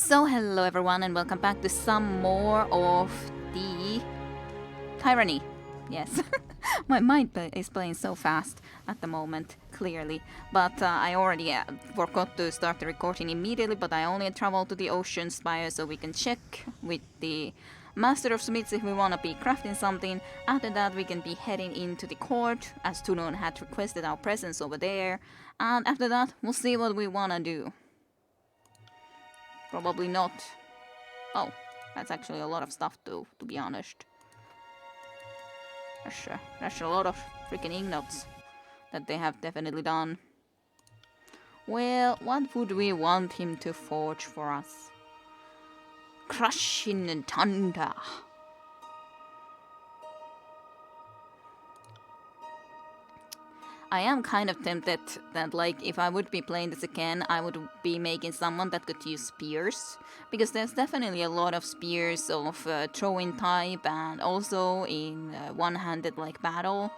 So hello everyone and welcome back to some more of the Tyranny. Yes, my mind is playing so fast at the moment, clearly. But I already forgot to start the recording immediately, but I only traveled to the ocean spire so we can check with the Master of Smiths if we want to be crafting something. After that we can be heading into the court as Tunon had requested our presence over there. And after that we'll see what we want to do. Probably not. Oh, that's actually a lot of stuff to be honest. That's a lot of freaking ignots that they have definitely done. Well, what would we want him to forge for us? Crushing thunder. I am kind of tempted that, like, if I would be playing this again, I would be making someone that could use spears. Because there's definitely a lot of spears of throwing type and also in one-handed, like, battle.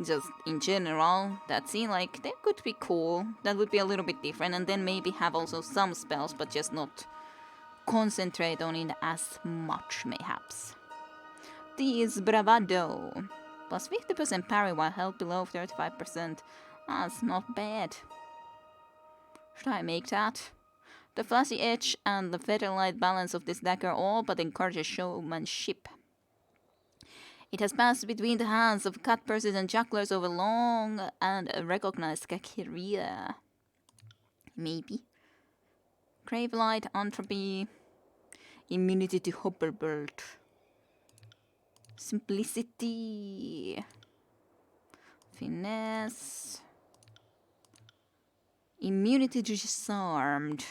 Just in general, that seem like they could be cool. That would be a little bit different. And then maybe have also some spells, but just not concentrate on it as much, mayhaps. This bravado. Plus 50% parry while held below 35%. That's not bad. Should I make that? The flashy edge and the feather-light balance of this dagger all but encourages showmanship. It has passed between the hands of cut purses and jugglers over long and recognized career. Maybe. Grave light, entropy, immunity to hoverbird. Simplicity. Finesse. Immunity to disarmed.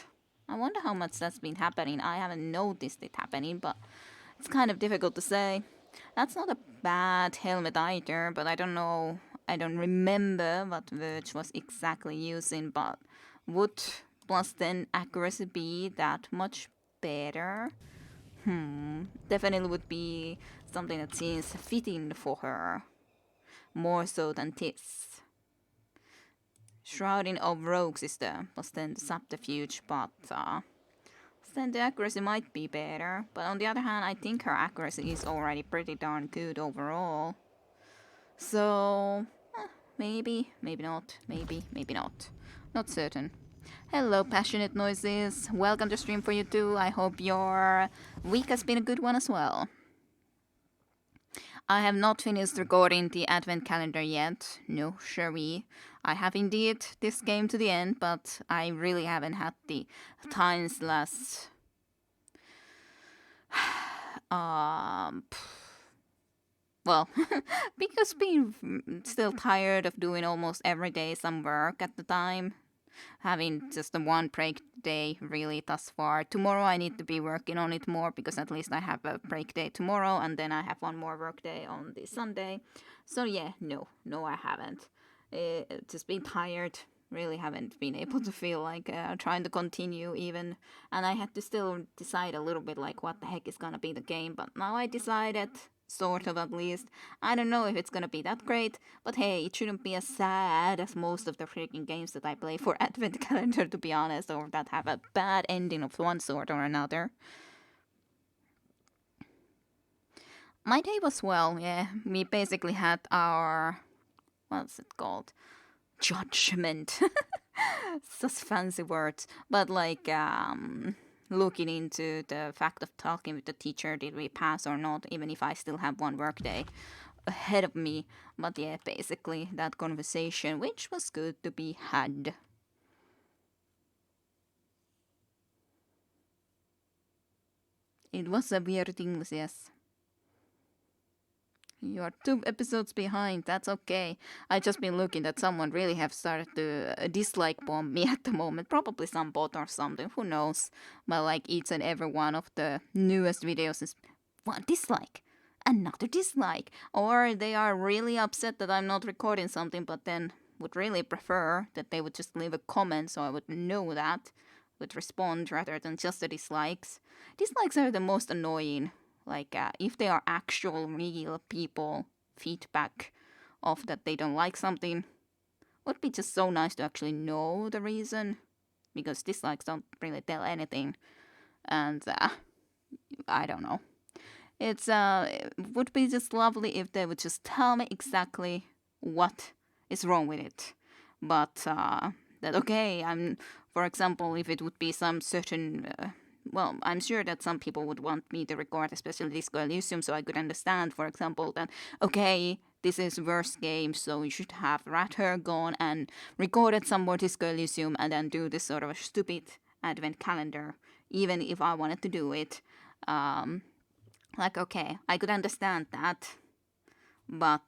I wonder how much that's been happening. I haven't noticed it happening, but it's kind of difficult to say. That's not a bad helmet either, but I don't know. I don't remember what Verge was exactly using, but would plus 10 accuracy be that much better? Definitely would be something that seems fitting for her. More so than this. Shrouding of Rogues is the plus 10 subterfuge, but then the accuracy might be better. But on the other hand, I think her accuracy is already pretty darn good overall. So, maybe, maybe not, maybe not. Not certain. Hello, passionate noises. Welcome to stream for you too. I hope your week has been a good one as well. I have not finished recording the advent calendar yet. No, sure I have indeed this game to the end, but I really haven't had the time slash well, because being still tired of doing almost every day some work at the time. Having just the one break day really thus far. Tomorrow I need to be working on it more because at least I have a break day tomorrow and then I have one more work day on the Sunday. So yeah, no I haven't. Just been tired. Really haven't been able to feel like trying to continue even. And I had to still decide a little bit like what the heck is gonna be the game. But now I decided, sort of at least. I don't know if it's gonna be that great, but hey, it shouldn't be as sad as most of the freaking games that I play for Advent Calendar, to be honest, or that have a bad ending of one sort or another. My day was well, yeah. We basically had our... what's it called? Judgment. Such fancy words. But like, looking into the fact of talking with the teacher, did we pass or not, even if I still have one work day ahead of me. But yeah, basically that conversation, which was good to be had. It was a weird thing, yes. You're 2 episodes behind, that's okay. I just been looking that someone really have started to dislike bomb me at the moment. Probably some bot or something, who knows. But like each and every one of the newest videos is one dislike, another dislike. Or they are really upset that I'm not recording something, but then would really prefer that they would just leave a comment so I would know that. Would respond rather than just the dislikes. Dislikes are the most annoying. Like, if they are actual real people feedback of that they don't like something, would be just so nice to actually know the reason. Because dislikes don't really tell anything. And I don't know. It would be just lovely if they would just tell me exactly what is wrong with it. But that okay, for example, if it would be some certain, well, I'm sure that some people would want me to record, especially Disco Elysium, so I could understand, for example, that okay, this is worst game, so you should have Rather gone and recorded some more Disco Elysium and then do this sort of a stupid advent calendar, even if I wanted to do it. Like, okay, I could understand that, but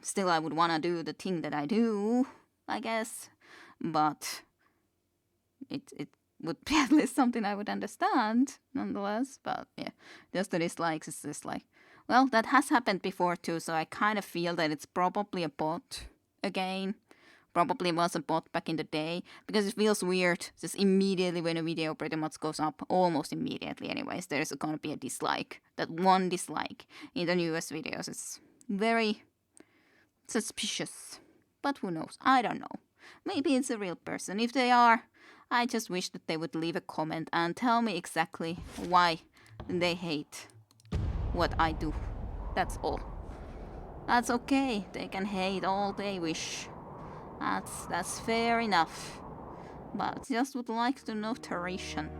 still I would want to do the thing that I do, I guess. But it would be at least something I would understand, nonetheless. But yeah, just the dislikes is just like, well, that has happened before too, so I kind of feel that it's probably a bot again. Probably was a bot back in the day, because it feels weird just immediately when a video pretty much goes up, almost immediately anyways, there's gonna be a dislike. That one dislike in the newest videos is very suspicious. But who knows? I don't know. Maybe it's a real person. If they are, I just wish that they would leave a comment and tell me exactly why they hate what I do. That's all. That's okay. They can hate all they wish. That's fair enough. But just would like to know duration.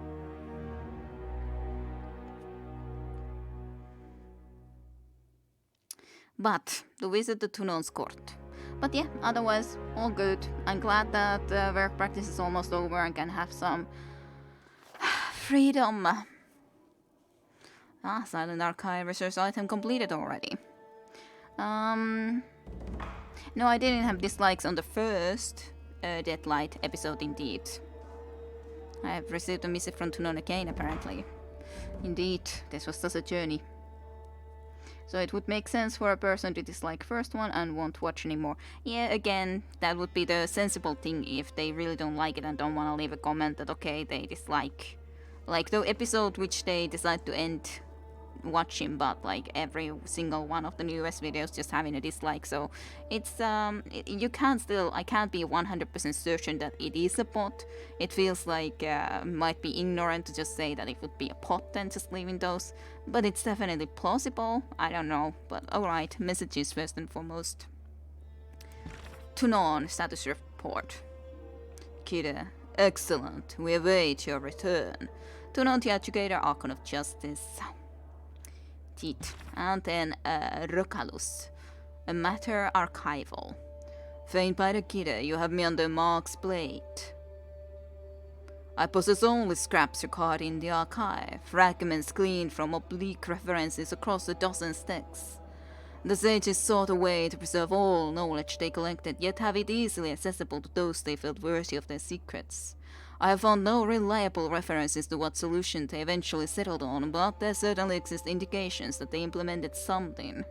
But to visit the Tunon's court. But yeah, otherwise all good. I'm glad that work practice is almost over and can have some freedom. Silent Archive research item completed already. No, I didn't have dislikes on the first Deadlight episode indeed. I have received a message from Tunon again apparently. Indeed, this was just a journey. So it would make sense for a person to dislike first one and won't watch anymore. Yeah, again, that would be the sensible thing if they really don't like it and don't want to leave a comment that okay, they dislike. Like the episode which they decide to end watching, but like every single one of the newest videos just having a dislike, so it's you can't still, I can't be 100% certain that it is a bot. It feels like might be ignorant to just say that it would be a bot and just leaving those, but it's definitely plausible. I don't know, but alright, messages first and foremost. Tunon status report. Kira, excellent, we await your return. Tunon the educator, Archon of Justice. And then Rokalus, a matter archival. Faint by the Kira, you have me under Mark's blade. I possess only scraps recording the archive, fragments gleaned from oblique references across a dozen texts. The sages sought a way to preserve all knowledge they collected, yet have it easily accessible to those they felt worthy of their secrets. I have found no reliable references to what solution they eventually settled on, but there certainly exist indications that they implemented something.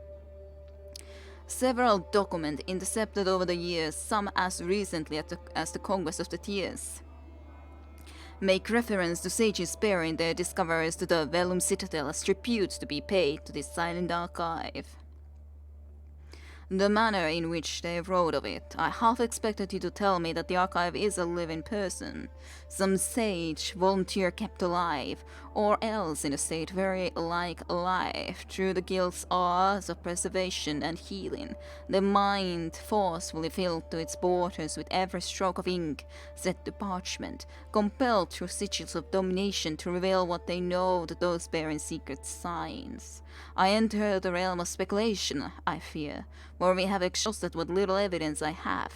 Several documents intercepted over the years, some as recently as the Conquest of the Tears, make reference to sages bearing their discoveries to the Vellum Citadel as tributes to be paid to this silent archive. The manner in which they wrote of it, I half expected you to tell me that the archive is a living person, some sage, volunteer kept alive, or else in a state very like life, through the guild's arts of preservation and healing, the mind forcefully filled to its borders with every stroke of ink set to parchment, compelled through sigils of domination to reveal what they know to those bearing secret signs. I enter the realm of speculation, I fear, where we have exhausted what little evidence I have.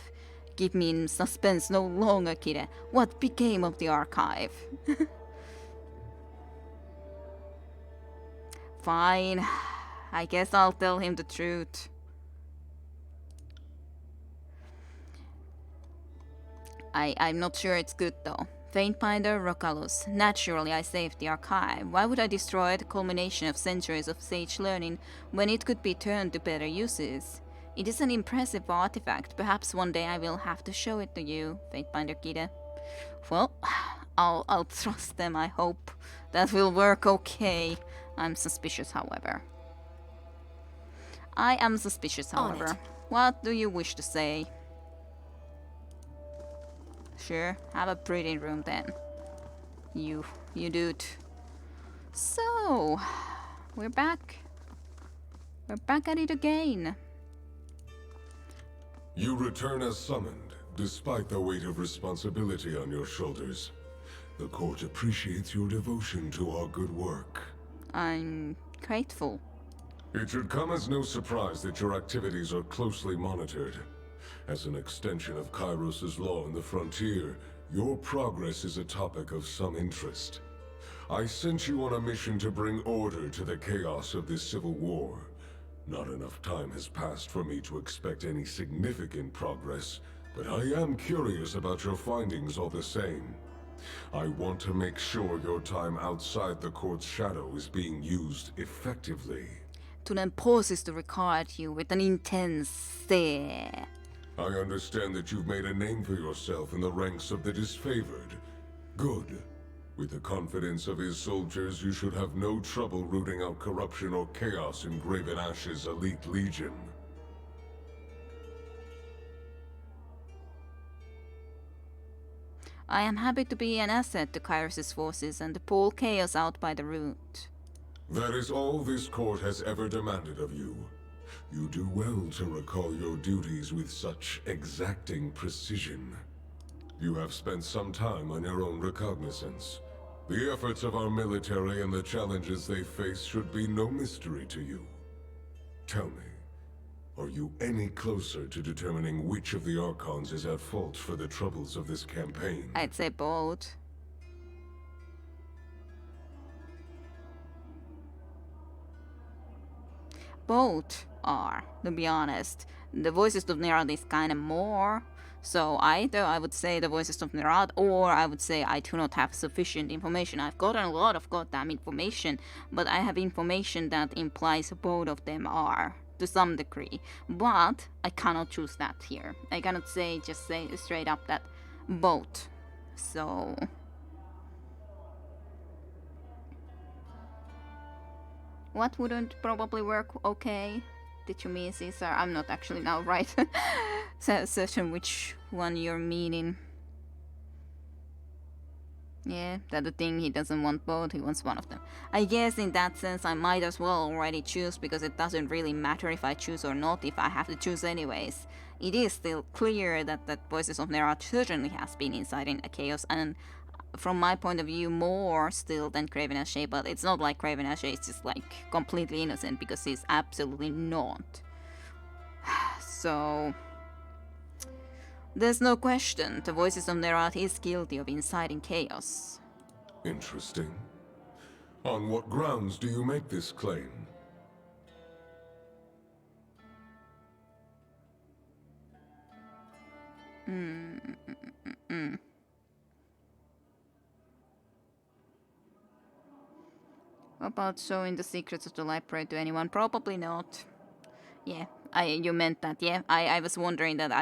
Keep me in suspense no longer, Kira. What became of the archive? Fine. I guess I'll tell him the truth. I'm not sure it's good though. Faintbinder Rokalus. Naturally, I saved the archive. Why would I destroy the culmination of centuries of sage learning when it could be turned to better uses? It is an impressive artifact. Perhaps one day I will have to show it to you, Faintbinder Kida. Well, I'll trust them, I hope. That will work okay. I'm suspicious, however. I am suspicious, however. What do you wish to say? Sure, have a breathing room then. You dude. So, we're back. We're back at it again. You return as summoned, despite the weight of responsibility on your shoulders. The court appreciates your devotion to our good work. I'm grateful. It should come as no surprise that your activities are closely monitored. As an extension of Kairos' law in the frontier, your progress is a topic of some interest. I sent you on a mission to bring order to the chaos of this civil war. Not enough time has passed for me to expect any significant progress, but I am curious about your findings all the same. I want to make sure your time outside the court's shadow is being used effectively. Tulen pauses to regard you with an intense stare. I understand that you've made a name for yourself in the ranks of the disfavored. Good. With the confidence of his soldiers, you should have no trouble rooting out corruption or chaos in Graven Ash's elite legion. I am happy to be an asset to Kairos' forces and to pull chaos out by the root. That is all this court has ever demanded of you. You do well to recall your duties with such exacting precision. You have spent some time on your own recognizance. The efforts of our military and the challenges they face should be no mystery to you. Tell me, are you any closer to determining which of the Archons is at fault for the troubles of this campaign? I'd say both. Both are, to be honest. The voices of Nerad is kinda more. So either I would say the voices of Nerad, or I would say I do not have sufficient information. I've gotten a lot of goddamn information, but I have information that implies both of them are, to some degree. But I cannot choose that here. I cannot say straight up that both. So... what wouldn't probably work okay? Did you mean Caesar? I'm not actually now right certain which one you're meaning. Yeah, that's the thing, he doesn't want both, he wants one of them. I guess in that sense I might as well already choose, because it doesn't really matter if I choose or not, if I have to choose anyways. It is still clear that Voices of Nerad certainly has been inciting a chaos, and from my point of view, more still than Craven Ashe, but it's not like Craven Ashe is just like completely innocent, because he's absolutely not. So there's no question, the Voices of Nerad is guilty of inciting chaos. Interesting. On what grounds do you make this claim? About showing the secrets of the library to anyone? Probably not. Yeah, you meant that, yeah. I was wondering that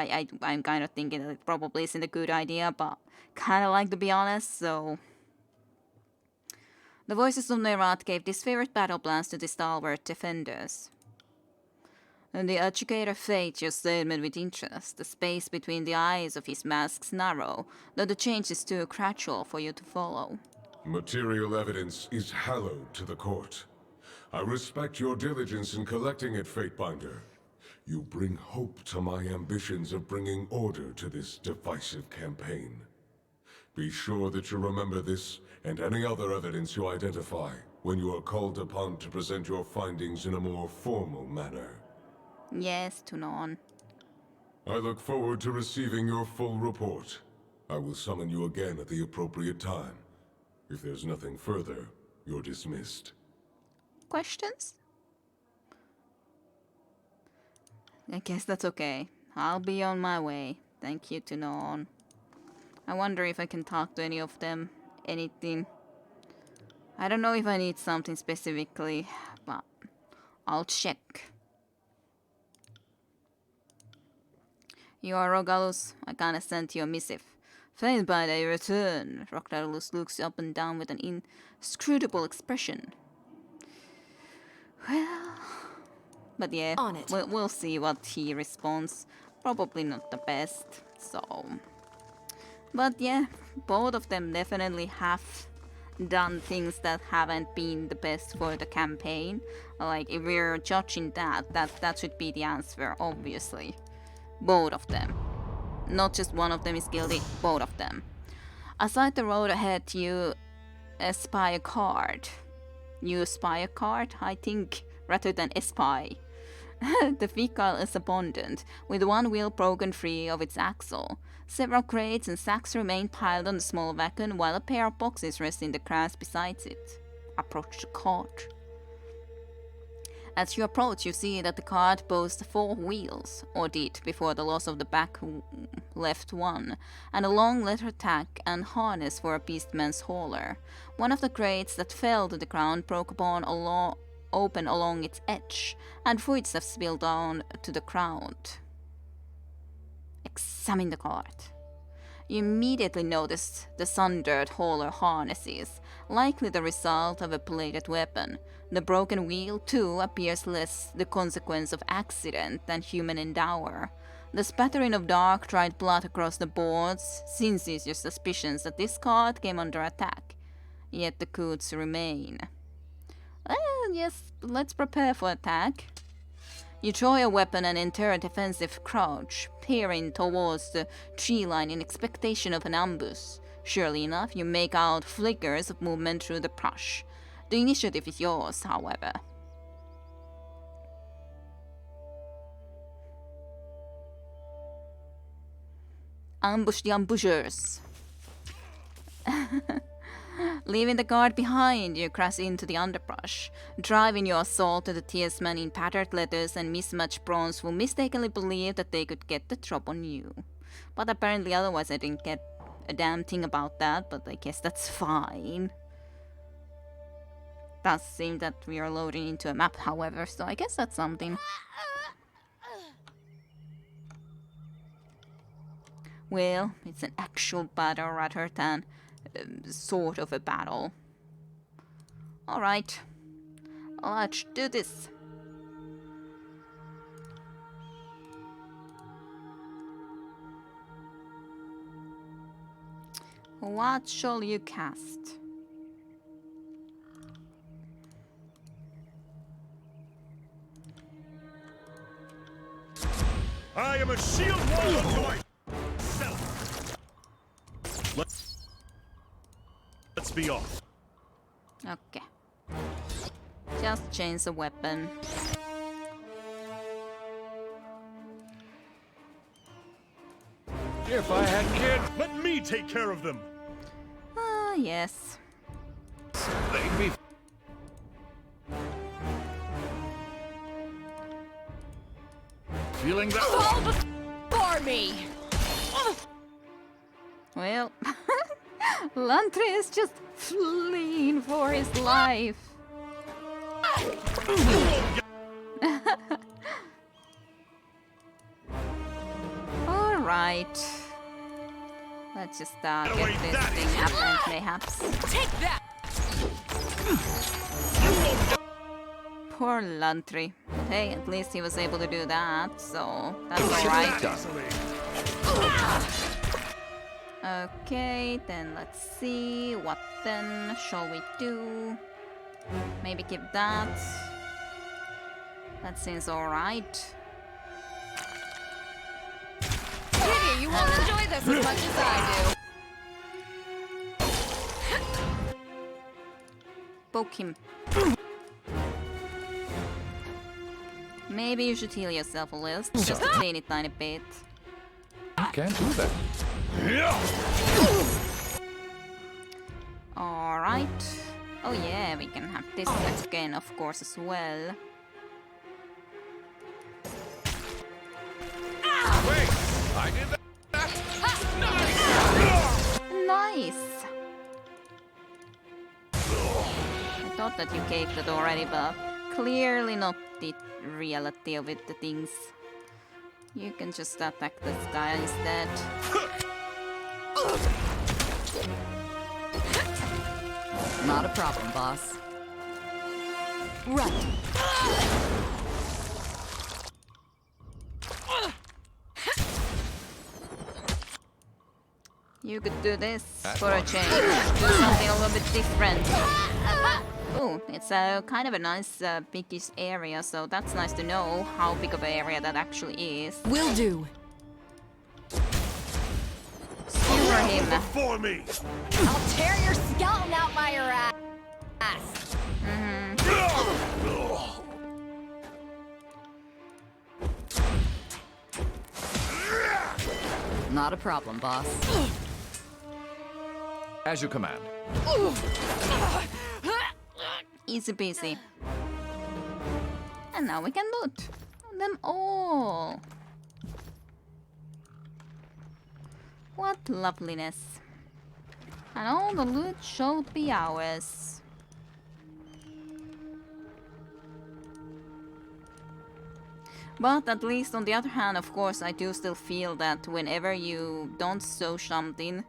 I'm kind of thinking that it probably isn't a good idea, but kind of like, to be honest, so... The Voices of Nerad gave these favorite battle plans to the stalwart defenders. And the educator Fate just stared with interest. The space between the eyes of his masks narrow, though the change is too gradual for you to follow. Material evidence is hallowed to the court. I respect your diligence in collecting it, Fatebinder. You bring hope to my ambitions of bringing order to this divisive campaign. Be sure that you remember this and any other evidence you identify when you are called upon to present your findings in a more formal manner. Yes, Tunon. I look forward to receiving your full report. I will summon you again at the appropriate time. If there's nothing further, you're dismissed. Questions? I guess that's okay. I'll be on my way. Thank you, Tunon. I wonder if I can talk to any of them. Anything. I don't know if I need something specifically, but I'll check. You are Rogalus. I kinda sent you a missive. Failed by thy return. Rogalus looks up and down with an inscrutable expression. Well... but yeah, On it. we'll see what he responds. Probably not the best, so... but yeah, both of them definitely have done things that haven't been the best for the campaign. Like, if we're judging that should be the answer, obviously. Both of them. Not just one of them is guilty, both of them. Aside the road ahead, you espy a cart. You spy a cart, I think, rather than espy. The vehicle is abandoned, with one wheel broken free of its axle. Several crates and sacks remain piled on the small wagon, while a pair of boxes rest in the grass beside it. Approach the cart. As you approach, you see that the cart boasts 4 wheels, or did before the loss of the back left one, and a long leather tack and harness for a beastman's hauler. One of the crates that fell to the ground broke open along its edge, and fluids have spilled down to the ground. Examine the cart. You immediately notice the sundered hauler harnesses, likely the result of a bladed weapon. The broken wheel, too, appears less the consequence of accident than human endeavor. The spattering of dark, dried blood across the boards cinches your suspicions that this cart came under attack. Yet the coats remain. Well, yes, let's prepare for attack. You draw your weapon and enter a defensive crouch, peering towards the tree line in expectation of an ambush. Surely enough, you make out flickers of movement through the brush. The initiative is yours, however. Ambush the ambushers. Leaving the guard behind, you crash into the underbrush, driving your assault to the tiersmen in tattered leathers and mismatched bronze who mistakenly believed that they could get the drop on you. But apparently otherwise I didn't get a damn thing about that, but I guess that's fine. Does seem that we are loading into a map, however, so I guess that's something. Well, it's an actual battle rather than sort of a battle. Alright, let's do this. What shall you cast? I am a shield wall of myself. Let's be off. Okay. Just change the weapon. If I had kids, let me take care of them. Ah, yes. They'd be. Feeling that? Fall before me! Well, Lantry is just fleeing for his life. Alright. Let's just get this thing happening, mayhaps. Take that! Poor Lantry. Hey, at least he was able to do that, so that's alright. Okay, then let's see. What then shall we do? Maybe keep that. That seems alright. Kitty, you won't enjoy this as much as I do. Poke him. Maybe you should heal yourself a little, just a teeny tiny bit. Can't do that. Alright. Oh yeah, we can have this again, of course, as well. Wait! I did that! Nice! I thought that you caved it already, but clearly not the reality of it, the things. You can just attack this guy instead. Not a problem, boss. Run! You could do this for a change. Do something a little bit different. Oh, it's a kind of a nice biggish area, so that's nice to know how big of an area that actually is. Will do. Skewer him. Before me! I'll tear your skeleton out by your ass. Not a problem, boss. As you command. Easy peasy. And now we can loot them all. What loveliness. And all the loot should be ours. But at least on the other hand, of course, I do still feel that whenever you don't show something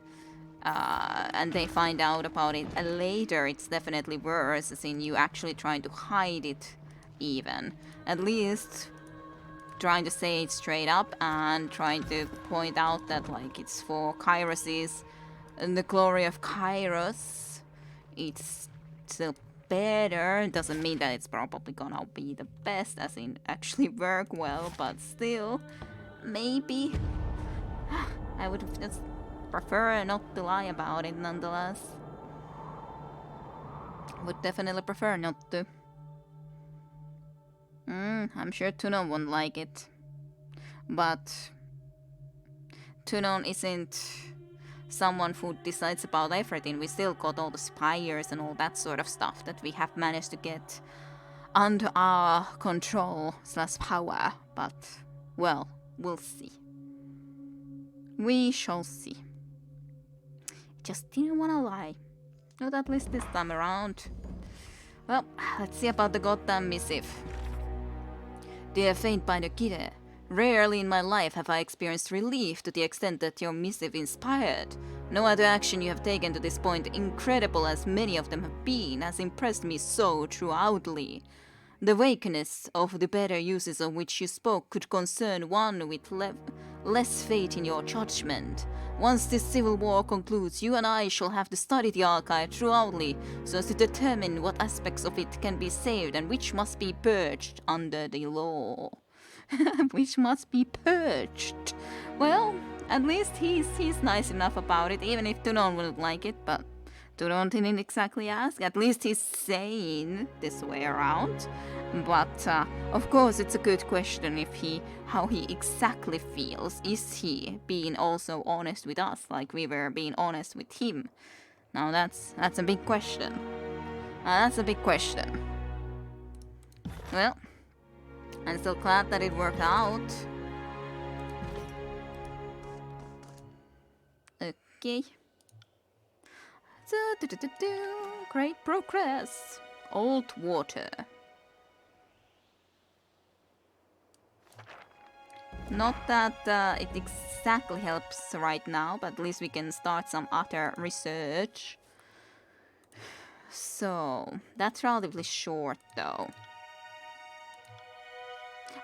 and they find out about it later, it's definitely worse, as in you actually trying to hide it even. At least trying to say it straight up and trying to point out that like it's for Kairos' and the glory of Kairos. It's still better. Doesn't mean that it's probably gonna be the best, as in actually work well, but still, maybe. I would just prefer not to lie about it nonetheless. Would definitely prefer not to. I'm sure Tunon won't like it. But Tunon isn't someone who decides about everything. We still got all the spires and all that sort of stuff that we have managed to get under our control / power. But, well, we'll see. We shall see. Just didn't wanna lie. Not at least this time around. Well, let's see about the goddamn missive. Dear Faintbinder Kide, rarely in my life have I experienced relief to the extent that your missive inspired. No other action you have taken to this point, incredible as many of them have been, has impressed me so throughoutly. The vagueness of the better uses of which you spoke could concern one with less faith in your judgment. Once this civil war concludes, you and I shall have to study the archive thoroughly, so as to determine what aspects of it can be saved and which must be purged under the law. Which must be purged. Well, at least he's nice enough about it, even if Tunon wouldn't like it, but Tunon didn't exactly ask. At least he's sane this way around. But of course it's a good question how he exactly feels. Is he being also honest with us like we were being honest with him? Now that's a big question. That's a big question. Well, I'm still glad that it worked out. Okay. Great progress. Old water. Not that it exactly helps right now, but at least we can start some other research. So, that's relatively short though.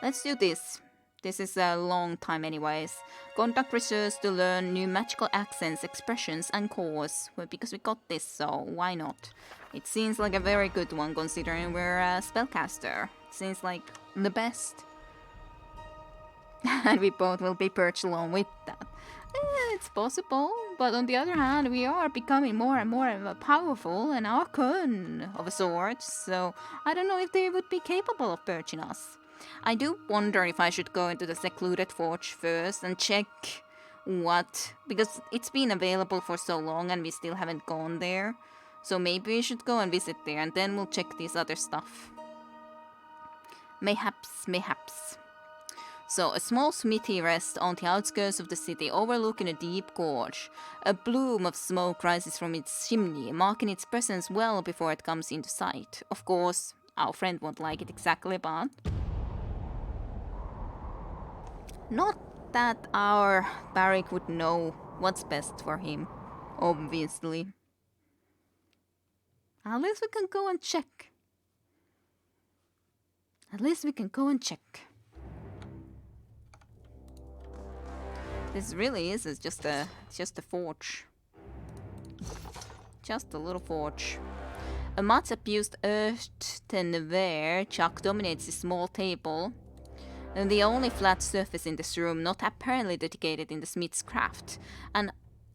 Let's do this. This is a long time anyways. Conduct research to learn new magical accents, expressions and cores. Well, because we got this, so why not? It seems like a very good one considering we're a spellcaster. It seems like the best. And we both will be perched along with that. It's possible, but on the other hand, we are becoming more and more powerful and arcane of a sort, so I don't know if they would be capable of perching us. I do wonder if I should go into the secluded forge first and check what... because it's been available for so long and we still haven't gone there. So maybe we should go and visit there and then we'll check this other stuff. Mayhaps. So, a small smithy rests on the outskirts of the city, overlooking a deep gorge. A plume of smoke rises from its chimney, marking its presence well before it comes into sight. Of course, our friend won't like it exactly, but... not that our barrack would know what's best for him, obviously. At least we can go and check. This really is just a forge. just a little forge. A much abused earthenware jug dominates the small table, and the only flat surface in this room not apparently dedicated in the smith's craft. An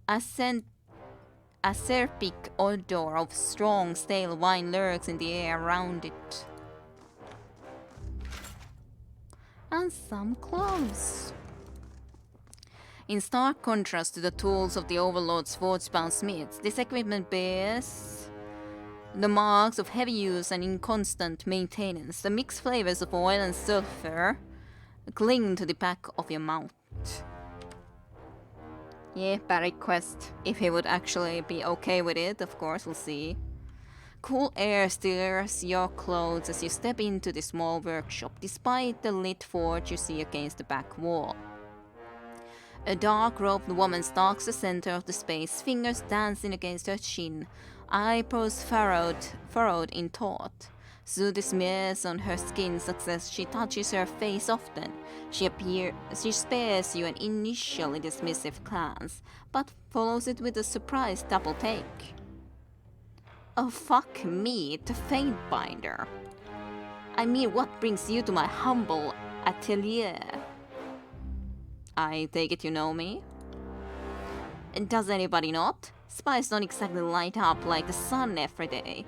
acerbic odor of strong, stale wine lurks in the air around it. And some clothes. In stark contrast to the tools of the Overlord's forge-bound smiths, this equipment bears the marks of heavy use and inconstant maintenance. The mixed flavors of oil and sulfur cling to the back of your mouth. Yeah, barrack quest. If he would actually be okay with it, of course, we'll see. Cool air stirs your clothes as you step into the small workshop, despite the lit forge you see against the back wall. A dark-robed woman stalks the center of the space, fingers dancing against her chin, eyebrows furrowed in thought. Soothe smears on her skin success. She touches her face often. She spares you an initially dismissive glance, but follows it with a surprised double take. Oh fuck me, the Fatebinder. I mean, what brings you to my humble atelier? I take it you know me? And does anybody not? Spies don't exactly light up like the sun every day.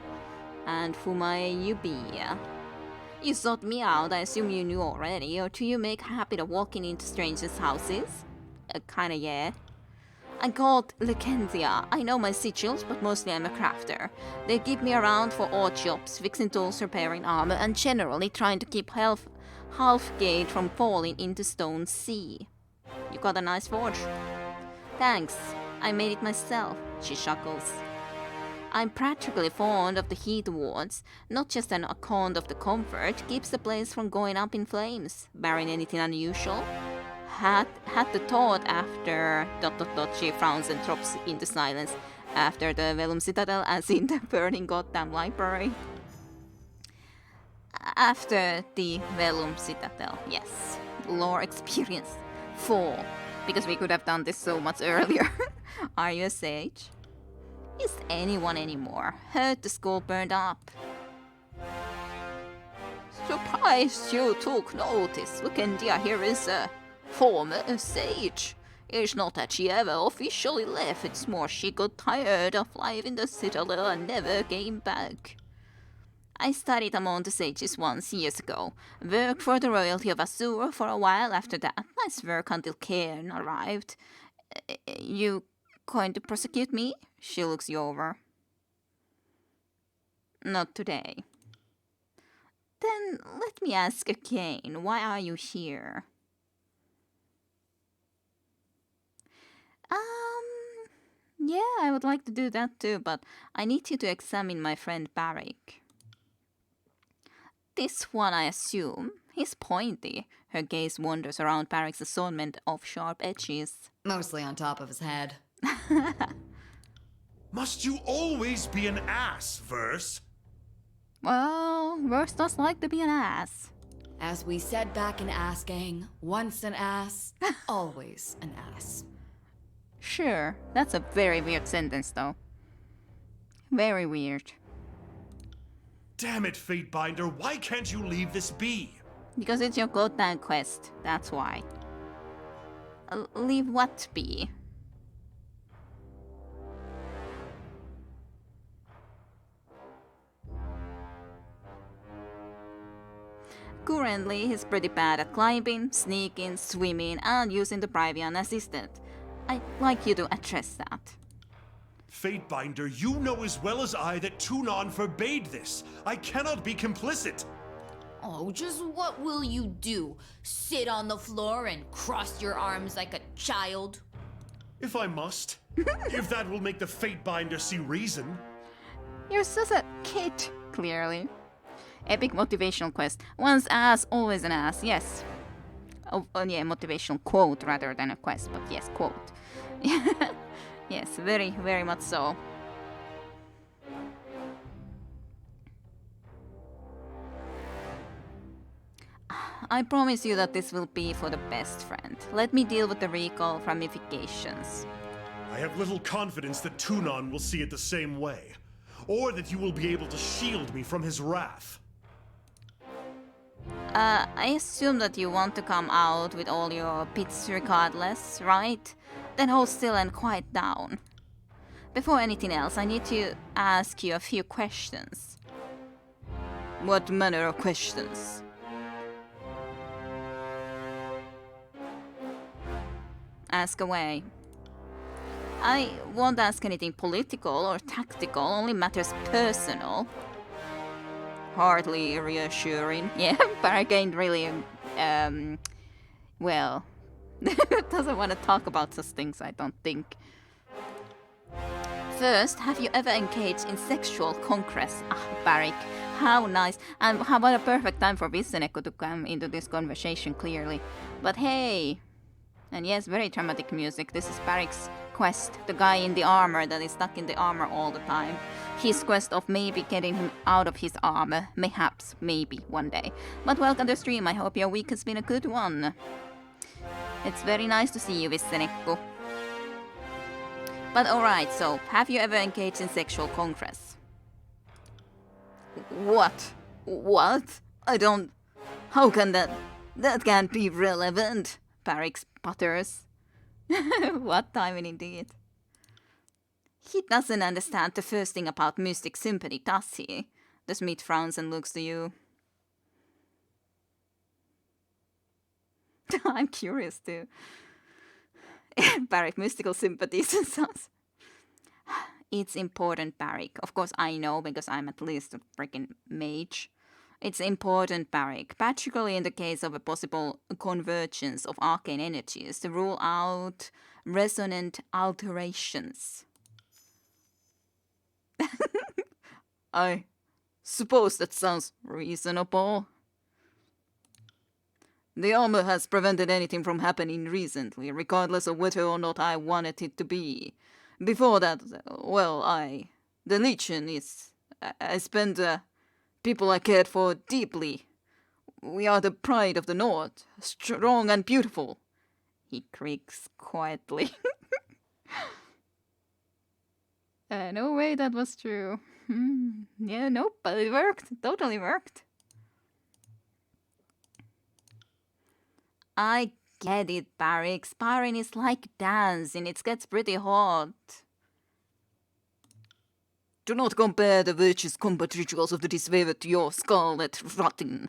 And who might you be? You sought me out, I assume you knew already, or do you make a habit of walking into strangers' houses? Kinda, yeah. I'm called Lekentia. I know my sigils, but mostly I'm a crafter. They keep me around for odd jobs, fixing tools, repairing armor, and generally trying to keep Halfgate from falling into Stone Sea. You got a nice forge. Thanks. I made it myself, she chuckles. I'm practically fond of the heat wards, not just an account of the comfort, keeps the place from going up in flames, barring anything unusual. Had the thought after... She frowns and drops into silence. After the Velum Citadel, as in the burning goddamn library. After the Velum Citadel, yes. Lore experience. 4. Because we could have done this so much earlier. Are you a sage? Is anyone anymore? Heard the school burned up. Surprised you took notice. Lucandia here is a former sage. It's not that she ever officially left, it's more she got tired of life in the Citadel and never came back. I studied among the sages once, years ago. Worked for the royalty of Azure for a while after that. Nice work until Cairn arrived. You going to prosecute me? She looks you over. Not today. Then let me ask again, why are you here? Yeah, I would like to do that too, but I need you to examine my friend Barrick. This one, I assume. He's pointy. Her gaze wanders around Barrick's assortment of sharp edges. Mostly on top of his head. Must you always be an ass, Verse? Well, Verse does like to be an ass. As we said back in Ass Gang, once an ass, always an ass. Sure, that's a very weird sentence though. Very weird. Damn it, Fatebinder, why can't you leave this be? Because it's your goddamn quest, that's why. Leave what be? Currently, he's pretty bad at climbing, sneaking, swimming, and using the privy unassisted. I'd like you to address that. Fatebinder, you know as well as I that Tunon forbade this. I cannot be complicit. Oh, just what will you do? Sit on the floor and cross your arms like a child? If I must. If that will make the Fatebinder see reason. You're such a kid, clearly. Epic motivational quest. Once ass, always an ass, yes. Oh yeah, motivational quote rather than a quest, but yes, quote. Yes, very, very much so. I promise you that this will be for the best, friend. Let me deal with the recall ramifications. I have little confidence that Tunon will see it the same way, or that you will be able to shield me from his wrath. I assume that you want to come out with all your bits regardless, right? Then hold still and quiet down. Before anything else, I need to ask you a few questions. What manner of questions? Ask away. I won't ask anything political or tactical, only matters personal. Hardly reassuring. Yeah, Barak ain't really, well, doesn't want to talk about such things, I don't think. First, have you ever engaged in sexual conquest? Ah, Barak, how nice. And how about a perfect time for Viseneko to come into this conversation, clearly. But hey, and yes, very dramatic music. This is Barak's quest, the guy in the armor that is stuck in the armor all the time. His quest of maybe getting him out of his armor, mayhaps, maybe, one day. But welcome to the stream, I hope your week has been a good one. It's very nice to see you, Viseneko. But alright, so, have you ever engaged in sexual conquest? What? What? I don't... How can that... That can't be relevant, Barak sputters. What timing indeed. He doesn't understand the first thing about mystic sympathy, does he? The Smith frowns and looks to you. I'm curious too. Barak, mystical sympathies and such. It's important, Barak. Of course I know, because I'm at least a freaking mage. It's important, Barak, particularly in the case of a possible convergence of arcane energies, to rule out resonant alterations. I suppose that sounds reasonable. The armor has prevented anything from happening recently, regardless of whether or not I wanted it to be. Before that, well, the Legion is... I spent, people I cared for deeply. We are the pride of the North, strong and beautiful. He creaks quietly. No way that was true. Yeah, nope, but it worked. Totally worked. I get it, Barak. Sparring is like dancing. It gets pretty hot. Do not compare the virtuous combat rituals of the disfavored to your scarlet rotting.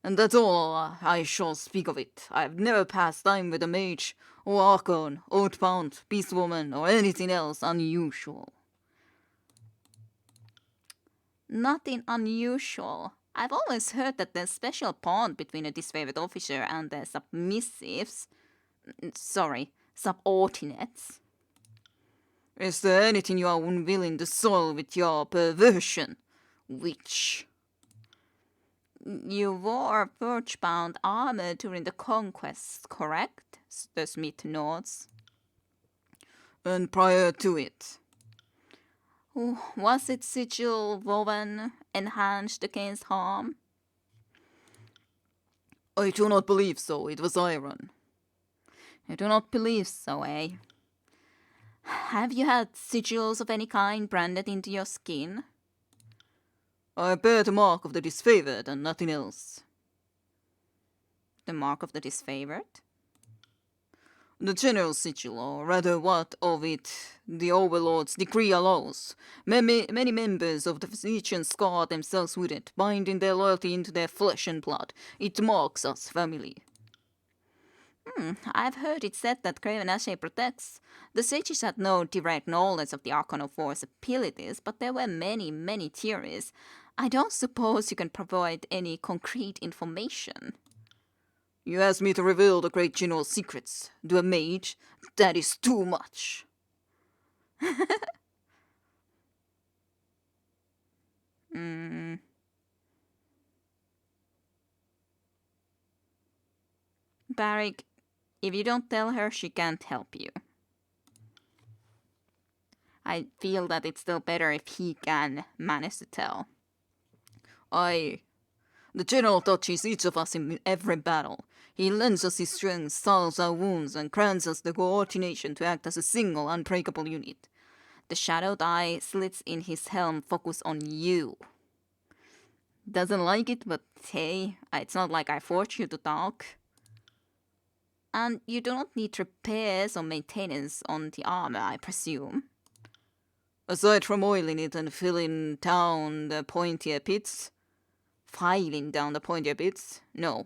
And that's all I shall speak of it. I have never passed time with a mage, or archon, oathbound, beastwoman, or anything else unusual. Nothing unusual. I've always heard that there's special bond between a disfavored officer and the submissives. Sorry, subordinates. Is there anything you are unwilling to solve with your perversion, witch? You wore birch-bound armor during the conquest, correct? The Smith nods. And prior to it? Was it sigil woven, enhanced against harm? I do not believe so. It was iron. I do not believe so, eh? Have you had sigils of any kind branded into your skin? I bear the mark of the disfavored and nothing else. The mark of the disfavored? The general sigil, or rather what of it the overlord's decree allows. Many members of the Legion scar themselves with it, binding their loyalty into their flesh and blood. It marks us family. I've heard it said that Craven Ashe protects. The sages had no direct knowledge of the Archon of War's abilities, but there were many theories. I don't suppose you can provide any concrete information. You asked me to reveal the great general's secrets to a mage? That is too much. Barak, if you don't tell her, she can't help you. I feel that it's still better if he can manage to tell. The general touches each of us in every battle. He lends us his strength, salves our wounds, and grants us the coordination to act as a single, unbreakable unit. The shadowed eye slits in his helm focus on you. Doesn't like it, but hey, it's not like I forced you to talk. And you do not need repairs or maintenance on the armor, I presume. Aside from oiling it and filling down the pointier bits. Filing down the pointier bits? No.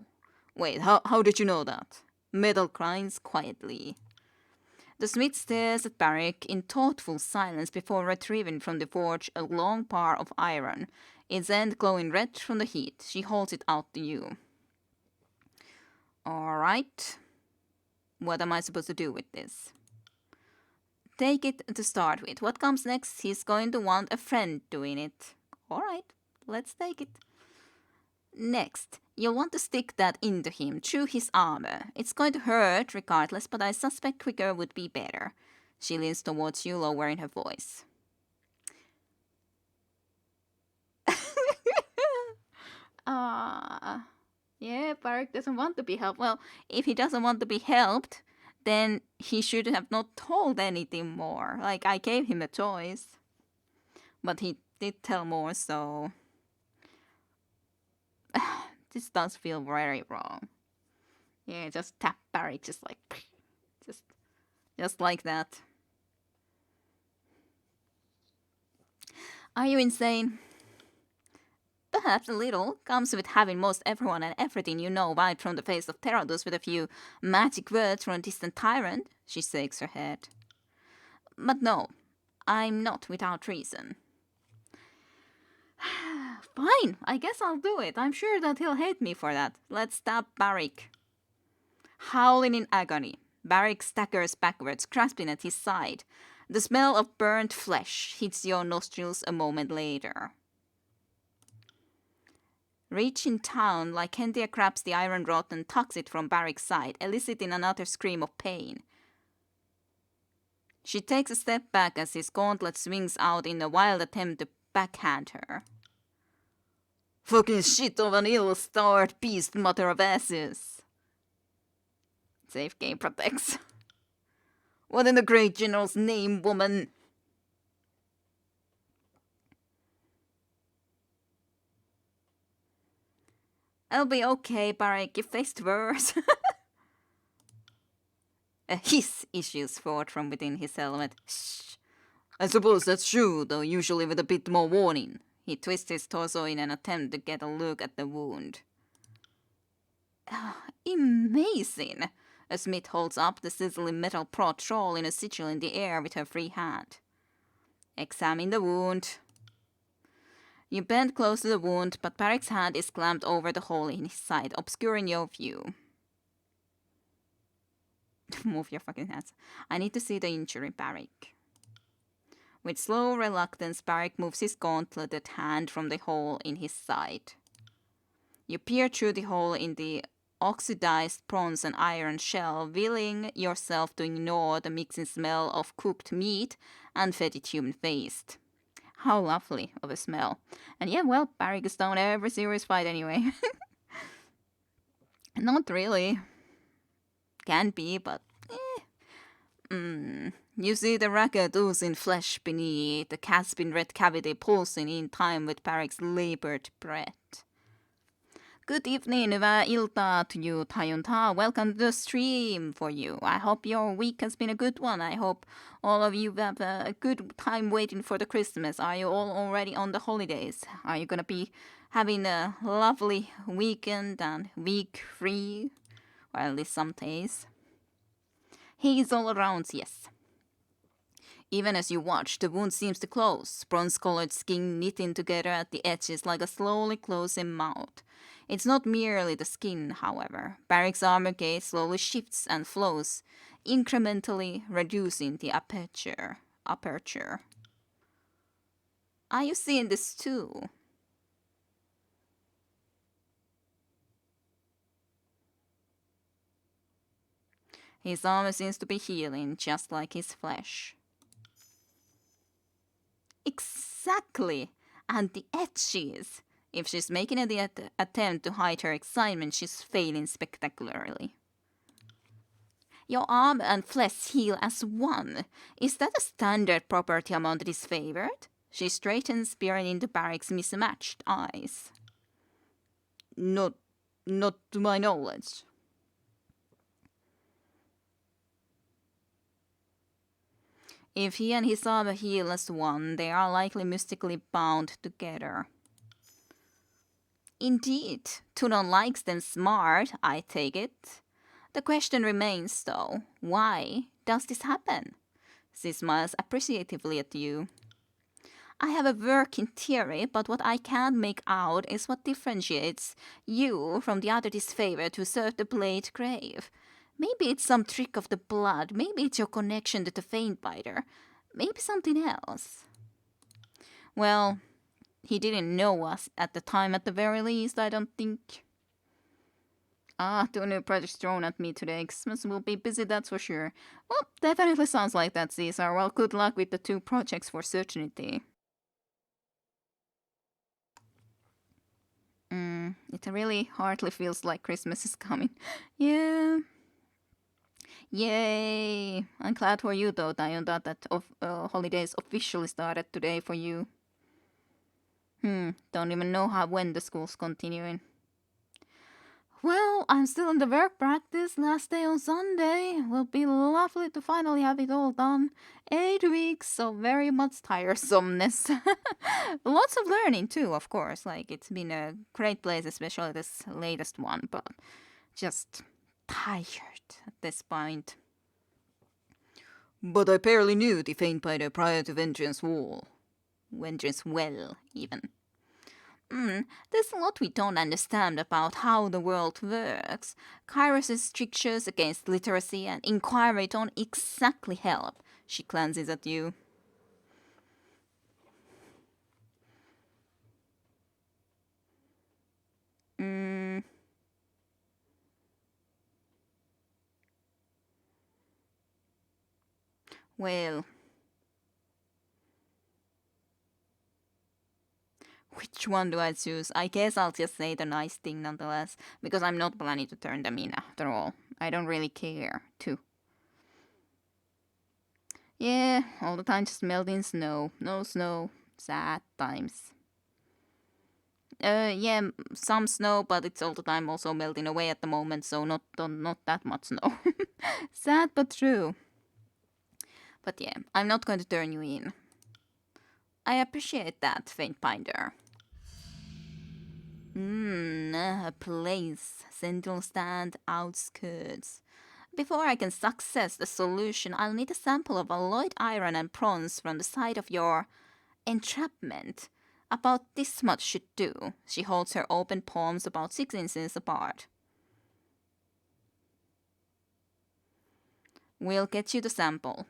Wait, how did you know that? Metal grinds quietly. The smith stares at Barik in thoughtful silence before retrieving from the forge a long bar of iron, its end glowing red from the heat. She holds it out to you. Alright. What am I supposed to do with this? Take it to start with. What comes next? He's going to want a friend doing it. Alright, let's take it. Next, you'll want to stick that into him through his armor. It's going to hurt regardless, but I suspect quicker would be better. She leans towards you, lowering her voice. Yeah, Barik doesn't want to be helped. Well, if he doesn't want to be helped, then he should have not told anything more. Like, I gave him a choice. But he did tell more, so... This does feel very wrong. Yeah, just tap Barik, just like... Just like that. Are you insane? Perhaps a little. Comes with having most everyone and everything you know wiped from the face of Teradus with a few magic words from a distant tyrant. She shakes her head. But no, I'm not without reason. Fine, I guess I'll do it. I'm sure that he'll hate me for that. Let's stab Barik. Howling in agony, Barik staggers backwards, grasping at his side. The smell of burnt flesh hits your nostrils a moment later. Reaching down, Lycanthia grabs the iron rod and tucks it from Barik's side, eliciting another scream of pain. She takes a step back as his gauntlet swings out in a wild attempt to backhand her. Fucking shit of an ill-starred beast, mother of asses. Safe game protects. What in the great general's name, woman? I'll be okay, Barik. You faced worse. A hiss issues forth from within his helmet. Shh. I suppose that's true, though usually with a bit more warning. He twists his torso in an attempt to get a look at the wound. Amazing! A smith holds up the sizzling metal prod troll in a sigil in the air with her free hand. Examine the wound. You bend close to the wound, but Barik's hand is clamped over the hole in his side, obscuring your view. Move your fucking hands. I need to see the injury, Barik. With slow reluctance, Barik moves his gauntleted hand from the hole in his side. You peer through the hole in the oxidized bronze and iron shell, willing yourself to ignore the mixing smell of cooked meat and fetid human waste. How lovely of a smell. And yeah, well, Barik is down every serious fight anyway. Not really. Can be, but You see the ragged oozing flesh beneath, the gasping red cavity pulsing in time with Barik's labored breath. Good evening, hyvää iltaa to you, Tajunta. Welcome to the stream for you. I hope your week has been a good one. I hope all of you have a good time waiting for the Christmas. Are you all already on the holidays? Are you gonna be having a lovely weekend and week free? Or at least some days. Haze all around, yes. Even as you watch, the wound seems to close, bronze-colored skin knitting together at the edges like a slowly closing mouth. It's not merely the skin, however. Barik's armor gauge slowly shifts and flows, incrementally reducing the aperture. Are you seeing this too? His armor seems to be healing, just like his flesh. Exactly! And the edges! If she's making the attempt to hide her excitement, she's failing spectacularly. Your arm and flesh heal as one. Is that a standard property among the disfavored? She straightens, peering into Barrick's mismatched eyes. Not to my knowledge. If he and Hisaba heal as one, they are likely mystically bound together. Indeed, Tunon likes them smart, I take it. The question remains, though, why does this happen? She smiles appreciatively at you. I have a working theory, but what I can't make out is what differentiates you from the other disfavored who serve the blade grave. Maybe it's some trick of the blood, maybe it's your connection to the Faintbiter, maybe something else. Well, he didn't know us at the time at the very least, I don't think. Two new projects thrown at me today. Xmas will be busy, that's for sure. Well, definitely sounds like that, Caesar. Well, good luck with the 2 projects for certainty. It really hardly feels like Christmas is coming. Yeah. Yay! I'm glad for you though, Dayonda, that holidays officially started today for you. Don't even know when the school's continuing. Well, I'm still in the work practice, last day on Sunday. Will be lovely to finally have it all done. 8 weeks of very much tiresomeness. Lots of learning too, of course. Like, it's been a great place, especially this latest one, but just tired at this point. But I barely knew the Faintbiter prior to Vengeance Well, even. There's a lot we don't understand about how the world works. Kairos' strictures against literacy and inquiry don't exactly help. She glances at you. Well, which one do I choose? I guess I'll just say the nice thing nonetheless, because I'm not planning to turn them in after all. I don't really care, too. Yeah, all the time just melting snow. No snow. Sad times. Yeah, some snow, but it's all the time also melting away at the moment, so not that much snow. Sad but true. But yeah, I'm not going to turn you in. I appreciate that, Faintbinder. A place. Sentinel stand, outskirts. Before I can success the solution, I'll need a sample of alloyed iron and bronze from the site of your entrapment. About this much should do. She holds her open palms about 6 inches apart. We'll get you the sample.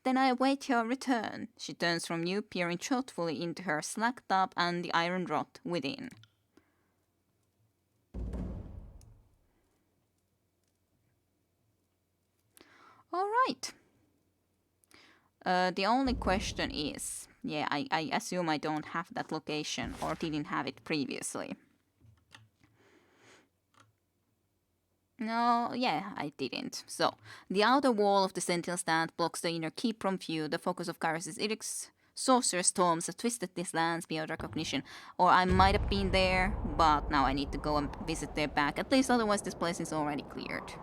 Then I await your return. She turns from you, peering thoughtfully into her slack top and the iron rod within. All right. The only question is, yeah, I assume I don't have that location or didn't have it previously. No, yeah, I didn't. So, the outer wall of the sentinel stand blocks the inner keep from view. The focus of Kairos' edicts. Sorcerer storms have twisted these lands beyond recognition. Or I might have been there, but now I need to go and visit their back. At least otherwise this place is already cleared.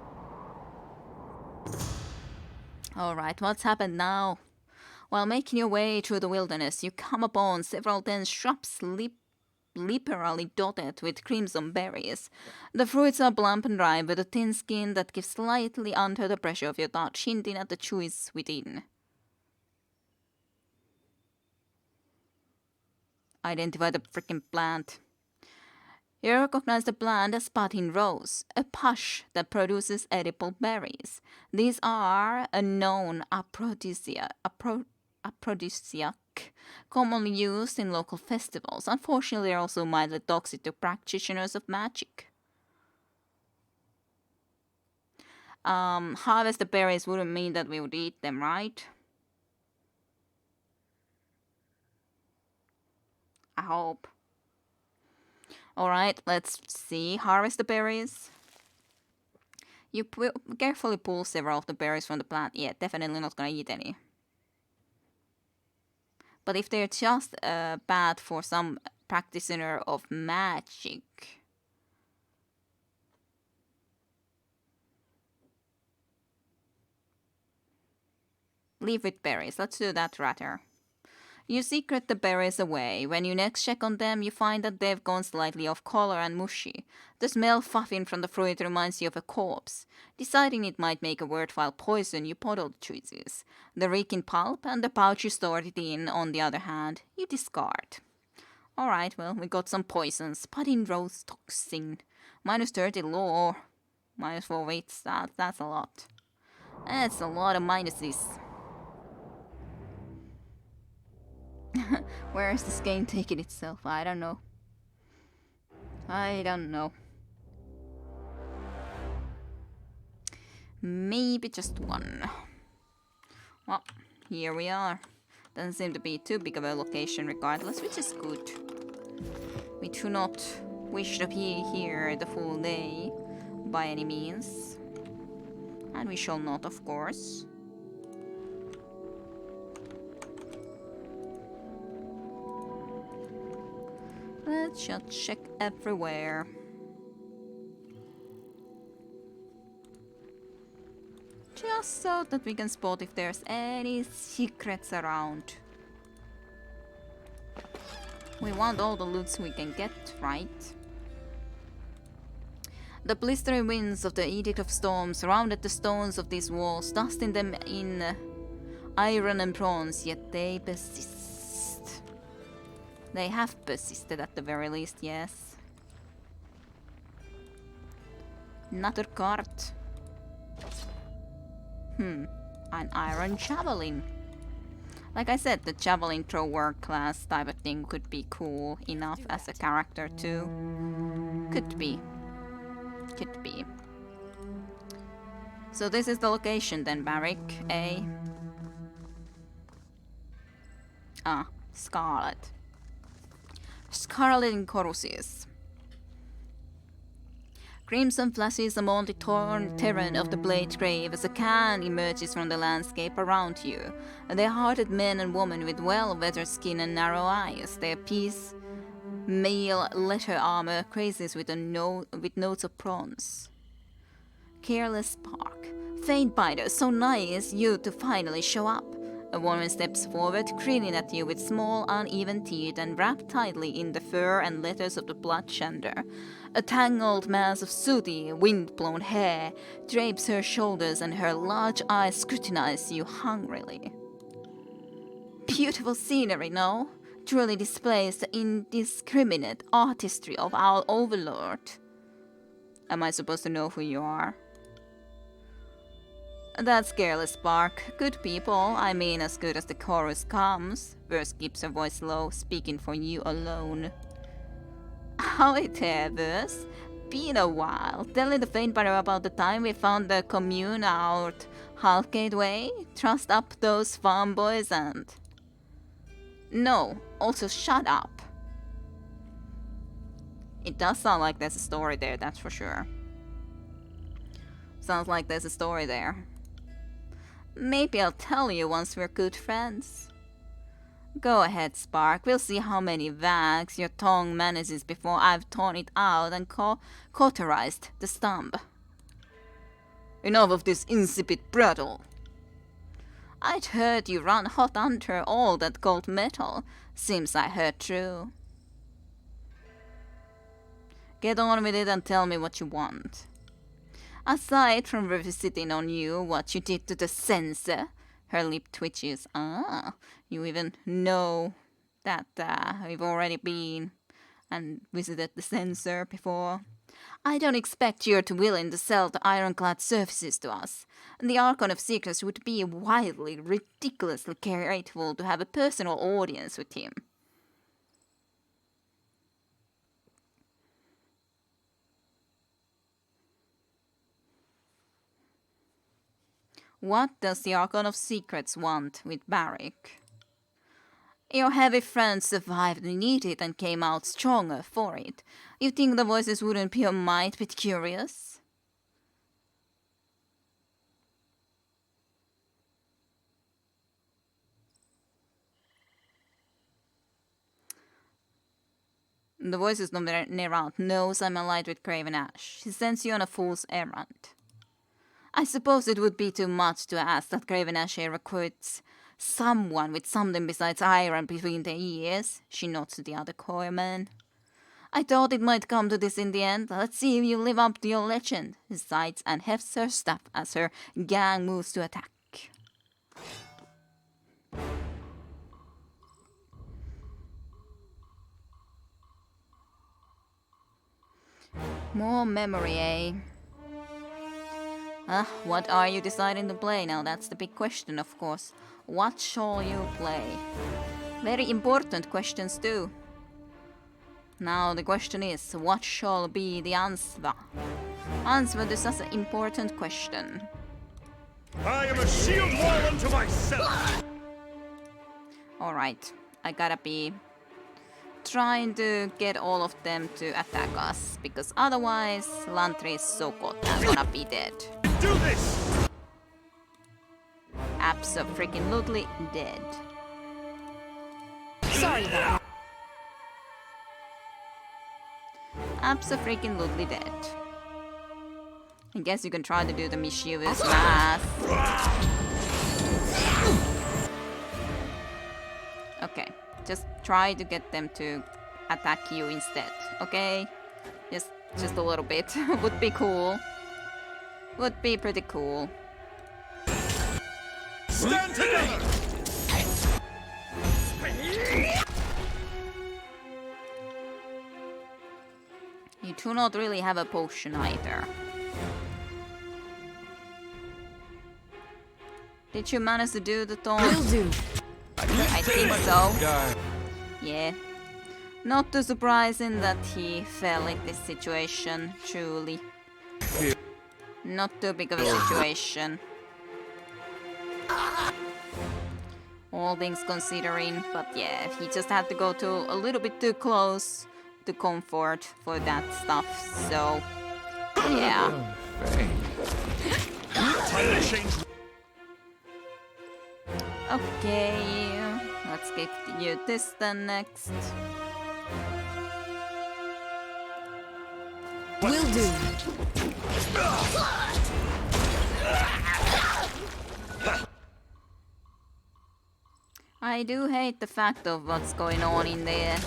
Alright, what's happened now? While making your way through the wilderness, you come upon several dense shrubs liberally dotted with crimson berries. The fruits are plump and ripe with a thin skin that gives slightly under the pressure of your touch, hinting at the chews within. Identify the freaking plant. You recognize the plant as Patin Rose, a push that produces edible berries. These are a known aphrodisiac, commonly used in local festivals. Unfortunately, they're also mildly toxic to practitioners of magic. Harvest the berries wouldn't mean that we would eat them, right? I hope. Alright, let's see. Harvest the berries. You carefully pull several of the berries from the plant. Yeah, definitely not gonna eat any. But if they're just bad for some practitioner of magic... Leave with berries. Let's do that rather. You secret the berries away. When you next check on them, you find that they've gone slightly off color and mushy. The smell puffing from the fruit reminds you of a corpse. Deciding it might make a worthwhile poison, you bottle the juices. The reeking pulp and the pouch you stored it in, on the other hand, you discard. Alright, well, we got some poisons. Pudding rose toxin. Minus 30 law. Minus 4 weights. That's a lot. That's a lot of minuses. Where is this game taking itself? I don't know. I don't know. Maybe just one. Well, here we are. Doesn't seem to be too big of a location regardless, which is good. We do not wish to be here the full day by any means. And we shall not, of course. Let's just check everywhere. Just so that we can spot if there's any secrets around. We want all the loots we can get, right? The blistering winds of the Edict of Storms surrounded the stones of these walls, dusting them in iron and bronze, yet they persist. They have persisted at the very least, yes. Another card. An iron javelin. Like I said, the javelin thrower class type of thing could be cool enough as a character too. Could be. Could be. So this is the location then, Barrick, eh? Ah, Scarlet. Scarlet in Coruscant. Crimson flashes among the torn terrain of the Blade Grave as a can emerges from the landscape around you. They are hearted men and women with well-weathered skin and narrow eyes. Their piece mail leather armor crazes with notes of bronze. Careless spark. Faint biter, so nice you to finally show up. A woman steps forward, grinning at you with small, uneven teeth and wrapped tightly in the fur and leathers of the bloodshender. A tangled mass of sooty, wind-blown hair drapes her shoulders and her large eyes scrutinize you hungrily. Beautiful scenery, no? Truly displays the indiscriminate artistry of our overlord. Am I supposed to know who you are? That's Careless Spark. Good people, I mean as good as the chorus comes. Verse keeps her voice low, speaking for you alone. Howdy there, Verse. Been a while. Telling the faint biter about the time we found the commune out Halfgate Way? Trust up those farm boys and... No, also shut up. It does sound like there's a story there, that's for sure. Sounds like there's a story there. Maybe I'll tell you once we're good friends. Go ahead, Spark. We'll see how many wags your tongue manages before I've torn it out and cauterized the stump. Enough of this insipid prattle. I'd heard you run hot under all that gold metal. Seems I heard true. Get on with it and tell me what you want. Aside from revisiting on you what you did to the censor, her lip twitches. Ah, you even know that we've already been and visited the censor before. I don't expect you're too willing to sell the ironclad surfaces to us. The Archon of Secrets would be wildly, ridiculously grateful to have a personal audience with him. What does the Archon of Secrets want with Barrick? Your heavy friends survived and needed and came out stronger for it. You think the voices wouldn't be a mite bit curious? The voices of Nerant knows I'm allied with Craven Ash. She sends you on a fool's errand. I suppose it would be too much to ask that Craven Ash here recruits someone with something besides iron between their ears. She nods to the other choirman. I thought it might come to this in the end. Let's see if you live up to your legend. She sighs and hefts her staff as her gang moves to attack. More memory, eh? What are you deciding to play now? That's the big question, of course. What shall you play? Very important questions too. Now the question is, what shall be the answer? Answer to such an important question. I am a shield wall unto myself! Alright, I gotta be trying to get all of them to attack us, because otherwise Lantry is so good I'm gonna be dead. Do this! Abso-freaking-lutely dead. Sorry about it. Abso-freaking-lutely dead. I guess you can try to do the mischievous math. Okay, just try to get them to attack you instead, okay? Just a little bit. Would be cool. Would be pretty cool. Stand together! You do not really have a potion either. Did you manage to do the thorn? Will do. I think so. Guy. Yeah. Not too surprising that he fell in this situation, truly. Not too big of a situation. All things considering, but yeah, he just had to go to a little bit too close to comfort for that stuff, so yeah. Time to change. Okay, let's give you this then next. Will do. I do hate the fact of what's going on in there.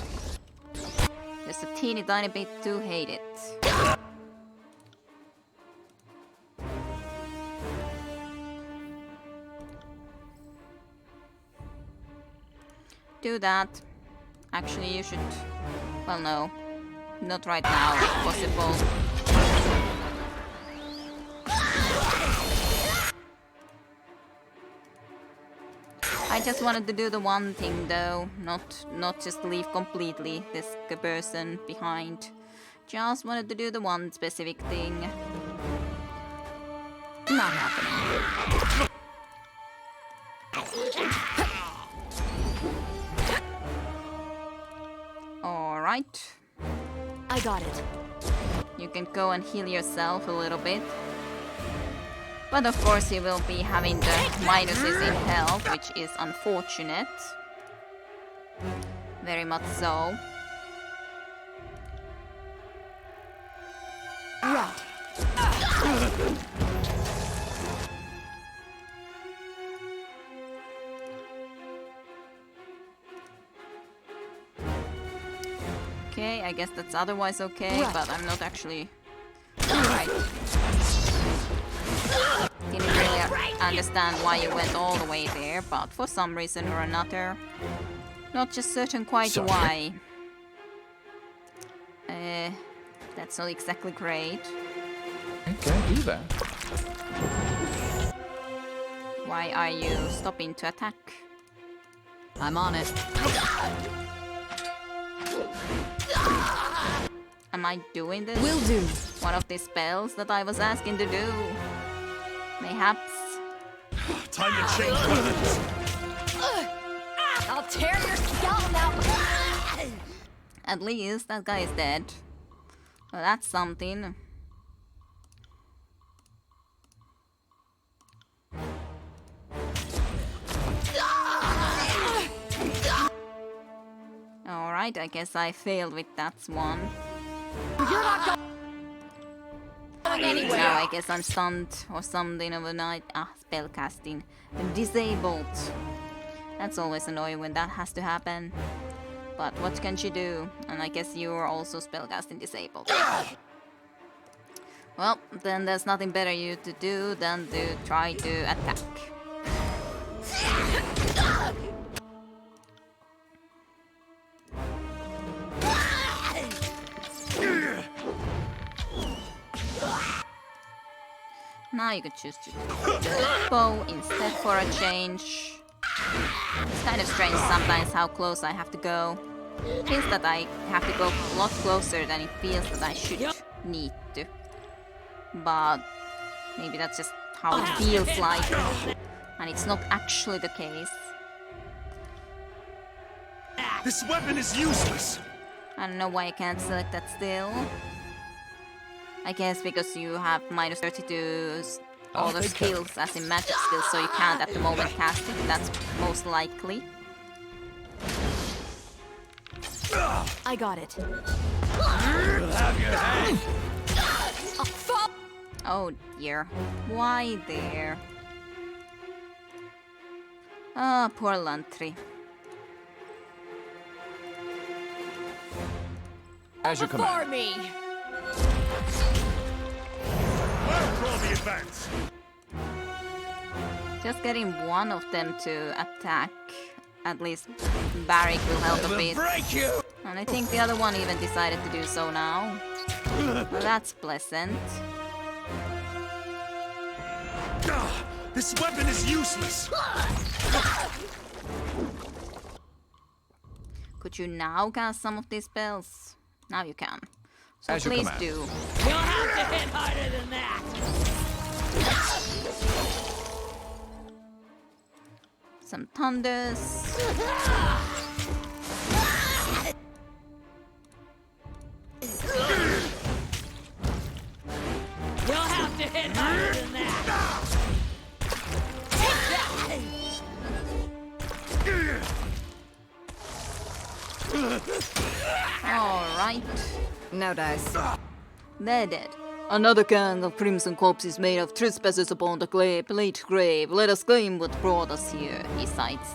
Just a teeny tiny bit to hate it. Do that. Actually, you should... Well, no. Not right now, if possible. I just wanted to do the one thing though, not just leave completely this person behind. Just wanted to do the one specific thing. Not happening. Alright. I got it. You can go and heal yourself a little bit. But of course you will be having the minuses in health, which is unfortunate. Very much so. Right. Okay, I guess that's otherwise okay, Right. but I'm not actually... Alright. Didn't really understand why you went all the way there, but for some reason or another. Not just certain quite Sorry. why. That's not exactly great. I can't do that. Why are you stopping to attack? I'm on it. Am I doing this? Will do. One of the spells that I was asking to do? Mayhaps? Time to change weapons. I'll tear your skeleton out. At least that guy is dead. Well, that's something. Alright, I guess I failed with that one. You're not going anywhere. Now I guess I'm stunned or something overnight. Spellcasting. Disabled. That's always annoying when that has to happen. But what can you do? And I guess you're also spellcasting disabled. Well, then there's nothing better you to do than to try to attack. Now you could choose to do bow instead for a change. It's kind of strange sometimes how close I have to go. It feels that I have to go a lot closer than it feels that I should need to. But maybe that's just how it feels like. And it's not actually the case. This weapon is useless! I don't know why I can't select that still. I guess because you have minus 32 all the skills as in magic skills, so you can't at the moment cast it. That's most likely. I got it. Oh dear. Why there? Ah, poor Lantry. As your Before command. me. Control the advance! Just getting one of them to attack, at least Barrick will help a bit. Break you! And I think the other one even decided to do so now. Well, that's pleasant. This weapon is useless! Could you now cast some of these spells? Now you can. So As your please command. do. You'll have to hit harder than that. Some thunders. You'll have to hit harder than that. Alright. No dice. They're dead. Another gang of crimson corpses made of trespassers upon the late grave. Let us claim what brought us here, he cites.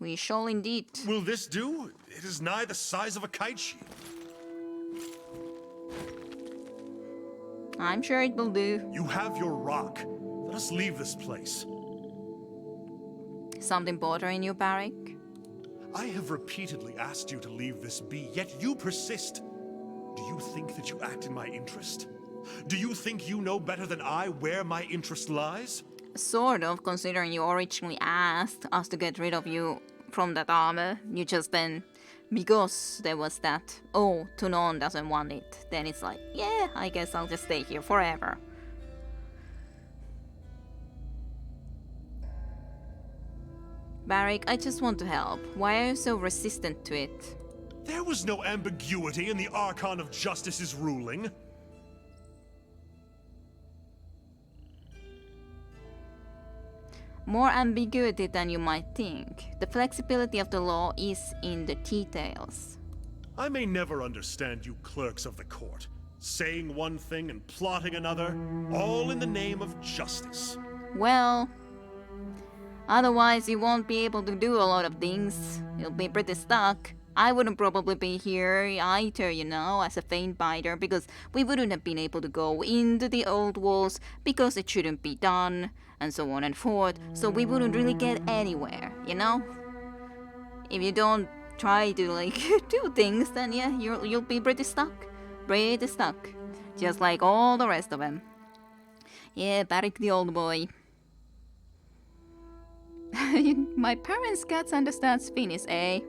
We shall indeed. Will this do? It is nigh the size of a kite sheet. I'm sure it will do. You have your rock. Let us leave this place. Something bothering you, Barrick? I have repeatedly asked you to leave this be, yet you persist. Do you think that you act in my interest? Do you think you know better than I where my interest lies? Sort of, considering you originally asked us to get rid of you from that armor. You just then, because there was that, oh, Tunon doesn't want it. Then it's like, yeah, I guess I'll just stay here forever. Barrick, I just want to help. Why are you so resistant to it? There was no ambiguity in the Archon of Justice's ruling. More ambiguity than you might think. The flexibility of the law is in the details. I may never understand you clerks of the court, saying one thing and plotting another, all in the name of justice. Well, otherwise you won't be able to do a lot of things. You'll be pretty stuck. I wouldn't probably be here either, you know, as a faint biter, because we wouldn't have been able to go into the old walls because it shouldn't be done, and so on and forth, so we wouldn't really get anywhere, you know? If you don't try to, like, do things, then yeah, you'll be pretty stuck. Pretty stuck. Just like all the rest of them. Yeah, Barrick the old boy. My parents' cats understands Finnish, eh?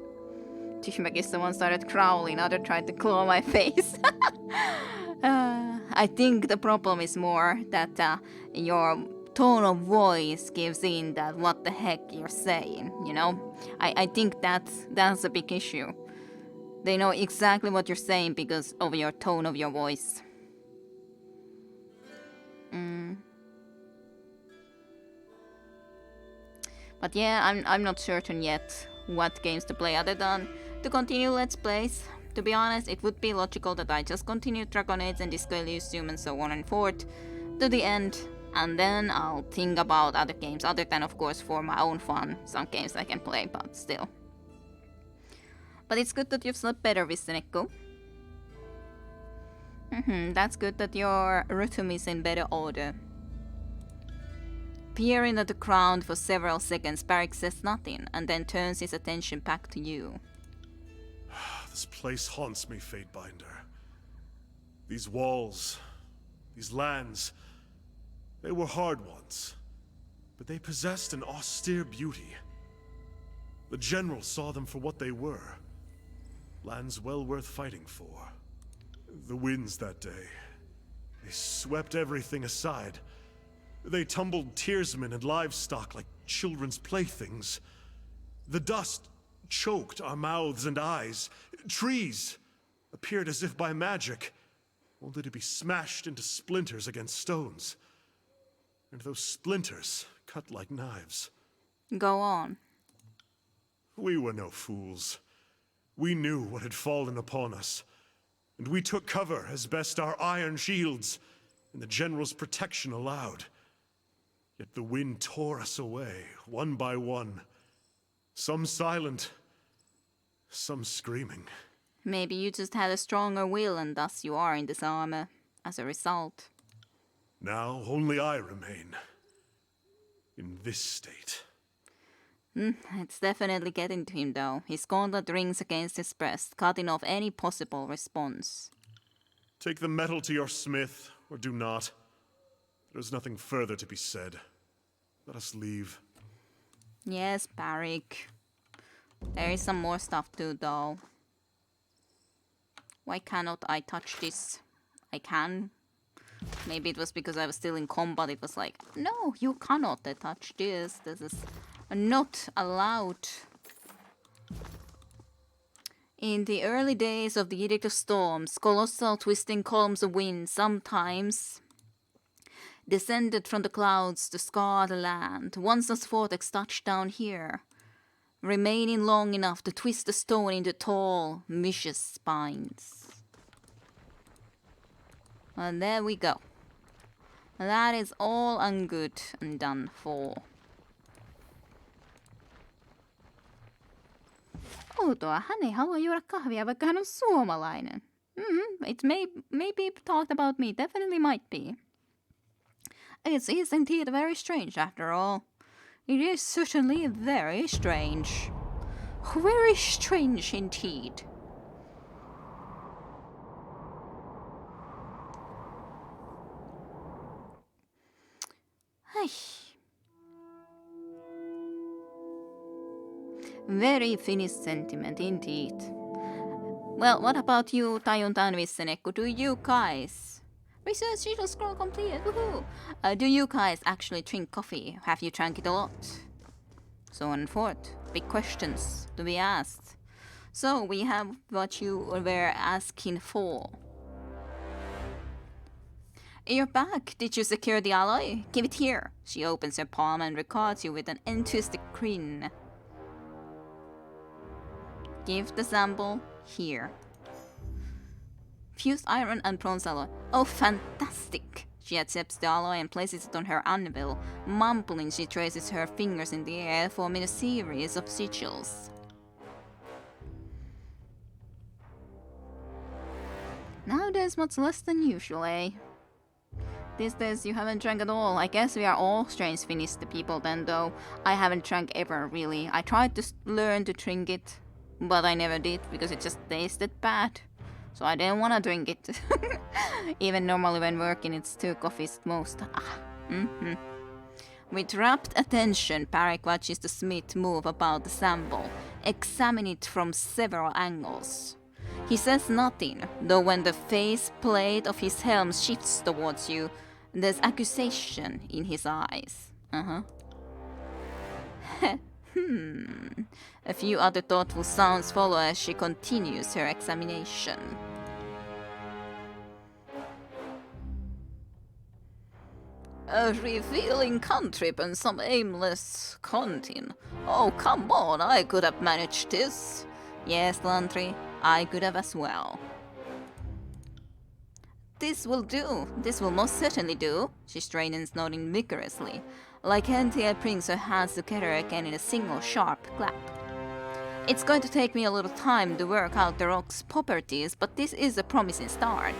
Someone started growling, other tried to claw my face. I think the problem is more that your tone of voice gives in that what the heck you're saying, you know? I think that's a big issue. They know exactly what you're saying because of your tone of your voice. But yeah, I'm not certain yet what games to play other than to continue Let's Plays. To be honest, it would be logical that I just continue Dragon Age and Disco Elysium and so on and forth to the end, and then I'll think about other games, other than of course for my own fun, some games I can play, but still. But it's good that you've slept better, Viseneko. That's good that your rhythm is in better order. Peering at the ground for several seconds, Barik says nothing, and then turns his attention back to you. This place haunts me, Fatebinder. These walls, these lands, they were hard once, but they possessed an austere beauty. The general saw them for what they were. Lands well worth fighting for. The winds that day, they swept everything aside. They tumbled tearsmen and livestock like children's playthings. The dust choked our mouths and eyes. Trees appeared as if by magic, only to be smashed into splinters against stones. And those splinters cut like knives. Go on. We were no fools. We knew what had fallen upon us, and we took cover as best our iron shields and the general's protection allowed. Yet the wind tore us away, one by one. Some silent, some screaming. Maybe you just had a stronger will and thus you are in this armor as a result. Now only I remain. In this state. It's definitely getting to him though. His gauntlet rings against his breast, cutting off any possible response. Take the metal to your smith, or do not. There's nothing further to be said. Let us leave. Yes, Barik. There is some more stuff too, though. Why cannot I touch this? I can. Maybe it was because I was still in combat. It was like, no, you cannot touch this. This is not allowed. In the early days of the Edict of Storms, colossal twisting columns of wind sometimes descended from the clouds to scar the land. Once this vortex touched down here, remaining long enough to twist the stone into tall, vicious spines. And there we go. That is all ungood and done for. Outoa, hän ei halua juoda kahvia, vaikka hän on suomalainen. It may be talked about me, definitely might be. It is indeed very strange, after all. It is certainly very strange. Very strange indeed. Ay. Very Finnish sentiment indeed. Well, what about you, Tajunta and Viseneko? Do you guys... Research digital scroll completed, woohoo! Do you guys actually drink coffee? Have you drank it a lot? So on and forth. Big questions to be asked. So we have what you were asking for. In your bag, did you secure the alloy? Give it here. She opens her palm and regards you with an enthusiastic grin. Give the sample here. Fused iron and bronze alloy. Oh, fantastic! She accepts the alloy and places it on her anvil. Mumbling, she traces her fingers in the air, forming a series of sigils. Nowadays, much less than usual, eh? These days, you haven't drank at all. I guess we are all strange Finnish people then, though. I haven't drank ever, really. I tried to learn to drink it, but I never did because it just tasted bad. So I didn't want to drink it. Even normally when working, it's 2 coffees at most. With rapt attention, Barik watches the smith move about the sample, examine it from several angles. He says nothing, though when the face plate of his helm shifts towards you, There's accusation in his eyes. A few other thoughtful sounds follow as she continues her examination. A revealing cantrip and some aimless contin. Oh, come on, I could have managed this. Yes, Lantry, I could have as well. This will do. This will most certainly do. She straightens, nodding vigorously. Lycanthia brings her hands together again in a single sharp clap. It's going to take me a little time to work out the rock's properties, but this is a promising start.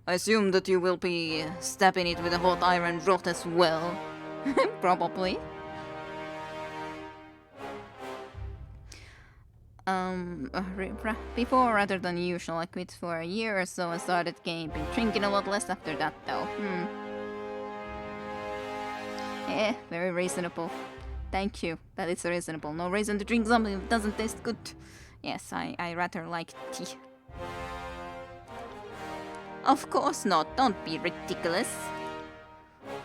I assume that you will be stabbing it with a hot iron rod as well. Probably. Before, rather than usual, I quit for a year or so and started game. Been drinking a lot less after that, though. Very reasonable. Thank you. That is reasonable. No reason to drink something that doesn't taste good. Yes, I rather like tea. Of course not. Don't be ridiculous.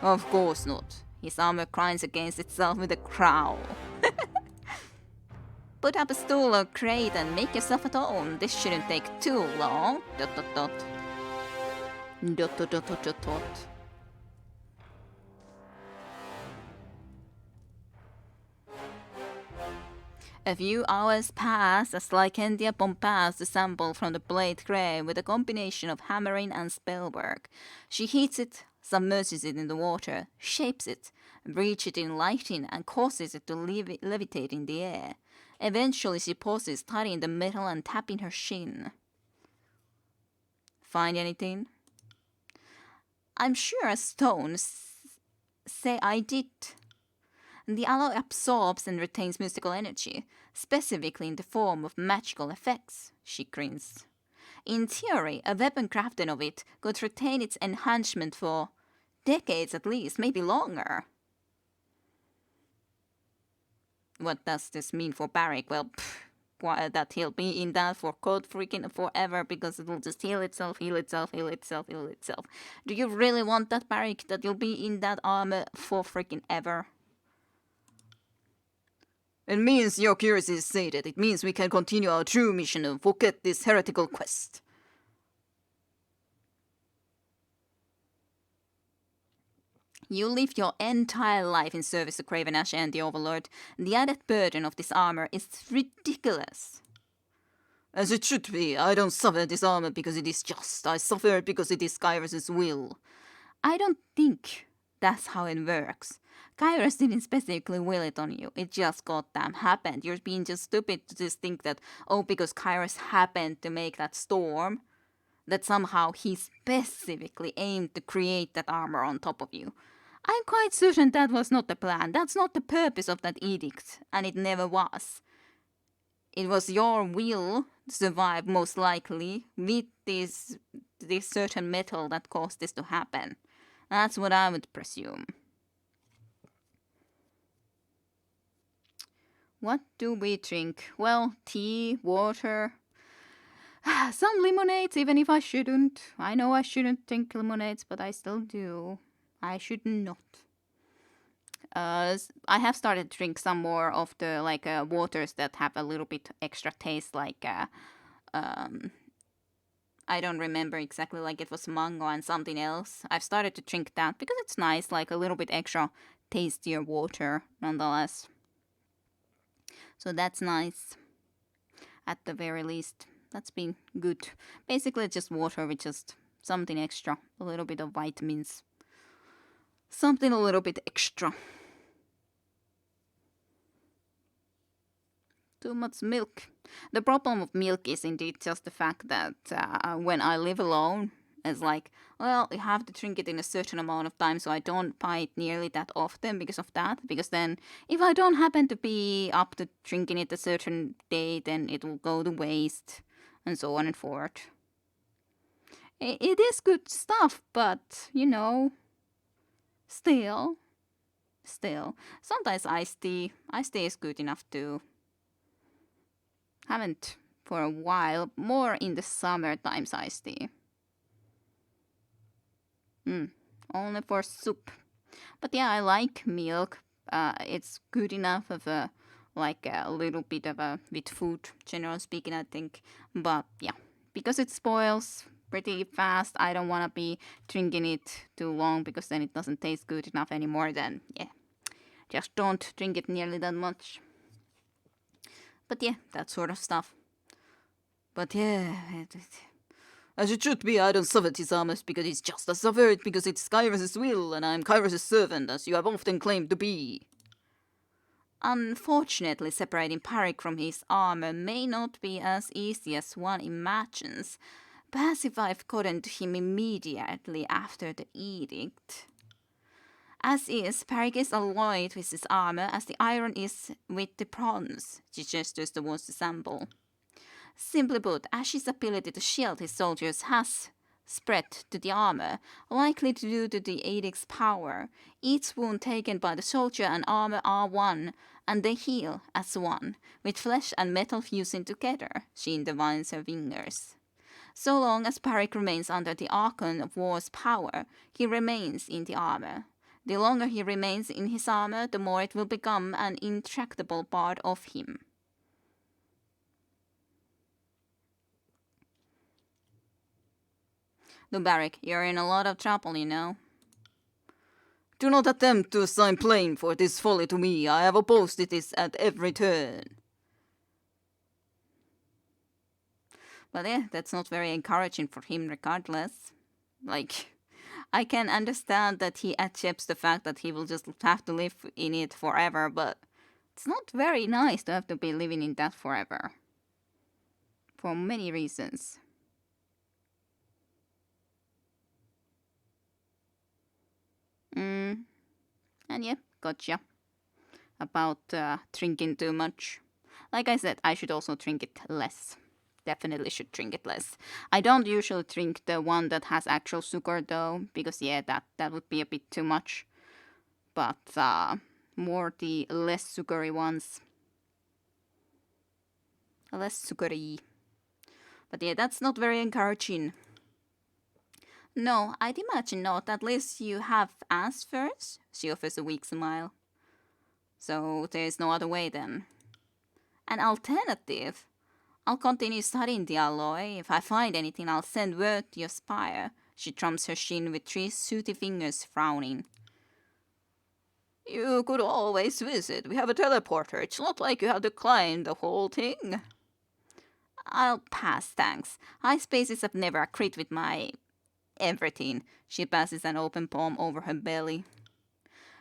Of course not. His armor grinds against itself with a growl. Put up a stool or crate and make yourself at home. This shouldn't take too long. ... A few hours pass as Lycanthia bombards the sample from the blade grave with a combination of hammering and spellwork. She heats it, submerges it in the water, shapes it, breaches it in lighting, and causes it to levitate in the air. Eventually she pauses, tidying the metal and tapping her shin. Find anything? I'm sure a stone. Say I did. The alloy absorbs and retains mystical energy, specifically in the form of magical effects, she grins. In theory, a weapon crafted of it could retain its enhancement for decades at least, maybe longer. What does this mean for Barrick? Well, that he'll be in that for code freaking forever because it'll just heal itself, heal itself, heal itself, heal itself. Do you really want that, Barrick, that you'll be in that armor for freaking ever? It means your curiosity is sated. It means we can continue our true mission and forget this heretical quest. You live your entire life in service to Craven Ash and the Overlord. The added burden of this armor is ridiculous. As it should be. I don't suffer this armor because it is just. I suffer it because it is Kairos' will. I don't think that's how it works. Kairos didn't specifically will it on you. It just goddamn happened. You're being just stupid to just think that, oh, because Kairos happened to make that storm, that somehow he specifically aimed to create that armor on top of you. I'm quite certain that was not the plan. That's not the purpose of that edict, and it never was. It was your will to survive, most likely, with this certain metal that caused this to happen. That's what I would presume. What do we drink? Well, tea, water, some lemonades, even if I shouldn't. I know I shouldn't drink lemonades, but I still do. I should not. I have started to drink some more of the waters that have a little bit extra taste, I don't remember exactly, it was mango and something else. I've started to drink that because it's nice, a little bit extra tastier water nonetheless. So that's nice. At the very least, that's been good. Basically just water with just something extra, a little bit of vitamins. Something a little bit extra. Too much milk. The problem of milk is indeed just the fact that when I live alone, it's well, you have to drink it in a certain amount of time, so I don't buy it nearly that often because of that. Because then, if I don't happen to be up to drinking it a certain day, then it will go to waste, and so on and forth. It is good stuff, but, Still. Sometimes iced tea is good enough too. Haven't for a while. More in the summer times iced tea. only for soup. But yeah, I like milk. It's good enough of a like a little bit of a with food, generally speaking, I think. But yeah, because it spoils pretty fast, I don't want to be drinking it too long because then it doesn't taste good enough anymore. Then yeah, just don't drink it nearly that much. But yeah, that sort of stuff. But yeah, as it should be, I don't suffer his armors because he's just as suffered because it's Kyros's will and I'm Kyros's servant, as you have often claimed to be. Unfortunately, separating Parik from his armor may not be as easy as one imagines. Perhaps if I've gotten to him immediately after the edict. As is, Parik is alloyed with his armor as the iron is with the bronze. She gestures towards the sample. Simply put, Ash's ability to shield his soldiers has spread to the armor, likely due to the edict's power. Each wound taken by the soldier and armor are one, and they heal as one, with flesh and metal fusing together, she intertwines her fingers. So long as Parik remains under the Archon of War's power, he remains in the armor. The longer he remains in his armor, the more it will become an intractable part of him. Lubarik, you're in a lot of trouble, you know. Do not attempt to assign blame for this folly to me. I have opposed this at every turn. But yeah, that's not very encouraging for him regardless. Like, I can understand that he accepts the fact that he will just have to live in it forever, but it's not very nice to have to be living in that forever. For many reasons. And yeah, gotcha. About drinking too much. Like I said, I should also drink it less. Definitely should drink it less. I don't usually drink the one that has actual sugar though, because yeah, that would be a bit too much. But more the less sugary ones. Less sugary. But yeah, that's not very encouraging. No, I'd imagine not. At least you have answers. She offers a weak smile. So there's no other way then. An alternative? I'll continue studying the alloy. If I find anything, I'll send word to your spire. She drums her chin with 3 sooty fingers, frowning. You could always visit. We have a teleporter. It's not like you have to climb the whole thing. I'll pass, thanks. High spaces have never agreed with my everything. She passes an open palm over her belly.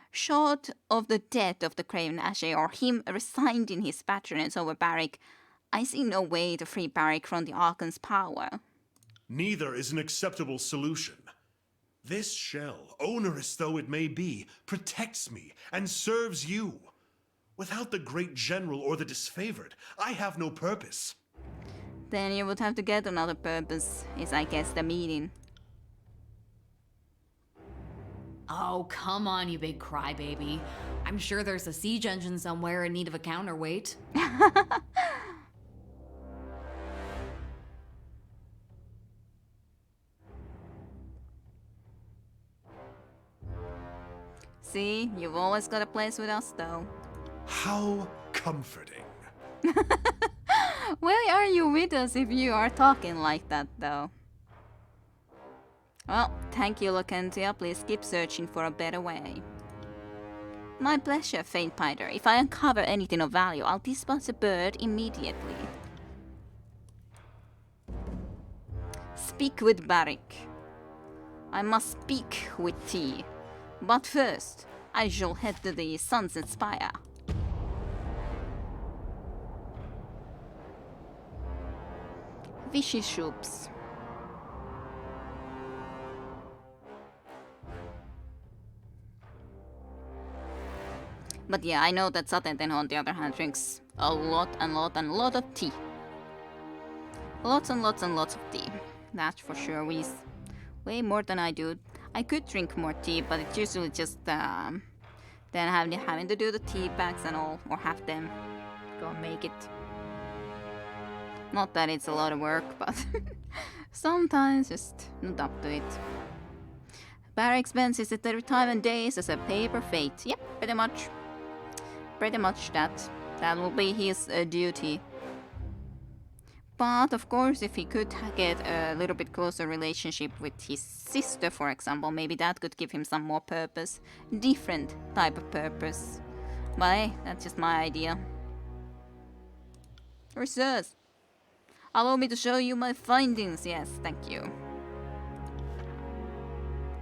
Short of the death of the Craven Ashe or him resigning his patronage over Barik, I see no way to free Barik from the Archon's power. Neither is an acceptable solution. This shell, onerous though it may be, protects me and serves you. Without the great general or the disfavored, I have no purpose. Then you would have to get another purpose, is I guess the meaning. Oh, come on, you big crybaby. I'm sure there's a siege engine somewhere in need of a counterweight. See, you've always got a place with us, though. How comforting. Why are you with us if you are talking like that, though? Well, thank you, Lokentia. Please keep searching for a better way. My pleasure, Faint Pider. If I uncover anything of value, I'll dispatch a bird immediately. Speak with Barik. I must speak with T. But first, I shall head to the Sunset Spire. Vishy Shoops. But yeah, I know that Satenten on the other hand drinks a lot of tea. Lots and lots of tea. That's for sure, Whis. Way more than I do. I could drink more tea, but it's usually just then having to do the tea bags and all, or have them go make it. Not that it's a lot of work, but sometimes just not up to it. Barry spends his retirement days as a paper fate. Yep, pretty much. Pretty much that. That will be his duty. But of course, if he could get a little bit closer relationship with his sister, for example, maybe that could give him some more purpose. Different type of purpose. But hey, that's just my idea. Research. Allow me to show you my findings. Yes, thank you.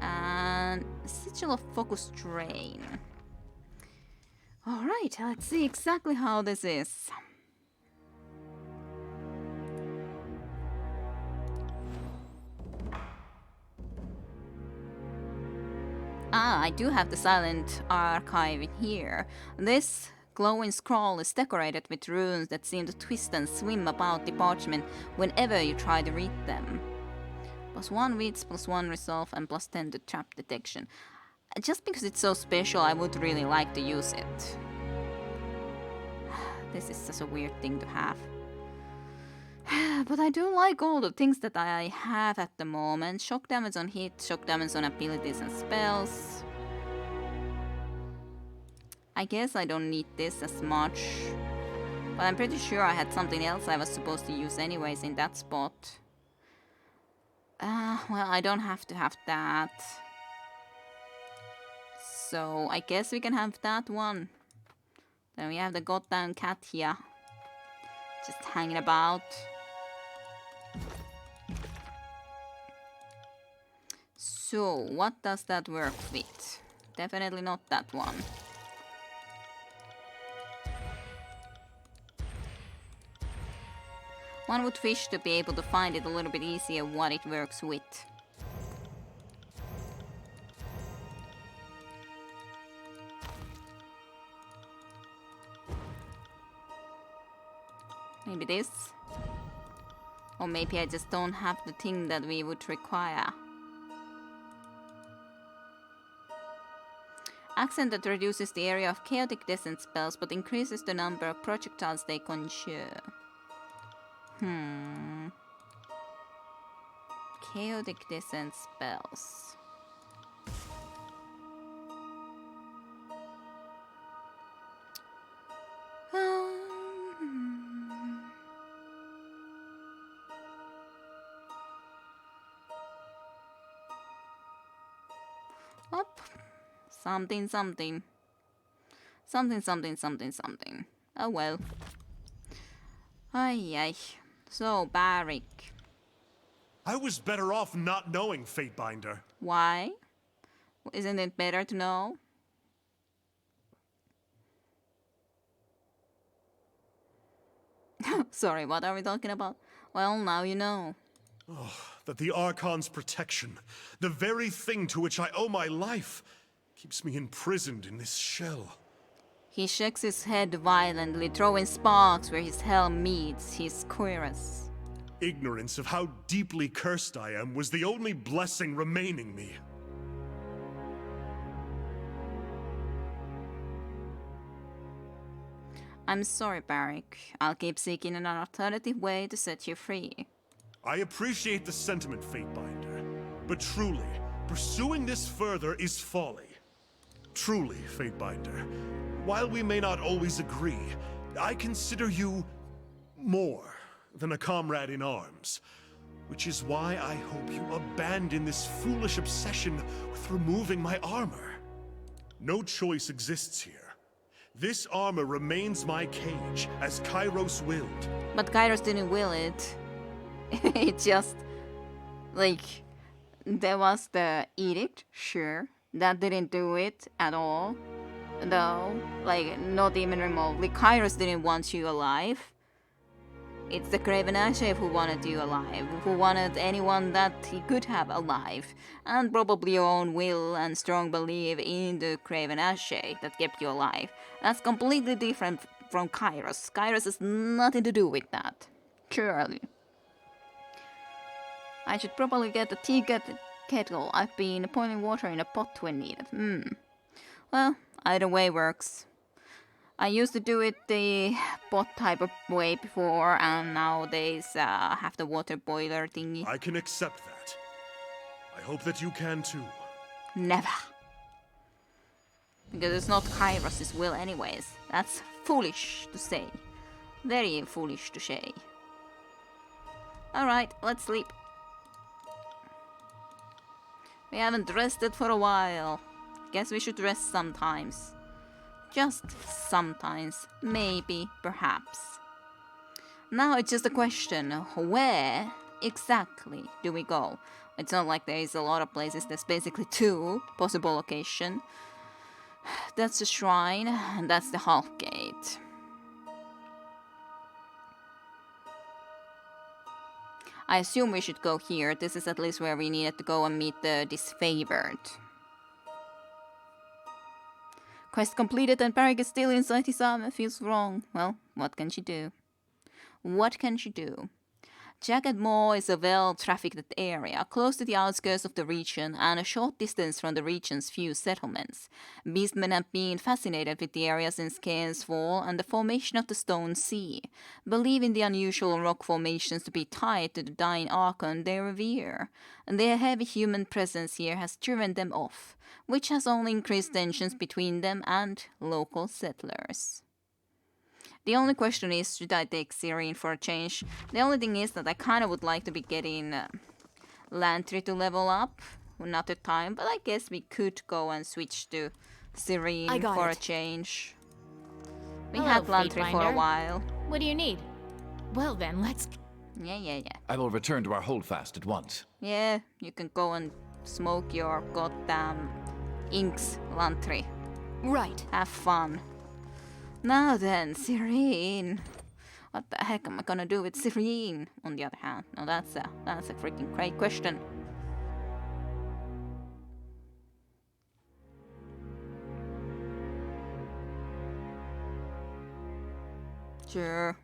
And sigil of focus train. Alright, let's see exactly how this is. Ah, I do have the silent archive in here. This glowing scroll is decorated with runes that seem to twist and swim about the parchment whenever you try to read them. +1 wits, +1 resolve, and +10 to trap detection. Just because it's so special, I would really like to use it. This is such a weird thing to have. But I do like all the things that I have at the moment. Shock damage on hit, shock damage on abilities and spells. I guess I don't need this as much. But I'm pretty sure I had something else I was supposed to use anyways in that spot. Well, I don't have to have that. So I guess we can have that one. Then we have the goddamn cat here. Just hanging about. So, what does that work with? Definitely not that one. One would wish to be able to find it a little bit easier what it works with. Maybe this? Or maybe I just don't have the thing that we would require. Accent that reduces the area of chaotic descent spells but increases the number of projectiles they conjure. Chaotic descent spells. Up. Something, something. Something, something, something, something. Oh well. Ay, ay. So, Barrick. I was better off not knowing, Fatebinder. Why? Isn't it better to know? Sorry, what are we talking about? Well, now you know. That the Archon's protection, the very thing to which I owe my life, keeps me imprisoned in this shell. He shakes his head violently, throwing sparks where his helm meets his cuirass. Ignorance of how deeply cursed I am was the only blessing remaining me. I'm sorry, Barrick. I'll keep seeking an alternative way to set you free. I appreciate the sentiment, Fatebinder, but truly, pursuing this further is folly. Truly, Fatebinder, while we may not always agree, I consider you more than a comrade in arms, which is why I hope you abandon this foolish obsession with removing my armor. No choice exists here. This armor remains my cage, as Kairos willed. But Kairos didn't will it. It just... like... there was the edict, sure. That didn't do it at all. Though, like, not even remotely. Kairos didn't want you alive. It's the Craven Ashe who wanted you alive, who wanted anyone that he could have alive, and probably your own will and strong belief in the Craven Ashe that kept you alive. That's completely different from Kairos. Kairos has nothing to do with that. Surely. I should probably get a tea kettle. I've been boiling water in a pot when needed. Well, either way works. I used to do it the pot type of way before, and nowadays have the water boiler thingy. I can accept that. I hope that you can too. Never. Because it's not Kairos' will anyways. That's foolish to say. Very foolish to say. Alright, let's sleep. We haven't rested for a while. Guess we should rest sometimes. Just sometimes. Maybe, perhaps. Now it's just a question, where exactly do we go? It's not like there is a lot of places, there's basically 2 possible locations. That's the shrine, and that's the Hulk Gate. I assume we should go here. This is at least where we needed to go and meet the disfavored. Quest completed and Parag is still inside his armor. Feels wrong. Well, what can she do? What can she do? Jagged Moor is a well-trafficked area, close to the outskirts of the region and a short distance from the region's few settlements. Beastmen have been fascinated with the area since Cairns Fall and the formation of the Stone Sea, believing the unusual rock formations to be tied to the dying Archon they revere. And their heavy human presence here has driven them off, which has only increased tensions between them and local settlers. The only question is, should I take Serene for a change? The only thing is that I kind of would like to be getting Lantry to level up another time, but I guess we could go and switch to Serene for a change. We Hello, had Lantry for a Fatebinder. while. What do you need? Well then, let's... Yeah. I will return to our holdfast at once. Yeah, you can go and smoke your goddamn inks, Lantry. Right. Have fun. Now then, Serene. What the heck am I gonna do with Serene? On the other hand, now that's a freaking great question. Sure.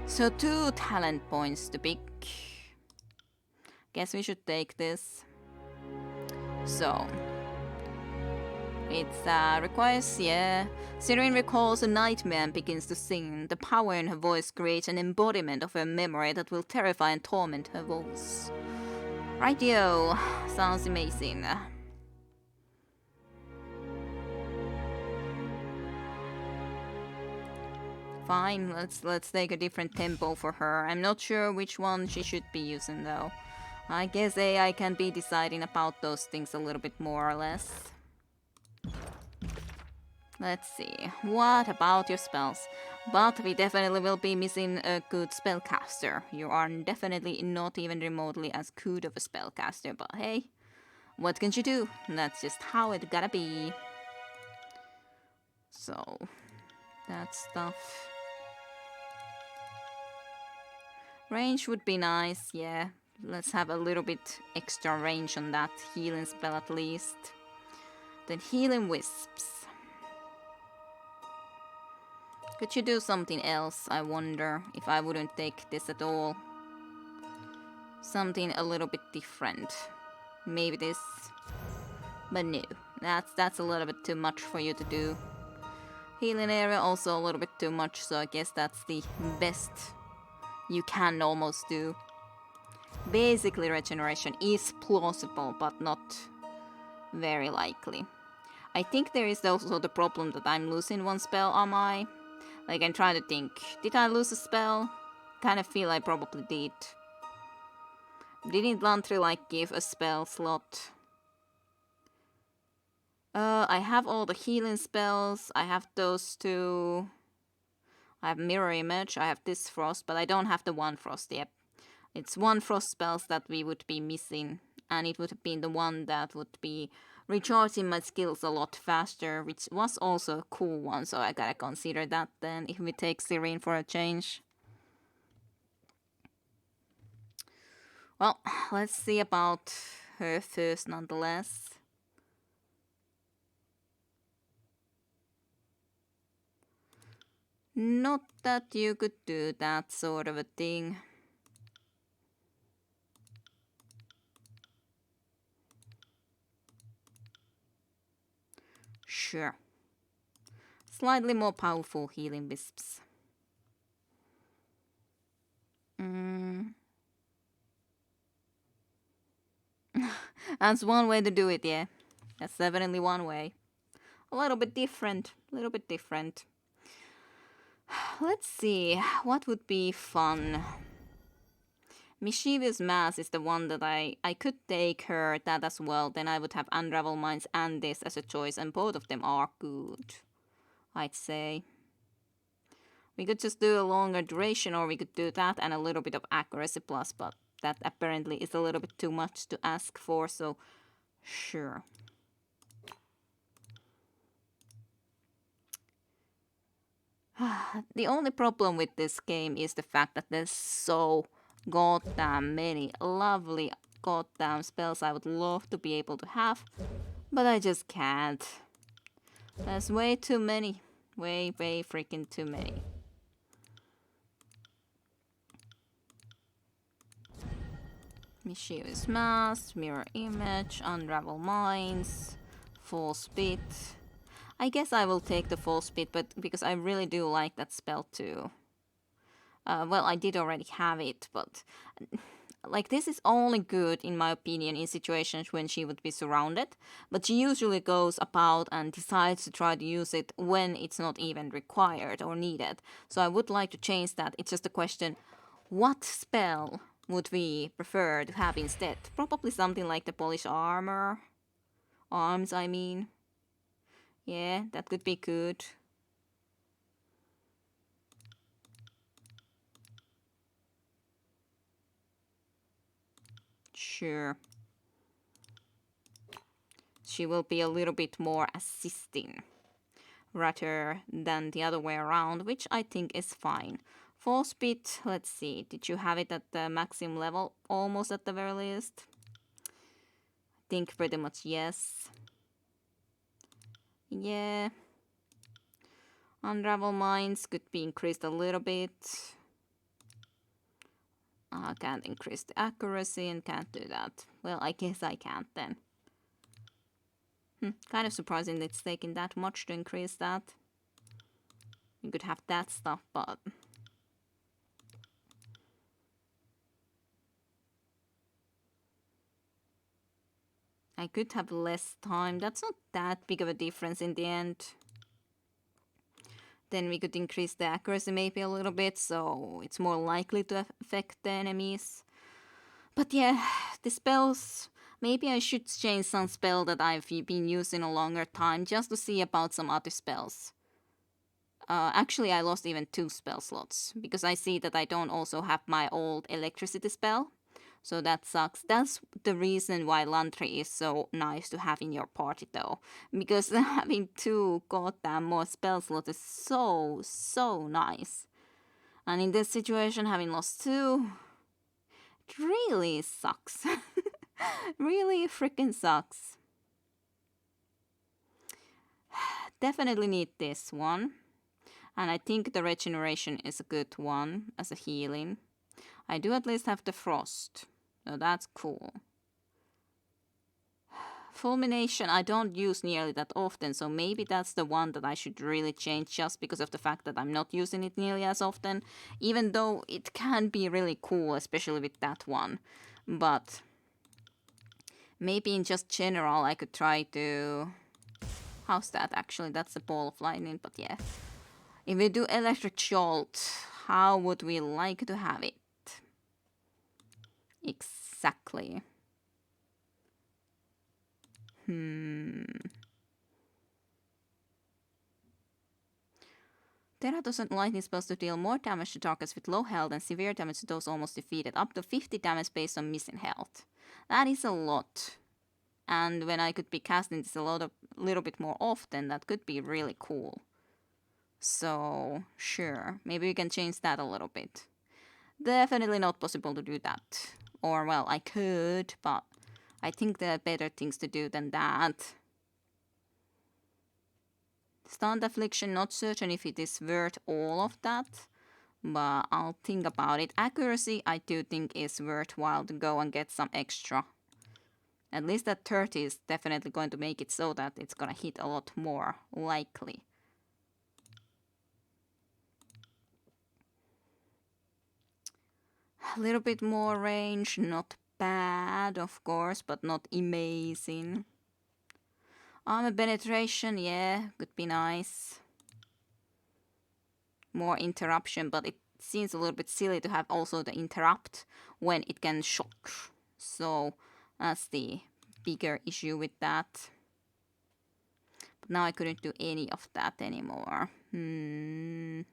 So 2 talent points to pick. Guess we should take this. So, it requires, Serene recalls a nightmare and begins to sing. The power in her voice creates an embodiment of her memory that will terrify and torment her voice. Rightio, sounds amazing. Fine, let's take a different tempo for her. I'm not sure which one she should be using though. I guess AI can be deciding about those things a little bit more or less. Let's see, what about your spells? But we definitely will be missing a good spellcaster. You are definitely not even remotely as good of a spellcaster, but hey, what can you do? That's just how it gotta be. So, that stuff. Range would be nice, yeah. Let's have a little bit extra range on that healing spell at least. Then healing wisps. Could you do something else, I wonder, if I wouldn't take this at all? Something a little bit different. Maybe this. But no, that's a little bit too much for you to do. Healing area also a little bit too much, so I guess that's the best you can almost do. Basically, regeneration is plausible, but not very likely. I think there is also the problem that I'm losing one spell, am I? Like, I'm trying to think. Did I lose a spell? Kind of feel I probably did. Didn't Lantry, like, give a spell slot? I have all the healing spells. I have those 2. I have Mirror Image. I have this Frost, but I don't have the 1 Frost yet. It's 1 Frost spells that we would be missing, and it would have been the one that would be recharging my skills a lot faster, which was also a cool one, so I gotta consider that then if we take Serene for a change. Well, let's see about her first nonetheless. Not that you could do that sort of a thing. Sure. Slightly more powerful healing wisps. That's one way to do it, yeah. That's definitely one way. A little bit different. A little bit different. Let's see. What would be fun? Mischievous Mass is the one that I could take her, that as well. Then I would have Unravel Minds and this as a choice, and both of them are good, I'd say. We could just do a longer duration, or we could do that and a little bit of accuracy plus, but that apparently is a little bit too much to ask for, so sure. The only problem with this game is the fact that there's so goddamn many lovely goddamn spells I would love to be able to have, but I just can't. There's way too many. Way freaking too many. Mischievous Mask, Mirror Image, Unravel Minds, Full Speed. I guess I will take the Full Speed, but because I really do like that spell too. Well, I did already have it, but like this is only good in my opinion in situations when she would be surrounded, but she usually goes about and decides to try to use it when it's not even required or needed. So I would like to change that. It's just a question, what spell would we prefer to have instead? Probably something like the Polish Armor. Arms, I mean. Yeah, that could be good. Sure. She will be a little bit more assisting rather than the other way around, which I think is fine. Full speed, let's see, did you have it at the maximum level? Almost at the very least. I think pretty much yes. Yeah. Unravel Minds could be increased a little bit. I can't increase the accuracy and can't do that. Well, I guess I can't then. Kind of surprising it's taking that much to increase that. You could have that stuff, but... I could have less time. That's not that big of a difference in the end. Then we could increase the accuracy maybe a little bit, so it's more likely to affect the enemies. But yeah, the spells... Maybe I should change some spell that I've been using a longer time just to see about some other spells. Actually, I lost even 2 spell slots because I see that I don't also have my old electricity spell. So that sucks. That's the reason why Lantry is so nice to have in your party though. Because having 2 goddamn more spell slots is so nice. And in this situation, having lost 2, it really sucks. Really freaking sucks. Definitely need this one. And I think the regeneration is a good one as a healing. I do at least have the frost. So that's cool. Fulmination I don't use nearly that often, so maybe that's the one that I should really change just because of the fact that I'm not using it nearly as often. Even though it can be really cool, especially with that one. But maybe in just general I could try to... How's that actually? That's a ball of lightning, but yeah. If we do Electric Jolt, how would we like to have it? Exactly. Theratos and lightning spells to deal more damage to targets with low health and severe damage to those almost defeated, up to 50 damage based on missing health. That is a lot. And when I could be casting this little bit more often, that could be really cool. So, sure, maybe we can change that a little bit. Definitely not possible to do that. Or, well, I could, but I think there are better things to do than that. Stunned Affliction, not certain if it is worth all of that, but I'll think about it. Accuracy, I do think is worthwhile to go and get some extra. At least that 30 is definitely going to make it so that it's gonna hit a lot more likely. A little bit more range, not bad, of course, but not amazing. Armor penetration, yeah, could be nice. More interruption, but it seems a little bit silly to have also the interrupt when it can shock. So that's the bigger issue with that. But now I couldn't do any of that anymore. I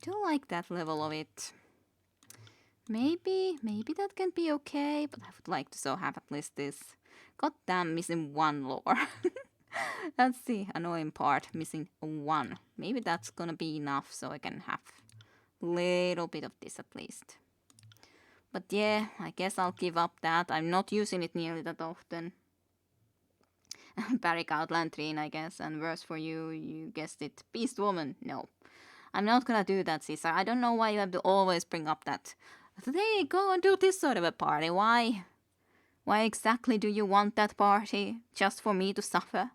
do like that level of it. Maybe that can be okay, but I would like to so have at least this. Goddamn, missing one lore. That's the annoying part, missing one. Maybe that's gonna be enough so I can have a little bit of this at least. But yeah, I guess I'll give up that. I'm not using it nearly that often. Barrick Outlandrine, I guess, and worse for you, you guessed it, Beast Woman. No, I'm not gonna do that, Caesar. I don't know why you have to always bring up that. Today, go and do this sort of a party. Why? Why exactly do you want that party? Just for me to suffer?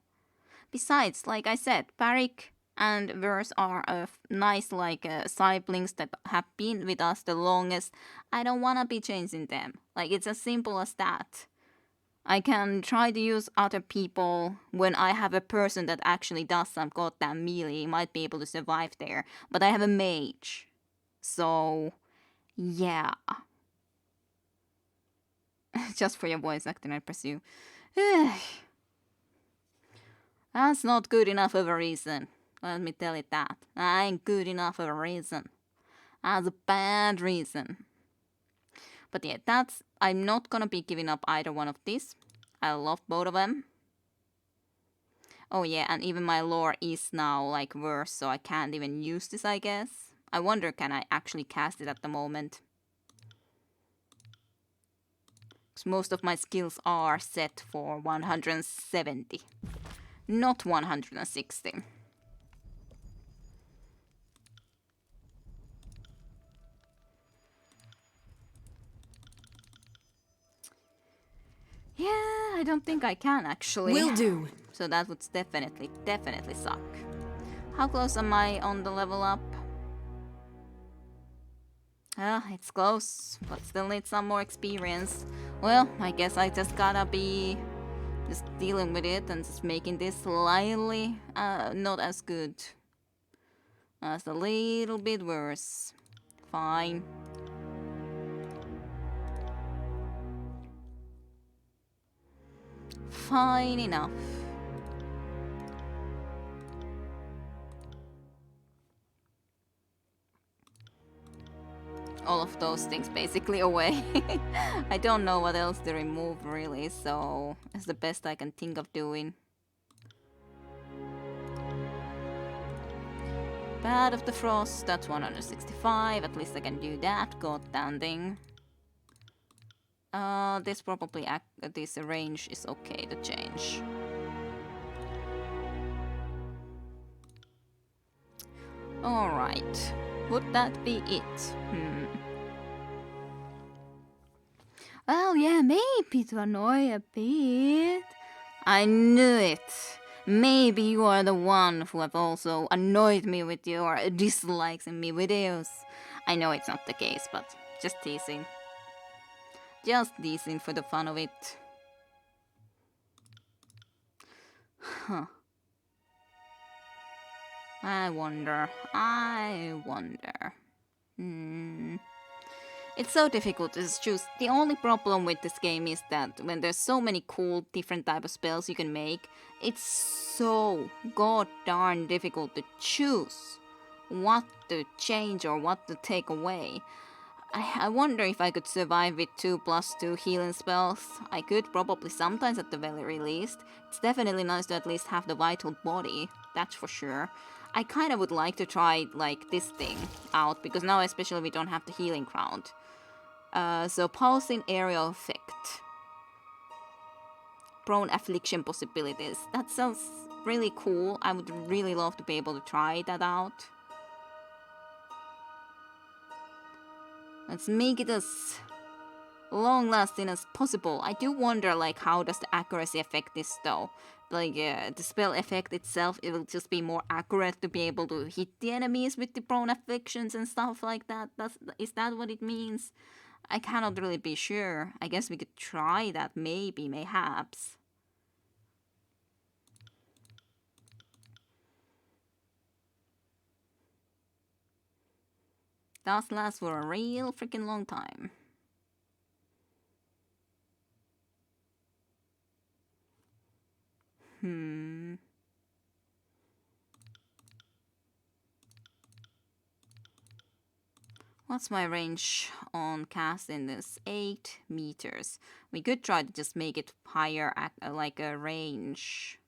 Besides, like I said, Barrick and Verse are nice siblings that have been with us the longest. I don't wanna be changing them. Like, it's as simple as that. I can try to use other people when I have a person that actually does some goddamn melee, might be able to survive there. But I have a mage. So, yeah. Just for your voice acting, I presume. That's not good enough of a reason. Let me tell it that. I ain't good enough of a reason. That's a bad reason. But yeah, I'm not gonna be giving up either one of these. I love both of them. Oh yeah, and even my lore is now like worse, so I can't even use this, I guess. I wonder, can I actually cast it at the moment? Because most of my skills are set for 170, not 160. Yeah, I don't think I can actually. Will do. So that would definitely suck. How close am I on the level up? It's close, but still need some more experience. Well, I guess I just gotta be just dealing with it and just making this slightly not as good. Just a little bit worse. Fine. Fine enough. All of those things basically away. I don't know what else to remove really, so it's the best I can think of doing. Bad of the Frost, that's 165, at least I can do that, goddamn thing. This probably, this range is okay to change. Alright, would that be it? Well, yeah, maybe to annoy a bit. I knew it. Maybe you are the one who have also annoyed me with your dislikes in me videos. I know it's not the case, but just teasing. Just teasing for the fun of it. Huh. I wonder. It's so difficult to choose. The only problem with this game is that when there's so many cool different type of spells you can make, it's so god darn difficult to choose what to change or what to take away. I wonder if I could survive with 2+2 healing spells. I could probably sometimes at the very least. It's definitely nice to at least have the vital body, that's for sure. I kind of would like to try like this thing out, because now especially we don't have the healing crown. So pulsing area effect. Prone affliction possibilities. That sounds really cool. I would really love to be able to try that out. Let's make it as long lasting as possible. I do wonder, like, how does the accuracy affect this though? Like, the spell effect itself, it will just be more accurate to be able to hit the enemies with the prone afflictions and stuff like that. Is that what it means? I cannot really be sure. I guess we could try that, maybe, mayhaps. Does last for a real freaking long time. What's my range on casting this? 8 meters. We could try to just make it higher, like a range.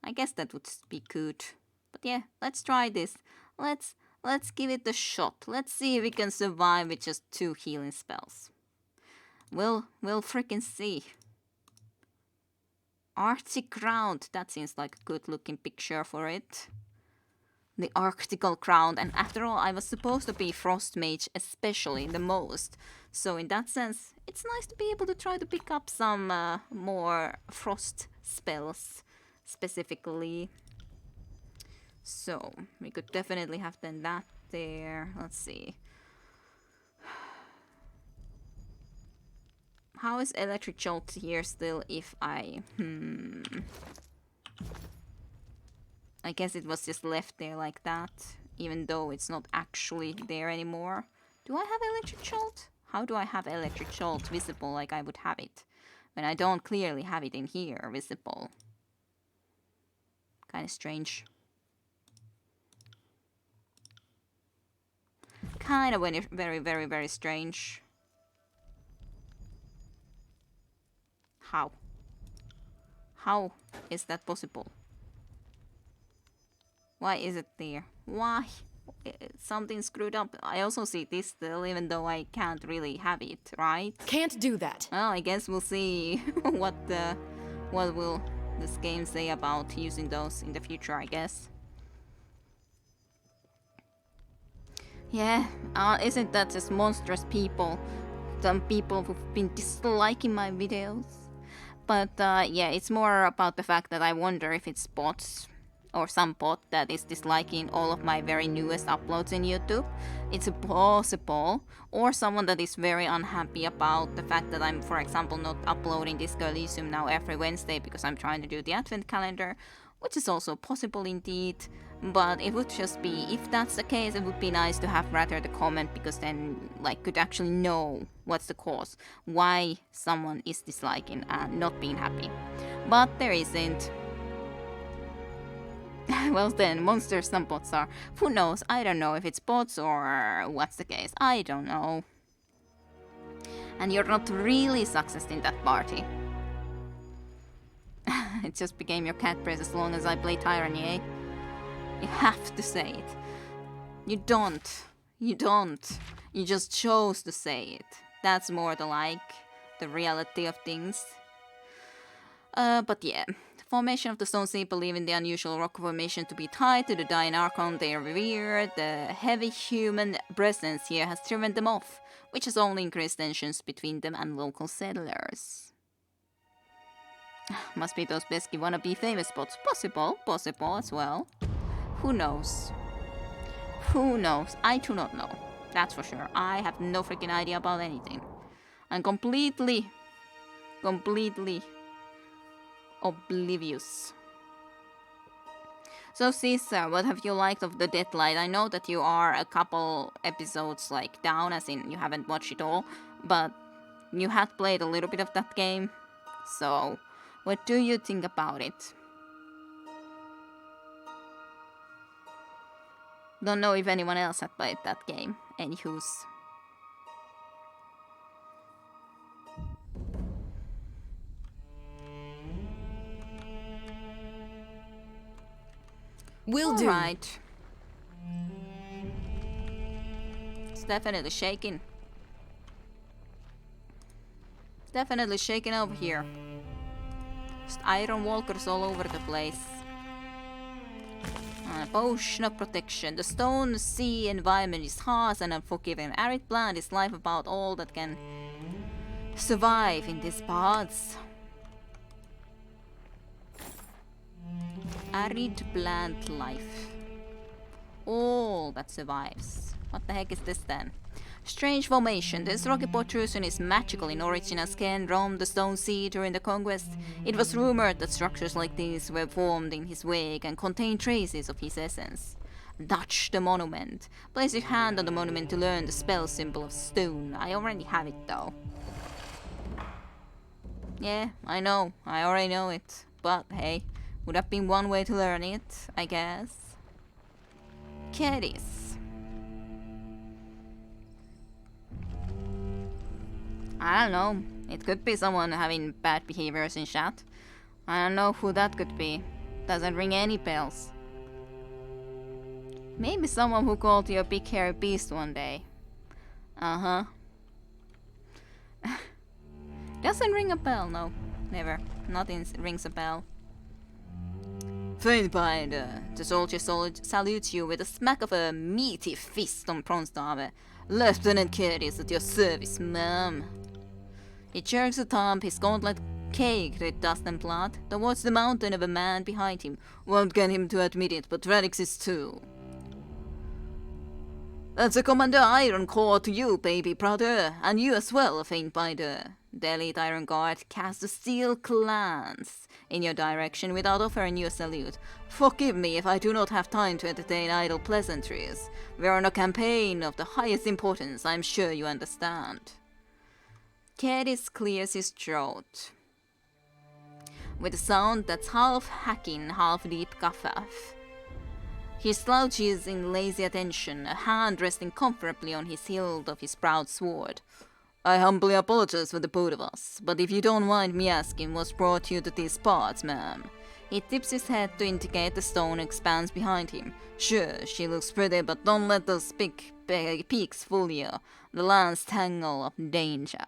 I guess that would be good. But yeah, let's try this. Let's give it a shot. Let's see if we can survive with just 2 healing spells. We'll freaking see. Arctic Ground. That seems like a good looking picture for it. The Arctical Crown, and after all, I was supposed to be Frost Mage especially the most. So in that sense, it's nice to be able to try to pick up some more Frost spells specifically. So we could definitely have then that there. Let's see. How is Electric Jolt here still if I... I guess it was just left there like that, even though it's not actually there anymore. Do I have Electric Jolt? How do I have Electric Jolt visible like I would have it, when I don't clearly have it in here visible? Kinda strange. Kinda very, very, very strange. How? How is that possible? Why is it there? Why? Something screwed up. I also see this still, even though I can't really have it, right? Can't do that. Well, I guess we'll see what will this game say about using those in the future, I guess. Yeah, isn't that just monstrous people? Some people who've been disliking my videos. But yeah, it's more about the fact that I wonder if it's bots. Or some bot that is disliking all of my very newest uploads in YouTube. It's possible. Or someone that is very unhappy about the fact that I'm, for example, not uploading Disco Elysium now every Wednesday because I'm trying to do the Advent calendar, which is also possible indeed. But it would just be, if that's the case, it would be nice to have rather the comment, because then, like, could actually know what's the cause, why someone is disliking and not being happy. But there isn't. Well then, monsters some bots are. Who knows? I don't know if it's bots or what's the case. I don't know. And you're not really success in that party. It just became your cat praise as long as I play Tyranny, eh? You have to say it. You don't. You don't. You just chose to say it. That's more the reality of things. But yeah. Formation of the Stone Sea believe in the unusual rock formation to be tied to the dying Archon they revere. The heavy human presence here has driven them off, which has only increased tensions between them and local settlers. Must be those pesky wannabe famous spots. Possible as well. Who knows? Who knows? I do not know. That's for sure. I have no freaking idea about anything. I'm completely oblivious. So Caesar, what have you liked of the Deadlight? I know that you are a couple episodes like down, as in you haven't watched it all, but you had played a little bit of that game. So what do you think about it? Don't know if anyone else had played that game. Anywho's. Will do. Right. It's definitely shaking. It's definitely shaking over here. Just iron walkers all over the place. Potion of protection. The stone sea environment is harsh and unforgiving. Arid plant is life about all that can survive in these parts. Arid plant life. All that survives. What the heck is this then? Strange formation. This rocky protrusion is magical in origin as Ken roamed the Stone Sea during the conquest. It was rumored that structures like these were formed in his wake and contained traces of his essence. Touch the monument. Place your hand on the monument to learn the spell symbol of stone. I already have it though. Yeah, I know. I already know it. But hey, would have been one way to learn it, I guess. Caddies. I don't know. It could be someone having bad behaviors in chat. I don't know who that could be. Doesn't ring any bells. Maybe someone who called you a big hairy beast one day. Uh-huh. Doesn't ring a bell, no. Never. Nothing rings a bell. Faintbinder. The soldier salutes you with a smack of a meaty fist on Bronstave. Lieutenant Kidd is at your service, ma'am. He jerks a thumb, his gauntlet caked with dust and blood, towards the mountain of a man behind him. Won't get him to admit it, but Radix is too. That's a Commander Ironclaw to you, baby brother, and you as well, Faintbinder. The elite Iron Guard cast a steel glance in your direction without offering you a salute. Forgive me if I do not have time to entertain idle pleasantries. We are on a campaign of the highest importance, I'm sure you understand. Cadis clears his throat with a sound that's half hacking, half deep guffaw. He slouches in lazy attention, a hand resting comfortably on his hilt of his proud sword. I humbly apologize for the both of us, but if you don't mind me asking what's brought you to these parts, ma'am. He tips his head to indicate the stone expanse behind him. Sure, she looks pretty, but don't let those big peaks fool you. The land's tangle of danger.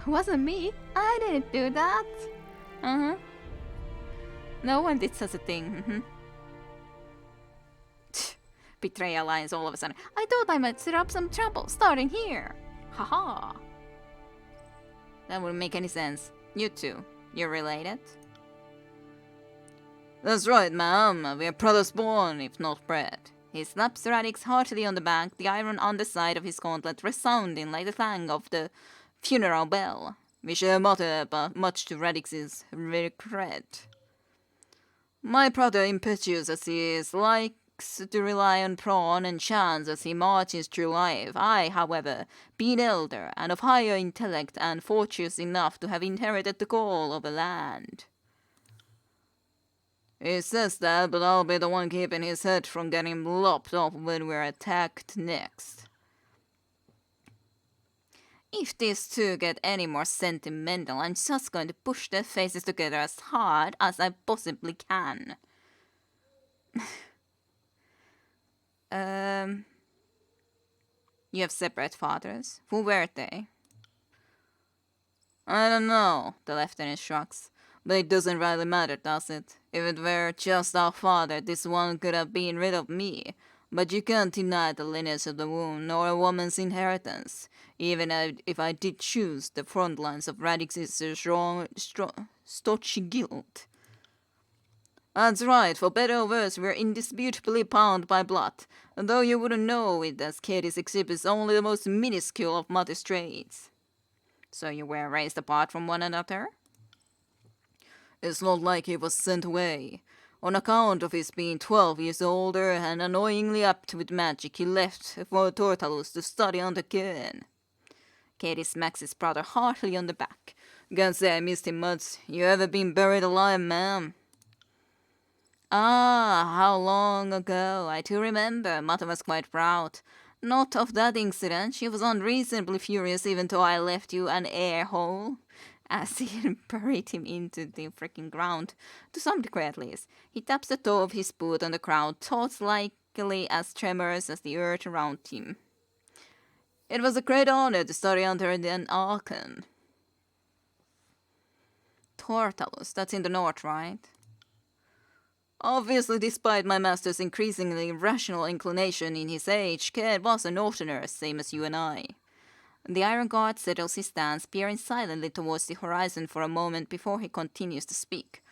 Wasn't me. I didn't do that. No one did such a thing. Betrayal lines all of a sudden. I thought I might stir up some trouble, starting here. Haha. That wouldn't make any sense. You two, you're related? That's right, ma'am. We're brothers born, if not bred. He slaps Radix heartily on the back, the iron underside of his gauntlet resounding like the clang of the funeral bell. We share mutter, but much to Radix's regret. My brother, impetuous as he is, likes to rely on brawn and chance as he marches through life. I, however, being elder and of higher intellect and fortunes enough to have inherited the goal of a land. He says that, but I'll be the one keeping his head from getting lopped off when we're attacked next. If these two get any more sentimental, I'm just going to push their faces together as hard as I possibly can. You have separate fathers? Who were they? I don't know, the lieutenant shrugs. But it doesn't really matter, does it? If it were just our father, this one could have been rid of me. But you can't deny the lineage of the womb, nor a woman's inheritance. Even if I did choose the front lines of Radix's Stotchy Guild. That's right, for better or worse, we're indisputably bound by blood. And though you wouldn't know it, as Katie's exhibits only the most minuscule of mother's traits. So you were raised apart from one another? It's not like he was sent away. On account of his being 12 years older and annoyingly apt with magic, he left for Tortalus to study under Kern. Katie smacks his brother heartily on the back. Can't say I missed him much. You ever been buried alive, ma'am? Ah, how long ago. I do remember. Mother was quite proud. Not of that incident. She was unreasonably furious even though I left you an air hole. As he buried him into the freaking ground. To some degree at least. He taps the toe of his boot on the ground, thoughts likely as tremors as the earth around him. It was a great honor to study under an Archon. Tortalus, that's in the north, right? Obviously, despite my master's increasingly irrational inclination in his age, Ked was a northerner, same as you and I. The Iron Guard settles his stance, peering silently towards the horizon for a moment before he continues to speak.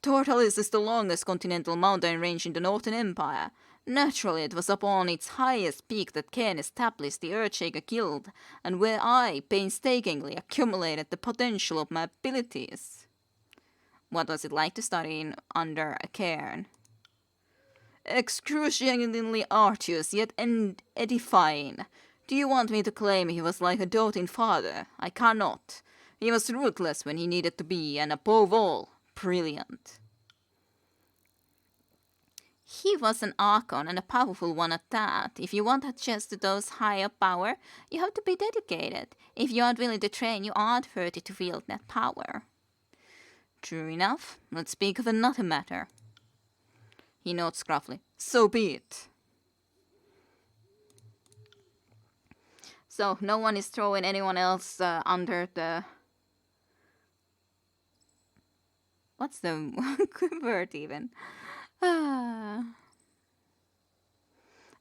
Tortalis is the longest continental mountain range in the Northern Empire. Naturally, it was upon its highest peak that Cain established the Earthshaker Guild, and where I painstakingly accumulated the potential of my abilities. What was it like to study under a cairn? Excruciatingly arduous, yet edifying. Do you want me to claim he was like a doting father? I cannot. He was ruthless when he needed to be, and above all, brilliant. He was an Archon, and a powerful one at that. If you want access to those higher power, you have to be dedicated. If you aren't willing to train, you aren't worthy to wield that power. True enough. Let's speak of another matter. He nods gruffly. So be it. So, no one is throwing anyone else under the... What's the word even?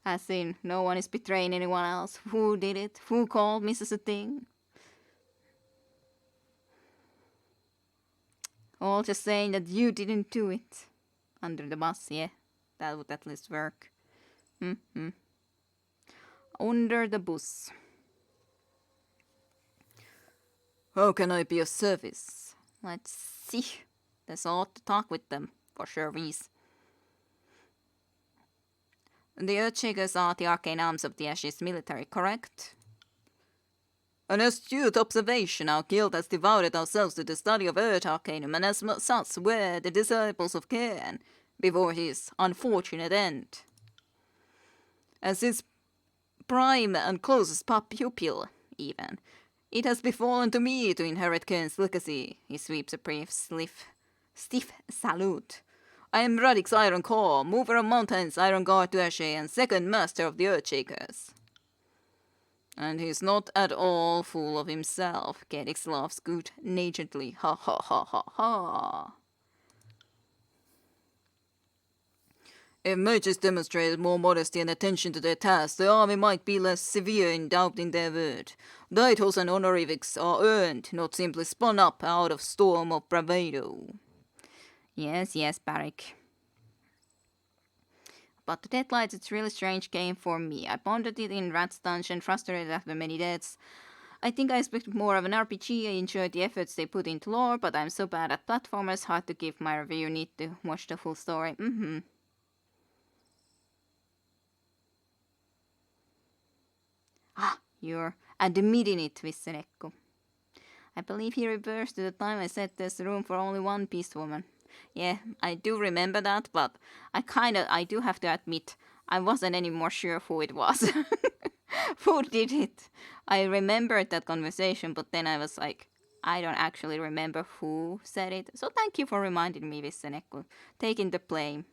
As in, no one is betraying anyone else. Who did it? Who called Mrs. a thing? All just saying that you didn't do it. Under the bus, yeah. That would at least work. Under the bus. How can I be of service? Let's see. There's a lot to talk with them, for sure is. The Earthshakers are the arcane arms of the Ashes military, correct? An astute observation. Our guild has devoted ourselves to the study of Earth Arcanum, and as such were the disciples of Cain, before his unfortunate end. As his prime and closest pupil, even, it has befallen to me to inherit Cain's legacy. He sweeps a brief, stiff salute. I am Radix Iron Core, mover of mountains, Iron Guard to Ashe, and second master of the Earthshakers. And he's not at all full of himself. Cadix laughs good-naturedly. Ha ha ha ha ha. If mages demonstrated more modesty and attention to their tasks, the army might be less severe in doubting their word. Titles and honorifics are earned, not simply spun up out of storm of bravado. Yes, Barrick. But the Deadlights, it's a really strange game for me. I pondered it in Rat's Dungeon, frustrated after many deaths. I think I expected more of an RPG. I enjoyed the efforts they put into lore, but I'm so bad at platformers, hard to give my review, need to watch the full story. You're admitting it, Vissenekko. I believe he refers to the time I said there's room for only one beast woman. Yeah, I do remember that, but I do have to admit, I wasn't any more sure who it was. Who did it? I remembered that conversation, but then I was like, I don't actually remember who said it. So thank you for reminding me, Vissenekko, taking the blame.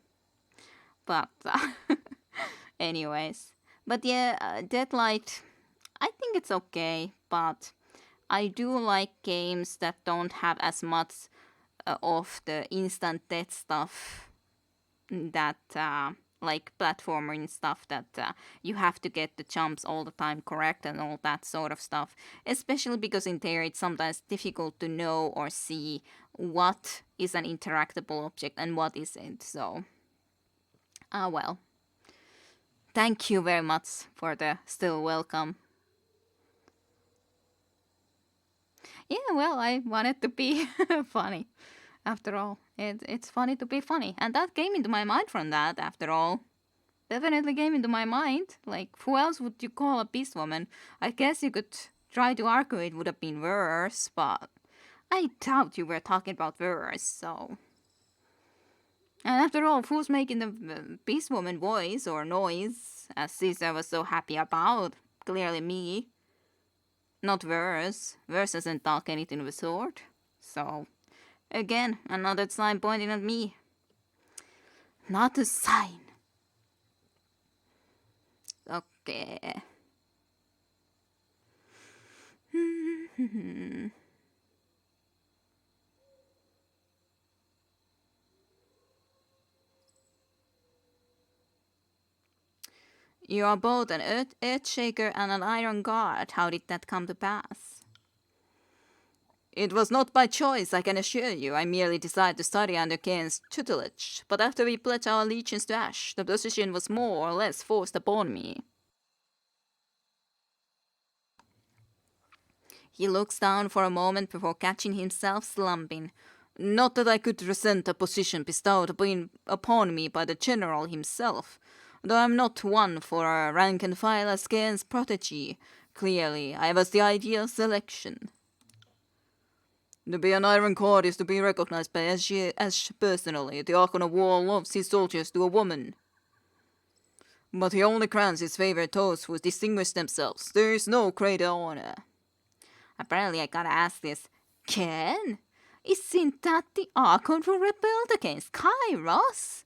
But, anyways. But yeah, Deadlight, I think it's okay, but I do like games that don't have as much of the instant death stuff that like platforming stuff that you have to get the jumps all the time correct and all that sort of stuff, especially because in there it's sometimes difficult to know or see what is an interactable object and what isn't. So well, thank you very much for the still welcome. Yeah, well, I wanted to be funny. After all, it's funny to be funny. And that came into my mind from that, after all. Definitely came into my mind. Like, who else would you call a beast woman? I guess you could try to argue it would have been worse, but I doubt you were talking about worse, so... And after all, who's making the beast woman voice or noise, as Caesar was so happy about? Clearly me. Not Verse. Verse doesn't talk anything of the sort. So... Again, another sign pointing at me. Not a sign. Okay. You are both an Earthshaker and an Iron Guard. How did that come to pass? It was not by choice, I can assure you. I merely decided to study under Kain's tutelage. But after we pledged our allegiance to Ash, the position was more or less forced upon me. He looks down for a moment before catching himself slumping. Not that I could resent a position bestowed upon me by the general himself, though I'm not one for a rank and file as Kain's protege. Clearly, I was the ideal selection. To be an Iron Guard is to be recognized by Ash personally. The Archon of War loves his soldiers to a woman. But he only grants his favor those who distinguish themselves. There is no greater honor. Apparently I gotta ask this. Ken? Isn't that the Archon who rebelled against Kairos?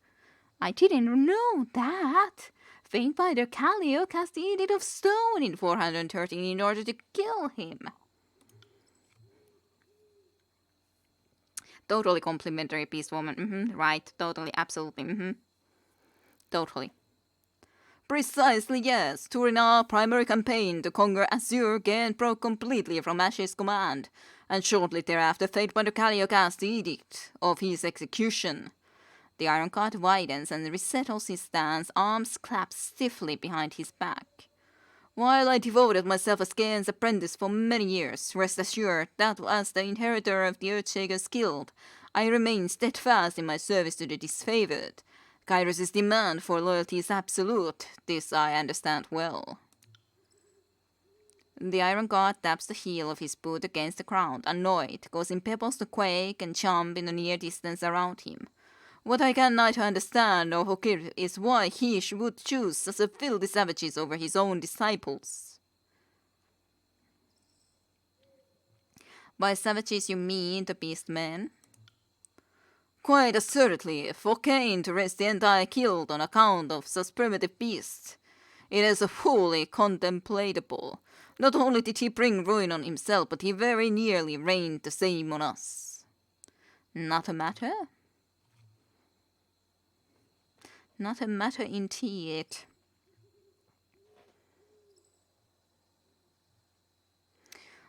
I didn't know that. Fatebinder Callio cast the Edict of Stone in 413 in order to kill him. Totally complimentary beast woman. Right, totally, absolutely. Totally. Precisely, yes. During our primary campaign to conquer Azure, Kain broke completely from Ash's command, and shortly thereafter Fatebinder Callio cast the edict of his execution. The Iron Guard widens and resettles his stance, arms clasped stiffly behind his back. While I devoted myself as Kain's apprentice for many years, rest assured that as the inheritor of the Earthshaker's Guild, I remain steadfast in my service to the disfavored. Kairos' demand for loyalty is absolute. This I understand well. The Iron Guard taps the heel of his boot against the ground, annoyed, causing pebbles to quake and jump in the near distance around him. What I can neither understand nor forgive is why he would choose such a filthy savages over his own disciples. By savages you mean the beastmen? Quite assuredly, for Kain to raise the entire guild on account of such primitive beasts. It is wholly contemplatable. Not only did he bring ruin on himself, but he very nearly rained the same on us. Not a matter? Not a matter indeed.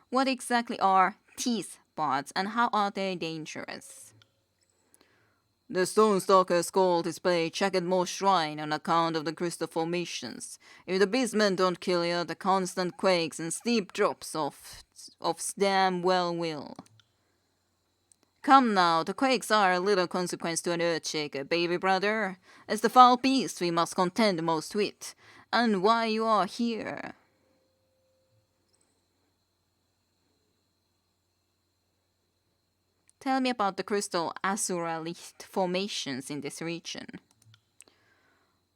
What exactly are teeth pods and how are they dangerous? The Stonestalker's call display Jagged Moss Shrine on account of the crystal formations. If the beastmen don't kill you, the constant quakes and steep drops of damn well will. Come now, the quakes are a little consequence to an Earthshaker, baby brother. As the foul beast we must contend most with, and why you are here. Tell me about the crystal azurite formations in this region.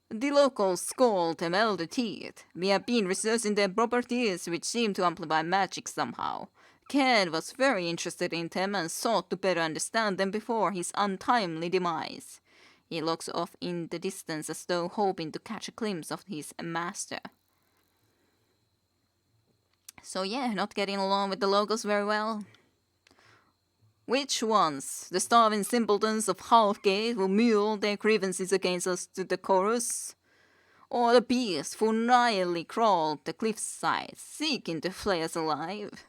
The locals call them elder teeth. We have been researching their properties, which seem to amplify magic somehow. Kain was very interested in them and sought to better understand them before his untimely demise. He looks off in the distance as though hoping to catch a glimpse of his master. So yeah, not getting along with the locals very well. Which ones? The starving simpletons of Halfgate who mule their grievances against us to the chorus? Or the beasts who nightly crawled the cliffside, seeking to flay us alive?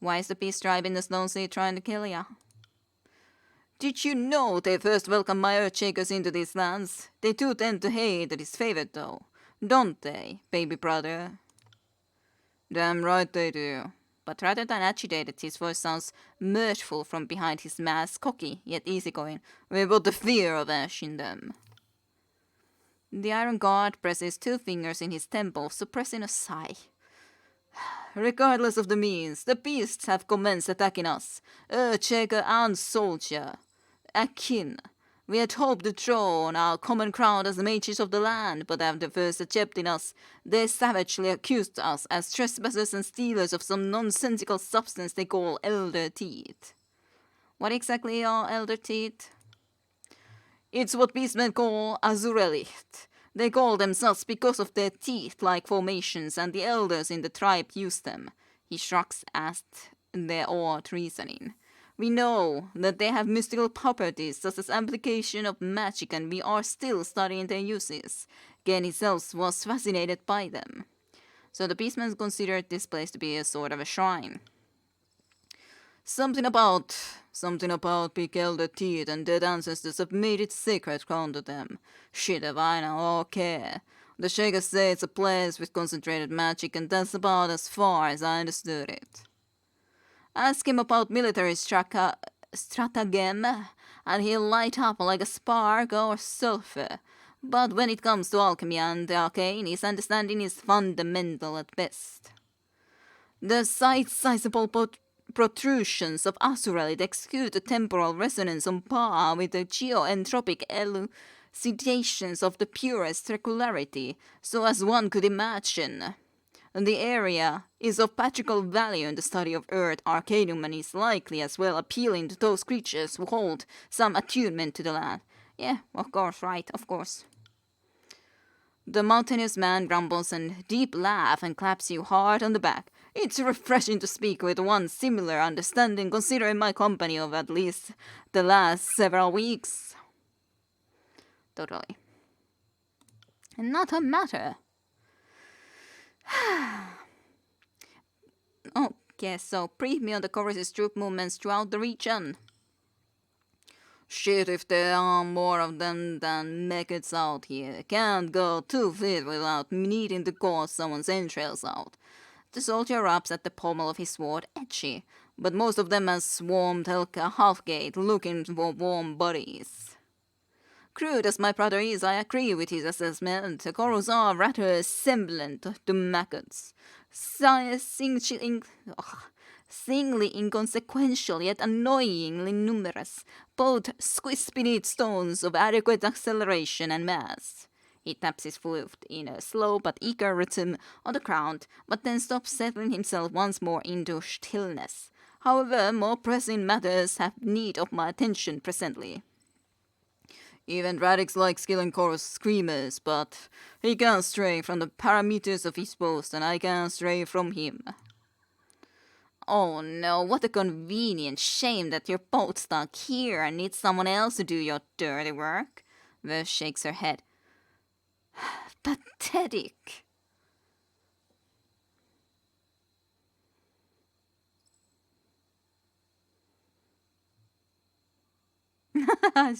Why is the beast tribe in the Stone Sea trying to kill ya? Did you know they first welcomed my Earthshakers into these lands? They do tend to hate the disfavored though, don't they, baby brother? Damn right they do. But rather than agitated, his voice sounds mirthful from behind his mask, cocky yet easygoing. We put the fear of Ash in them. The Iron Guard presses 2 fingers in his temples, suppressing a sigh. Regardless of the means, the beasts have commenced attacking us, Earthshaker and soldier. Akin. We had hoped to draw on our common crowd as the mages of the land, but after first accepting us, they savagely accused us as trespassers and stealers of some nonsensical substance they call elder teeth. What exactly are elder teeth? It's what beastmen call azurelicht. They call them such because of their teeth-like formations, and the elders in the tribe use them. He shrugs at their odd reasoning. We know that they have mystical properties such as application of magic, and we are still studying their uses. Ken himself was fascinated by them. So the beastmen considered this place to be a sort of a shrine. Something about big elder teeth and dead ancestors have made it sacred ground to them. Shit if I know, okay. The Shakers say it's a place with concentrated magic, and that's about as far as I understood it. Ask him about military stratagem, and he'll light up like a spark or sulfur. But when it comes to alchemy and the arcane, his understanding is fundamental at best. The sizable protrusions of Azuralit execute a temporal resonance on par with the geoentropic elucidations of the purest regularity, so as one could imagine. The area is of practical value in the study of Earth Arcanum, and is likely as well appealing to those creatures who hold some attunement to the land. Yeah, of course, right, of course. The mountainous man grumbles and deep laugh and claps you hard on the back. It's refreshing to speak with one similar understanding, considering my company of at least the last several weeks. Totally. And not a matter. Okay, so brief me on the chorus's troop movements throughout the region. Shit if there are more of them than maggots out here. Can't go 2 feet without needing to cause someone's entrails out. The soldier rubs at the pommel of his sword, edgy, but most of them have swarmed Helka Halfgate looking for warm bodies. Crude as my brother is, I agree with his assessment. The Chorus are rather semblant to maggots. Singly inconsequential yet annoyingly numerous, both squeeze beneath stones of adequate acceleration and mass. He taps his foot in a slow but eager rhythm on the ground, but then stops, settling himself once more into stillness. However, more pressing matters have need of my attention presently. Even Radix likes killing chorus screamers, but he can't stray from the parameters of his post, and I can't stray from him. Oh no, what a convenient shame that you're both stuck here and need someone else to do your dirty work. Verse shakes her head. Pathetic.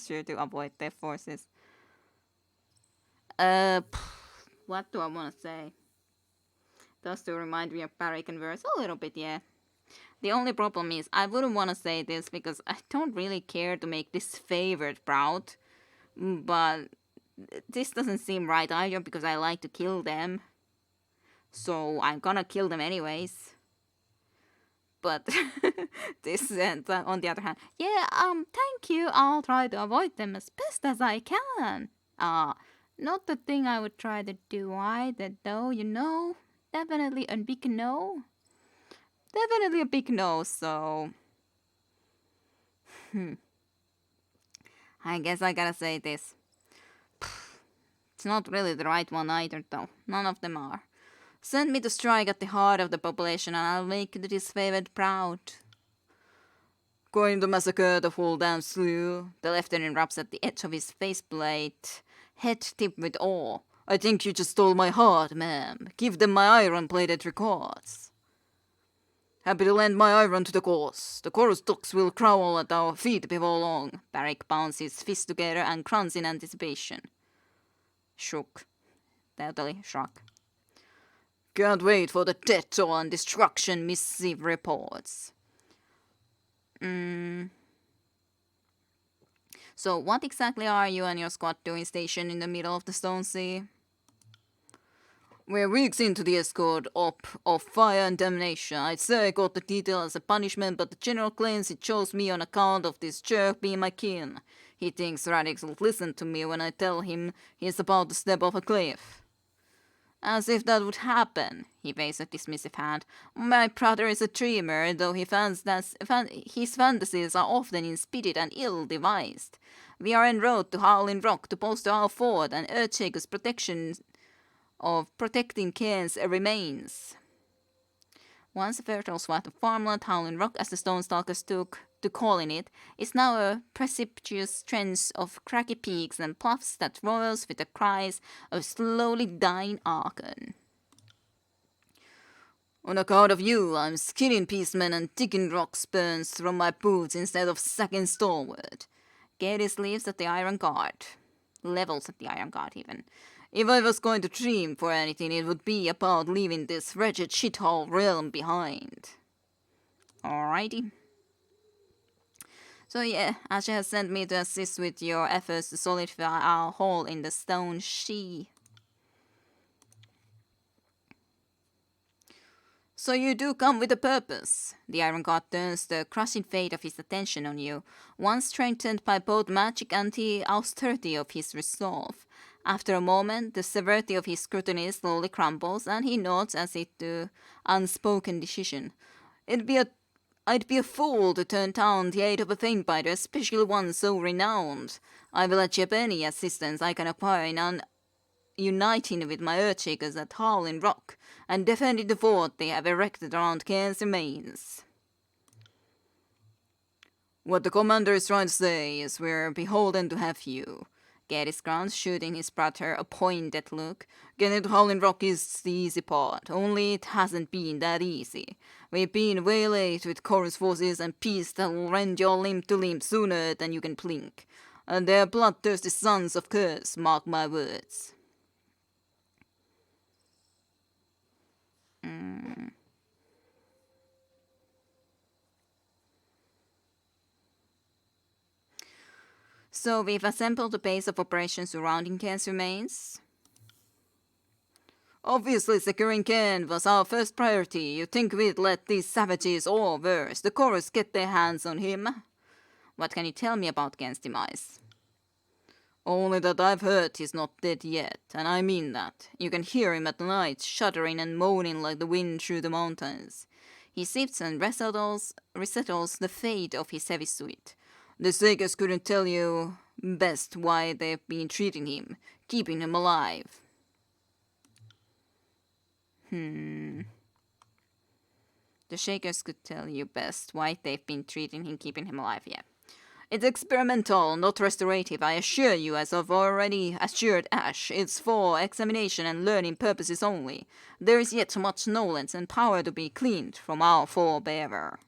Sure to avoid their forces. What do I want to say? Does to remind me of Barracan verse a little bit, yeah. The only problem is I wouldn't want to say this because I don't really care to make this favorite proud, but this doesn't seem right either because I like to kill them. So I'm gonna kill them anyways. But this, on the other hand, yeah, thank you. I'll try to avoid them as best as I can. Not the thing I would try to do either, though, you know. Definitely a big no. Definitely a big no, so... I guess I gotta say this. It's not really the right one either, though. None of them are. Send me to strike at the heart of the population and I'll make this favorite proud. Going to massacre the full damn slew. The lieutenant rubs at the edge of his faceplate, head tipped with awe. I think you just stole my heart, ma'am. Give them my iron-plated records. Happy to lend my iron to the cause. The chorus dogs will growl at our feet before long. Barrick pounds his fists together and grunts in anticipation. Shook. Totally shook. Can't wait for the death toll and destruction missive reports. So what exactly are you and your squad doing stationed in the middle of the Stone Sea? We're weeks into the escort op of fire and damnation. I'd say I got the detail as a punishment, but the general claims he chose me on account of this jerk being my kin. He thinks Radix will listen to me when I tell him he's about to step off a cliff. As if that would happen, he waves a dismissive hand. My brother is a dreamer, though his fantasies are often insipid and ill-devised. We are en route to Howling Rock to bolster our fort and Earthshaker's protecting Cairn's remains. Once a fertile swath of farmland, Howling Rock, as the Stone Stalkers took to calling it, is now a precipitous trench of craggy peaks and bluffs that roars with the cries of slowly dying Archon. On account of you, I'm skinning Peacemen and digging rock spurns from my boots instead of sacking stalwart. Geddes leaves at the Iron Guard. Levels at the Iron Guard, even. If I was going to dream for anything, it would be about leaving this wretched shithole realm behind. Alrighty. So yeah, Asha has sent me to assist with your efforts to solidify our hole in the stone she. So you do come with a purpose. The Iron God turns the crushing fate of his attention on you, once strengthened by both magic and the austerity of his resolve. After a moment, the severity of his scrutiny slowly crumbles, and he nods as if to unspoken decision. I'd be a fool to turn down the aid of a Faintbinder, especially one so renowned. I will achieve any assistance I can acquire in uniting with my Earthshakers at Howling Rock, and defending the fort they have erected around Cairn's remains. What the commander is trying to say is we're beholden to have you. Geddes grunts, shooting his brother a pointed look. Getting to Howling Rock is the easy part, only it hasn't been that easy. We've been waylaid with Chorus forces and peace that will rend your limb to limb sooner than you can blink. And they're bloodthirsty sons of curse, mark my words. So we've assembled a base of operations surrounding Cairn's remains. Obviously, securing Cairn was our first priority. You think we'd let these savages, or worse, the Chorus, get their hands on him? What can you tell me about Cairn's demise? Only that I've heard he's not dead yet, and I mean that. You can hear him at night, shuddering and moaning like the wind through the mountains. He sifts and resettles the fate of his heavy suit. The Shakers couldn't tell you best why they've been treating him, keeping him alive. The Shakers could tell you best why they've been treating him, keeping him alive, yeah. It's experimental, not restorative, I assure you, as I've already assured Ash. It's for examination and learning purposes only. There is yet much knowledge and power to be gleaned from our forebearer.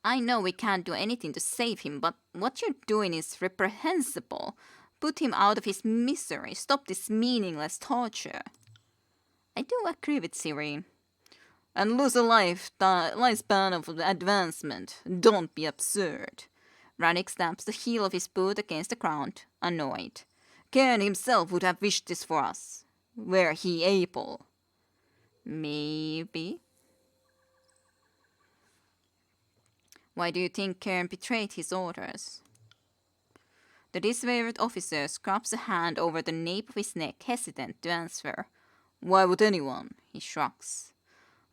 I know we can't do anything to save him, but what you're doing is reprehensible. Put him out of his misery. Stop this meaningless torture. I do agree with Serene. And lose a lifespan of advancement. Don't be absurd. Rannick stamps the heel of his boot against the ground, annoyed. Cairn himself would have wished this for us. Were he able. Maybe. Why do you think Cairn betrayed his orders? The disfavored officer scrubs a hand over the nape of his neck, hesitant to answer. Why would anyone? He shrugs.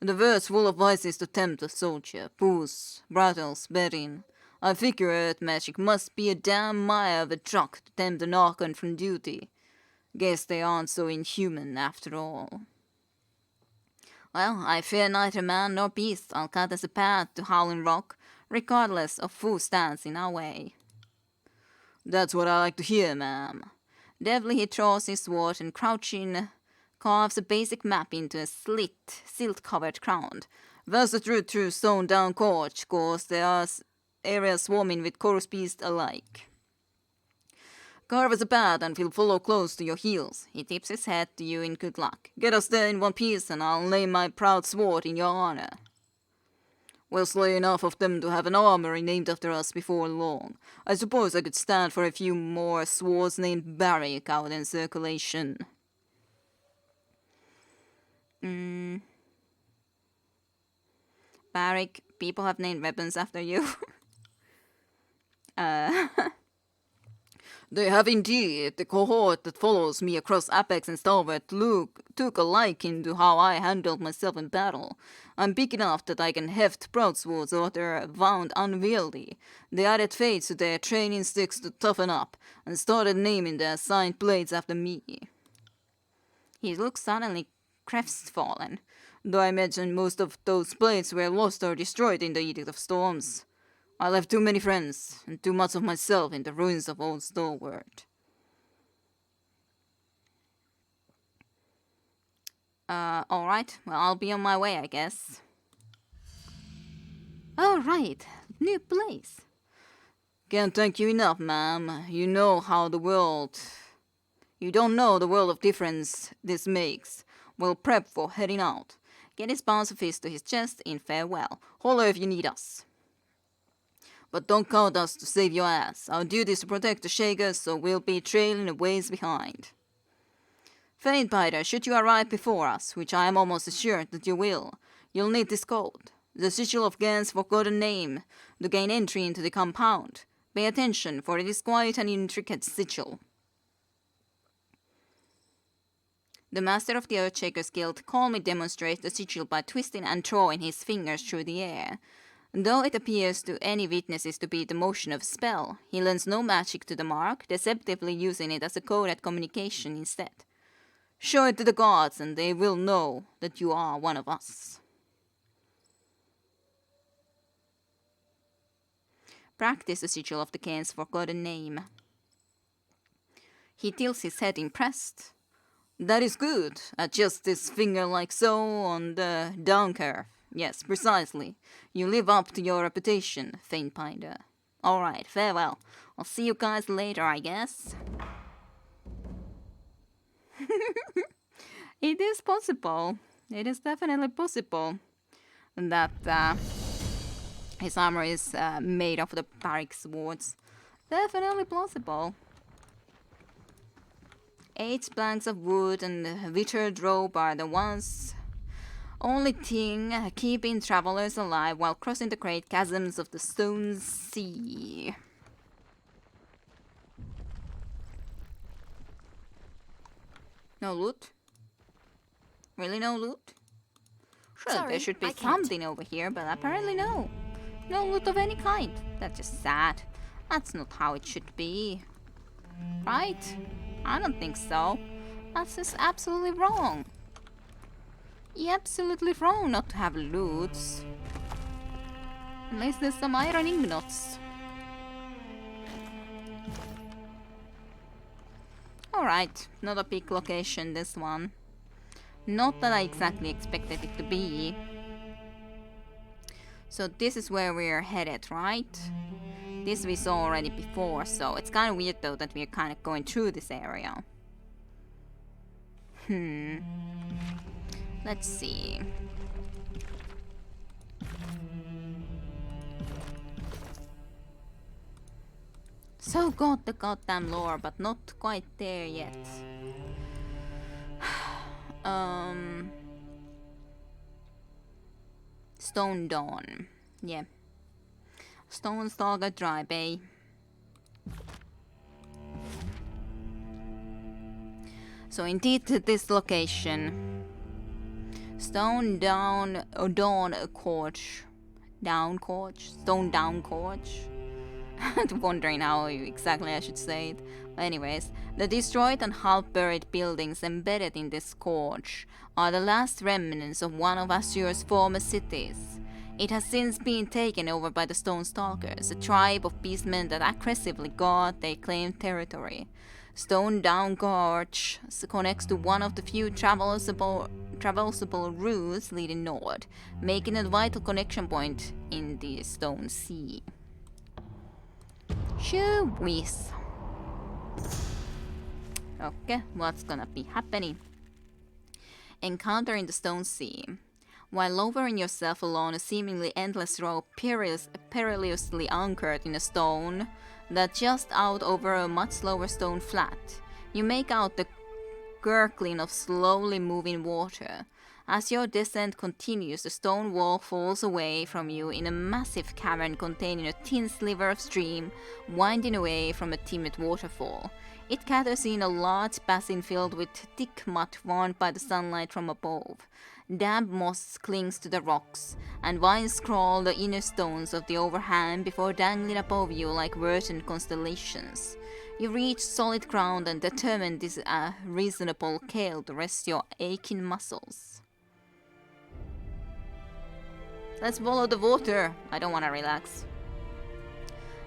The world's full of vices to tempt a soldier. Booze, brothels, betting. I figure Earth magic must be a damn mire of a drug to tempt an Archon from duty. Guess they aren't so inhuman after all. Well, I fear neither man nor beast. I'll cut us a path to Howling Rock, regardless of who stands in our way. That's what I like to hear, ma'am. Deftly he draws his sword and, crouching, carves a basic map into a silt-covered ground. Thus the route through stone-down gorge, cause there are areas swarming with chorus beasts alike. Carve us a path and we'll follow close to your heels. He tips his head to you in good luck. Get us there in one piece and I'll lay my proud sword in your honor. We'll slay enough of them to have an armory named after us before long. I suppose I could stand for a few more swords named Barrick out in circulation. Barrick, people have named weapons after you. They have indeed. The cohort that follows me across Apex and Stalwart took a liking to how I handled myself in battle. I'm big enough that I can heft broadswords or they're wound unwieldy. They added fates to their training sticks to toughen up, and started naming their assigned blades after me. He looks suddenly crestfallen, though I imagine most of those blades were lost or destroyed in the Edict of Storms. I left too many friends and too much of myself in the ruins of old Stalwart. Alright. Well, I'll be on my way, I guess. Alright. New place. Can't thank you enough, ma'am. You know how the world... You don't know the world of difference this makes. We'll prep for heading out. Geddes bounce a fist to his chest in farewell. Holler if you need us. But don't count us to save your ass. Our duty is to protect the Shakers, so we'll be trailing a ways behind. Faintbiter, should you arrive before us, which I am almost assured that you will, you'll need this code. The sigil of Gans forgotten name, to gain entry into the compound. Pay attention, for it is quite an intricate sigil. The master of the Earthshakers Guild calmly demonstrates the sigil by twisting and drawing his fingers through the air. Though it appears to any witnesses to be the motion of a spell, he lends no magic to the mark, deceptively using it as a coded communication instead. Show it to the gods, and they will know that you are one of us. Practice the sigil of the Kane's forgotten name. He tilts his head impressed. That is good. Adjust this finger like so on the down curve. Yes, precisely. You live up to your reputation, Faintbinder. Alright, farewell. I'll see you guys later, I guess. It is possible. It is definitely possible that his armor is made of the Barik swords. Definitely plausible. 8 planks of wood and a withered rope are the ones only thing keeping travelers alive while crossing the great chasms of the Stone Sea. No loot? Really no loot? Sure, Sorry, there should be I can't. something over here, but apparently no. No loot of any kind. That's just sad. That's not how it should be. Right? I don't think so. That's just absolutely wrong. You're absolutely wrong not to have loots. Unless there's some iron ingots. Alright, not a big location, this one. Not that I exactly expected it to be. So this is where we're headed, right? This we saw already before, so it's kind of weird though that we're kind of going through this area. Let's see. So got the goddamn lore, but not quite there yet. Stone Dawn. Yeah. Stone Stalker Dry Bay. So indeed this location. Stone Dawn Coach. Down Coach? Stone Down Coach? I'm wondering how exactly I should say it. But anyways, the destroyed and half-buried buildings embedded in this gorge are the last remnants of one of Asur's former cities. It has since been taken over by the Stone Stalkers, a tribe of beastmen that aggressively guard their claimed territory. Stone Down Gorge connects to one of the few traversable routes leading north, making it a vital connection point in the Stone Sea. Shoo-whiz. Okay, what's gonna be happening? Encounter in the Stone Sea. While lowering yourself along a seemingly endless rope perilously anchored in a stone that just out over a much slower stone flat, you make out the gurgling of slowly moving water. As your descent continues, the stone wall falls away from you in a massive cavern containing a thin sliver of stream winding away from a timid waterfall. It gathers in a large basin filled with thick mud warmed by the sunlight from above. Damp moss clings to the rocks, and vines crawl the inner stones of the overhang before dangling above you like verdant constellations. You reach solid ground and determine this a reasonable kale to rest your aching muscles. Let's follow the water. I don't want to relax.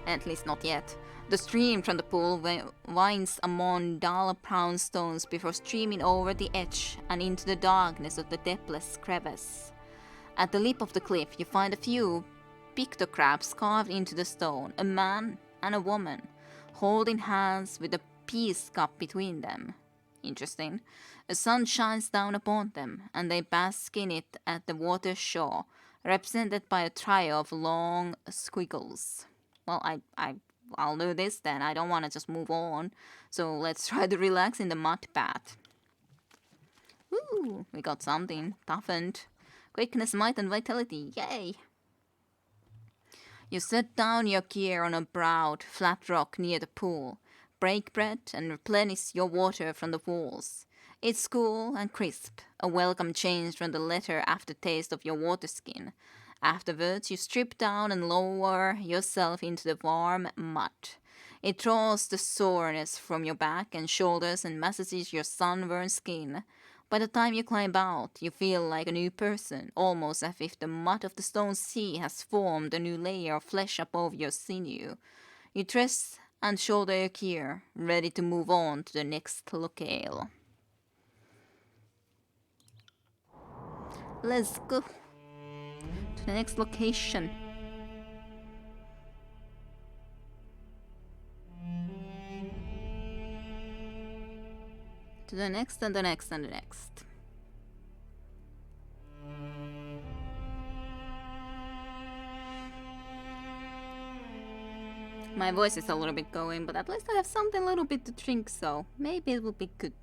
At least not yet. The stream from the pool winds among dull brown stones before streaming over the edge and into the darkness of the depthless crevice. At the lip of the cliff, you find a few pictographs carved into the stone, a man and a woman, holding hands with a peace cup between them. Interesting. The sun shines down upon them, and they bask in it at the water's shore, represented by a trio of long squiggles. Well, I'll do this then. I don't want to just move on. So let's try to relax in the mud bath. Ooh, we got something. Toughened. Quickness, might, and vitality. Yay! You set down your gear on a broad, flat rock near the pool, break bread, and replenish your water from the walls. It's cool and crisp, a welcome change from the latter aftertaste of your water skin. Afterwards, you strip down and lower yourself into the warm mud. It draws the soreness from your back and shoulders and massages your sunburned skin. By the time you climb out, you feel like a new person, almost as if the mud of the stone sea has formed a new layer of flesh above your sinew. You dress and shoulder your gear, ready to move on to the next locale. Let's go to the next location. To the next and the next and the next. My voice is a little bit going, but at least I have something a little bit to drink, so maybe it will be good.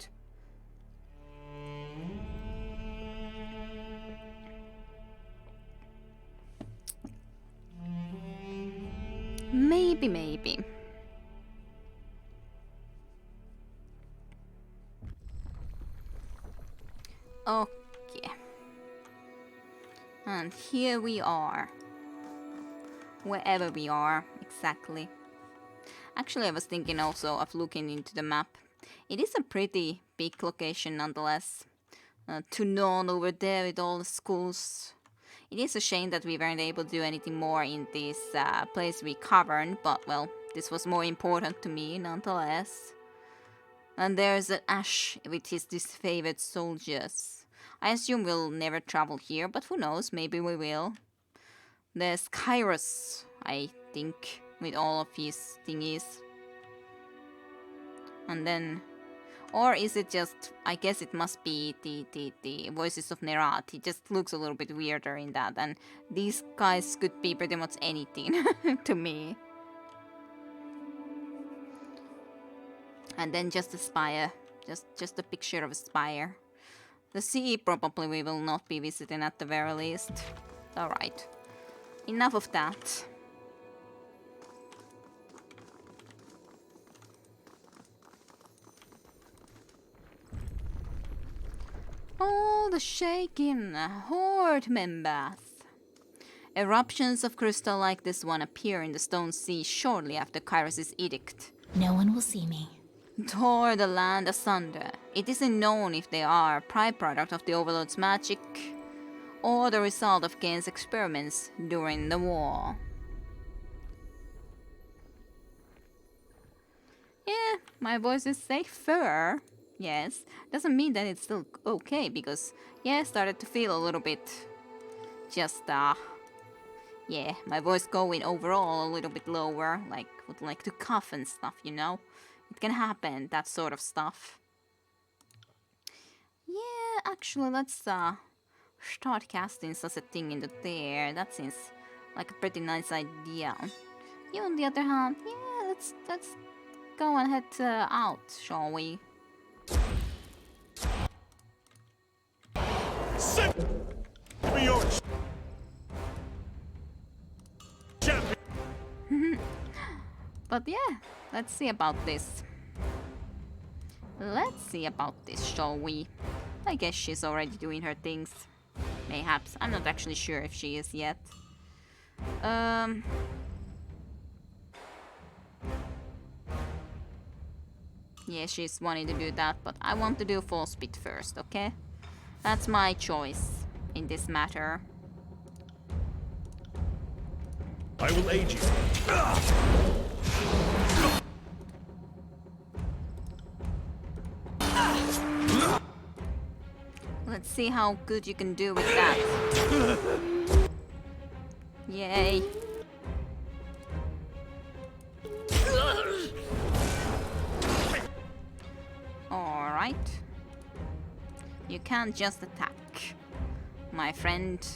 Maybe. Okay. And here we are. Wherever we are, exactly. Actually, I was thinking also of looking into the map. It is a pretty big location nonetheless. To None over there with all the schools. It is a shame that we weren't able to do anything more in this place we covered, but well, this was more important to me nonetheless. And there's an Ash with his disfavored soldiers. I assume we'll never travel here, but who knows, maybe we will. There's Kairos, I think, with all of his thingies. And then... Or is it just... I guess it must be the Voices of Nerat. He just looks a little bit weirder in that. And these guys could be pretty much anything to me. And then just a spire. Just a picture of a spire. The sea probably we will not be visiting at the very least. Alright. Enough of that. Oh, the shaking horde members. Eruptions of crystal like this one appear in the stone sea shortly after Kairos' edict. No one will see me. Tore the land asunder. It isn't known if they are a byproduct of the Overlord's magic or the result of Kane's experiments during the war. Yeah, my voice is safer. Yes, doesn't mean that it's still okay, because, yeah, I started to feel a little bit just, yeah, my voice going overall a little bit lower, like, would like to cough and stuff, you know? It can happen, that sort of stuff. Yeah, actually, let's, start casting such a thing into there. That seems like a pretty nice idea. You, on the other hand, yeah, let's go and head out, shall we? Sit! Be your champion! But yeah, let's see about this. Let's see about this, shall we? I guess she's already doing her things. Mayhaps. I'm not actually sure if she is yet. Yeah, she's wanting to do that, but I want to do full speed first, okay? That's my choice in this matter. I will aid you. Let's see how good you can do with that. Yay. Alright. You can't just attack, my friend.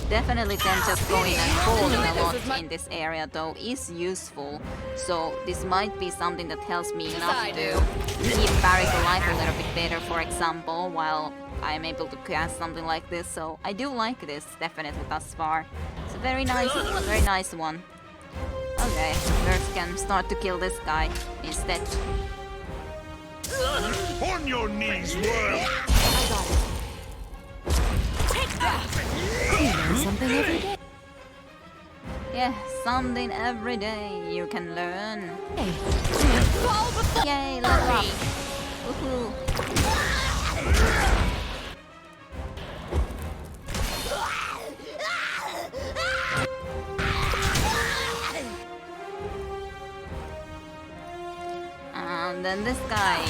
Definitely then just going and falling a lot in this area though is useful. So this might be something that helps me enough to keep Barrick alive a little bit better, for example, while I'm able to cast something like this. So I do like this definitely thus far. It's a very nice one. Okay, first can start to kill this guy instead. On your knees, world! Something every day. Yeah, something every day you can learn. Yay, level up. Woohoo. And then this guy.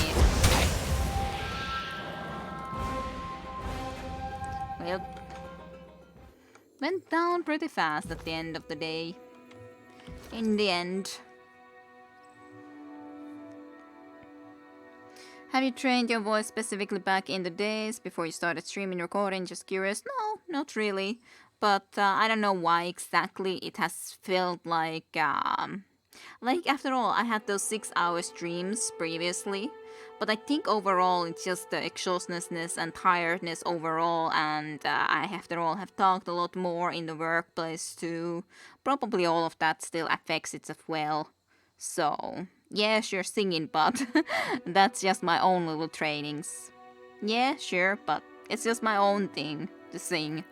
Well, went down pretty fast at the end of the day. In the end. Have you trained your voice specifically back in the days before you started streaming recording? Just curious. No, not really. But I don't know why exactly it has felt like after all, I had those 6-hour streams previously. But I think overall it's just the exhaustlessness and tiredness overall, and I after all have talked a lot more in the workplace too. Probably all of that still affects it as well. So, yeah, sure, singing, but that's just my own little trainings. Yeah, sure, but it's just my own thing to sing.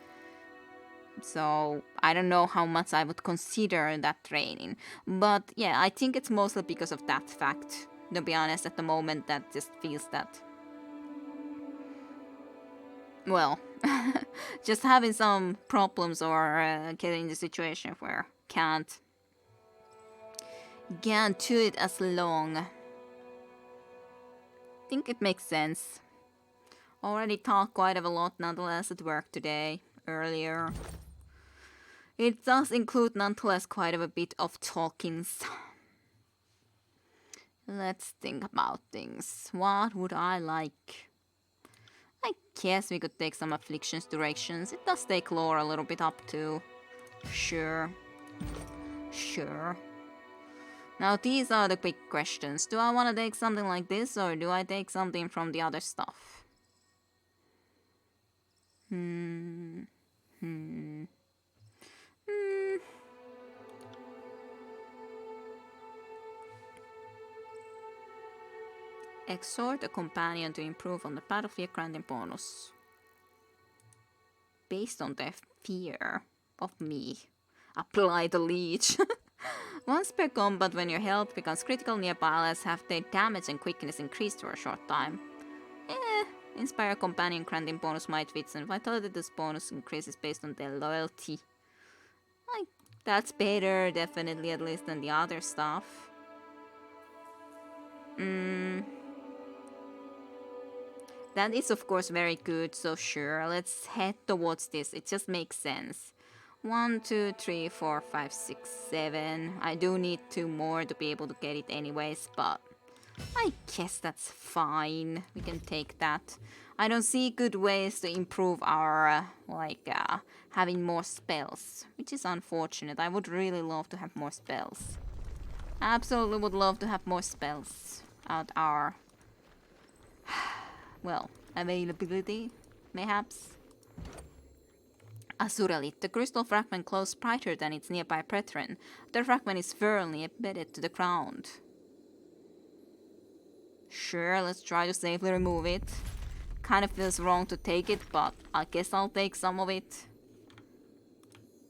So, I don't know how much I would consider that training. But yeah, I think it's mostly because of that fact. To be honest, at the moment, that just feels that. Well, just having some problems or getting in the situation where can't do it as long. I think it makes sense. Already talked quite a lot nonetheless at work today, earlier. It does include nonetheless quite a bit of talkings. Let's think about things. What would I like? I guess we could take some afflictions directions. It does take lore a little bit up too. Sure. Sure. Now these are the big questions. Do I want to take something like this or do I take something from the other stuff? Exhort a companion to improve on the battlefield granting bonus. Based on their fear of me. Apply the leech. Once per combat, when your health becomes critical, nearby allies have their damage and quickness increased for a short time. Inspire a companion granting bonus might wits and vitality. This bonus increases based on their loyalty. Like, that's better, definitely, at least than the other stuff. That is of course very good, so sure, let's head towards this. It just makes sense. 1, 2, 3, 4, 5, 6, 7. I do need 2 more to be able to get it anyways, but I guess that's fine. We can take that. I don't see good ways to improve our, having more spells, which is unfortunate. I would really love to have more spells. Absolutely would love to have more spells at our, well, availability, mayhaps. Azuralit, the crystal fragment glows brighter than its nearby brethren. The fragment is firmly embedded to the ground. Sure, let's try to safely remove it. Kind of feels wrong to take it, but I guess I'll take some of it.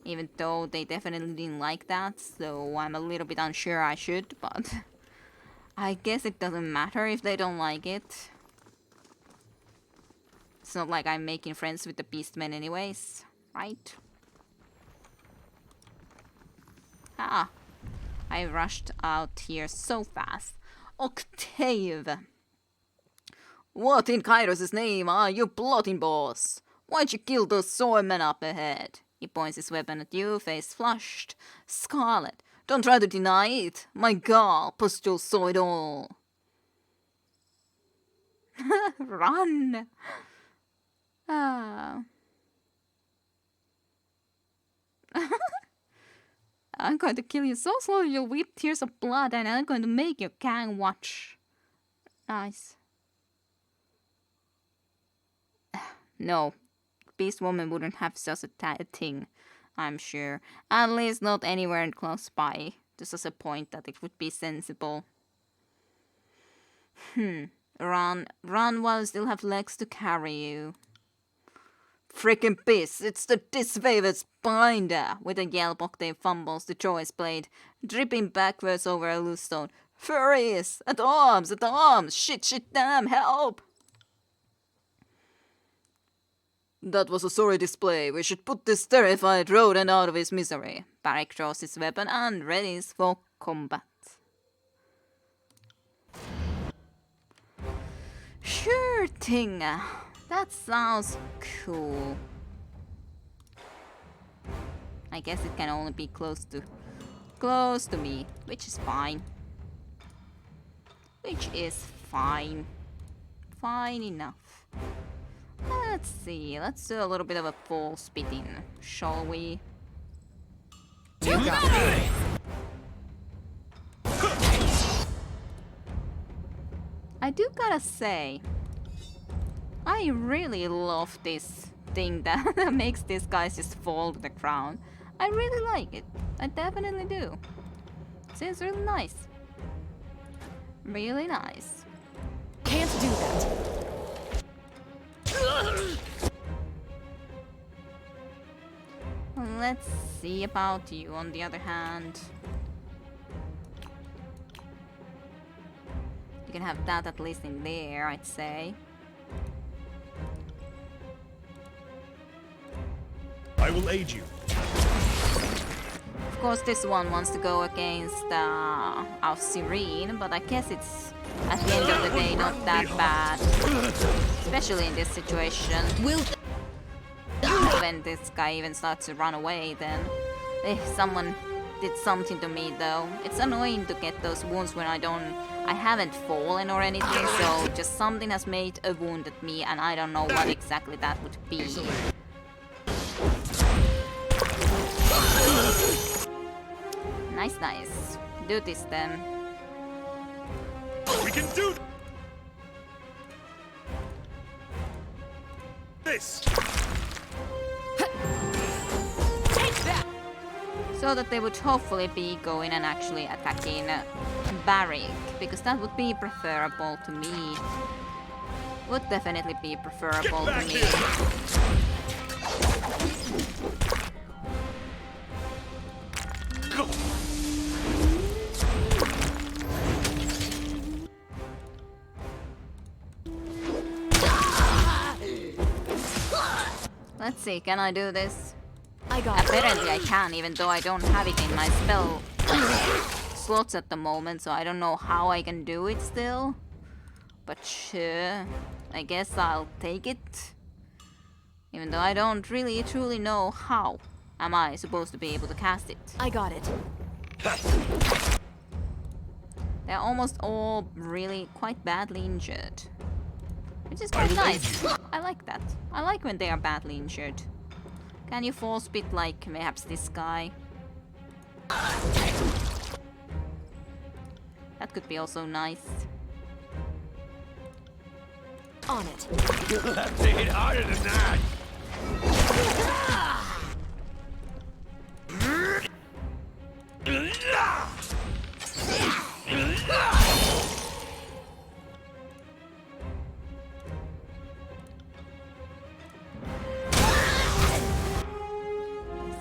Even though they definitely didn't like that, so I'm a little bit unsure I should, but I guess it doesn't matter if they don't like it. It's not like I'm making friends with the beastmen anyways. Right. Ah. I rushed out here so fast. Octave! What in Kairos' name are you plotting, boss? Why'd you kill those swordsmen up ahead? He points his weapon at you, face flushed. Scarlet, don't try to deny it. My god, Pustule saw it all. Run! Ah. I'm going to kill you so slowly you'll weep tears of blood, and I'm going to make your gang watch. Nice. No, Beast Woman wouldn't have such a thing, I'm sure. At least not anywhere close by. To such a point that it would be sensible. Run while you still have legs to carry you. Frickin' beast, it's the disfavored binder! With a yelp, Octave fumbles to draw his blade, dripping backwards over a loose stone. Furious! At arms! At arms! Shit, damn, help! That was a sorry display. We should put this terrified rodent out of his misery. Barrick draws his weapon and readies for combat. Sure thing. That sounds cool. I guess it can only be close to me, which is fine. Fine enough. Let's see, let's do a little bit of a full spitting, shall we? You got it. I do gotta say, I really love this thing that makes these guys just fall to the ground. I really like it. I definitely do. Seems really nice. Really nice. Can't do that. Let's see about you, on the other hand. You can have that at least in there, I'd say. I will aid you. Of course, this one wants to go against our Serene, but I guess it's at the end of the day not that bad. Especially in this situation. When this guy even starts to run away, then if someone did something to me though. It's annoying to get those wounds when I haven't fallen or anything, so just something has made a wound at me and I don't know what exactly that would be. Nice. Do this then. We can do this. So that they would hopefully be going and actually attacking Barrick, because that would be preferable to me. Would definitely be preferable to me. Go. Let's see, can I do this? I got it. Apparently I can, even though I don't have it in my spell slots at the moment, so I don't know how I can do it still. But sure, I guess I'll take it. Even though I don't really truly know how am I supposed to be able to cast it. I got it. They're almost all really quite badly injured. Which is quite nice. I like that. I like when they are badly injured. Can you force spit like perhaps this guy? That could be also nice. On it. Take it harder than that.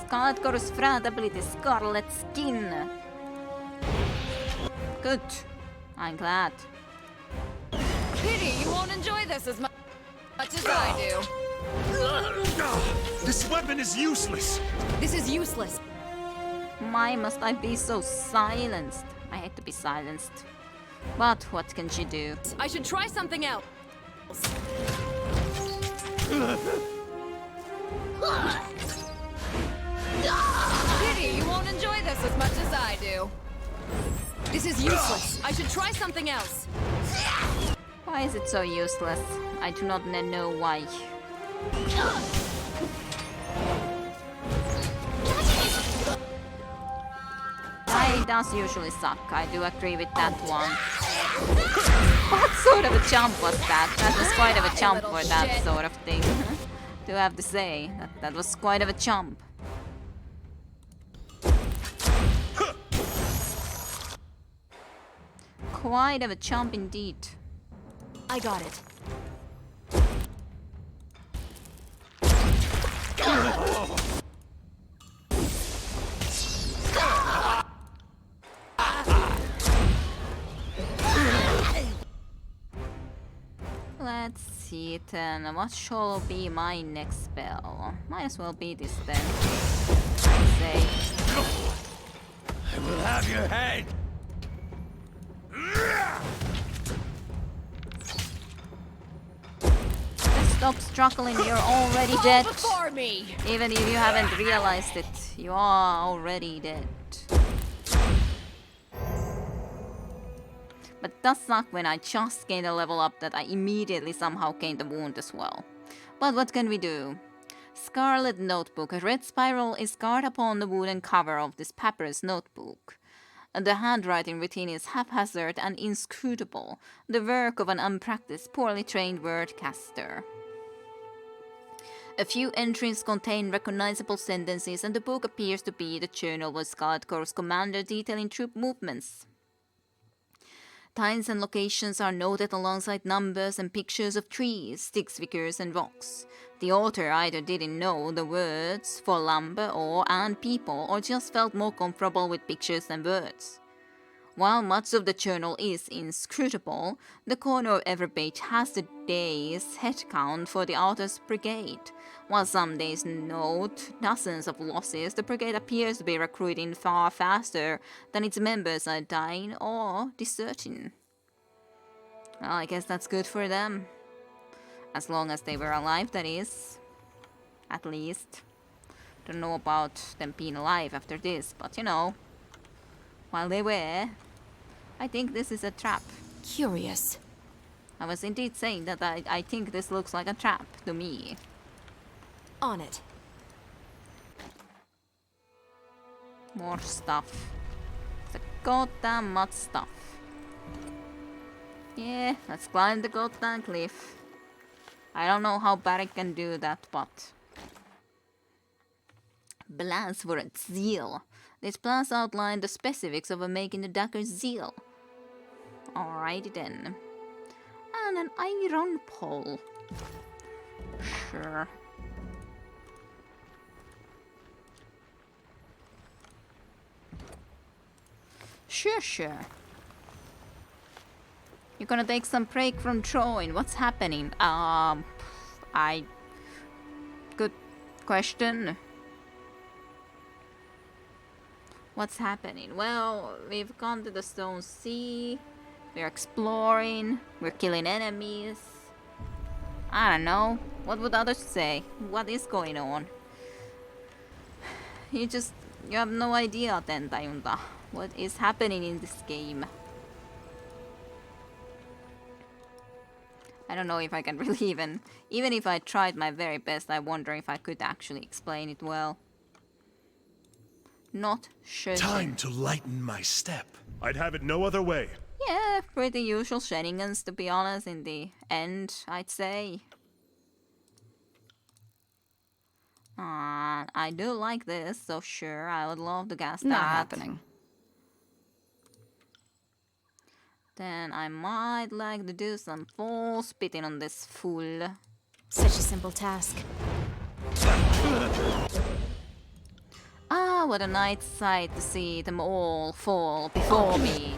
Scarlet Chorus Frat ability, Scarlet Skin. Good. I'm glad. Pity you won't enjoy this as much as I do. This weapon is useless! This is useless. Why must I be so silenced? I hate to be silenced. But what can she do? I should try something else. Pity you won't enjoy this as much as I do. This is useless. I should try something else. Why is it so useless? I do not know why. It does usually suck, I do agree with that one. What sort of a jump was that? That was quite of a jump for that sort of thing. Do have to say, that was quite of a jump. Quite of a jump indeed. I got it. Let's see then, what shall be my next spell? Might as well be this then. I say. I will have your head! Just stop struggling, you're already dead. Before me. Even if you haven't realized it, you are already dead. But it does suck when I just gained a level up that I immediately somehow gained a wound as well. But what can we do? Scarlet Notebook. A red spiral is scarred upon the wooden cover of this papyrus notebook. The handwriting routine is haphazard and inscrutable, the work of an unpracticed, poorly trained wordcaster. A few entries contain recognizable sentences, and the book appears to be the journal of a Scout Corps commander detailing troop movements. Times and locations are noted alongside numbers and pictures of trees, stick figures, and rocks. The author either didn't know the words for lumber and people, or just felt more comfortable with pictures than words. While much of the journal is inscrutable, the corner of every page has the day's head count for the author's brigade. While some days note dozens of losses, the brigade appears to be recruiting far faster than its members are dying or deserting. Well, I guess that's good for them. As long as they were alive, that is. At least. Don't know about them being alive after this, but you know. While they were, I think this is a trap. Curious. I was indeed saying that I think this looks like a trap to me. On it. More stuff. It's a goddamn much stuff. Yeah, let's climb the goddamn cliff. I don't know how Barry can do that, but... Plans for a zeal. These plans outline the specifics of making the dagger zeal. Alrighty then. And an iron pole. Sure. Sure. You're gonna take some break from drawing. What's happening? Good question. What's happening? Well, we've gone to the Stone Sea. We're exploring. We're killing enemies. I don't know. What would others say? What is going on? You have no idea, Tentayunta. What is happening in this game? I don't know if I can really even if I tried my very best, I wonder if I could actually explain it well. Not sure. Time to lighten my step. I'd have it no other way. Yeah, pretty usual shenanigans to be honest in the end, I'd say. I do like this, so sure, I would love to gas that. Not happening. Then I might like to do some full spitting on this fool. Such a simple task. Ah, what a nice sight to see them all fall before me.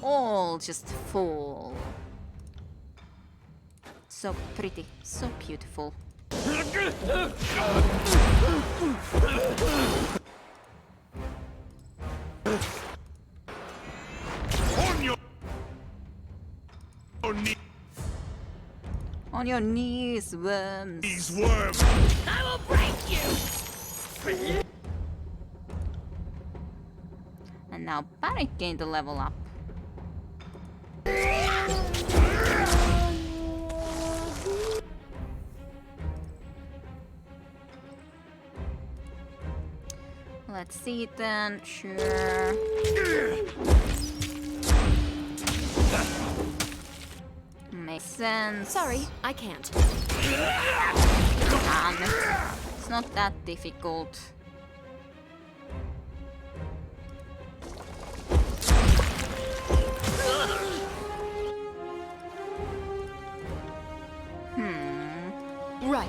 All just fall. So pretty, so beautiful. On your knees, worms. These worms! I will break you! And now Barrick gained a level up. Let's see it then, sure. Makes sense. Sorry, I can't. Come on. It's not that difficult. Right.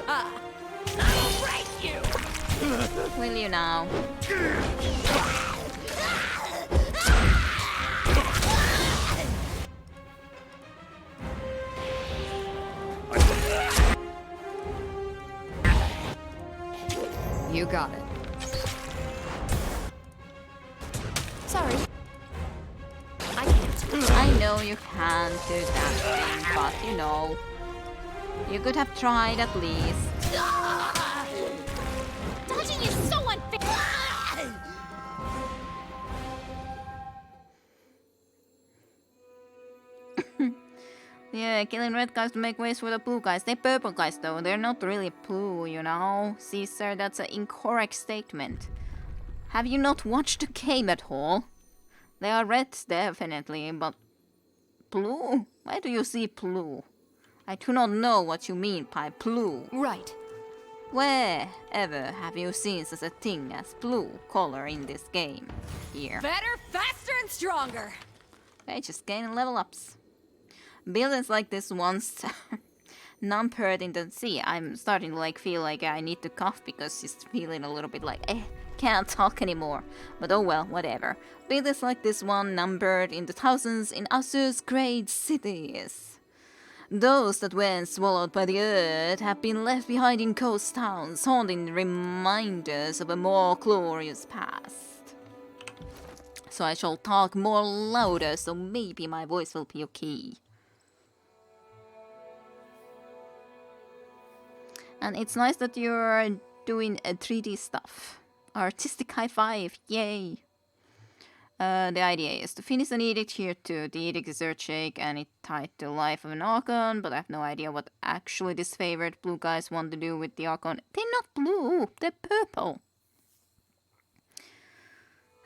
I'll break you! Will you now? You got it. Sorry. I can't. I know you can't do that thing, but you know. You could have tried at least. Dodging is so unfair. Yeah, killing red guys to make ways for the blue guys. They're purple guys though, they're not really blue, you know? Caesar, that's an incorrect statement. Have you not watched the game at all? They are red, definitely, but... blue? Where do you see blue? I do not know what you mean by blue. Right. Where ever have you seen such a thing as blue color in this game? Here. Better, faster, and stronger. They just gain level ups. Buildings like this once numbered in the sea. I'm starting to feel like I need to cough because she's feeling a little bit can't talk anymore. But oh well, whatever. Buildings like this one numbered in the thousands in Asur's great cities. Those that went swallowed by the earth have been left behind in coast towns, haunting reminders of a more glorious past. So I shall talk more louder, so maybe my voice will be okay. And it's nice that you're doing 3D stuff. Artistic high five, yay! The idea is to finish an edict here too. The edict is Earthshake and it tied to life of an Archon, but I have no idea what actually these favorite blue guys want to do with the Archon. They're not blue, they're purple.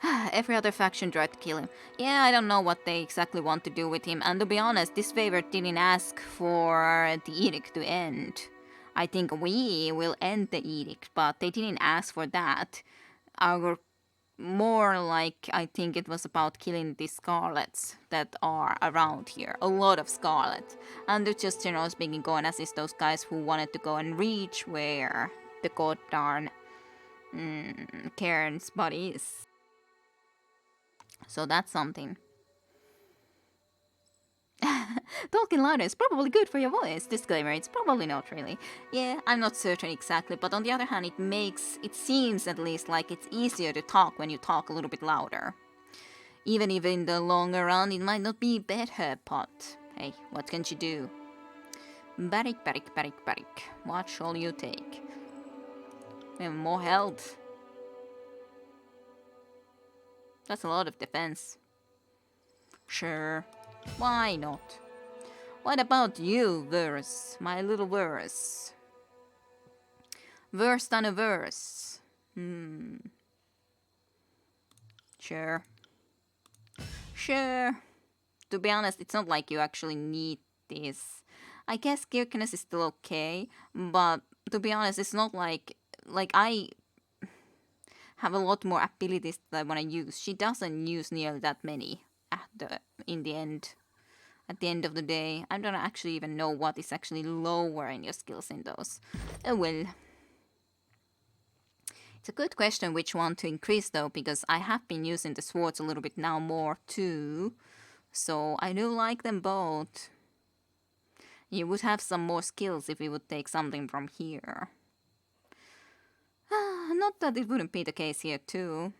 Every other faction tried to kill him. Yeah, I don't know what they exactly want to do with him, and to be honest, this favor didn't ask for the edict to end. I think we will end the edict, but they didn't ask for that. More like, I think it was about killing the Scarlets that are around here. A lot of Scarlet. And they're just, generally speaking, go and assist those guys who wanted to go and reach where the god darn Karen's body is. So that's something. Talking louder is probably good for your voice. Disclaimer, it's probably not really. Yeah, I'm not certain exactly, but on the other hand, it seems at least like it's easier to talk when you talk a little bit louder. Even if in the longer run it might not be better, but hey, what can you do? Barrick, barrick, barrick, barrick. What shall you take? We have more health. That's a lot of defense. Sure. Why not? What about you, verse? My little verse. Verse than a verse. Sure. Sure. To be honest, it's not like you actually need this. I guess Kirkenes is still okay, but to be honest, it's not like I have a lot more abilities that I want to use. She doesn't use nearly that many at the end of the day. I don't actually even know what is actually lower in your skills in those. Well. It's a good question which one to increase though, because I have been using the swords a little bit now more too. So I do like them both. You would have some more skills if you would take something from here. Not that it wouldn't be the case here too.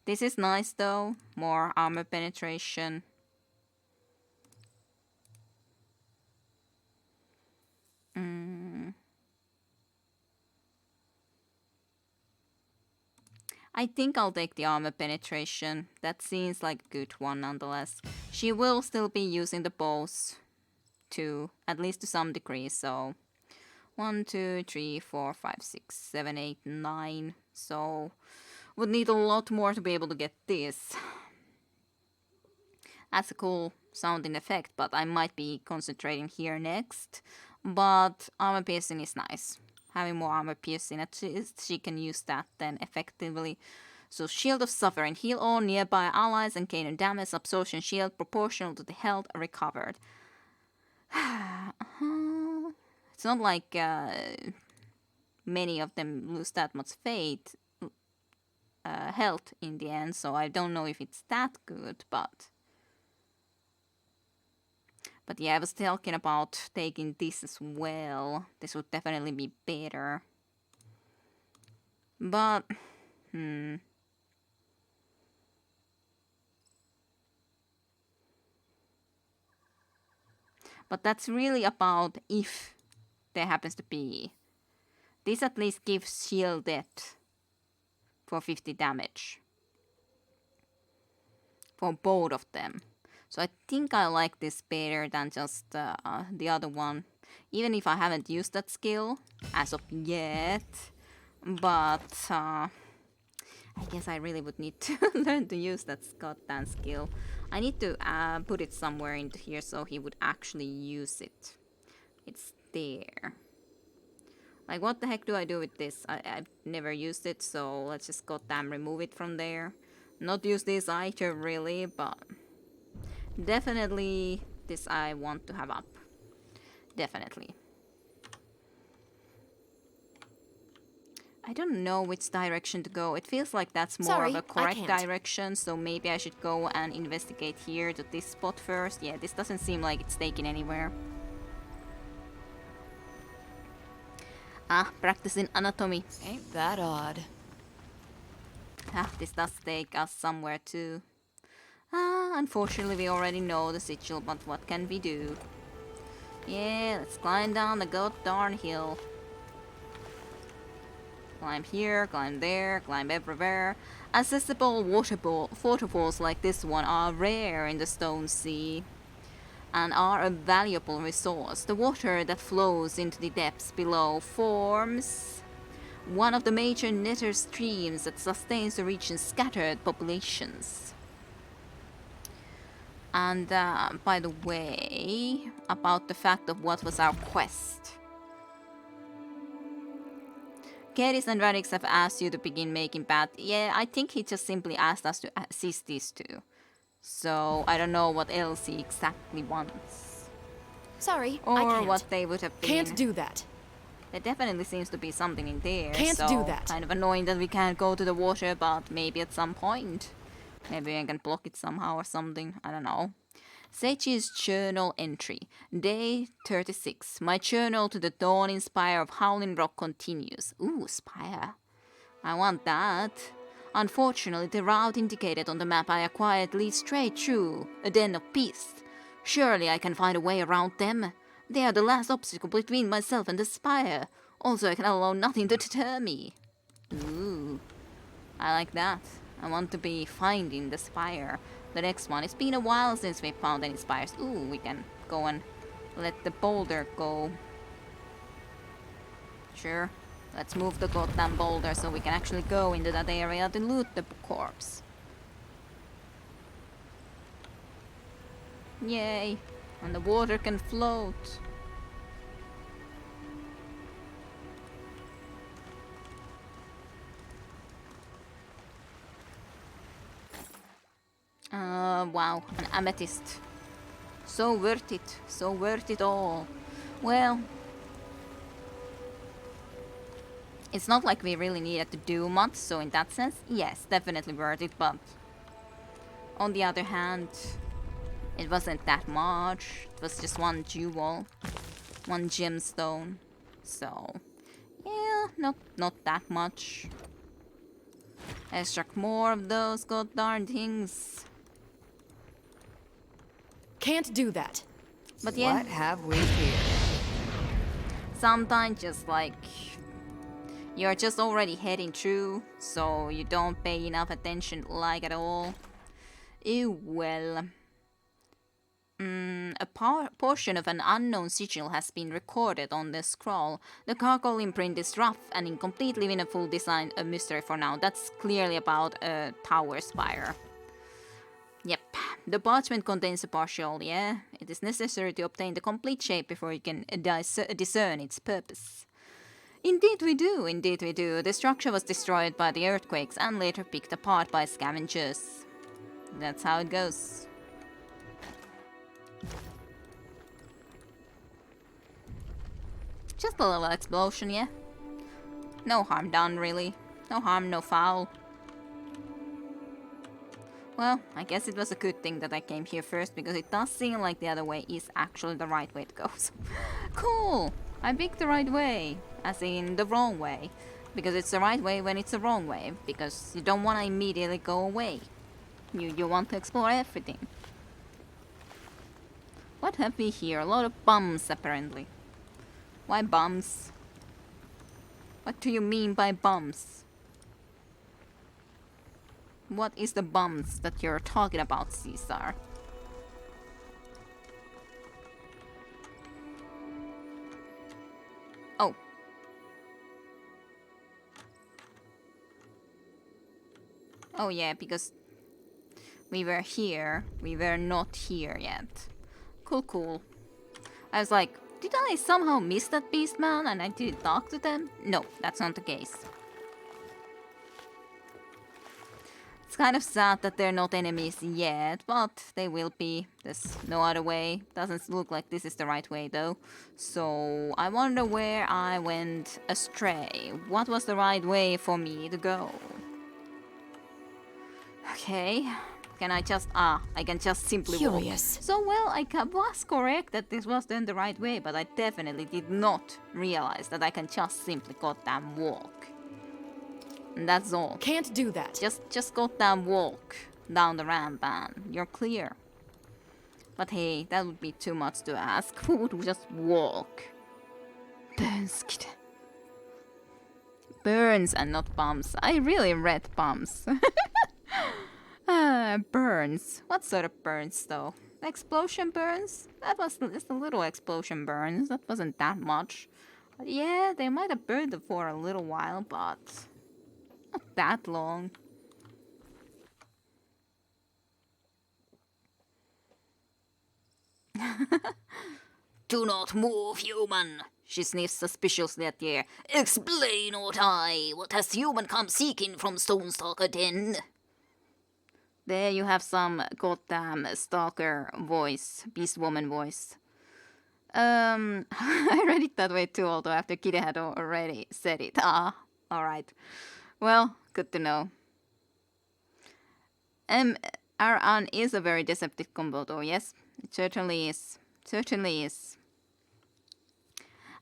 This is nice though, more armor penetration. I think I'll take the armor penetration. That seems like a good one nonetheless. She will still be using the bows too, at least to some degree, so 1, 2, 3, 4, 5, 6, 7, 8, 9. So would need a lot more to be able to get this. That's a cool sounding effect, but I might be concentrating here next. But armor piercing is nice. Having more armor piercing, at least she can use that then effectively. So Shield of Suffering. Heal all nearby allies and gain a damage absorption shield proportional to the health recovered. It's not like many of them lose that much fate health in the end, so I don't know if it's that good, but yeah, I was talking about taking this as well. This would definitely be better. But but that's really about if there happens to be. This at least gives shield depth for 50 damage. For both of them. So I think I like this better than just the other one. Even if I haven't used that skill as of yet. But I guess I really would need to learn to use that goddamn skill. I need to put it somewhere into here so he would actually use it. It's there. Like, what the heck do I do with this? I've never used it, so let's just goddamn remove it from there. Not use this either, really, but definitely this I want to have up. Definitely. I don't know which direction to go. It feels like that's more of a correct direction, so maybe I should go and investigate here to this spot first. Yeah, this doesn't seem like it's taken anywhere. Practicing anatomy. Ain't that odd. This does take us somewhere too. Unfortunately we already know the sigil, but what can we do? Yeah, let's climb down the goddamn hill. Climb here, climb there, climb everywhere. Accessible waterfalls like this one are rare in the Stone Sea and are a valuable resource. The water that flows into the depths below forms one of the major nether streams that sustains the region's scattered populations. And by the way, about the fact of what was our quest. Kedis and Radix have asked you to begin making path. Yeah, I think he just simply asked us to assist these two. So I don't know what else he exactly wants. Sorry, or I can't. What they would have been. Can't do that. There definitely seems to be something in there. Can't do that. Kind of annoying that we can't go to the water, but maybe at some point. Maybe I can block it somehow or something. I don't know. Seichi's journal entry. Day 36. My journal to the dawning spire of Howling Rock continues. Ooh, spire. I want that. Unfortunately, the route indicated on the map I acquired leads straight through a den of beasts. Surely I can find a way around them. They are the last obstacle between myself and the spire. Also, I can allow nothing to deter me. Ooh, I like that. I want to be finding the spire. The next one. It's been a while since we found any spires. Ooh, we can go and let the boulder go. Sure. Let's move the goddamn boulder so we can actually go into that area to loot the corpse. Yay. And the water can float. Wow, an amethyst. So worth it all. Well, It's not like we really needed to do much, so in that sense, yes, definitely worth it, but on the other hand, it wasn't that much. It was just one jewel, one gemstone, so yeah, not that much. Extract more of those god darn things. Can't do that. But yeah, What have we here? sometimes just like you're just already heading through, so you don't pay enough attention like at all. Ew, well. A portion of an unknown sigil has been recorded on the scroll. The cargo imprint is rough and incomplete, leaving a full design a mystery for now. That's clearly about a tower spire. Yep, the parchment contains a partial, yeah. It is necessary to obtain the complete shape before you can discern its purpose. Indeed we do, indeed we do. The structure was destroyed by the earthquakes and later picked apart by scavengers. That's how it goes. Just a little explosion, yeah? No harm done, really. No harm, no foul. Well, I guess it was a good thing that I came here first, because it does seem like the other way is actually the right way to go. So, cool! I picked the right way. As in, the wrong way. Because it's the right way when it's the wrong way. Because you don't want to immediately go away. You want to explore everything. What have we here? A lot of bums, apparently. Why bums? What do you mean by bums? What is the bums that you're talking about, Caesar? Oh. Oh yeah, because we were here. We were not here yet. Cool, cool. I was like, did I somehow miss that beast man and I didn't talk to them? No, that's not the case. It's kind of sad that they're not enemies yet, but they will be. There's no other way. Doesn't look like this is the right way though. So I wonder where I went astray. What was the right way for me to go? Okay. Can I just... I can just simply Curious. walk. So, well, I was correct that this was done the right way, but I definitely did not realize that I can just simply goddamn walk. And that's all. Can't do that. Just goddamn walk down the ramp and you're clear. But hey, that would be too much to ask. Who would just walk? Burns. Burns and not bumps. I really read bumps. Burns. What sort of burns, though? Explosion burns? That was just a little explosion burns. That wasn't that much. But yeah, they might have burned it for a little while, but not that long. Do not move, human. She sniffs suspiciously at the air. Explain, ought I. What has human come seeking from Stonestalker Den? There you have some goddamn stalker voice, beast woman voice. I read it that way too, although after Kide had already said it. Alright. Well, good to know. Aran is a very deceptive combo though, yes? It certainly is. Certainly is.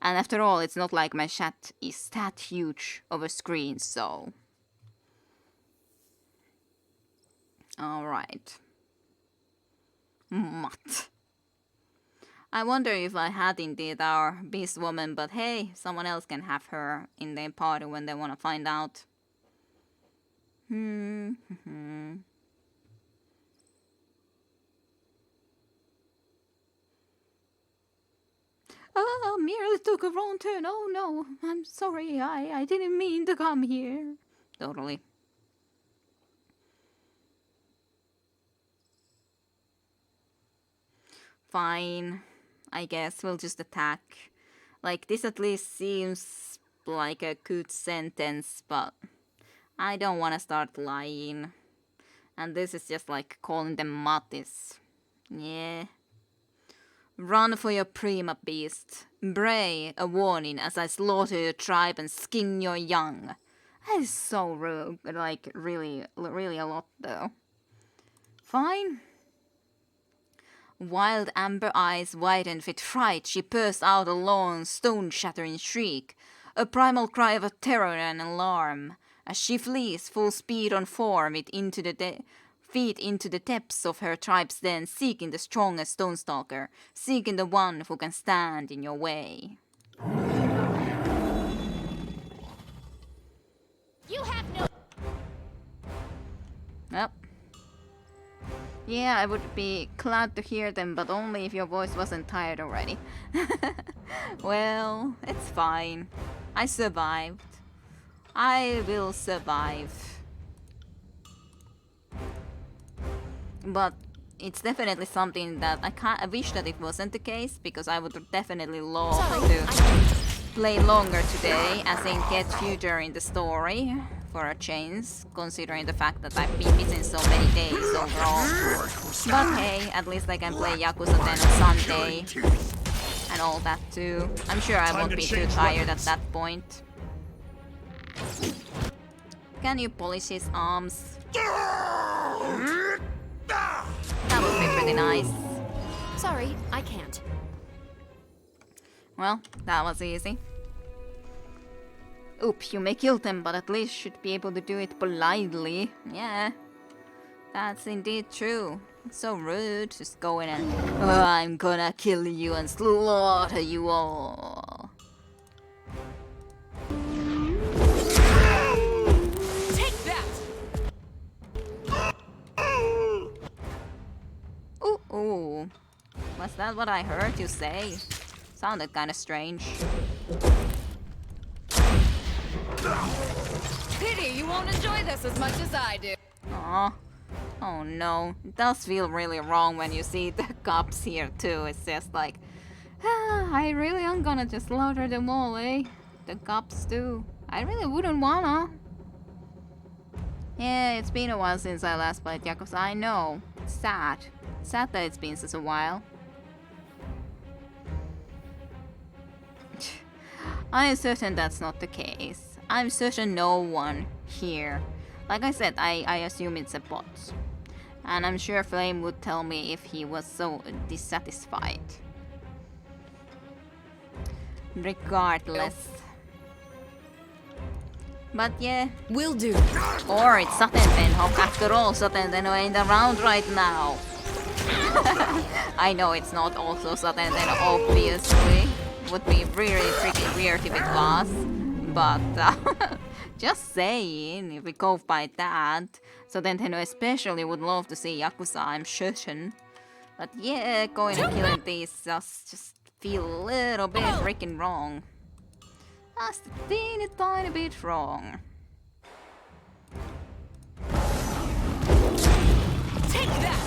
And after all, it's not like my chat is that huge of a screen, so... Alright. Mutt. I wonder if I had indeed our beast woman, but hey, someone else can have her in their party when they want to find out. Merely took a wrong turn. Oh no, I'm sorry, I didn't mean to come here. Totally. Fine. I guess we'll just attack. Like, this at least seems like a good sentence, but I don't want to start lying. And this is just like calling them mattis. Yeah. Run for your prima beast. Bray, a warning as I slaughter your tribe and skin your young. That is so rude, like really a lot though. Fine. Wild amber eyes widened with fright, she burst out a long, stone-shattering shriek, a primal cry of terror and alarm, as she flees full speed on four feet into the depths of her tribe's den, seeking the strongest stone stalker, seeking the one who can stand in your way. You have no. Yep. Yeah, I would be glad to hear them, but only if your voice wasn't tired already. Well, it's fine. I survived. I will survive. But it's definitely something that I wish that it wasn't the case, because I would definitely love to play longer today, as in get future in the story. For a change, considering the fact that I've been missing so many days overall. But hey, at least I can play Yakuza 10 on Sunday. And all that too. I'm sure I won't be too tired at that point. Can you polish his arms? That would be pretty nice. Sorry, I can't. Well, that was easy. Oop, you may kill them, but at least should be able to do it politely. Yeah, that's indeed true. It's so rude, just go in and I'm gonna kill you and slaughter you all. Take that! Ooh. Was that what I heard you say? Sounded kinda strange. Pity you won't enjoy this as much as I do. Aw. Oh no. It does feel really wrong when you see the cops here too. It's just like, I really am gonna just slaughter them all, eh? The cops too. I really wouldn't wanna. Yeah, it's been a while since I last played Yakuza, I know. It's sad. Sad that it's been such a while. I am certain that's not the case. I'm certain no one here. Like I said, I assume it's a bot. And I'm sure Flame would tell me if he was so dissatisfied. Regardless. But yeah. Will do. Or it's Satentenho. After all, Satentenho ain't around right now. I know it's not also Satentenho, obviously. Would be really pretty weird if it was. But just saying, if we go by that, Satentenho especially would love to see Yakuza, I'm certain. But yeah, going and killing these just feel a little bit freaking wrong. Just a teeny tiny bit wrong. Take that!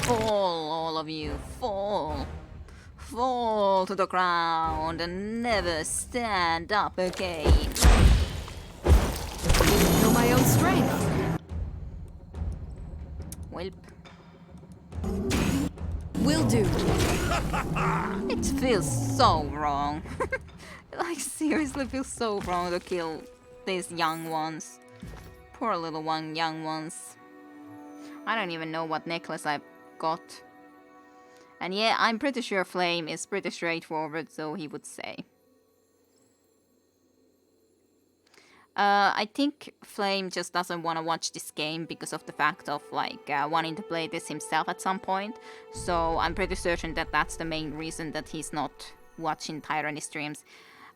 Fall, all of you, fall. Fall to the ground and never stand up again. Know my own strength. Welp. Will do. It feels so wrong. Like, seriously feels so wrong to kill these young ones. Poor little young ones. I don't even know what necklace I got. And yeah, I'm pretty sure Flame is pretty straightforward, so he would say. I think Flame just doesn't want to watch this game because of the fact of like wanting to play this himself at some point. So I'm pretty certain that that's the main reason that he's not watching Tyranny streams.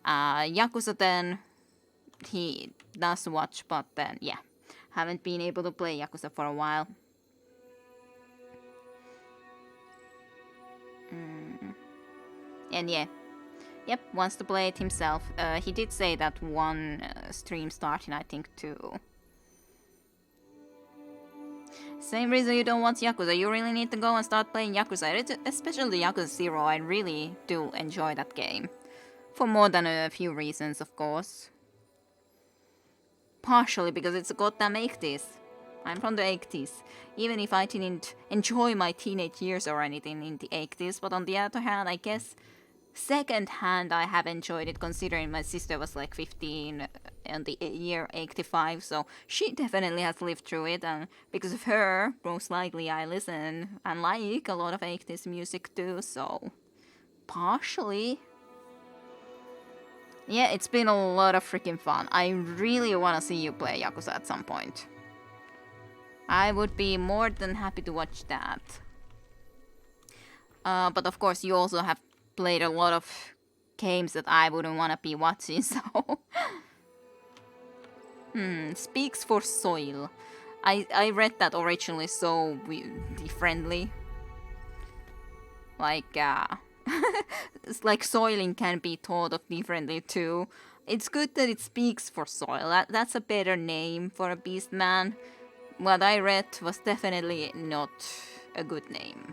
Yakuza 10, he does watch, but then yeah, haven't been able to play Yakuza for a while. And yeah, yep, wants to play it himself. He did say that one stream starting, I think, too. Same reason you don't watch Yakuza. You really need to go and start playing Yakuza. Especially Yakuza 0, I really do enjoy that game. For more than a few reasons, of course. partially because it's a goddamn 80s. I'm from the 80s. Even if I didn't enjoy my teenage years or anything in the 80s, but on the other hand, I guess second hand I have enjoyed it considering my sister was like 15 in the year 85, so she definitely has lived through it, and because of her, most likely I listen and like a lot of 80s music too, so partially. Yeah, it's been a lot of freaking fun. I really want to see you play Yakuza at some point. I would be more than happy to watch that. But of course, you also have played a lot of games that I wouldn't want to be watching, so... Speaks for Soil. I read that originally so friendly. Like, it's like soiling can be thought of differently too. It's good that it speaks for Soil. That's a better name for a beast man. What I read was definitely not a good name.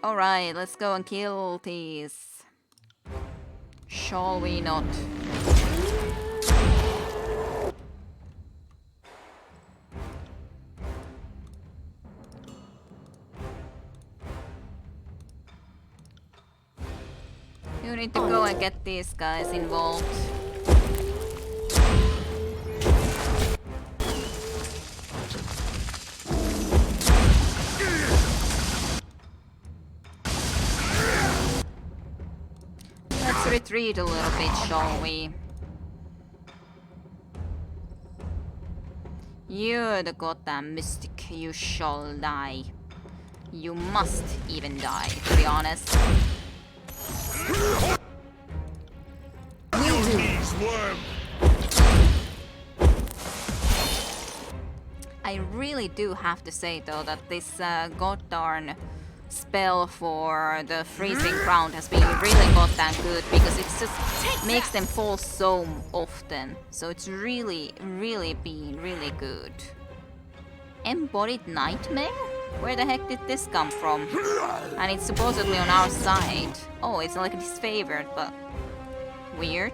Alright, let's go and kill these. Shall we not? You need to go and get these guys involved. Let's retreat a little bit, shall we? You're the goddamn mystic. You shall die. You must even die, to be honest. I really do have to say though that this goddarn spell for the freezing ground has been really goddamn good because it just makes them fall so often. So it's really been really good. Embodied Nightmare? Where the heck did this come from? And it's supposedly on our side. Oh, it's like disfavored, but weird.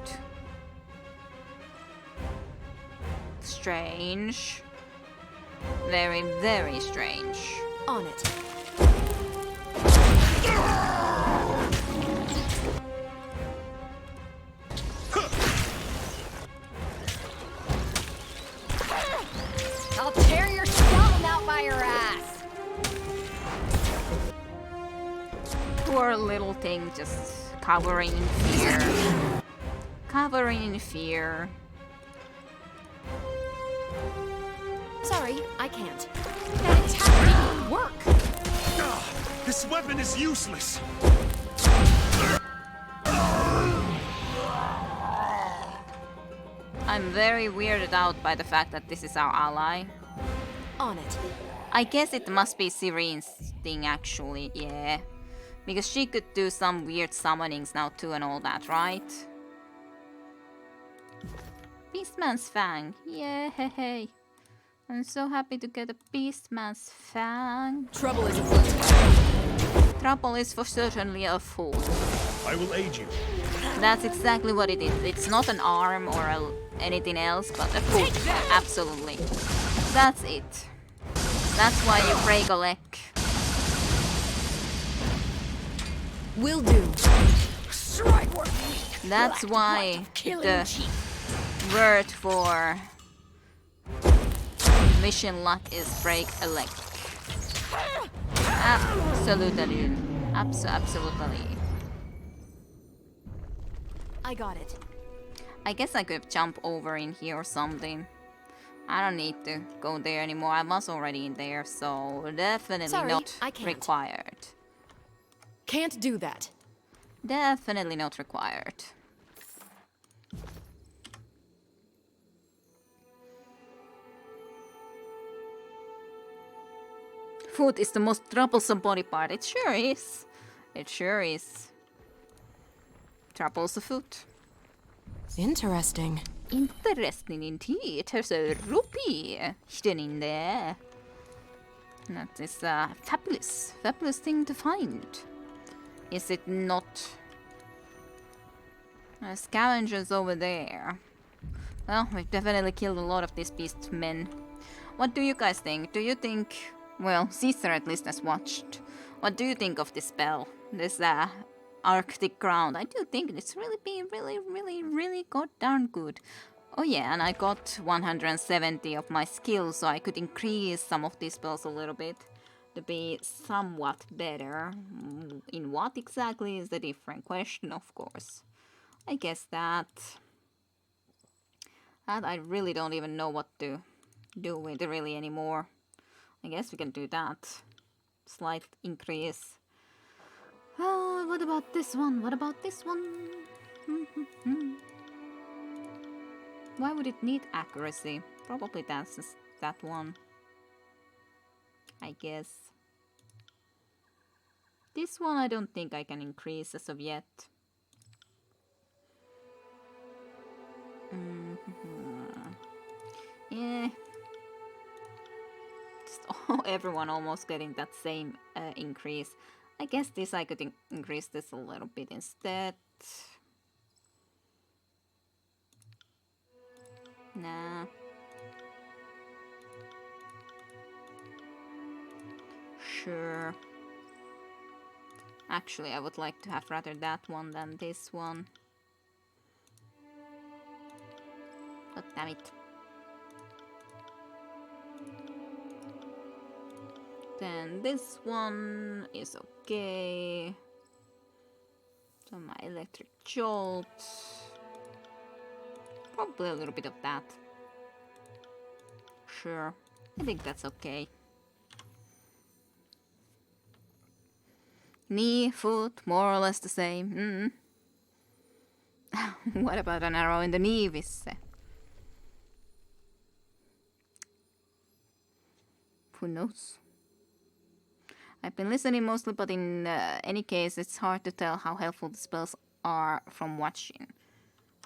Strange. Very, very strange. On it. I'll tear your skeleton out by your ass. Poor little thing just cowering in fear. Cowering in fear. Sorry, I can't. That attack didn't work. This weapon is useless. I'm very weirded out by the fact that this is our ally. On it. I guess it must be Sirene's thing actually, yeah. Because she could do some weird summonings now too and all that, right? Beastman's Fang, yeah, hey, hey. I'm so happy to get a Beastman's Fang. Trouble is afoot. Trouble is for certainly afoot. I will aid you. That's exactly what it is. It's not an arm or anything else, but a foot. Absolutely. That's it. That's why you break a leg. Will do. Strike work weak. That's why the word for mission luck is break a leg. Absolutely. Absolutely. I got it. I guess I could jump over in here or something. I don't need to go there anymore. I was already in there, so definitely Sorry, not I can't. required. Can't do that. Definitely not required. Foot is the most troublesome body part. It sure is. It sure is. Troubles the foot. Interesting. Interesting indeed. There's a rupee hidden in there. That is a fabulous thing to find. Is it not? Scavengers over there. Well, we've definitely killed a lot of these beast men. What do you guys think? Do you think... Well, Caesar at least has watched. What do you think of this spell? This Arctic ground. I do think it's really been really goddamn good. Oh yeah, and I got 170 of my skills, so I could increase some of these spells a little bit to be somewhat better. In what exactly is the different question, of course. I guess that I really don't even know what to do with it really anymore. I guess we can do that. Slight increase. Oh, what about this one? What about this one? Why would it need accuracy? Probably that's that one. I guess. This one I don't think I can increase as of yet. Yeah. Just everyone almost getting that same increase. I guess this I could increase this a little bit instead. Nah. Sure. Actually, I would like to have rather that one than this one. God damn it. Then this one is okay. So my electric jolt. Probably a little bit of that. Sure. I think that's okay. Knee, foot, more or less the same. What about an arrow in the knee, Visse? Who knows? I've been listening mostly, but in any case, it's hard to tell how helpful the spells are from watching.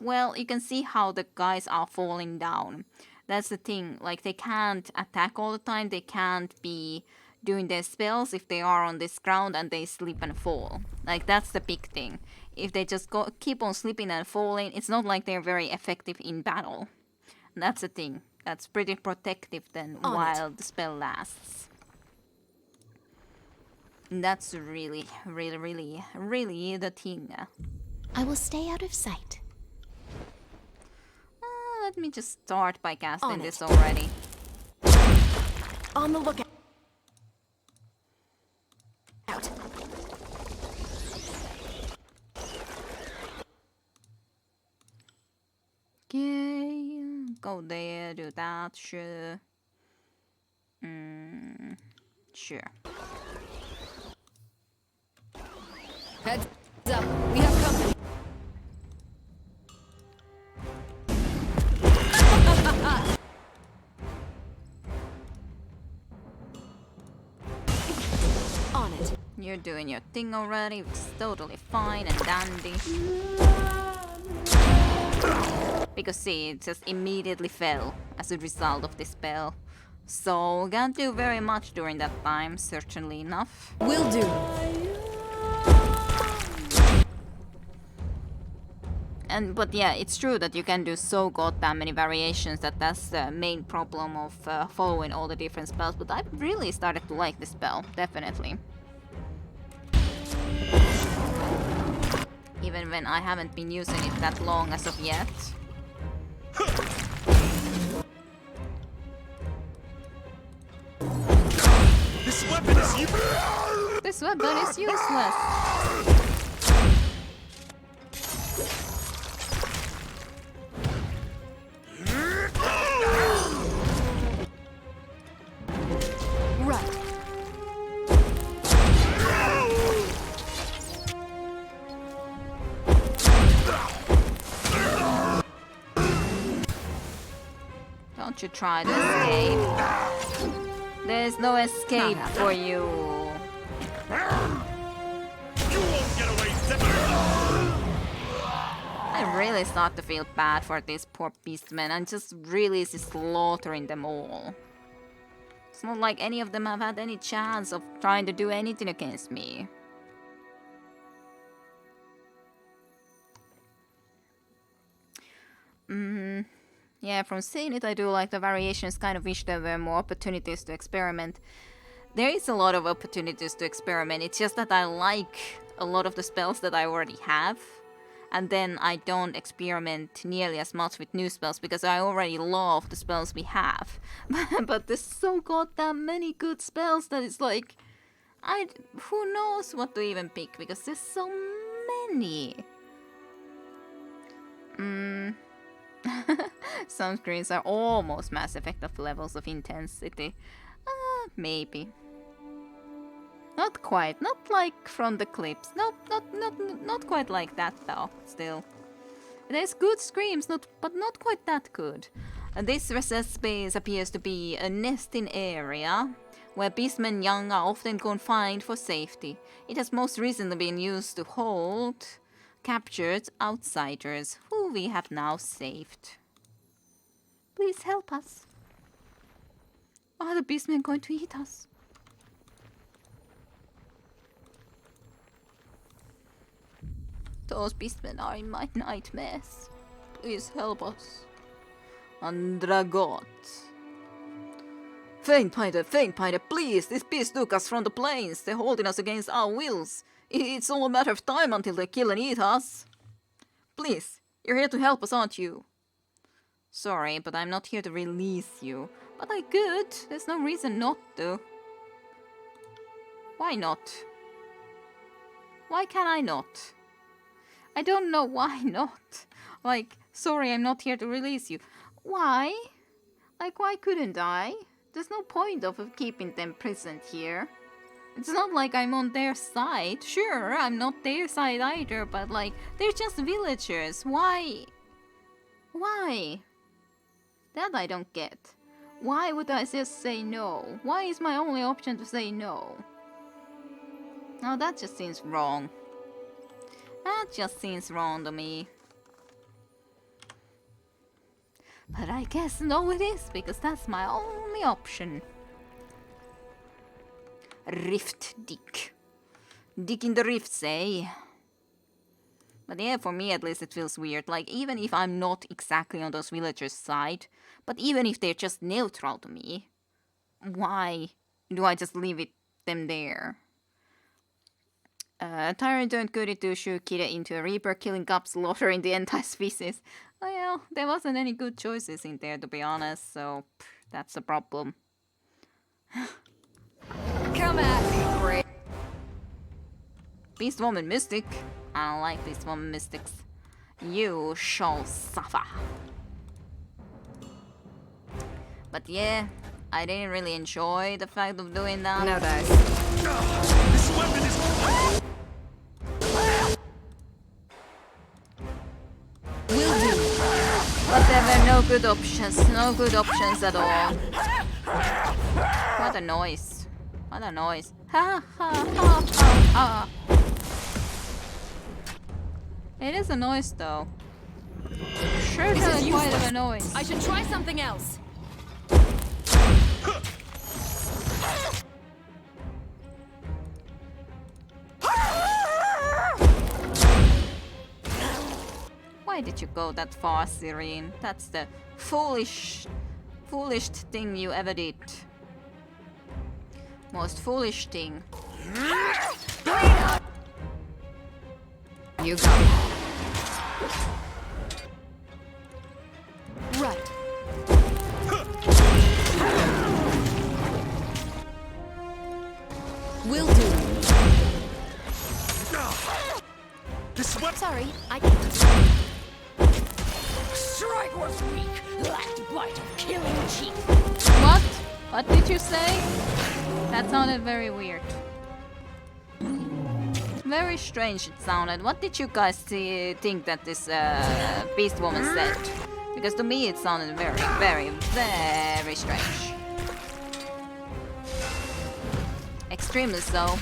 Well, you can see how the guys are falling down. That's the thing, like they can't attack all the time, they can't be doing their spells if they are on this ground and they slip and fall. Like that's the big thing. If they just keep on slipping and falling, it's not like they're very effective in battle. That's the thing. That's pretty protective then while the spell lasts. That's really the thing. I will stay out of sight. Let me just start by casting this already. On the lookout. Okay, go there, do that, sure. Sure. Heads up. We have company. On it. You're doing your thing already, it's totally fine and dandy. Because see, it just immediately fell as a result of this spell. So, can't do very much during that time, certainly enough. Will do. But yeah, it's true that you can do so goddamn many variations that that's the main problem of following all the different spells. But I've really started to like this spell, definitely. Even when I haven't been using it that long as of yet. This weapon is useless. This weapon is useless. Right. Don't you try to escape. There's no escape for you. You won't get away, Zephyr. I really start to feel bad for these poor beastmen. I'm just really slaughtering them all. It's not like any of them have had any chance of trying to do anything against me. Yeah, from seeing it, I do like the variations. Kind of wish there were more opportunities to experiment. There is a lot of opportunities to experiment. It's just that I like a lot of the spells that I already have. And then I don't experiment nearly as much with new spells because I already love the spells we have. But there's so goddamn many good spells that it's like... who knows what to even pick because there's so many. Some screens are almost Mass Effect of levels of intensity. Maybe. Not quite. Not like from the clips. Not quite like that though. Still, there's good screams, but not quite that good. This recessed space appears to be a nesting area where beastmen young are often confined for safety. It has most recently been used to hold captured outsiders, who we have now saved. Please help us. Are the beastmen going to eat us? Those beastmen are in my nightmares. Please help us. Andragot. Faint-minded, please! This beast took us from the plains. They're holding us against our wills. It's all a matter of time until they kill and eat us. Please, you're here to help us, aren't you? Sorry, but I'm not here to release you. But I could. There's no reason not to. Why not? Why can I not? I don't know why not. Like, sorry, I'm not here to release you. Why? Like, why couldn't I? There's no point of keeping them prisoned here. It's not like I'm on their side. Sure, I'm not their side either, but like, they're just villagers. Why? Why? That I don't get. Why would I just say no? Why is my only option to say no? Now that just seems wrong. That just seems wrong to me. But I guess no it is, because that's my only option. Rift dig. Dig in the rifts, eh? But yeah, for me at least it feels weird. Like, even if I'm not exactly on those villagers' side, but even if they're just neutral to me, why do I just leave them there? Tyranny turned goody to shoot Kira into a reaper, killing up, slaughtering the entire species. Well, there wasn't any good choices in there, to be honest, so that's a problem. Come at me, Great. Beast Woman Mystic. I don't like Beast Woman Mystics. You shall suffer. But yeah, I didn't really enjoy the fact of doing that. No dice. This weapon is... Will do. But there were no good options at all. What a noise. What a noise. Ha ha ha ha ha. It is a noise though. Sure, This is quite useless. a noise. I should try something else. Why did you go that far, Serene? That's the foolish thing you ever did. Most foolish thing. You got it. Right. Will do. This weapon... Sorry, I can't. Strike was weak. Last bite of killing chief. What? What did you say? That sounded very weird. Very strange it sounded. What did you guys think that this beast woman said? Because to me it sounded very, very, very strange. Extremely so.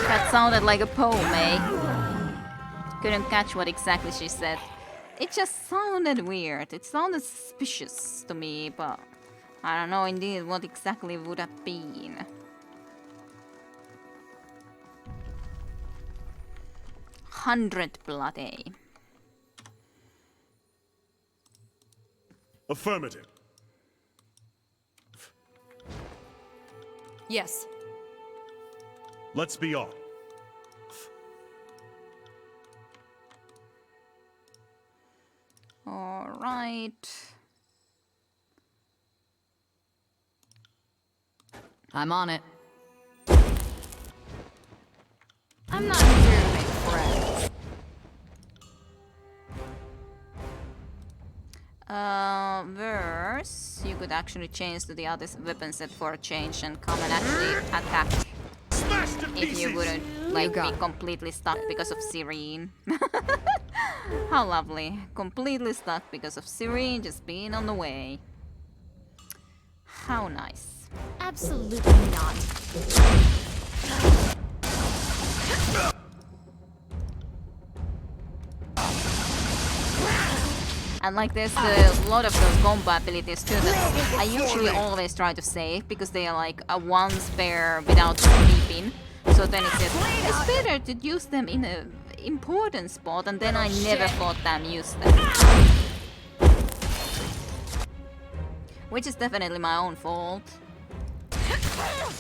That sounded like a poem, eh? Couldn't catch what exactly she said. It just sounded weird. It sounded suspicious to me, but I don't know indeed what exactly would have been. $100 bloody. Affirmative. Yes. Let's be on. All right. I'm on it. I'm not here to make friends. Verse, you could actually change to the other weapon set for a change and come and actually attack Smash to if you pieces! wouldn't like be completely stuck because of Serene. How lovely. Completely stuck because of Serene just being on the way. How nice. Absolutely not. And like there's a lot of those combo abilities too that I usually always try to save because they are like a one spare without sleeping. So then it says it's better to use them in a important spot, and then I never thought them use them. Which is definitely my own fault.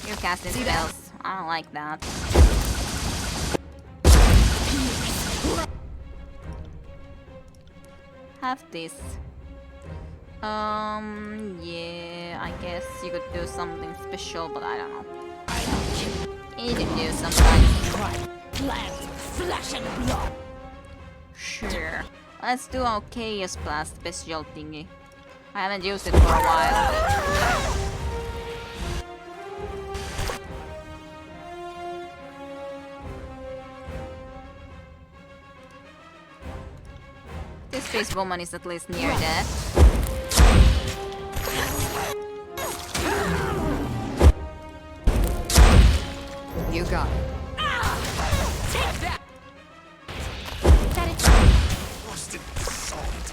You're casting spells. I don't like that. Have this. Yeah, I guess you could do something special, but I don't know. You could do something. Flesh and blood. Sure. Let's do our Chaos Blast special thingy. I haven't used it for a while. This space woman is at least near death. You got it. Take that! Rusted salt.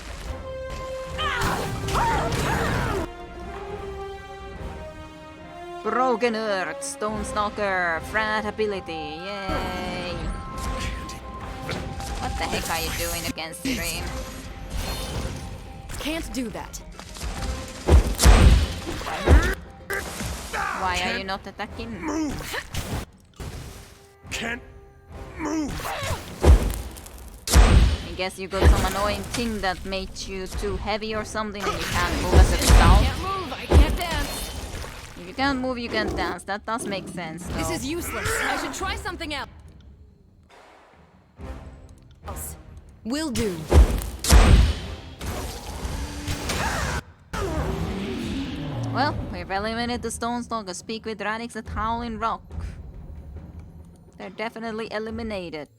Broken Earth, Stone Stalker, Frat ability, yay! What the heck are you doing against Serene? Can't do that. Why are you not attacking? Move! Can't move! I guess you got some annoying thing that made you too heavy or something and you can't move as a result. Can't move, I can't dance. If you can't move, you can't dance. That does make sense, though. This is useless. I should try something else. Will do. Well, we've eliminated the Stone Stalker. Speak with Radix at Howling Rock. They're definitely eliminated.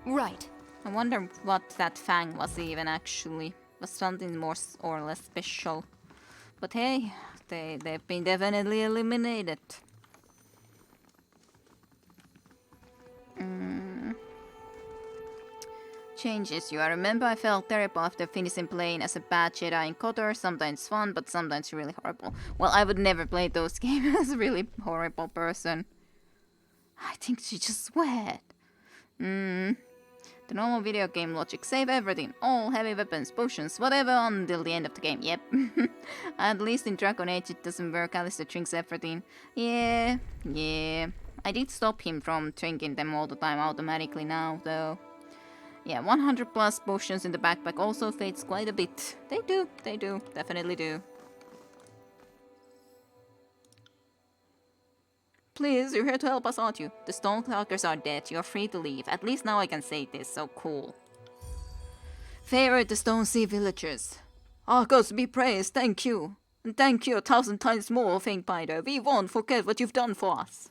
Right. I wonder what that fang was even actually. Was something more or less special. But hey, they've been definitely eliminated. Changes you. I remember I felt terrible after finishing playing as a bad Jedi in KOTOR. Sometimes fun, but sometimes really horrible. Well, I would never play those games as a really horrible person. I think she just sweat. The normal video game logic. Save everything. All heavy weapons, potions, whatever until the end of the game. Yep. At least in Dragon Age it doesn't work. Alistair drinks everything. Yeah. I did stop him from drinking them all the time automatically now, though. Yeah, 100 plus potions in the backpack also fades quite a bit. They do, definitely do. Please, you're here to help us, aren't you? The Stone Stalkers are dead, you're free to leave. At least now I can say this, so cool. Favor the Stone Sea villagers. Our gods be praised, thank you. And thank you 1,000 times more, Fangbinder. We won't forget what you've done for us.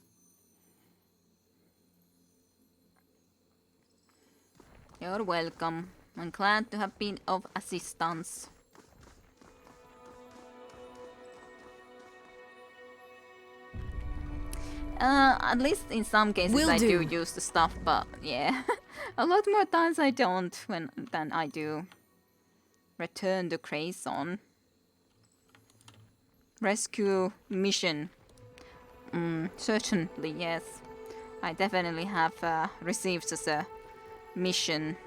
You're welcome. I'm glad to have been of assistance. At least in some cases Will I do do. use the stuff, but yeah. A lot more times I don't than I do. Return the Crason. Rescue mission. Certainly, yes. I definitely have received such a mission.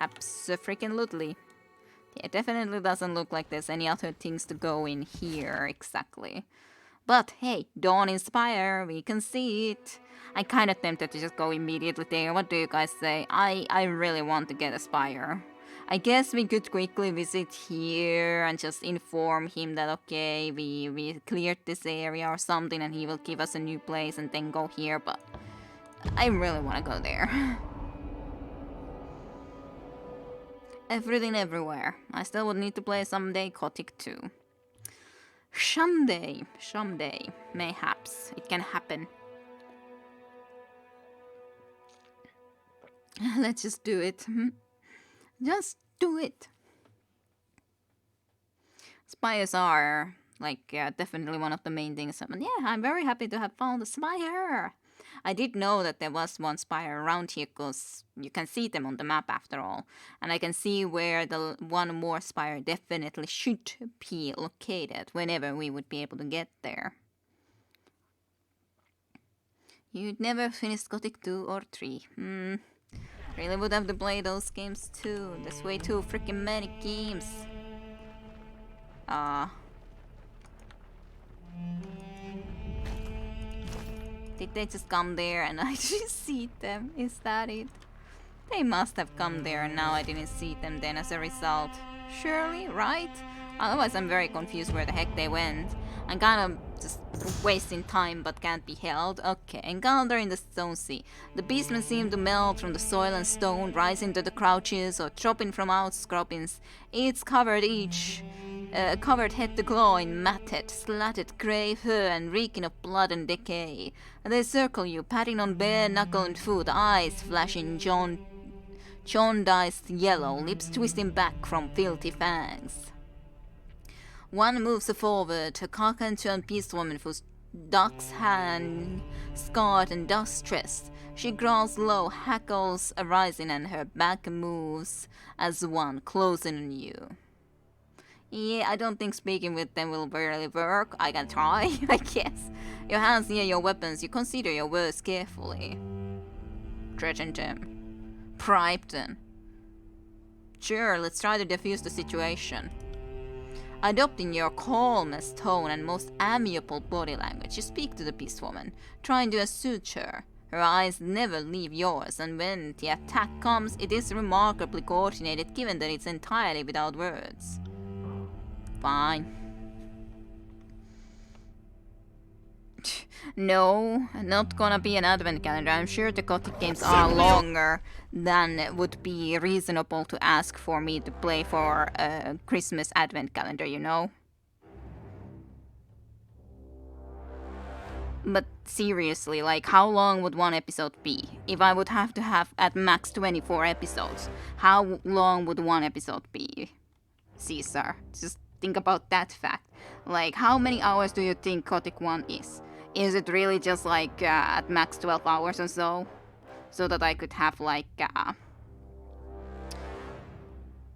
Abso-freaking-lutely. It definitely doesn't look like there's any other things to go in here exactly. But hey, Dawn in Spire, we can see it. I kinda tempted to just go immediately there. What do you guys say? I really want to get a Spire. I guess we could quickly visit here and just inform him that okay, we cleared this area or something and he will give us a new place and then go here, but I really want to go there. Everything everywhere. I still would need to play someday Gothic 2. Someday, mayhaps, it can happen. Let's just do it. Just do it. Spires are, like, definitely one of the main things. And yeah, I'm very happy to have found a spire. I did know that there was one spire around here because you can see them on the map after all. And I can see where the one more spire definitely should be located whenever we would be able to get there. You'd never finished Gothic 2 or 3. Really would have to play those games too. There's way too freaking many games. Did they just come there and I didn't see them? Is that it? They must have come there and now I didn't see them then as a result. Surely, right? Otherwise I'm very confused where the heck they went. I'm kind of just wasting time but can't be held. Okay, encounter in the Stone Sea. The beastmen seem to melt from the soil and stone, rising to the crouches or dropping from outcroppings. Each covered head to claw in matted, slatted grey fur and reeking of blood and decay. They circle you, patting on bare knuckle and foot, eyes flashing jaundiced yellow, lips twisting back from filthy fangs. One moves forward, a cock-and-turned beast woman whose ducks hang, scarred and dust-stressed. She growls low, hackles arising, and her back moves as one closing on you. Yeah, I don't think speaking with them will really work. I can try, I guess. Your hands near your weapons, you consider your words carefully. Threaten them. Bribe them. Sure, let's try to defuse the situation. Adopting your calmest tone and most amiable body language, you speak to the beast woman, trying to assuage her. Her eyes never leave yours, and when the attack comes, it is remarkably coordinated given that it's entirely without words. Fine. No, not gonna be an advent calendar. I'm sure the Gothic games are longer than would be reasonable to ask for me to play for a Christmas advent calendar, you know? But seriously, like, how long would one episode be? If I would have to have at max 24 episodes, how long would one episode be? Caesar, just think about that fact. Like, how many hours do you think Gothic 1 is? Is it really just like at max 12 hours or so? So that I could have like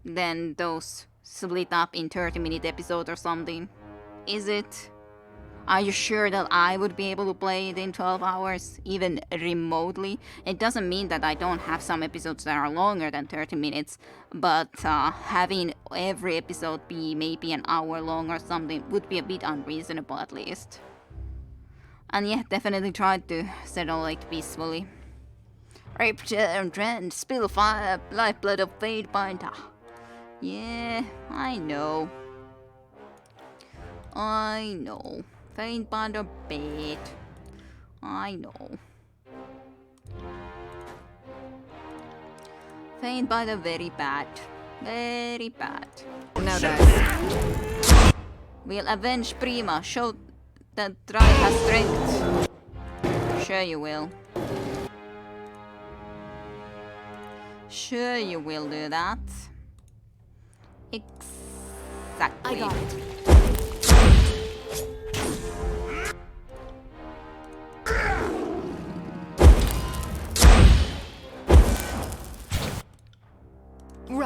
then those split up in 30-minute episodes or something? Is it? Are you sure that I would be able to play it in 12 hours, even remotely? It doesn't mean that I don't have some episodes that are longer than 30 minutes, but having every episode be maybe an hour long or something would be a bit unreasonable at least. And yeah, definitely tried to settle it peacefully. Rape, and spill fire, lifeblood of Fatebinder. Yeah, I know. Fatebinder bait. I know. Fatebinder very bad. Very bad. Now die. We'll avenge Prima. Show that Dry has strength. Sure you will. Sure you will do that. Exactly. I got it.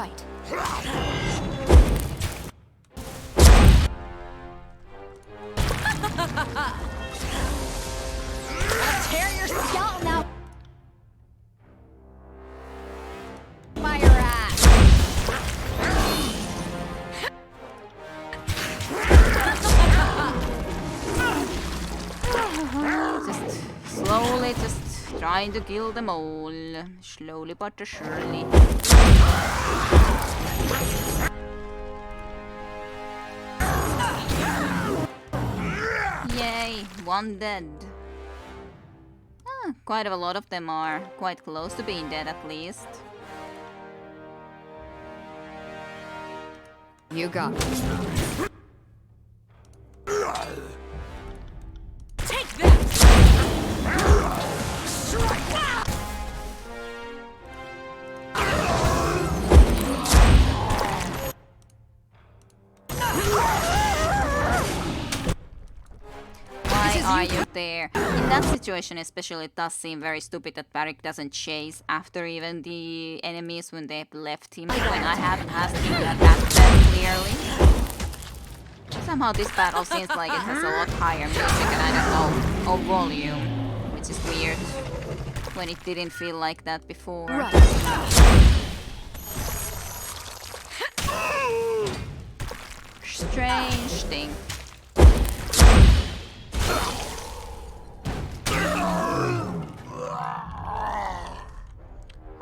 right. I'll tear your skeleton out. Fire ass. Just slowly, just trying to kill them all. Slowly but surely. Yay, one dead. Quite a lot of them are quite close to being dead at least. You got it. Take that! Strike! Why are you there? In that situation especially, it does seem very stupid that Barrick doesn't chase after even the enemies when they've left him, when I haven't asked him that clearly. Somehow this battle seems like it has a lot higher music and I don't know, or volume, which is weird, when it didn't feel like that before. Right. Strange thing.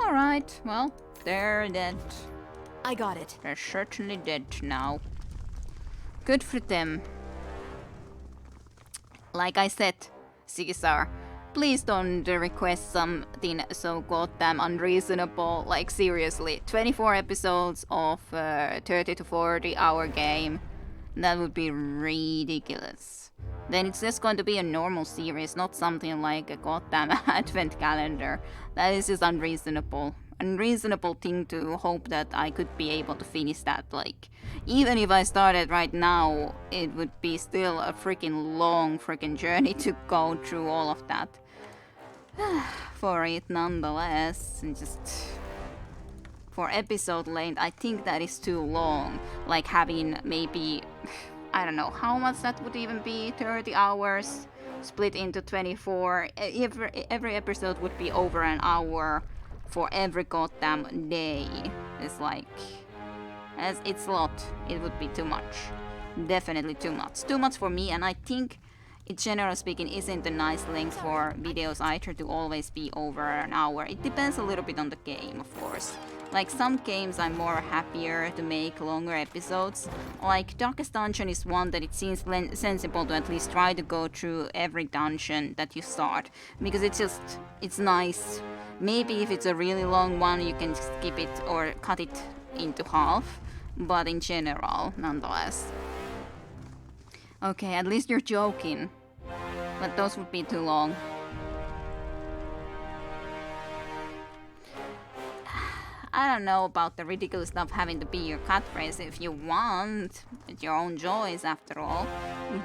Alright, well, they're dead. I got it. They're certainly dead now. Good for them. Like I said, Caesar, please don't request something so goddamn unreasonable. Like seriously, 24 episodes of 30 to 40 hour game. That would be ridiculous. Then it's just going to be a normal series, not something like a goddamn advent calendar. That is just unreasonable. Unreasonable thing to hope that I could be able to finish that. Like, even if I started right now, it would be still a freaking long freaking journey to go through all of that. For it nonetheless, and just for episode length, I think that is too long. Like having maybe, I don't know how much that would even be, 30 hours split into 24. Every episode would be over an hour for every goddamn day. It's like, as it's a lot, it would be too much. Definitely too much. Too much for me, and I think it, generally speaking, isn't a nice length for videos either to always be over an hour. It depends a little bit on the game, of course. Like some games I'm more happier to make longer episodes. Like Darkest Dungeon is one that it seems sensible to at least try to go through every dungeon that you start. Because it's nice. Maybe if it's a really long one you can skip it or cut it into half. But in general, nonetheless. Okay, at least you're joking. But those would be too long. I don't know about the ridiculous stuff having to be your catchphrase if you want. It's your own choice after all.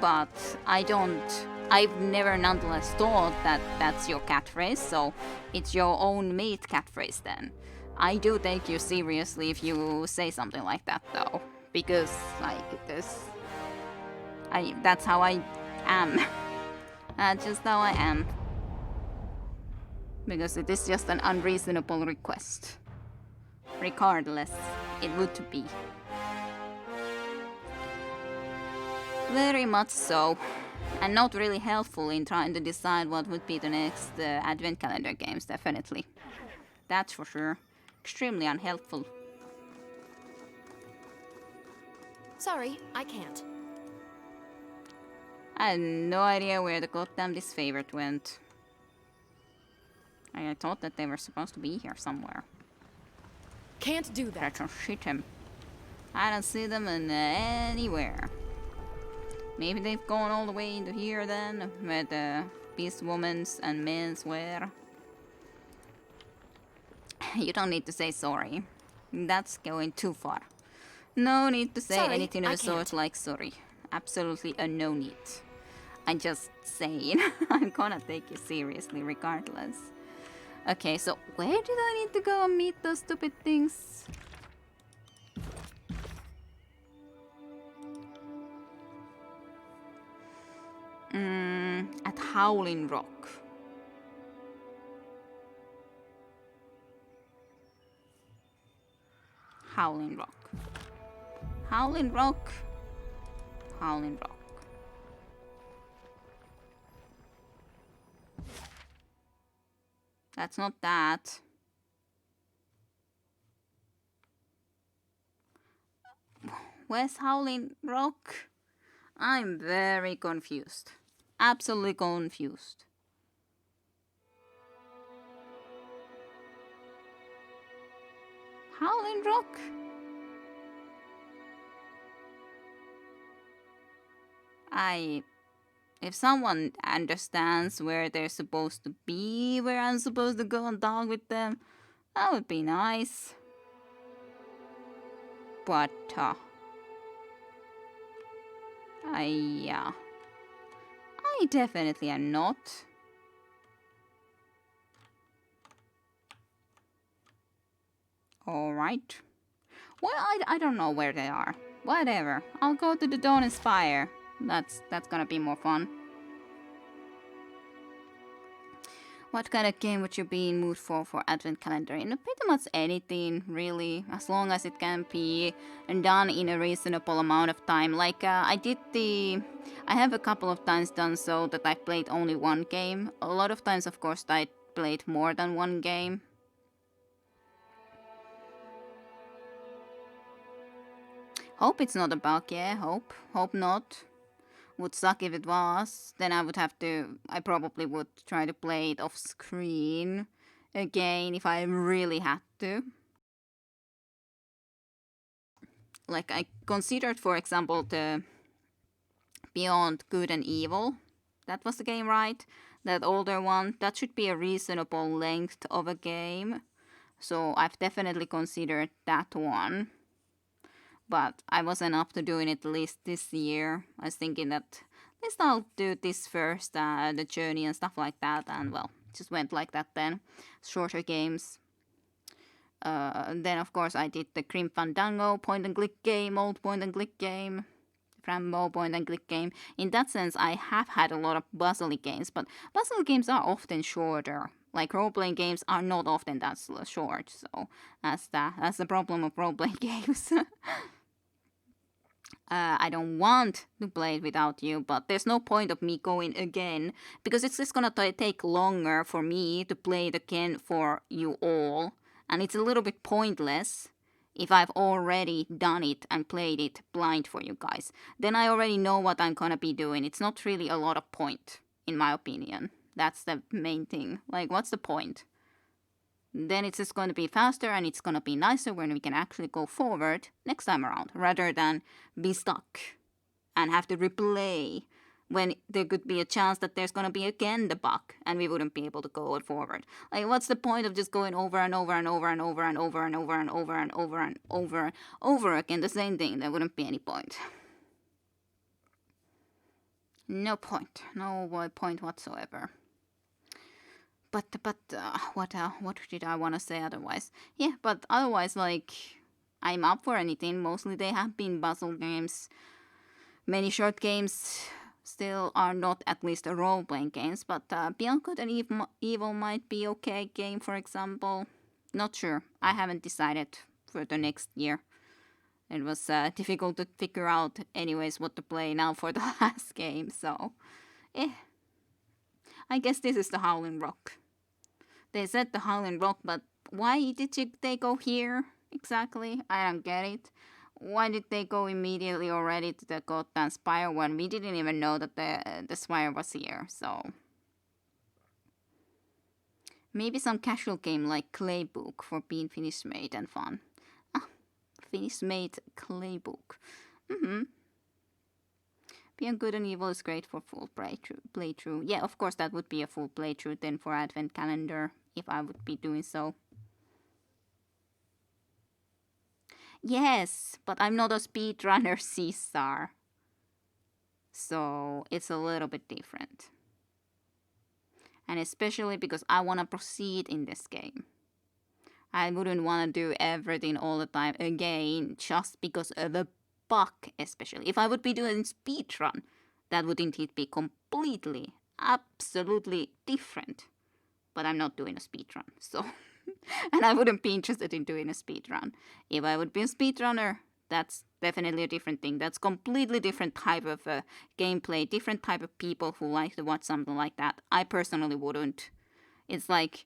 But I've never nonetheless thought that that's your catchphrase, so it's your own made catchphrase then. I do take you seriously if you say something like that though. Because, like, that's how I am. That's just how I am. Because it is just an unreasonable request. Regardless, it would be. Very much so. And not really helpful in trying to decide what would be the next advent calendar games, definitely. That's for sure. Extremely unhelpful. Sorry, I can't. I had no idea where the goddamn disfavored went. I thought that they were supposed to be here somewhere. Can't do that. Let's shit him. I don't see them in anywhere. Maybe they've gone all the way into here then, where the beast woman's and men's were. You don't need to say sorry. That's going too far. No need to say Sorry, anything of I the sort can't. like sorry. Absolutely a no need. I'm just saying. I'm gonna take you seriously regardless. Okay, so where did I need to go and meet those stupid things? Howling Rock. Howling Rock. Howling Rock. Howling Rock. That's not that. Where's Howling Rock? I'm very confused. Absolutely confused. Howling Rock? If someone understands where they're supposed to be, where I'm supposed to go and talk with them, that would be nice. But, I definitely am not. Alright. Well, I don't know where they are. Whatever. I'll go to the Dawn and Spire. That's gonna be more fun. What kind of game would you be in mood for Advent Calendar? You know, pretty much anything, really, as long as it can be done in a reasonable amount of time. Like, I have a couple of times done so that I played only one game. A lot of times, of course, I played more than one game. Hope it's not a bug, yeah, hope not. Would suck if it was. Then I probably would try to play it off screen again if I really had to. Like, I considered, for example, the Beyond Good and Evil. That was the game, right? That older one. That should be a reasonable length of a game. So I've definitely considered that one. But I wasn't up to doing it at least this year. I was thinking that at least I'll do this first, the journey and stuff like that. And well, just went like that then. Shorter games. Then of course I did the Grim Fandango point and click game, old point and click game. Rambo point and click game. In that sense, I have had a lot of puzzle games, but puzzle games are often shorter. Like role-playing games are not often that short, so that's the problem of role-playing games. I don't want to play it without you, but there's no point of me going again, because it's just gonna take longer for me to play it again for you all, and it's a little bit pointless if I've already done it and played it blind for you guys. Then I already know what I'm gonna be doing. It's not really a lot of point, in my opinion. That's the main thing. Like, what's the point? Then it's just going to be faster and it's going to be nicer when we can actually go forward next time around, rather than be stuck and have to replay when there could be a chance that there's going to be again the bug and we wouldn't be able to go forward. Like, what's the point of just going over and over and over and over and over and over and over and over and over again the same thing? There wouldn't be any point. No point. No point whatsoever. But what did I want to say otherwise? Yeah, but otherwise, like, I'm up for anything. Mostly they have been puzzle games. Many short games still are not at least role-playing games, but Beyond Good and Evil might be okay game, for example. Not sure. I haven't decided for the next year. It was difficult to figure out anyways what to play now for the last game, so I guess this is the Howling Rock. They said the Howling Rock, but why did they go here exactly? I don't get it. Why did they go immediately already to the goddamn spire when we didn't even know that the spire was here? So maybe some casual game like Claybook for being Finnish made and fun. Finnish made Claybook. Beyond Good and Evil is great for full playthrough. Yeah, of course that would be a full playthrough then for Advent Calendar, if I would be doing so. Yes, but I'm not a speedrunner Caesar. So it's a little bit different. And especially because I want to proceed in this game. I wouldn't want to do everything all the time again just because of a bug, especially. If I would be doing speedrun, that would indeed be completely absolutely different. But I'm not doing a speedrun, so... and I wouldn't be interested in doing a speedrun. If I would be a speedrunner, that's definitely a different thing. That's completely different type of gameplay, different type of people who like to watch something like that. I personally wouldn't. It's like...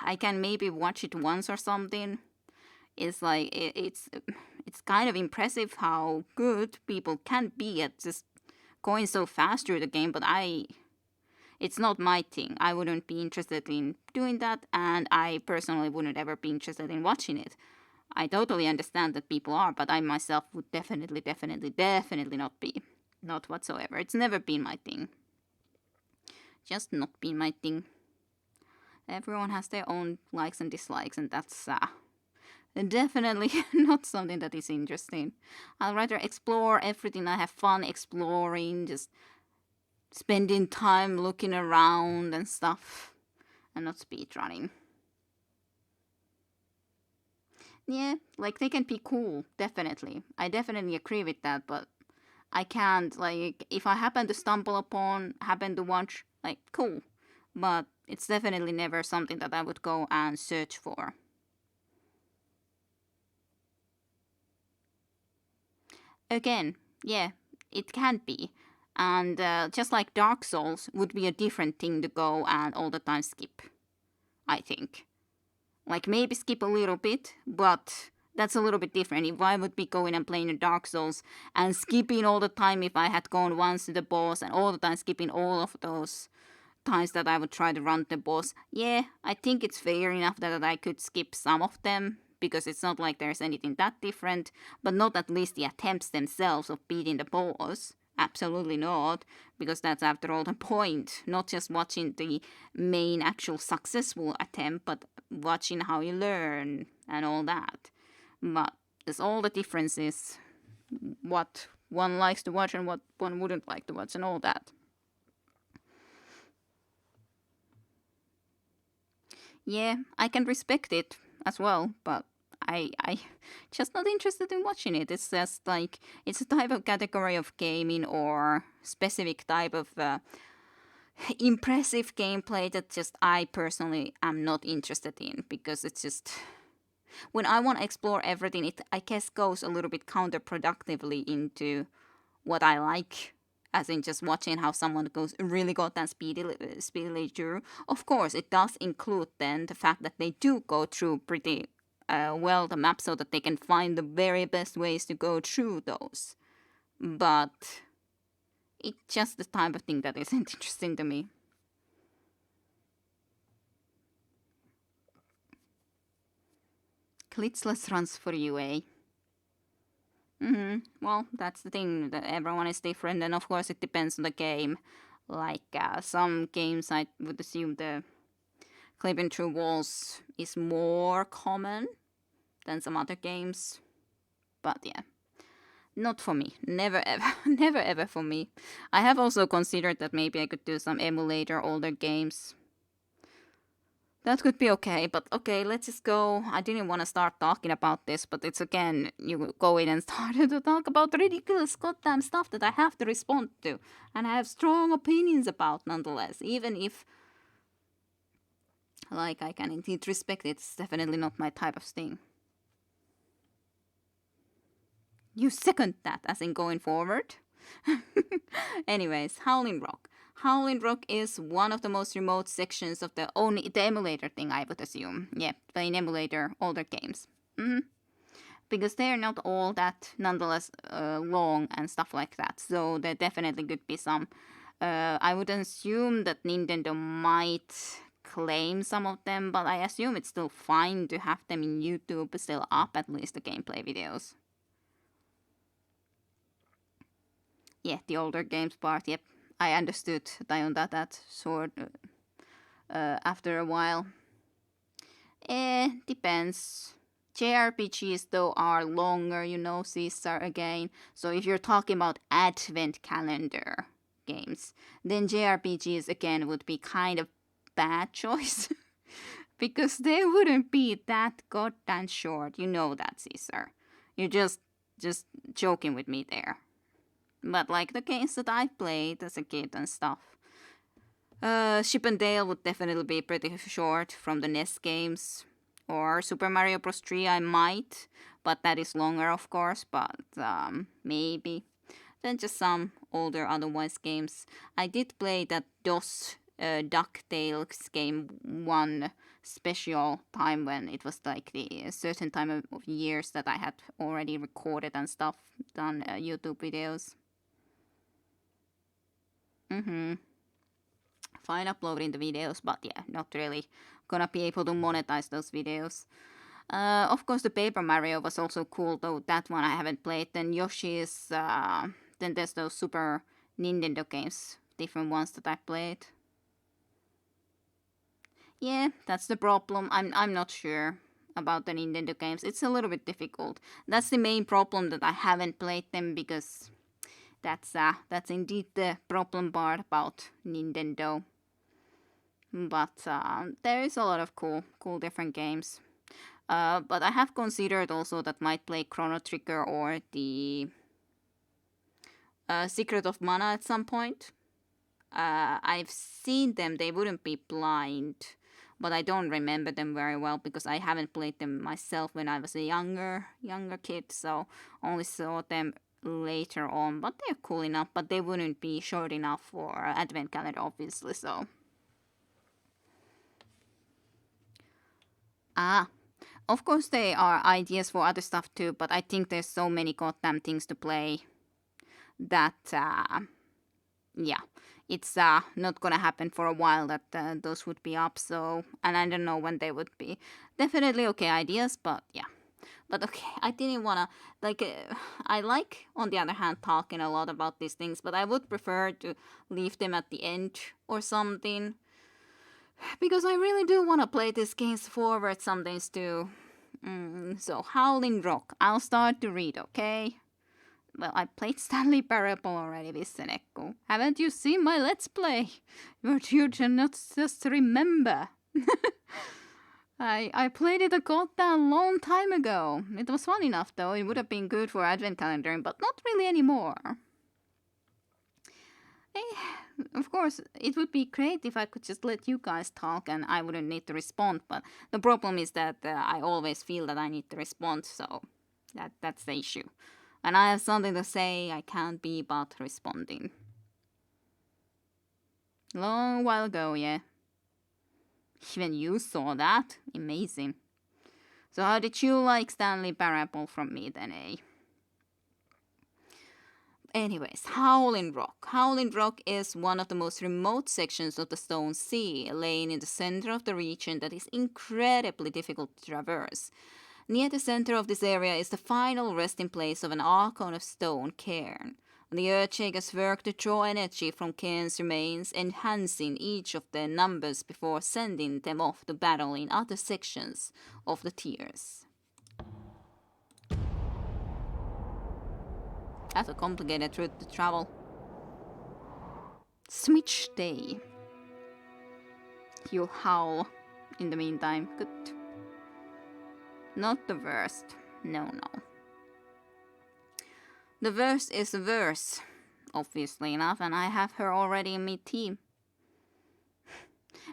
I can maybe watch it once or something. It's like... It's kind of impressive how good people can be at just going so fast through the game, but it's not my thing. I wouldn't be interested in doing that, and I personally wouldn't ever be interested in watching it. I totally understand that people are, but I myself would definitely not be. Not whatsoever. It's never been my thing. Just not been my thing. Everyone has their own likes and dislikes, and that's definitely not something that is interesting. I'd rather explore everything I have fun exploring, just spending time looking around and stuff, and not speedrunning. Yeah, like they can be cool, definitely. I definitely agree with that, but I can't, like, if I happen to happen to watch, like, cool. But it's definitely never something that I would go and search for. Again, yeah, it can be. And just like Dark Souls would be a different thing to go and all the time skip, I think. Like maybe skip a little bit, but that's a little bit different. If I would be going and playing a Dark Souls and skipping all the time if I had gone once to the boss and all the time skipping all of those times that I would try to run the boss, yeah, I think it's fair enough that I could skip some of them, because it's not like there's anything that different, but not at least the attempts themselves of beating the boss. Absolutely not, because that's after all the point. Not just watching the main actual successful attempt, but watching how you learn and all that. But there's all the differences, what one likes to watch and what one wouldn't like to watch and all that. Yeah, I can respect it as well, but I just not interested in watching it. It's just like, it's a type of category of gaming or specific type of impressive gameplay that just I personally am not interested in, because it's just, when I want to explore everything, it I guess goes a little bit counterproductively into what I like, as in just watching how someone goes really goddamn speedily through. Of course, it does include then the fact that they do go through pretty well the map, so that they can find the very best ways to go through those. But it's just the type of thing that isn't interesting to me. Klitzless runs for you, eh? Well, that's the thing, that everyone is different, and of course it depends on the game. Like, some games I would assume the clipping through walls is more common than some other games. But yeah, not for me. Never ever. Never ever for me. I have also considered that maybe I could do some emulator older games. That could be okay, but okay, let's just go. I didn't want to start talking about this, but it's again, you go in and started to talk about ridiculous goddamn stuff that I have to respond to. And I have strong opinions about nonetheless, even if, like, I can indeed respect it. It's definitely not my type of thing. You second that, as in going forward? Anyways, Howling Rock. Howling Rock is one of the most remote sections of the emulator thing, I would assume. Yeah, playing emulator older games. Because they're not all that, nonetheless, long and stuff like that. So there definitely could be some. I would assume that Nintendo might claim some of them, but I assume it's still fine to have them in YouTube still up, at least the gameplay videos. Yeah, the older games part, yep. I understood that sort after a while. Depends. JRPGs though are longer, Caesar again. So if you're talking about advent calendar games, then JRPGs again would be kind of bad choice. Because they wouldn't be that goddamn short. You know that, Caesar. You're just joking with me there. But like the games that I played as a kid and stuff. Chip and Dale would definitely be pretty short from the NES games. Or Super Mario Bros. 3 I might, but that is longer of course, but maybe. Then just some older otherwise games. I did play that DOS DuckTales game one special time when it was like the certain time of years that I had already recorded and stuff, done YouTube videos. Fine uploading the videos, but yeah, not really gonna be able to monetize those videos. Of course, the Paper Mario was also cool, though that one I haven't played. Then Yoshi's, then there's those Super Nintendo games, different ones that I played. Yeah, that's the problem. I'm not sure about the Nintendo games. It's a little bit difficult. That's the main problem, that I haven't played them, because that's indeed the problem part about Nintendo. But there is a lot of cool different games. But I have considered also that might play Chrono Trigger or the Secret of Mana at some point. I've seen them, they wouldn't be blind, but I don't remember them very well because I haven't played them myself when I was a younger kid, so only saw them later on. But they're cool enough, but they wouldn't be short enough for Advent Calendar, obviously, so. Of course there are ideas for other stuff too, but I think there's so many goddamn things to play that, yeah, it's not gonna happen for a while that those would be up, so, and I don't know when they would be. Definitely okay ideas, but yeah. But okay, I didn't wanna, like, I like, on the other hand, talking a lot about these things, but I would prefer to leave them at the end or something. Because I really do want to play these games forward some days too. So, Howling Rock. I'll start to read, okay? Well, I played Stanley Parable already with Seneko. Haven't you seen my Let's Play? You cannot just remember. I played it a goddamn long time ago. It was fun enough though. It would have been good for Advent Calendar, but not really anymore. Of course, it would be great if I could just let you guys talk and I wouldn't need to respond, but the problem is that I always feel that I need to respond, so that's the issue. And I have something to say, I can't be but responding. Long while ago, yeah. Even you saw that? Amazing. So how did you like Stanley Parable from me then, eh? Anyways, Howling Rock. Howling Rock is one of the most remote sections of the Stone Sea, laying in the center of the region that is incredibly difficult to traverse. Near the center of this area is the final resting place of an Archon of Stone, Cairn. The Earthshakers work to draw energy from Cairn's remains, enhancing each of their numbers before sending them off to battle in other sections of the tiers. That's a complicated route to travel. Switch day. You'll howl in the meantime. Good. Not the worst. No. The worst is the worst, obviously enough, and I have her already in my team.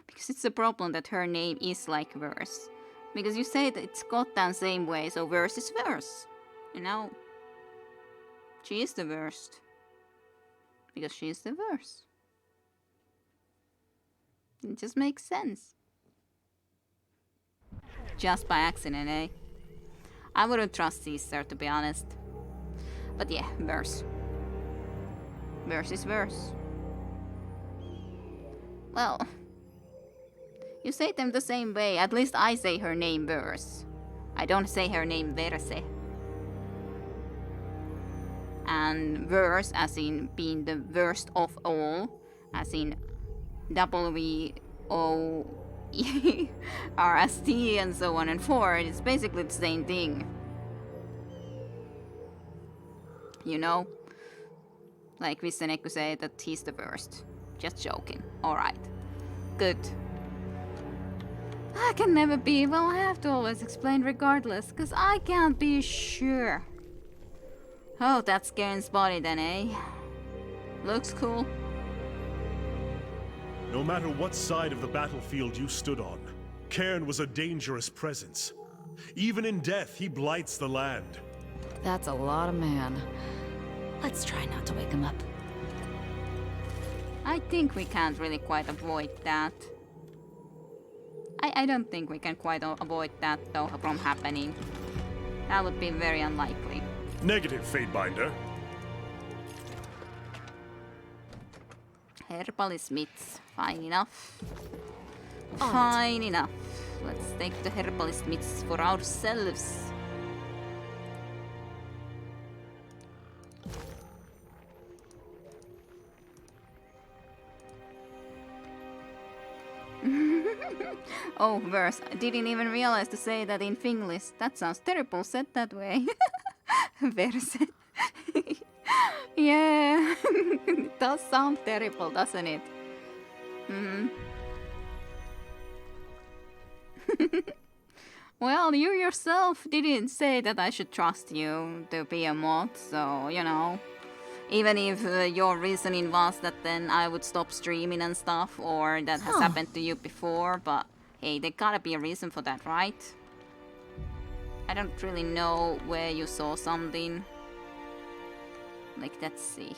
Because it's a problem that her name is like verse. Because you say that it's goddamn same way, so verse is verse. You know? She is the worst. Because she is the worst. It just makes sense. Just by accident, eh? I wouldn't trust Caesar, to be honest. But yeah, verse. Verse is verse. Well, you say them the same way. At least I say her name verse. I don't say her name verse. And verse as in being the worst of all, as in WOERST and so on and forward. It's basically the same thing. You know? Like Viseneku said that he's the worst. Just joking. Alright. Good. I can never be, well, I have to always explain regardless, because I can't be sure. Oh, that's Garen's body then, eh? Looks cool. No matter what side of the battlefield you stood on, Cairn was a dangerous presence. Even in death, he blights the land. That's a lot of man. Let's try not to wake him up. I think we can't really quite avoid that. I don't think we can quite avoid that though from happening. That would be very unlikely. Negative, Fatebinder. Herbalist myths. Fine enough. Fine enough. Let's take the herbalist myths for ourselves. Oh, verse. I didn't even realize to say that in Finglish. That sounds terrible said that way. Verse. Yeah. It does sound terrible, doesn't it? Well, you yourself didn't say that I should trust you to be a mod, so, you know. Even if your reasoning was that then I would stop streaming and stuff, or that has happened to you before, but hey, there gotta be a reason for that, right? I don't really know where you saw something. Like, let's see.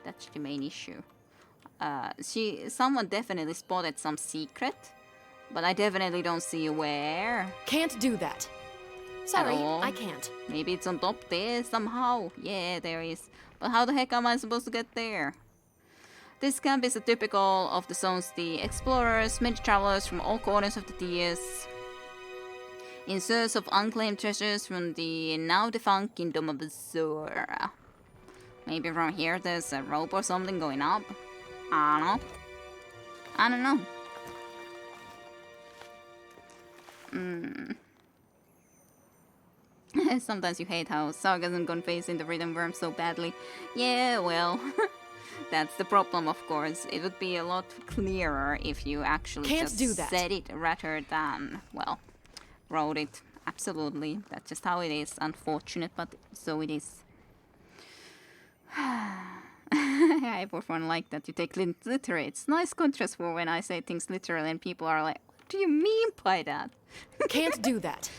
That's the main issue. Someone definitely spotted some secret, but I definitely don't see where. Can't do that. Sorry, all. I can't. Maybe it's on top there somehow. Yeah, there is. But how the heck am I supposed to get there? This camp is a typical of the zone's the explorers, many travelers from all corners of the TS, in search of unclaimed treasures from the now defunct Kingdom of Azure. Maybe from here there's a rope or something going up. I don't know. Sometimes you hate how sarcasm conveys in the rhythm worm so badly. Yeah, well, that's the problem, of course. It would be a lot clearer if you actually just said it rather than, well, wrote it. Absolutely. That's just how it is. Unfortunate, but so it is. I for one like that you take literally. It's nice contrast for when I say things literally and people are like, what do you mean by that? Can't do that.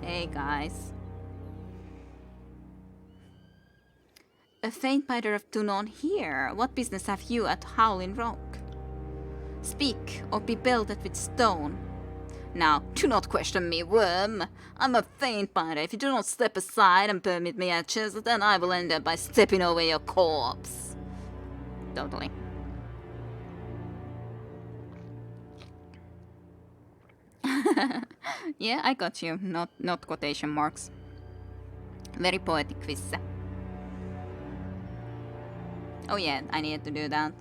Hey guys. A faint biter of Tunon here. What business have you at Howling Rock? Speak, or be belted with stone. Now, do not question me, worm. I'm a faint biter. If you do not step aside and permit me access, then I will end up by stepping over your corpse. Totally. Yeah, I got you. Not quotation marks. Very poetic quiz. Oh yeah, I needed to do that.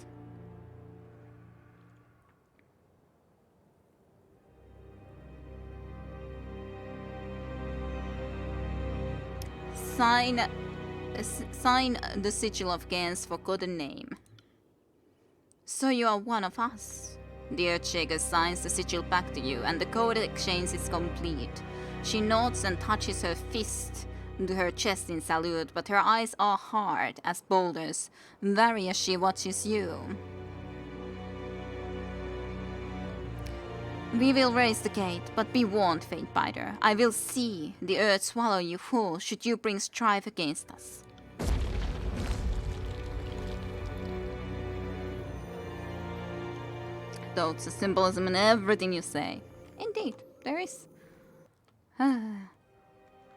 Sign the sigil of Gen's forgotten name. So you are one of us. The Earthshaker signs the sigil back to you, and the code exchange is complete. She nods and touches her fist to her chest in salute, but her eyes are hard as boulders, wary as she watches you. We will raise the gate, but be warned, Faint Biter. I will see the earth swallow you whole should you bring strife against us. Though it's a symbolism in everything you say. Indeed, there is.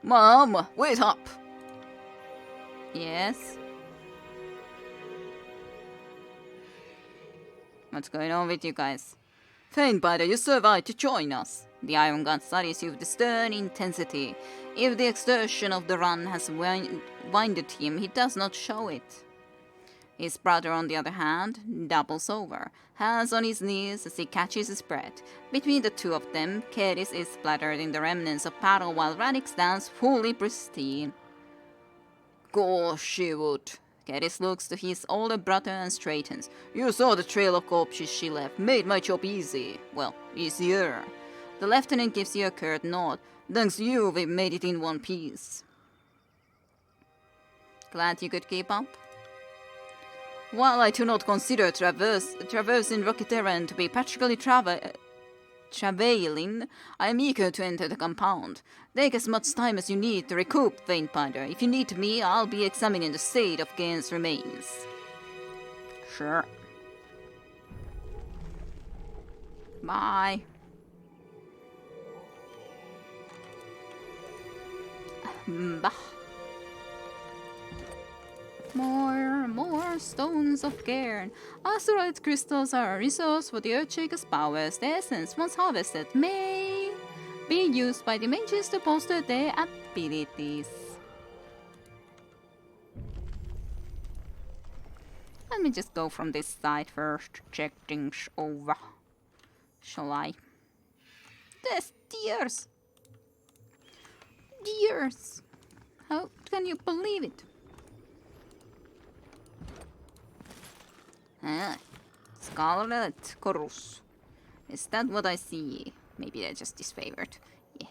Mom, wait up! Yes? What's going on with you guys? Faintbiter, you survived to join us. The Iron God studies you with stern intensity. If the exertion of the run has winded him, he does not show it. His brother, on the other hand, doubles over, hands on his knees as he catches his breath. Between the two of them, Kedis is splattered in the remnants of battle while Radix stands fully pristine. Gosh, she would. Kedis looks to his older brother and straightens. You saw the trail of corpses she left. Made my job easy. Well, easier. The lieutenant gives you a curt nod. Thanks to you, we made it in one piece. Glad you could keep up. While I do not consider traversing rocky terrain to be practically travailing, I am eager to enter the compound. Take as much time as you need to recoup, Faintbinder. If you need me, I'll be examining the state of Gain's remains. Sure. Bye. Bah. More stones of Cairn. Azurite crystals are a resource for the Earthshaker's powers. The essence, once harvested, may be used by the mages to bolster their abilities. Let me just go from this side first, check things over. Shall I? There's deers! Deers! How can you believe it? Ah, Scarlet Chorus. Is that what I see? Maybe they're just disfavored. Yeah.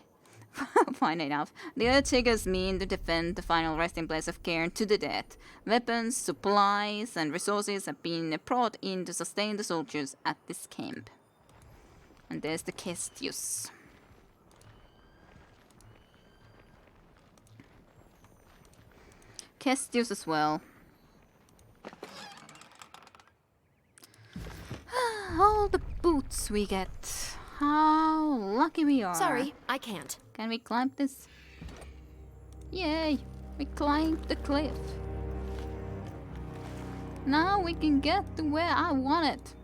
Fine enough. The Earthshakers mean to defend the final resting place of Cairn to the death. Weapons, supplies, and resources have been brought in to sustain the soldiers at this camp. And there's the Kestius. Kestius as well. All the boots we get. How lucky we are. Sorry, I can't. Can we climb this? Yay! We climbed the cliff. Now we can get to where I want it.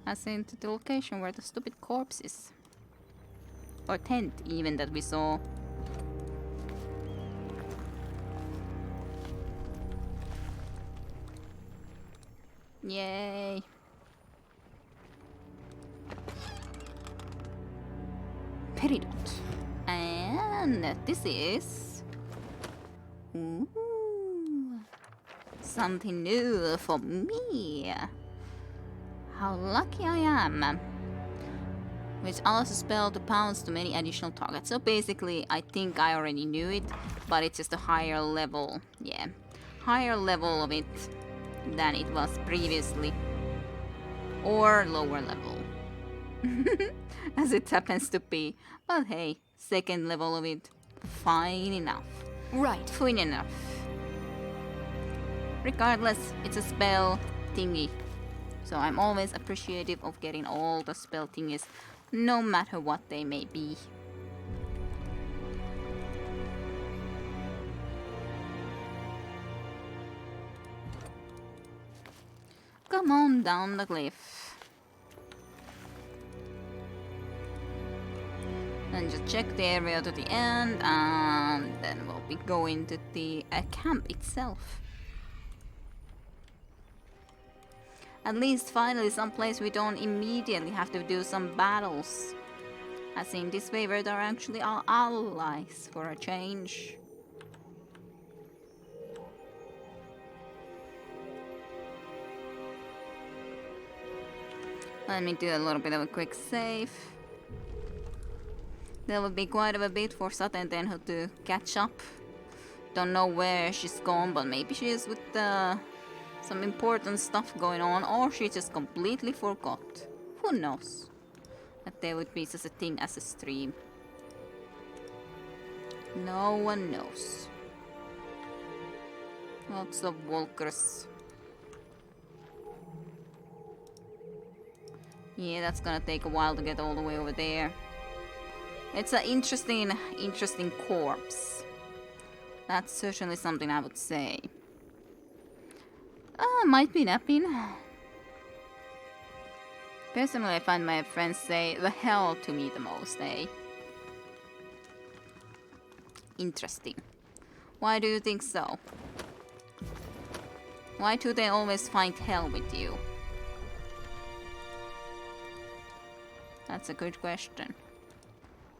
As in to the location where the stupid corpse is. Or tent even that we saw. Yay! Peridot. And this is... Ooh, something new for me. How lucky I am. Which allows a spell to pounce to many additional targets. So basically, I think I already knew it, but it's just a higher level. Yeah, higher level of it than it was previously. Or lower level. As it happens to be. But hey, second level of it. Fine enough. Right. Fine enough. Regardless, it's a spell thingy. So I'm always appreciative of getting all the spell thingies, no matter what they may be. Come on down the cliff. And just check the area to the end, and then we'll be going to the camp itself. At least finally someplace we don't immediately have to do some battles. As in this favor, they're actually our allies for a change. Let me do a little bit of a quick save. There will be quite a bit for Saten Tenhu to catch up. Don't know where she's gone, but maybe she is with some important stuff going on, or she just completely forgot. Who knows? That there would be such a thing as a stream. No one knows. Lots of walkers. Yeah, that's gonna take a while to get all the way over there. It's an interesting corpse. That's certainly something I would say. Might be napping. Personally, I find my friends say the hell to me the most, eh? Interesting. Why do you think so? Why do they always find hell with you? That's a good question.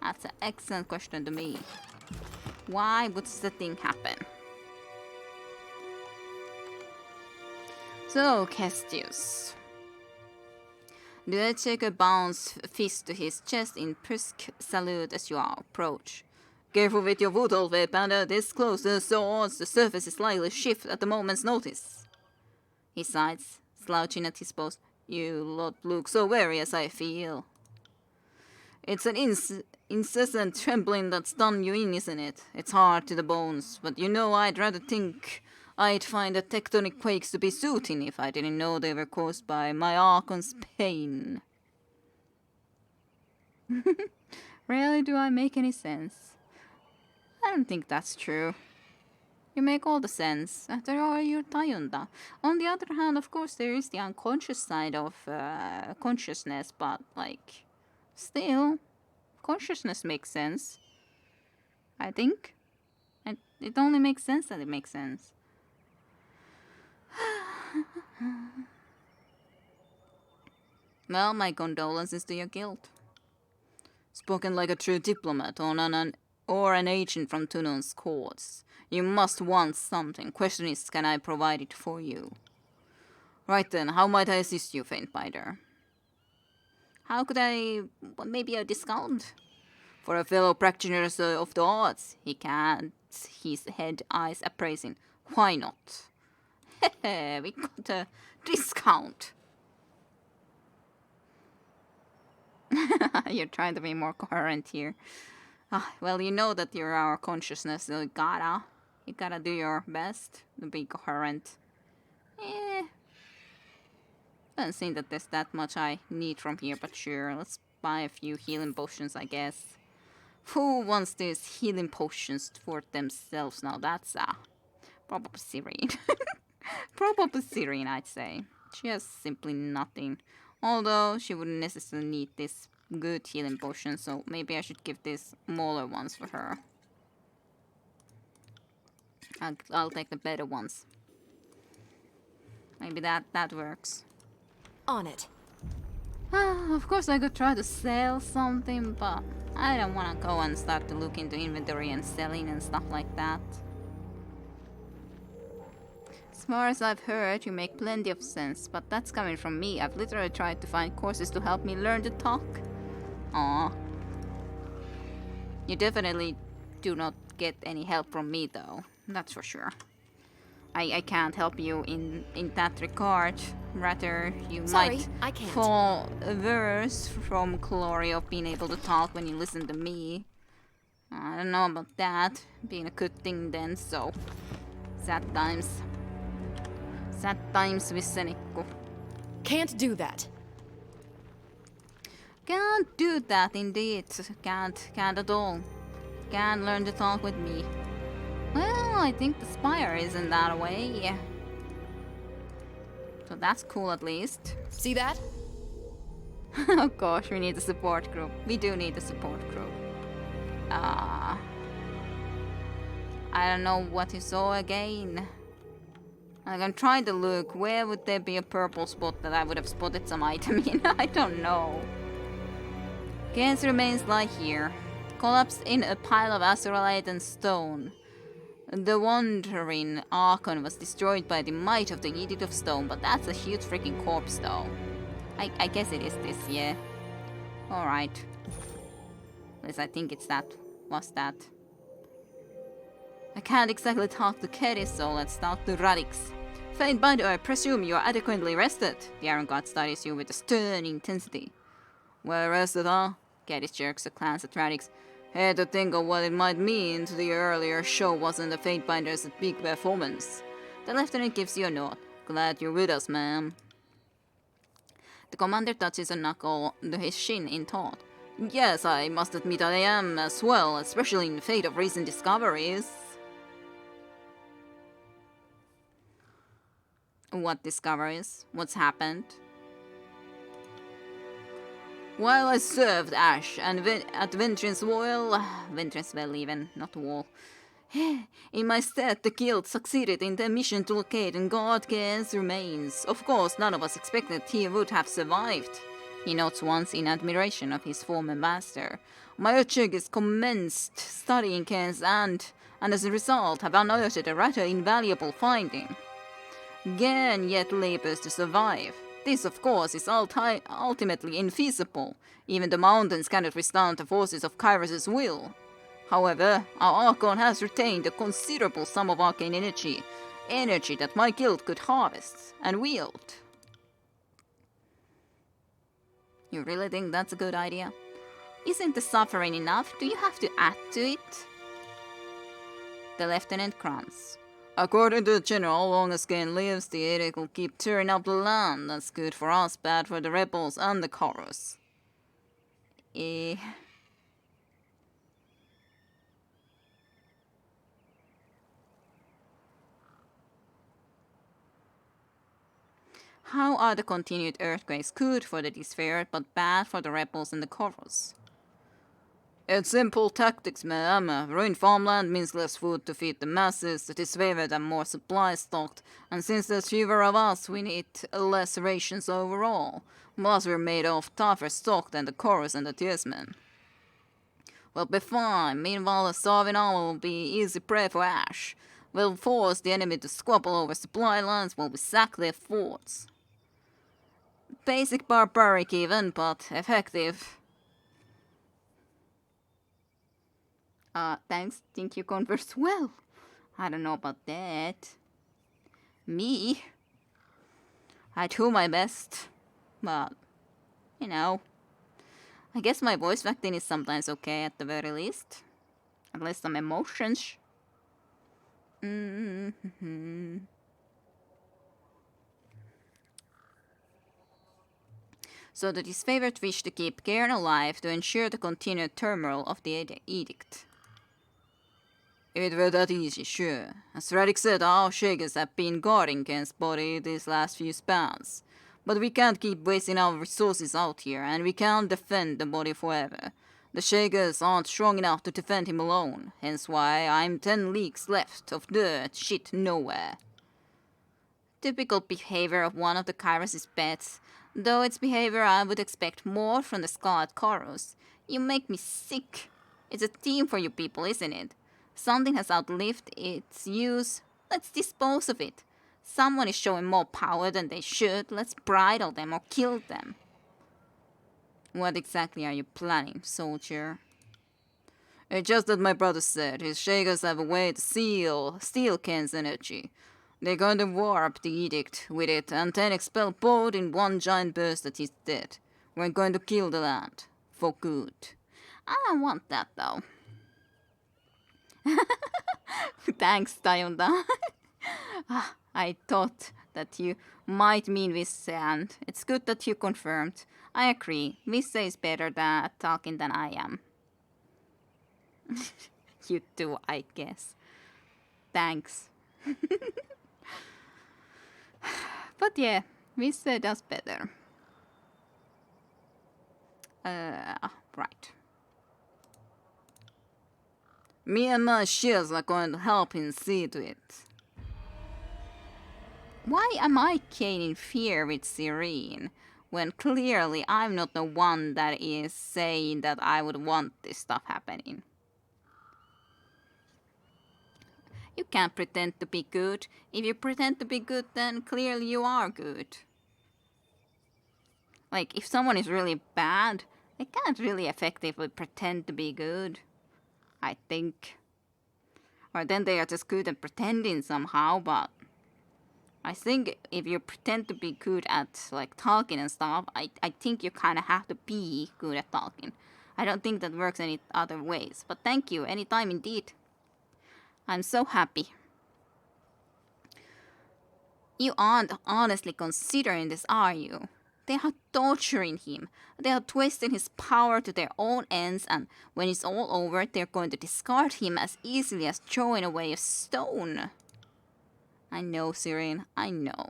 That's an excellent question to me. Why would such a thing happen? So, Kestius. The Exchequer bounds fist to his chest in brisk salute as you approach. Careful with your foothold, Waybander. This close to the swords, the surface is likely to shift at the moment's notice. He sighs, slouching at his post. You lot look so weary as I feel. It's an incessant trembling that's done you in, isn't it? It's hard to the bones, but you know I'd rather think I'd find the tectonic quakes to be soothing if I didn't know they were caused by my Archon's pain. Rarely do I make any sense. I don't think that's true. You make all the sense. After all, you're Tajunda. On the other hand, of course, there is the unconscious side of consciousness, but, like, still, consciousness makes sense. I think. And it only makes sense that it makes sense. Well, my condolences to your guild. Spoken like a true diplomat or an agent from Tunon's courts. You must want something. Question is, can I provide it for you? Right then, how might I assist you, Faintbinder? How could I... maybe a discount? For a fellow practitioner of the arts, he can't, his head eyes appraising. Why not? Hehe, we got a discount. You're trying to be more coherent here. Well, you know that you're our consciousness, so you gotta do your best to be coherent. Doesn't seem that there's that much I need from here, but sure, let's buy a few healing potions, I guess. Who wants these healing potions for themselves now? That's probably Serene. Probably Serene, I'd say. She has simply nothing. Although she wouldn't necessarily need this good healing potion, so maybe I should give these smaller ones for her. I'll take the better ones. Maybe that works. On it. Of course I could try to sell something, but I don't want to go and start to look into inventory and selling and stuff like that. As far as I've heard, you make plenty of sense, but that's coming from me. I've literally tried to find courses to help me learn to talk. Aww. You definitely do not get any help from me, though. That's for sure. I can't help you in that regard. Rather, you might fall worse from glory of being able to talk when you listen to me. I don't know about that being a good thing then, so sad times. Sad times with Senikko. Can't do that. Can't do that indeed. Can't at all. Can't learn to talk with me. Well, I think the spire isn't that way. So that's cool at least. See that? Oh gosh, we need a support group. We do need a support group. I don't know what you saw again. Like, I'm trying to look. Where would there be a purple spot that I would have spotted some item in? I don't know. Chaos remains lie here, collapsed in a pile of azurite and stone. The wandering Archon was destroyed by the might of the Edict of Stone, but that's a huge freaking corpse though. I guess it is this, yeah. Alright. At least I think it's that. What's that? I can't exactly talk to Kerry, so let's talk to Radix. Faintbinder, I presume you are adequately rested. The Iron God studies you with a stern intensity. Well rested, huh? Kerry jerks a glance at Radix. Had to think of what it might mean to the earlier show wasn't the Faintbinder's big performance. The lieutenant gives you a nod. Glad you're with us, ma'am. The commander touches a knuckle to his shin in thought. Yes, I must admit I am as well, especially in the fate of recent discoveries. What discoveries? What's happened? While I served Ash and at Ventresswell even, not Wall. In my stead, the guild succeeded in their mission to locate and guard Kaen's remains. Of course, none of us expected he would have survived. He notes once in admiration of his former master. My Uchigis commenced studying Kaen's and as a result have unearthed a rather invaluable finding. Gaen yet labors to survive. this, of course, is ultimately infeasible. Even the mountains cannot withstand the forces of Kairos' will. However, our Archon has retained a considerable sum of arcane energy. Energy that my guild could harvest and wield. You really think that's a good idea? Isn't the suffering enough? Do you have to add to it? The Lieutenant grunts. According to the general, long as Kane lives, the edict will keep tearing up the land. That's good for us, bad for the rebels and the chorus. How are the continued earthquakes good for the disfavored but bad for the rebels and the chorus? It's simple tactics, ma'am. Ruined farmland means less food to feed the masses, the disfavored and more supplies stocked, and since there's fewer of us, we need less rations overall. Plus we're made of tougher stock than the chorus and the tiersmen. We'll be fine. Meanwhile, the starving army will be easy prey for Ash. We'll force the enemy to squabble over supply lines while we sack their forts. Basic barbaric even, but effective. Thanks. Think you converse well. I don't know about that. Me? I do my best. But, you know. I guess my voice acting is sometimes okay at the very least. At least some emotions. So the disfavored wish to keep Cairn alive to ensure the continued turmoil of the edict. If it were that easy, sure. As Radix said, our Shakers have been guarding Cairn's body these last few spans. But we can't keep wasting our resources out here, and we can't defend the body forever. The Shakers aren't strong enough to defend him alone, hence why I'm 10 leagues left of dirt shit nowhere. Typical behavior of one of the Kairos' pets, though its behavior I would expect more from the Scarlet Chorus. You make me sick. It's a team for you people, isn't it? Something has outlived its use. Let's dispose of it. Someone is showing more power than they should. Let's bridle them or kill them. What exactly are you planning, soldier? It's just that my brother said his Shakers have a way to steal Ken's energy. They're going to warp the edict with it and then expel both in one giant burst that he's dead. We're going to kill the land. For good. I don't want that though. Thanks, Tayonda. I thought that you might mean Visse, and it's good that you confirmed. I agree. Visse is better at talking than I am. You too, I guess. Thanks. But yeah, Visse does better. Right. Me and my shields are going to help him see to it. Why am I gaining fear with Serene, when clearly I'm not the one that is saying that I would want this stuff happening? You can't pretend to be good. If you pretend to be good, then clearly you are good. Like, if someone is really bad, they can't really effectively pretend to be good, I think. Or then they are just good at pretending somehow, but I think if you pretend to be good at, like, talking and stuff, I think you kind of have to be good at talking. I don't think that works any other ways, but thank you, anytime indeed. I'm so happy. You aren't honestly considering this, are you? They are torturing him. They are twisting his power to their own ends, and when it's all over, they're going to discard him as easily as throwing away a stone. I know, Serene, I know.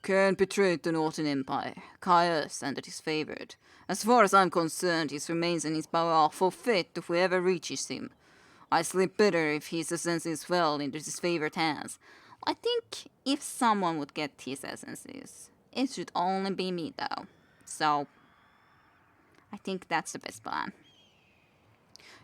Cairn betrayed the Northern Empire, Caius and the disfavored. As far as I'm concerned, his remains and his power are forfeit to whoever reaches him. I sleep better if his essences fell into disfavored hands. I think if someone would get his essences, it should only be me though. So, I think that's the best plan.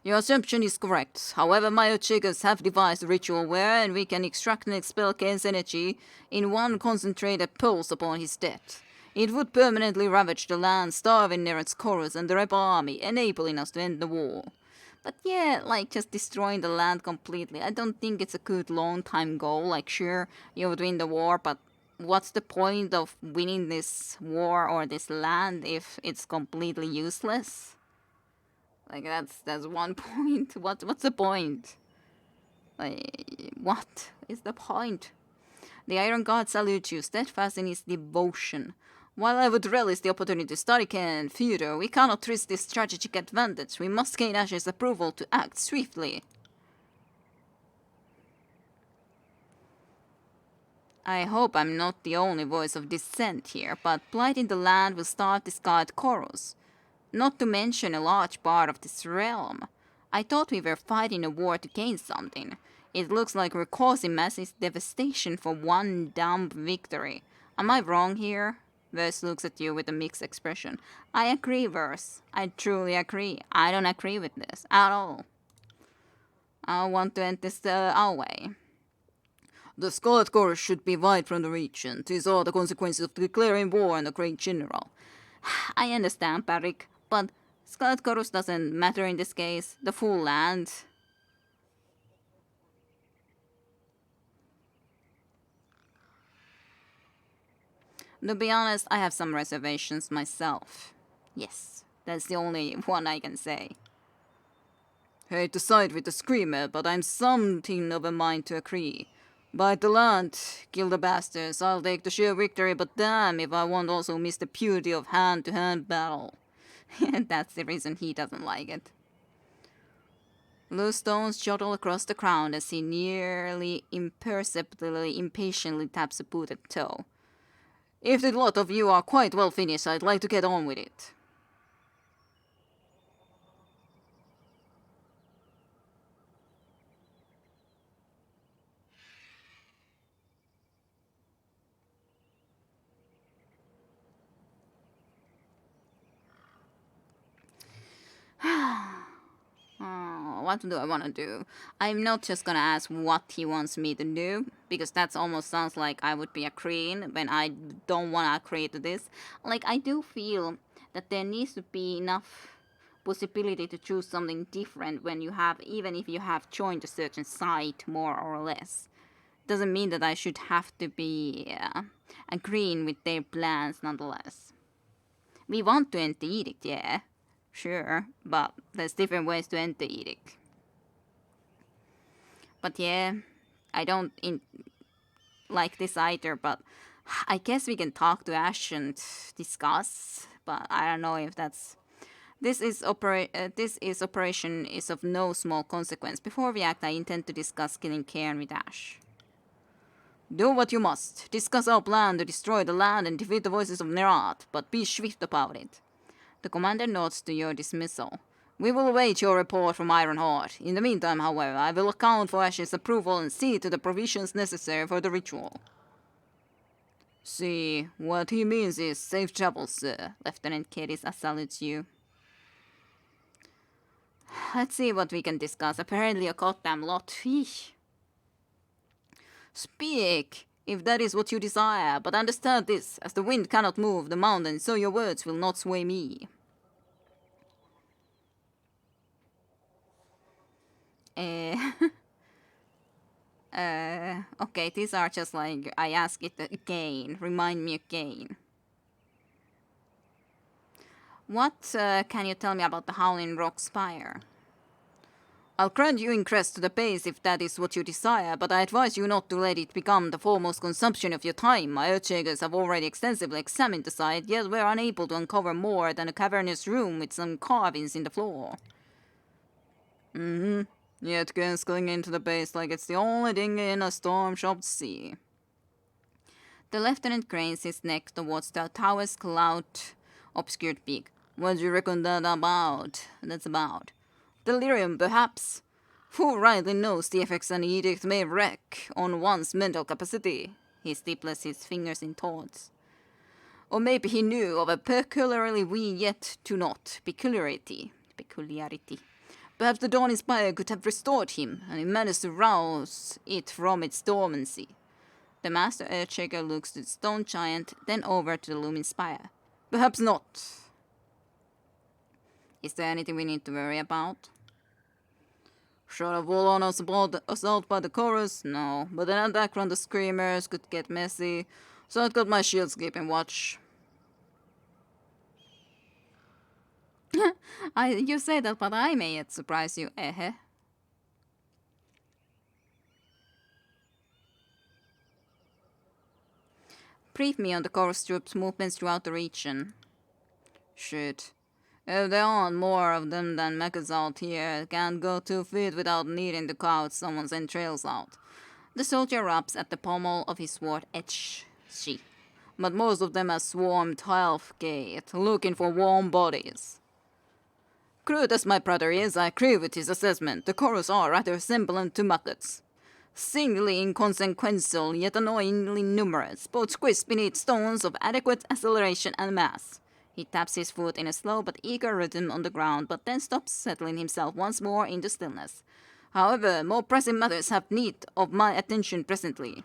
Your assumption is correct. However, my Earthshakers have devised a ritual wherein we can extract and expel Kane's energy in one concentrated pulse upon his death. It would permanently ravage the land, starving Neret's chorus and the rebel army, enabling us to end the war. But yeah, like just destroying the land completely, I don't think it's a good long-time goal. Like sure, you would win the war, but what's the point of winning this war or this land if it's completely useless? Like that's one point. What's the point? Like what is the point? The Iron God salutes you, steadfast in his devotion. While I would relish the opportunity to study Ken further, we cannot risk this strategic advantage. We must gain Ash's approval to act swiftly. I hope I'm not the only voice of dissent here, but blighting the land will starve the scarred Chorus. Not to mention a large part of this realm. I thought we were fighting a war to gain something. It looks like we're causing massive devastation for one dumb victory. Am I wrong here? Verse looks at you with a mixed expression. I agree, Verse. I truly agree. I don't agree with this at all. I want to end this our way. The Scarlet Chorus should be wiped from the region. These are the consequences of declaring war on the Great General. I understand, Barrick, but Scarlet Chorus doesn't matter in this case. The full land. To be honest, I have some reservations myself. Yes, that's the only one I can say. Hate to side with the Screamer, but I'm something of a mind to agree. Bite the land, kill the bastards, I'll take the sheer victory, but damn if I won't also miss the purity of hand-to-hand battle. That's the reason he doesn't like it. Loose stones jottle across the ground as he nearly imperceptibly impatiently taps a booted toe. If the lot of you are quite well finished, I'd like to get on with it. What do I want to do? I'm not just gonna ask what he wants me to do, because that almost sounds like I would be agreeing when I don't want to agree to this. Like, I do feel that there needs to be enough possibility to choose something different when you have, even if you have joined a certain site more or less. Doesn't mean that I should have to be agreeing with their plans nonetheless. We want to end the edict, yeah. Sure, but there's different ways to end the edict. But yeah, I don't like this either, but I guess we can talk to Ash and discuss, but I don't know if that's... This operation is of no small consequence. Before we act, I intend to discuss killing Cairn with Ash. Do what you must. Discuss our plan to destroy the land and defeat the voices of Nerat, but be swift about it. The commander nods to your dismissal. We will await your report from Ironheart. In the meantime, however, I will account for Ash's approval and see to the provisions necessary for the ritual. See, what he means is safe travels, sir. Lieutenant Kedis salutes you. Let's see what we can discuss. Apparently a goddamn lot. Eesh. Speak, if that is what you desire, but understand this, as the wind cannot move the mountain, so your words will not sway me. Okay, these are just like, I ask it again, remind me again. What can you tell me about the Howling Rock Spire? I'll grant you ingress to the base if that is what you desire, but I advise you not to let it become the foremost consumption of your time. My Earthshakers have already extensively examined the site, yet were unable to uncover more than a cavernous room with some carvings in the floor. Yet Gen's clinging to the base like it's the only thing in a storm-shocked sea. The lieutenant cranes his neck towards the tower's cloud-obscured peak. What do you reckon that's about? Delirium, perhaps? Who rightly knows the effects an edict may wreak on one's mental capacity? He stiples his fingers in thoughts. Or maybe he knew of a peculiarly we yet do not. Peculiarity. Perhaps the Dawning Spire could have restored him, and he managed to rouse it from its dormancy. The Master Earthshaker looks to the stone giant, then over to the looming spire. Perhaps not. Is there anything we need to worry about? Short of full-on assault by the chorus? No, but an attack from the screamers could get messy, so I've got my shields keeping watch. You say that, but I may yet surprise you, eh? Brief me on the chorus troops' movements throughout the region. Shoot. If there aren't more of them than mechas out here, can't go 2 feet without needing to cut someone's entrails out. The soldier rubs at the pommel of his sword edge. But most of them have swarmed Halfgate, looking for warm bodies. Crude as my brother is, I agree with his assessment. The chorus are rather semblant to muckets. Seemingly inconsequential, yet annoyingly numerous, both squished beneath stones of adequate acceleration and mass. He taps his foot in a slow but eager rhythm on the ground, but then stops, settling himself once more into stillness. However, more pressing matters have need of my attention presently.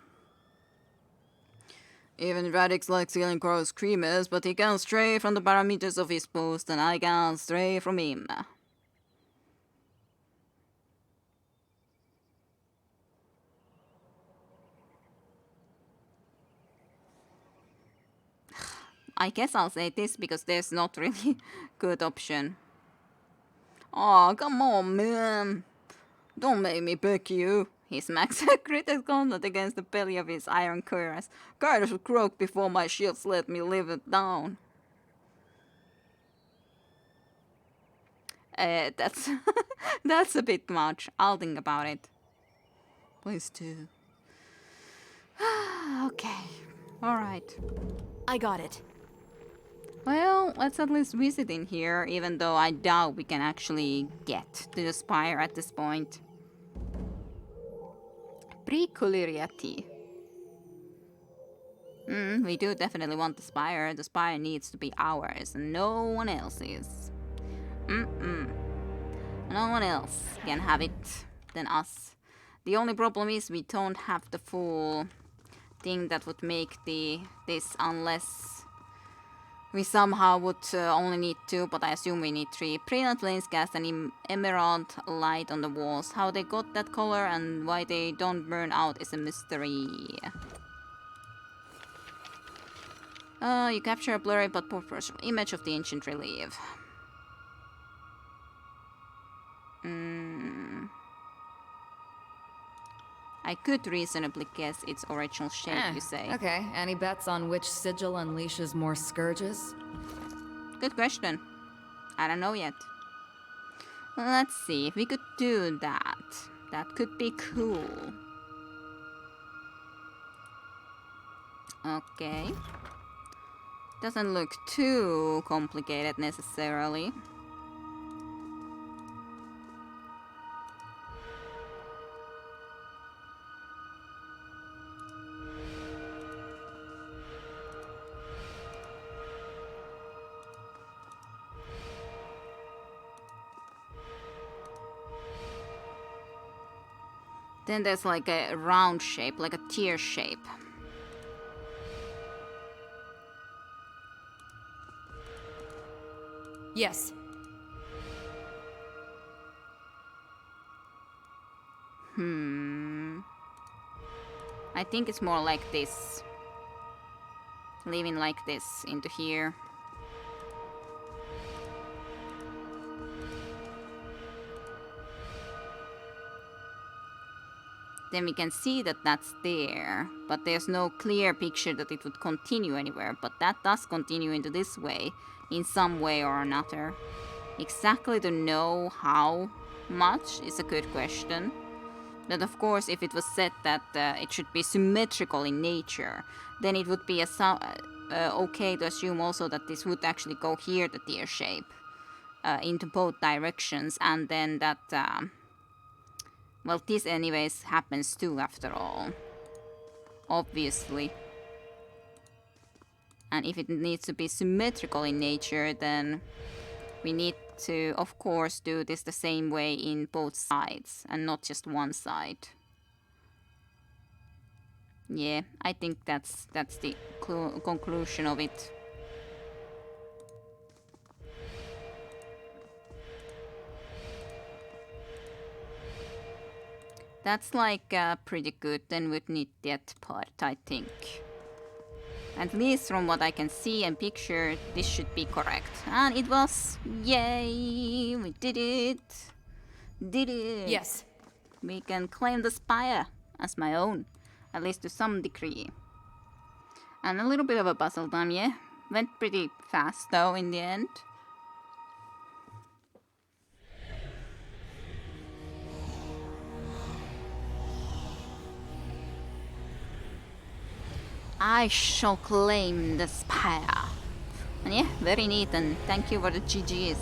Even Radix likes killing chorus screamers, but he can't stray from the parameters of his post, and I can't stray from him. I guess I'll say this because there's not really good option. Aw, come on, man. Don't make me beg you. He smacks a critical gauntlet against the belly of his iron cuirass. Kairos would croak before my shields let me live it down. That's that's a bit much. I'll think about it. Please do. Okay. Alright. I got it. Well, let's at least visit in here, even though I doubt we can actually get to the spire at this point. Preculariati. We do definitely want the spire. The spire needs to be ours, and no one else's. No one else can have it than us. The only problem is we don't have the full thing that would make this unless we somehow would only need 2, but I assume we need 3. Brilliant Flames cast an emerald light on the walls. How they got that color and why they don't burn out is a mystery. You capture a blurry but purposeful image of the ancient relief. I could reasonably guess its original shape, you say. Okay, any bets on which sigil unleashes more scourges? Good question. I don't know yet. Well, let's see if we could do that. That could be cool. Okay. Doesn't look too complicated necessarily. Then there's like a round shape, like a tear shape. Yes. I think it's more like this. Leaving like this into here. Then we can see that that's there, but there's no clear picture that it would continue anywhere, but that does continue into this way, in some way or another. Exactly to know how much is a good question. But of course, if it was said that it should be symmetrical in nature, then it would be okay to assume also that this would actually go here, the tear shape, into both directions, and then that... well, this anyways happens too, after all. Obviously. And if it needs to be symmetrical in nature, then we need to, of course, do this the same way in both sides and not just one side. Yeah, I think that's the conclusion of it. That's like pretty good. Then we'd need that part, I think. At least from what I can see and picture, this should be correct. And it was. Yay! We did it! Did it! Yes. We can claim the spire as my own, at least to some degree. And a little bit of a puzzle time, yeah? Went pretty fast though in the end. I shall claim the spire. And yeah, very neat, and thank you for the GGs.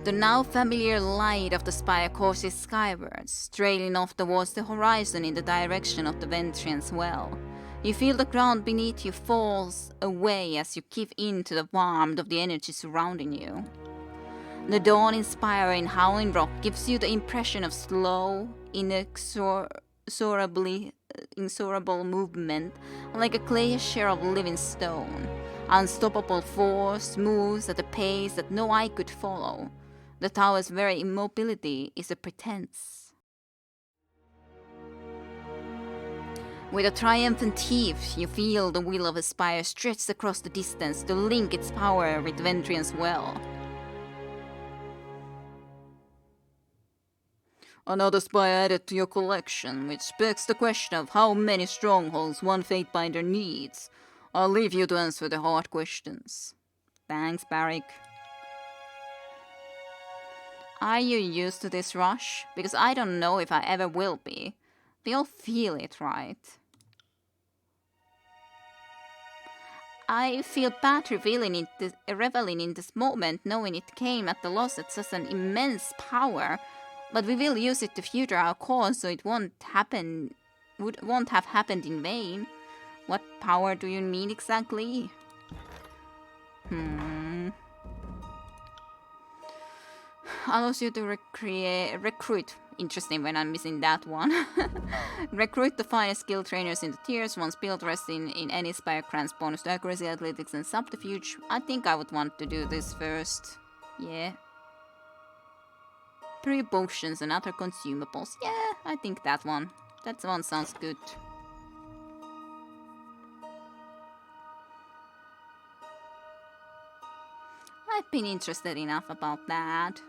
The now familiar light of the spire courses skywards, trailing off towards the horizon in the direction of the Ventrian's well. You feel the ground beneath you falls away as you give in to the warmth of the energy surrounding you. The dawn-inspiring howling rock gives you the impression of slow, inexorable movement, like a glacier of living stone. Unstoppable force moves at a pace that no eye could follow. The tower's very immobility is a pretense. With a triumphant heave, you feel the will of a spire stretch across the distance to link its power with Ventrian's well. Another spire added to your collection, which begs the question of how many strongholds one Fatebinder needs. I'll leave you to answer the hard questions. Thanks, Barik. Are you used to this rush? Because I don't know if I ever will be. We all feel it, right? I feel bad reveling in this moment, knowing it came at the loss of such an immense power. But we will use it to further our cause, so it won't have happened in vain. What power do you mean exactly? Allows you to recruit. Interesting when I'm missing that one. Recruit the finest skill trainers in the tiers. Once built, resting in any spire grants bonus to accuracy, athletics, and subterfuge. I think I would want to do this first. Yeah. Potions and other consumables. Yeah, I think that one. That one sounds good. I've been interested enough about that.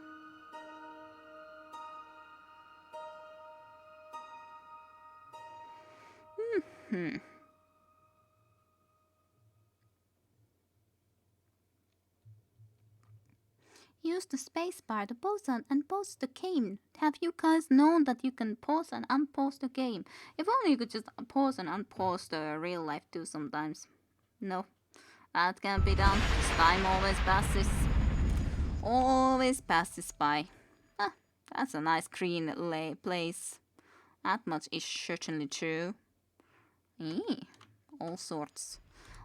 Use the spacebar to pause and pause the game. Have you guys known that you can pause and unpause the game? If only you could just pause and unpause the real life too sometimes. No, that can't be done. This time always passes. Always passes by. Ah, that's a nice green place. That much is certainly true. All sorts.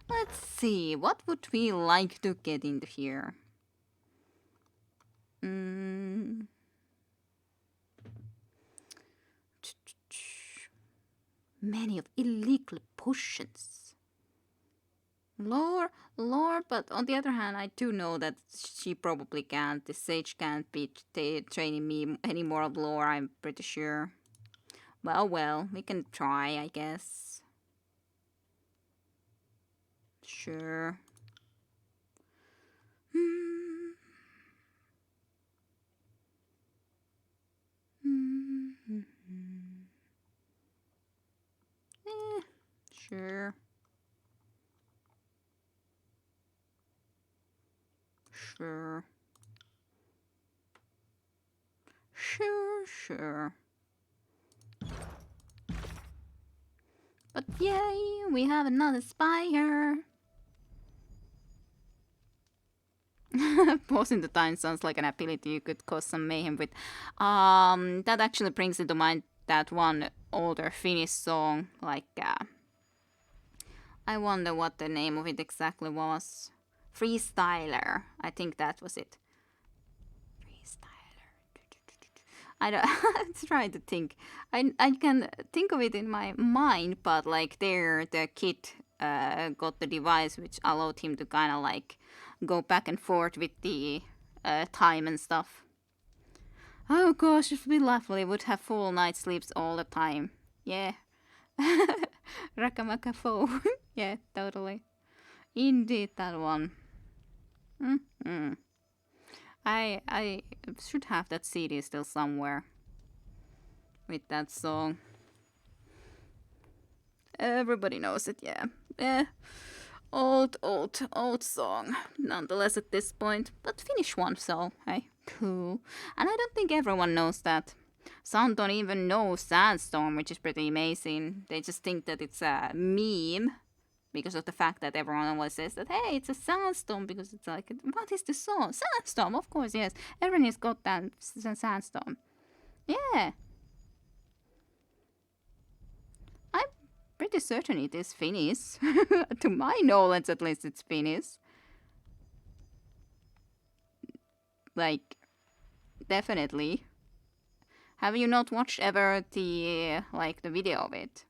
Let's see, what would we like to get into here? Many of illegal potions. Lore, but on the other hand, I do know that she probably can't. The sage can't be training me any more of lore, I'm pretty sure. Well, we can try, I guess. Sure. Sure. But yay, we have another spire. Pausing the time sounds like an ability you could cause some mayhem with. That actually brings into mind that one older Finnish song, like I wonder what the name of it exactly was. Freestyler, I think that was it. Freestyler. I don't. I'm trying to think. I can think of it in my mind, but like there, the kid got the device which allowed him to kind of like go back and forth with the time and stuff. Oh gosh, it would be lovely. Would have full night sleeps all the time. Yeah. Rakamaka. Yeah, totally. Indeed, that one. I should have that CD still somewhere with that song. Everybody knows it, yeah. Yeah. Old song. Nonetheless at this point. But Finnish one, so hey, cool. And I don't think everyone knows that. Some don't even know Sandstorm, which is pretty amazing. They just think that it's a meme because of the fact that everyone always says that, hey, it's a sandstorm, because it's like, what is the song? Sandstorm, of course, yes. Everyone has got that sandstorm. Yeah. I'm pretty certain it is Finnish. To my knowledge, at least, it's Finnish. Like, definitely. Have you not watched ever the video of it?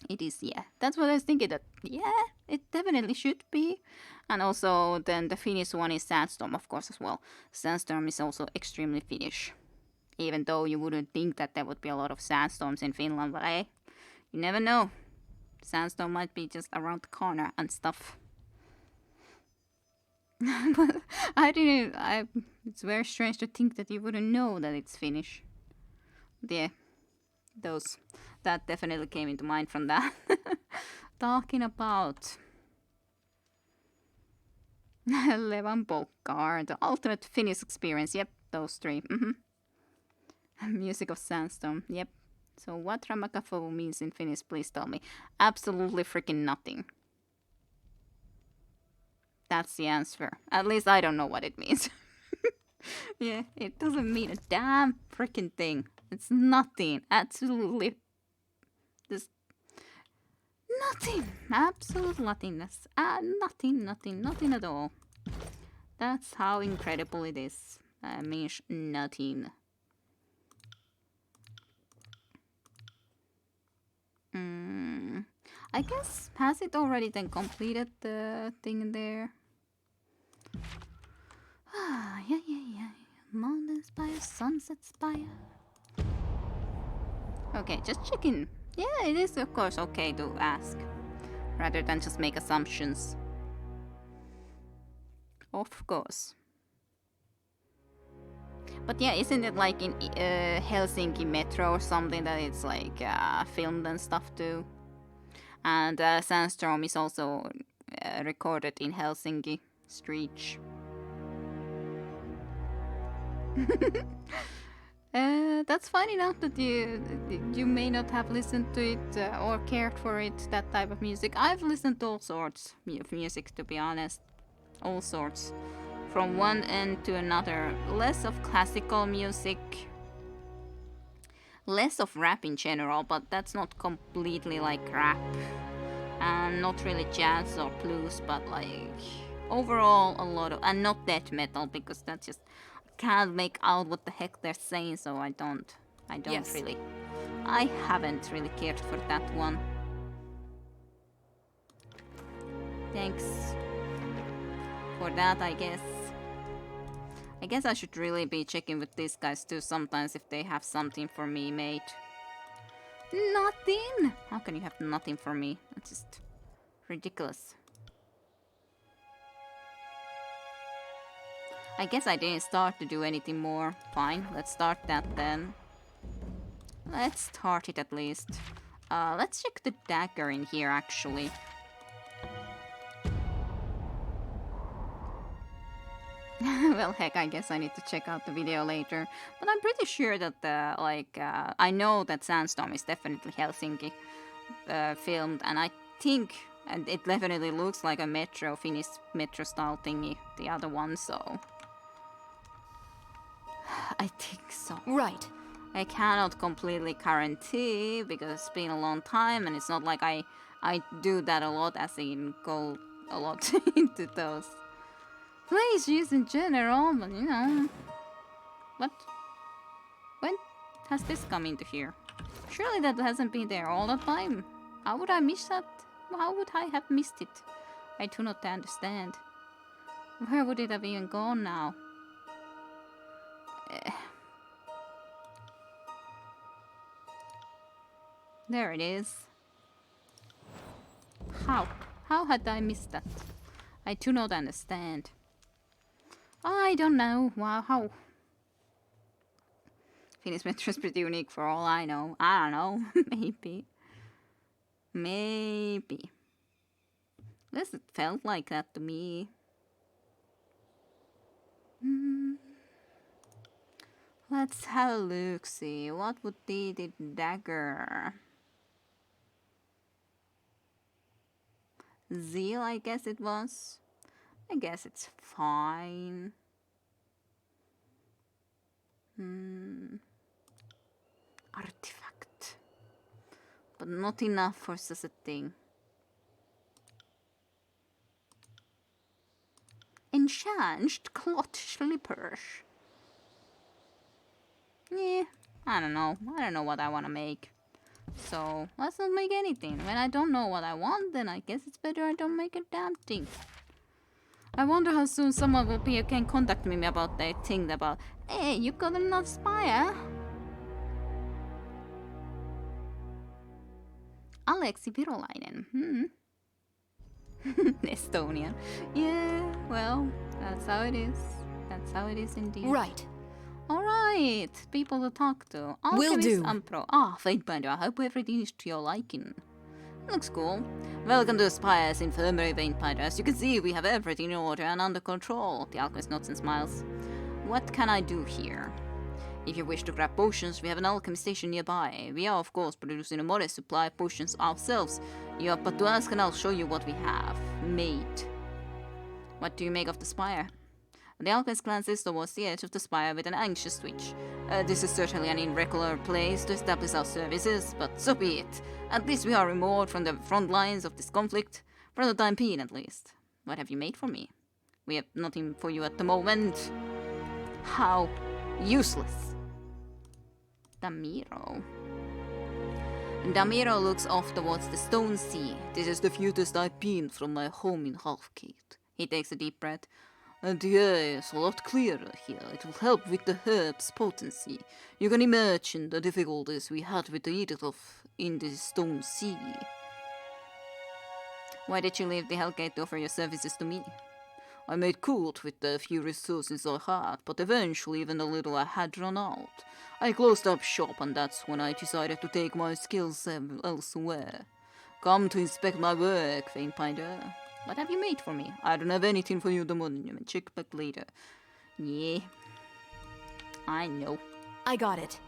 It is, yeah. That's what I was thinking, that, yeah, it definitely should be. And also, then the Finnish one is Sandstorm, of course, as well. Sandstorm is also extremely Finnish. Even though you wouldn't think that there would be a lot of sandstorms in Finland, but hey, you never know. Sandstorm might be just around the corner and stuff. But it's very strange to think that you wouldn't know that it's Finnish. But yeah, that definitely came into mind from that. Talking about Levan Polkar, the ultimate Finnish experience. Yep, those three. Music of Sandstorm. Yep. So what Ramakafo means in Finnish, please tell me. Absolutely freaking nothing. That's the answer. At least I don't know what it means. Yeah, it doesn't mean a damn freaking thing. It's nothing. Absolutely. Just nothing. Absolute nothingness. Nothing at all. That's how incredible it is. Means nothing. I guess, has it already then completed the thing there? Yeah. Mountain Spire, Sunset Spire. Okay, just checking. Yeah, it is of course okay to ask, rather than just make assumptions. Of course. But yeah, isn't it like in Helsinki Metro or something that it's like filmed and stuff too? And Sandstorm is also recorded in Helsinki Street. That's fine enough that you may not have listened to it or cared for it, that type of music. I've listened to all sorts of music, to be honest. All sorts. From one end to another. Less of classical music. Less of rap in general, but that's not completely like rap. And not really jazz or blues, but like overall a lot of, and not death metal, because that's just, I can't make out what the heck they're saying, so I don't Yes. really, I haven't really cared for that one. Thanks for that, I guess. I guess I should really be checking with these guys too sometimes if they have something for me made. Nothing? How can you have nothing for me? That's just ridiculous. I guess I didn't start to do anything more. Fine, let's start that then. Let's start it at least. Let's check the dagger in here actually. Well, heck, I guess I need to check out the video later. But I'm pretty sure that, I know that Sandstorm is definitely Helsinki filmed, and I think, and it definitely looks like a Finnish metro style thingy, the other one, so. I think so. Right. I cannot completely guarantee because it's been a long time and it's not like I do that a lot, as in go a lot into those plays in general, but you know. What? When has this come into here? Surely that hasn't been there all the time. How would I miss that? How would I have missed it? I do not understand. Where would it have even gone now? There it is. How? How had I missed that? I do not understand. I don't know. Wow, how? Finnish metro is pretty unique for all I know. I don't know. Maybe. Maybe. At least it felt like that to me. Let's have a look, see. What would be the dagger? Zeal, I guess it was. I guess it's fine. Artifact. But not enough for such a thing. Enchanted cloth slippers. Yeah, I don't know. I don't know what I want to make. So, let's not make anything. When I don't know what I want, then I guess it's better I don't make a damn thing. I wonder how soon someone will be can contact me about that thing about, hey, you got another spire? Aleksi Virolainen, Estonian. Yeah, well, that's how it is. That's how it is indeed. Right. Alright, people to talk to. Will Alchemist do. Ampro. Fatebinder, I hope everything is to your liking. Looks cool. Welcome to Spire's Infirmary, Vanebinder. As you can see, we have everything in order and under control. The alchemist nods and smiles. What can I do here? If you wish to grab potions, we have an alchemy station nearby. We are, of course, producing a modest supply of potions ourselves. You have but to ask and I'll show you what we have made. What do you make of the spire? The alchemist glances towards the edge of the spire with an anxious twitch. This is certainly an irregular place to establish our services, but so be it. At least we are removed from the front lines of this conflict, for the time being at least. What have you made for me? We have nothing for you at the moment. How useless. Damiro. Damiro looks off towards the stone sea. This is the furthest I've been from my home in Halfgate. He takes a deep breath. And the air is a lot clearer here. It will help with the herb's potency. You can imagine the difficulties we had with the edict of in the stone sea. Why did you leave the Hellgate to offer your services to me? I made good with the few resources I had, but eventually even the little I had run out. I closed up shop and that's when I decided to take my skills elsewhere. Come to inspect my work, Vanebinder. What have you made for me? I don't have anything for you at the monument. Check back later. Yeah. I know. I got it.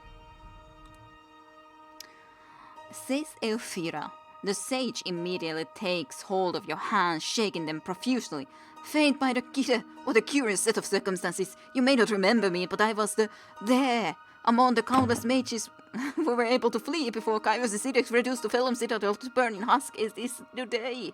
Says Elfira. The sage immediately takes hold of your hands, shaking them profusely. Vanebinder Kidder, what a curious set of circumstances. You may not remember me, but I was there, among the countless mages who were able to flee before Kairos' edict reduced the Felum Citadel to burning husk is this today.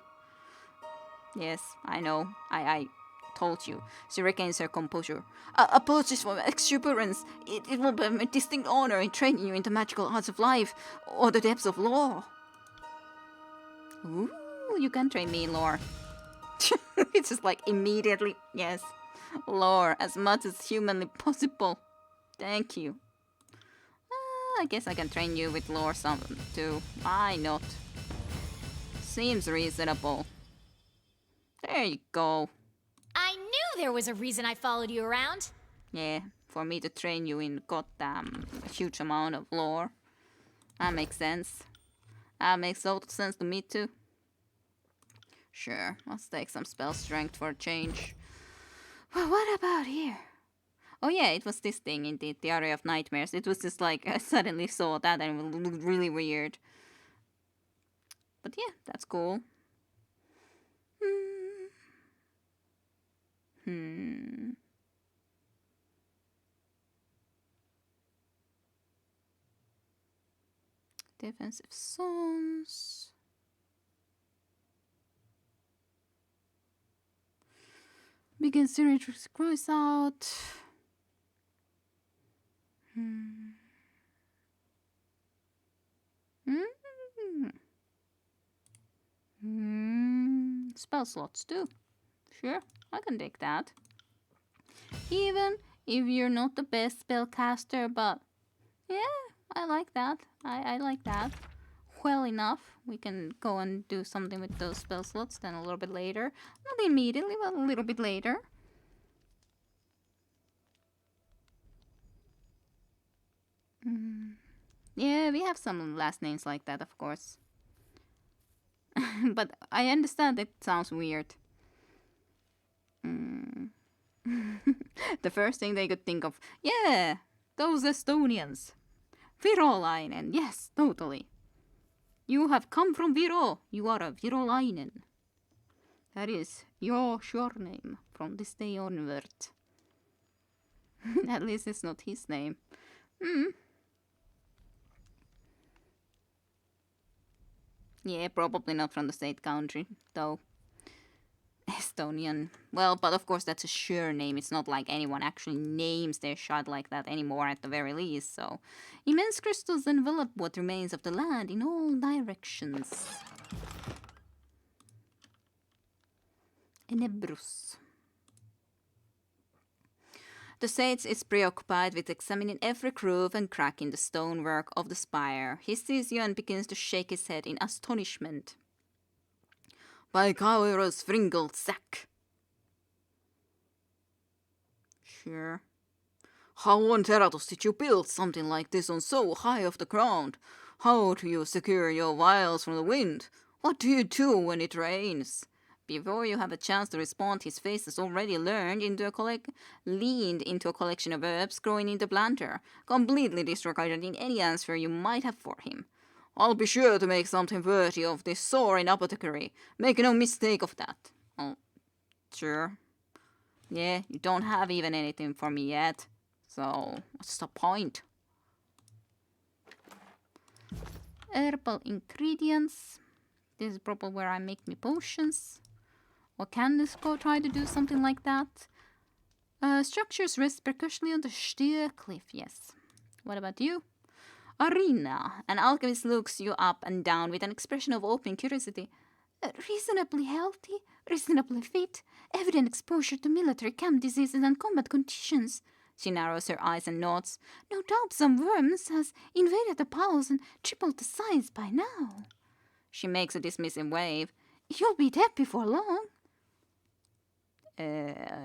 Yes, I know. I told you. She regains her composure. Apologies for my exuberance. It will be a distinct honor in training you in the magical arts of life or the depths of lore. Ooh, you can train me in lore. It's just like immediately, yes. Lore, as much as humanly possible. Thank you. I guess I can train you with lore some too. Why not? Seems reasonable. There you go. I knew there was a reason I followed you around. Yeah, for me to train you in goddamn huge amount of lore. That makes sense. That makes total sense to me too. Sure, let's take some spell strength for a change. Well, what about here? Oh yeah, it was this thing in the Theory of Nightmares. It was just like, I suddenly saw that and it looked really weird. But yeah, that's cool. defensive zones. Begin Syrinx cries out. Spell slots too. Sure, I can take that. Even if you're not the best spellcaster, but yeah, I like that. I like that. Well enough. We can go and do something with those spell slots then a little bit later. Not immediately, but a little bit later. Yeah, we have some last names like that, of course. But I understand it sounds weird. The first thing they could think of, yeah, those Estonians. Virolainen, yes, totally. You have come from Viro. You are a Virolainen. That is your surname from this day onward. At least it's not his name. Yeah, probably not from the state country, though. Estonian. Well, but of course that's a sure name. It's not like anyone actually names their shot like that anymore at the very least, so... Immense crystals envelop what remains of the land in all directions. Enebrus. The sage is preoccupied with examining every groove and crack in the stonework of the spire. He sees you and begins to shake his head in astonishment. By Kairos Fringled Sack. Sure. How on Teratos did you build something like this on so high off the ground? How do you secure your vials from the wind? What do you do when it rains? Before you have a chance to respond, his face has already leaned into a collection of herbs growing in the planter, completely disregarding any answer you might have for him. I'll be sure to make something worthy of this soaring apothecary. Make no mistake of that. Oh, sure. Yeah, you don't have even anything for me yet. So, what's the point? Herbal ingredients. This is probably where I make my potions. Or can this go try to do something like that? Structures rest percussively on the sheer cliff, yes. What about you? Arena. An alchemist looks you up and down with an expression of open curiosity. Reasonably healthy, reasonably fit, evident exposure to military camp diseases and combat conditions. She narrows her eyes and nods. No doubt some worms has invaded the palace and tripled the size by now. She makes a dismissive wave. You'll be dead before long.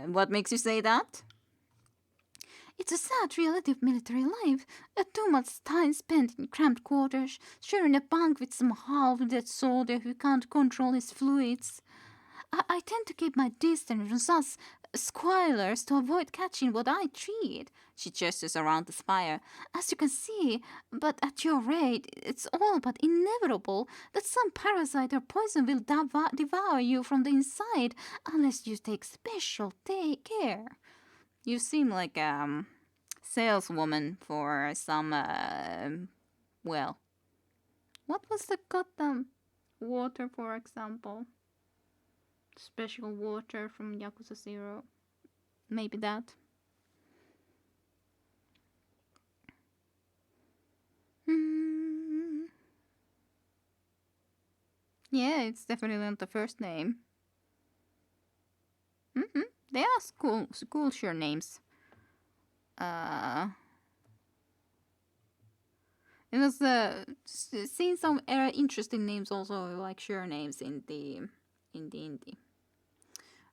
What makes you say that? It's a sad reality of military life. Too much time spent in cramped quarters, sharing a bunk with some half-dead soldier who can't control his fluids. I tend to keep my distance from such squalors to avoid catching what I treat. She gestures around the spire. As you can see, but at your rate, it's all but inevitable that some parasite or poison will devour you from the inside unless you take special care. You seem like a saleswoman for some, well, what was the goddamn water, for example? Special water from Yakuza 0. Maybe that. Yeah, it's definitely not the first name. They are cool sure names. It was seen some interesting names also, like sure names in the indie.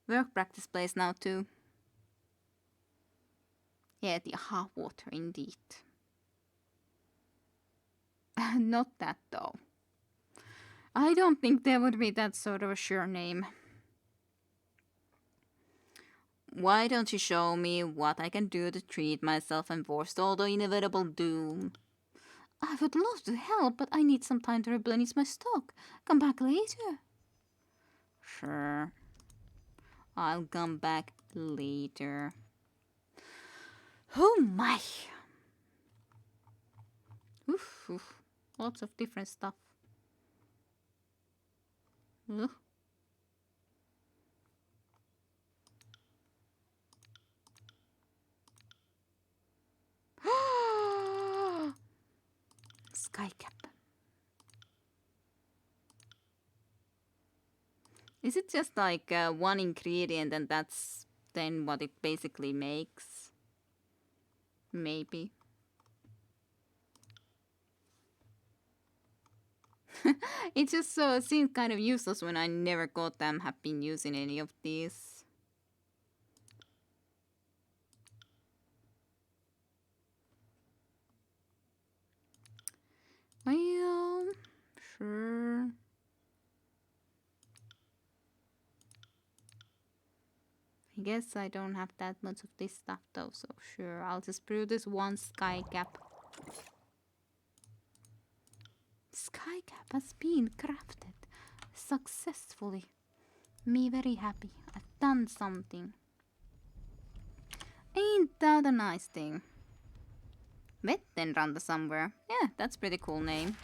Work practice place now too. Yeah, the half water indeed. Not that though. I don't think there would be that sort of a sure name. Why don't you show me what I can do to treat myself and forestall the inevitable doom? I would love to help, but I need some time to replenish my stock. Come back later. Sure. I'll come back later. Oh my! Oof. Lots of different stuff. Ugh. Sky cap. Is it just like one ingredient and that's then what it basically makes? Maybe. It just seems kind of useless when I never got them, have been using any of these. Well, sure. I guess I don't have that much of this stuff though, so sure, I'll just brew this one sky cap. Sky cap has been crafted successfully. Me very happy. I've done something. Ain't that a nice thing? Vettenranta somewhere. Yeah, that's pretty cool name.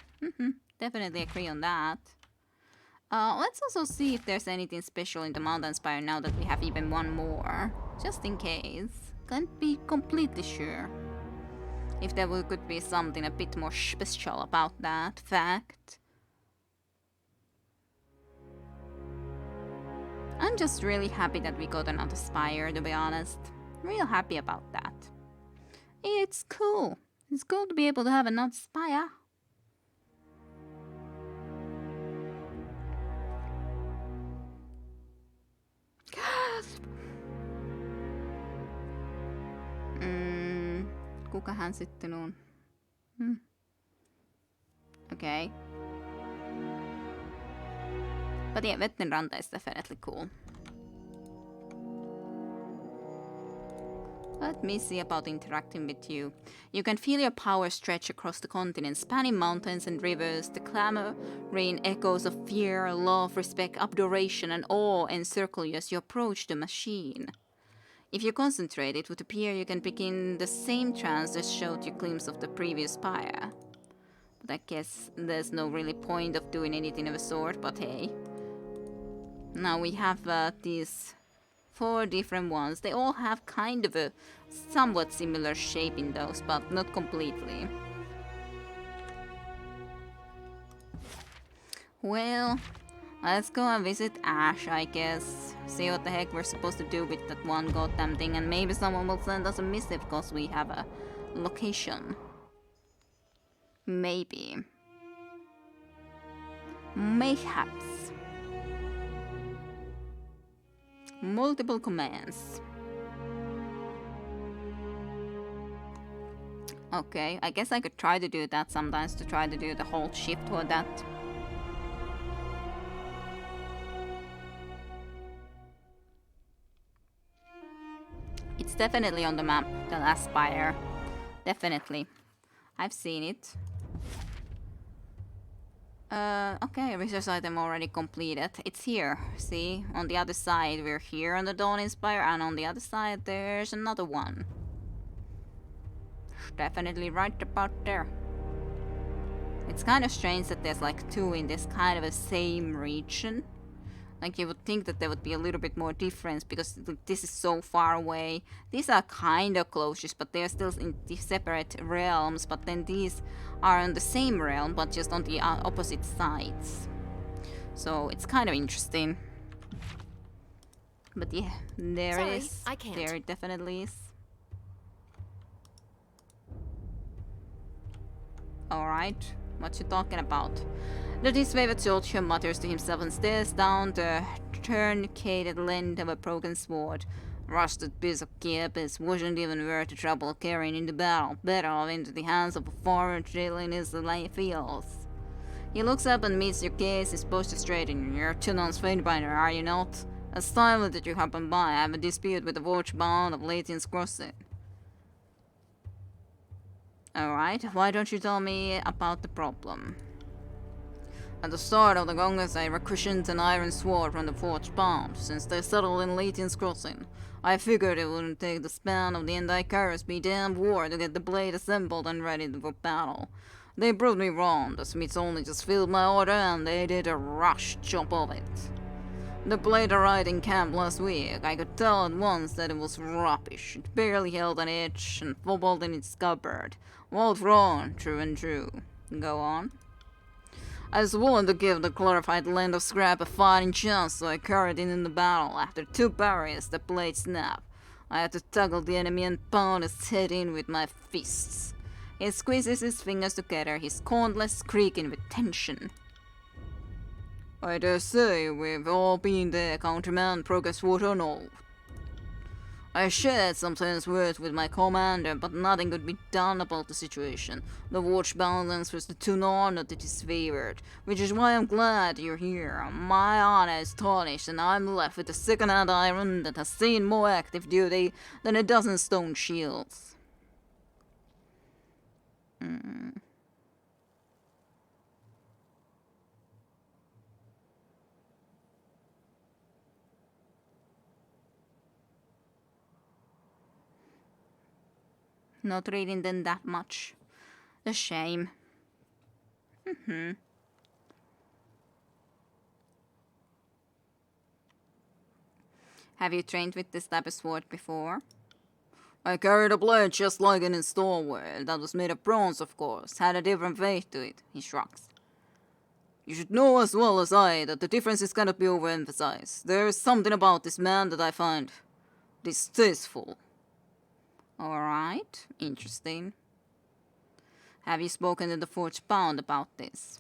Definitely agree on that. Let's also see if there's anything special in the Mountain Spire now that we have even one more. Just in case. Can't be completely sure. If there could be something a bit more special about that fact. I'm just really happy that we got another spire, to be honest. Real happy about that. It's cool. It's cool to be able to have another spire. Kuka hän sitten on? Okay. But yeah, Vettenranta is definitely cool. Let me see about interacting with you. You can feel your power stretch across the continent, spanning mountains and rivers. The clamoring echoes of fear, love, respect, adoration, and awe encircle you as you approach the machine. If you concentrate, it would appear you can begin the same trance that showed you a glimpse of the previous spire. But I guess there's no really point of doing anything of the sort, but hey. Now we have these 4 different ones. They all have kind of a somewhat similar shape in those, but not completely. Well, let's go and visit Ash, I guess. See what the heck we're supposed to do with that one goddamn thing, and maybe someone will send us a missive because we have a location. Maybe. Mayhaps. Multiple commands. Okay, I guess I could try to do that sometimes, to try to do the whole shift or that. It's definitely on the map, the last spire. Definitely. I've seen it. Okay, research item already completed. It's here, see? On the other side, we're here on the Dawning Spire, and on the other side there's another one. Definitely right about there. It's kind of strange that there's like 2 in this kind of a same region. Like you would think that there would be a little bit more difference because this is so far away. These are kind of closest, but they're still in the separate realms. But then these are in the same realm, but just on the opposite sides. So it's kind of interesting. But yeah, there Sorry, it is. I can't. There it definitely is. Alright, what you talking about? The disfavored soldier mutters to himself and stares down the truncated length of a broken sword. Rusted piece of gearpiece wasn't even worth the trouble carrying into battle. Better off into the hands of a foreign drilling his fields. He looks up and meets your gaze, his posture straighten. You're 2 nuns Fatebinder, are you not? As timely that you happen by, I have a dispute with the watchbound of Latian's Crossing. Alright, why don't you tell me about the problem? At the start of the Gongas, I requisitioned an iron sword from the forge bound. Since they settled in Latian's Crossing, I figured it wouldn't take the span of the Endai Kairos be damn war to get the blade assembled and ready for battle. They proved me wrong. The Smiths only just filled my order and they did a rush job of it. The blade arrived in camp last week. I could tell at once that it was rubbish. It barely held an edge and wobbled in its cupboard. Well thrown, true and true. Go on. I was willing to give the glorified land of scrap a fighting chance, so I carried it in the battle. After 2 parries, the blade snapped. I had to tackle the enemy and pound his head in with my fists. He squeezes his fingers together, his gauntlets creaking with tension. I dare say we've all been there, Counterman, progress wood or no. I shared some tense words with my commander, but nothing could be done about the situation. The watch balance was the two not that is favored, which is why I'm glad you're here. My honor is tarnished, and I'm left with a second-hand iron that has seen more active duty than a dozen stone shields. Not reading them that much. A shame. Have you trained with this type of sword before? I carried a blade just like an installware. That was made of bronze, of course. Had a different weight to it, he shrugs. You should know as well as I that the differences cannot be overemphasized. There is something about this man that I find distasteful. Alright, interesting. Have you spoken to the Forge Bound about this?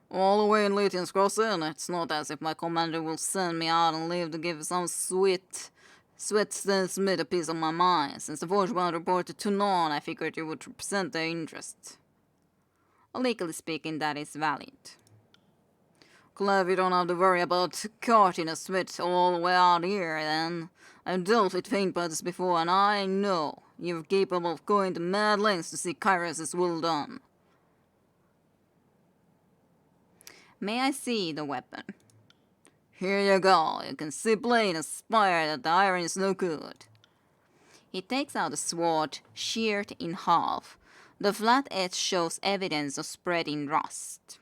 All the way in Lydian's Crossing, it's not as if my commander will send me out and leave to give some sweat Smith a piece of my mind. Since the Forge Bound reported to none, I figured you would represent their interests. Legally speaking, that is valid. Glad we don't have to worry about carting a Smith all the way out here, then. I've dealt with faint bodies before, and I know you're capable of going to mad lengths to see Kairos' will done. May I see the weapon? Here you go. You can see plain as spire that the iron is no good. He takes out a sword, sheared in half. The flat edge shows evidence of spreading rust.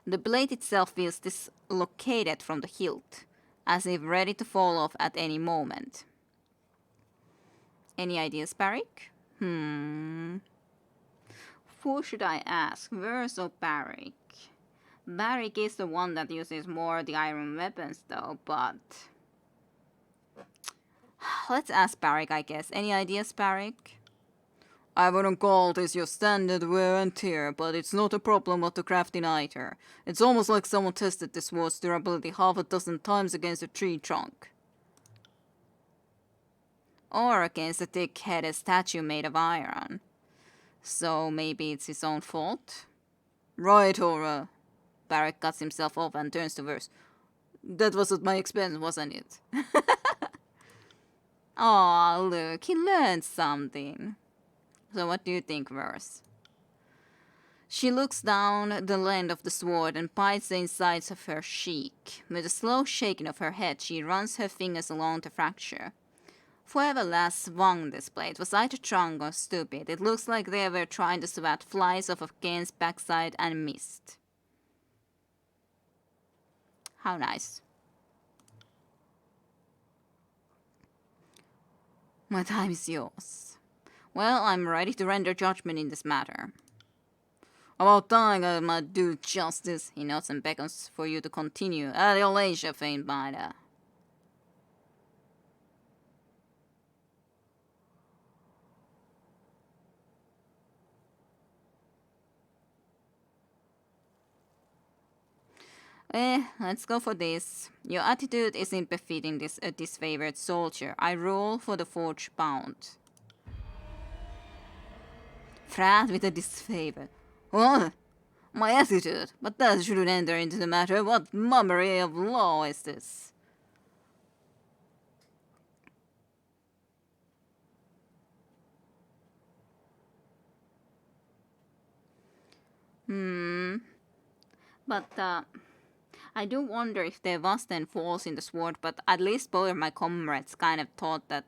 The blade itself feels dislocated from the hilt, as if ready to fall off at any moment. Any ideas, Barik? Who should I ask? Where's Barik? Barik is the one that uses more the iron weapons though, but... Let's ask Barik, I guess. Any ideas, Barik? I wouldn't call this your standard wear and tear, but it's not a problem of the crafting either. It's almost like someone tested this sword's durability half a dozen times against a tree trunk. Or against a thick-headed statue made of iron. So maybe it's his own fault? Right, Aura. Barik cuts himself off and turns to Verse. That was at my expense, wasn't it? Aw, look, he learned something. So what do you think, Verse? She looks down the length of the sword and bites the insides of her cheek. With a slow shaking of her head, she runs her fingers along the fracture. Whoever last swung this blade was either drunk or stupid. It looks like they were trying to swat flies off of Kane's backside and missed. How nice. My time is yours. Well, I'm ready to render judgment in this matter. About time I might do justice. He nods and beckons for you to continue. At your leisure, Faintbinder. Let's go for this. Your attitude isn't befitting this disfavored soldier. I roll for the Forge Bound. Frat with a disfavor. What? My attitude? But that shouldn't enter into the matter. What mummery of law is this? But, I do wonder if there was then falls in the sword, but at least both of my comrades kind of thought that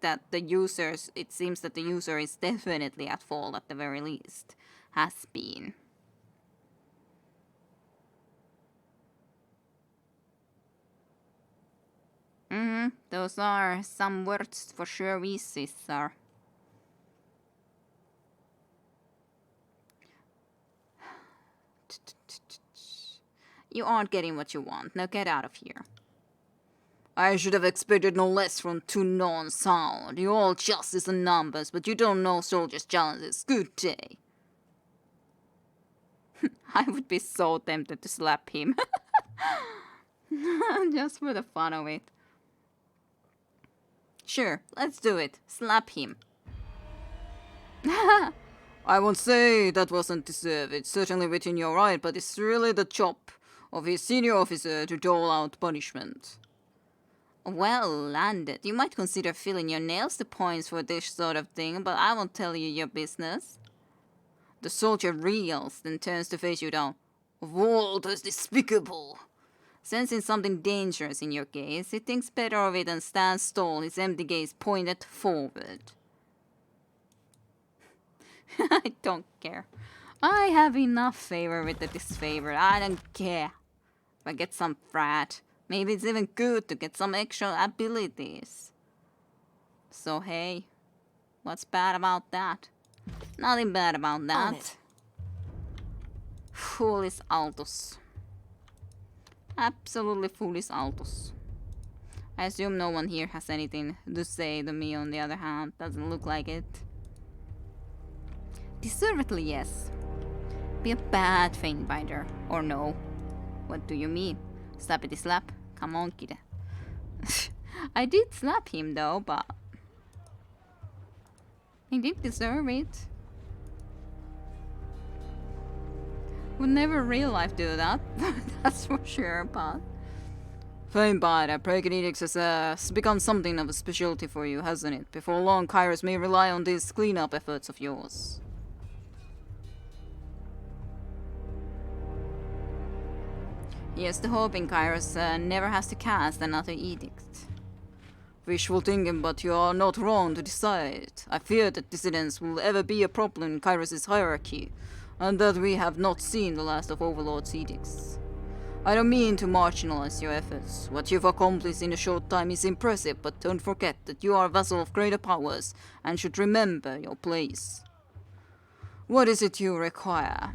that the users, it seems that the user is definitely at fault at the very least. Has been. Those are some words for sure, we sister. You aren't getting what you want. Now get out of here. I should have expected no less from two non-sound. You're all justice and numbers, but you don't know soldiers' challenges. Good day. I would be so tempted to slap him. Just for the fun of it. Sure, let's do it. Slap him. I won't say that wasn't deserved. It's certainly within your right, but it's really the job of his senior officer to dole out punishment. Well landed. You might consider filling your nails to points for this sort of thing, but I won't tell you your business. The soldier reels, then turns to face you down. Vault is despicable. Sensing something dangerous in your gaze, he thinks better of it and stands tall, his empty gaze pointed forward. I don't care. I have enough favor with the disfavored. I don't care. If I get some frat, maybe it's even good to get some extra abilities. So hey, what's bad about that? Nothing bad about that. Foolish Altos. Absolutely foolish Altos. I assume no one here has anything to say to me on the other hand. Doesn't look like it. Deservedly, yes. Be a bad Fatebinder. Or no. What do you mean? Slappity slap? Come on, kid. I did slap him though, but he did deserve it. Would never in real life do that, that's for sure, but... Fatebinder, breaking edicts has become something of a specialty for you, hasn't it? Before long, Kairos may rely on these cleanup efforts of yours. Here's to hoping Kairos never has to cast another edict. Wishful thinking, but you are not wrong to decide. I fear that dissidence will ever be a problem in Kairos' hierarchy, and that we have not seen the last of Overlord's edicts. I don't mean to marginalize your efforts. What you've accomplished in a short time is impressive, but don't forget that you are a vassal of greater powers, and should remember your place. What is it you require?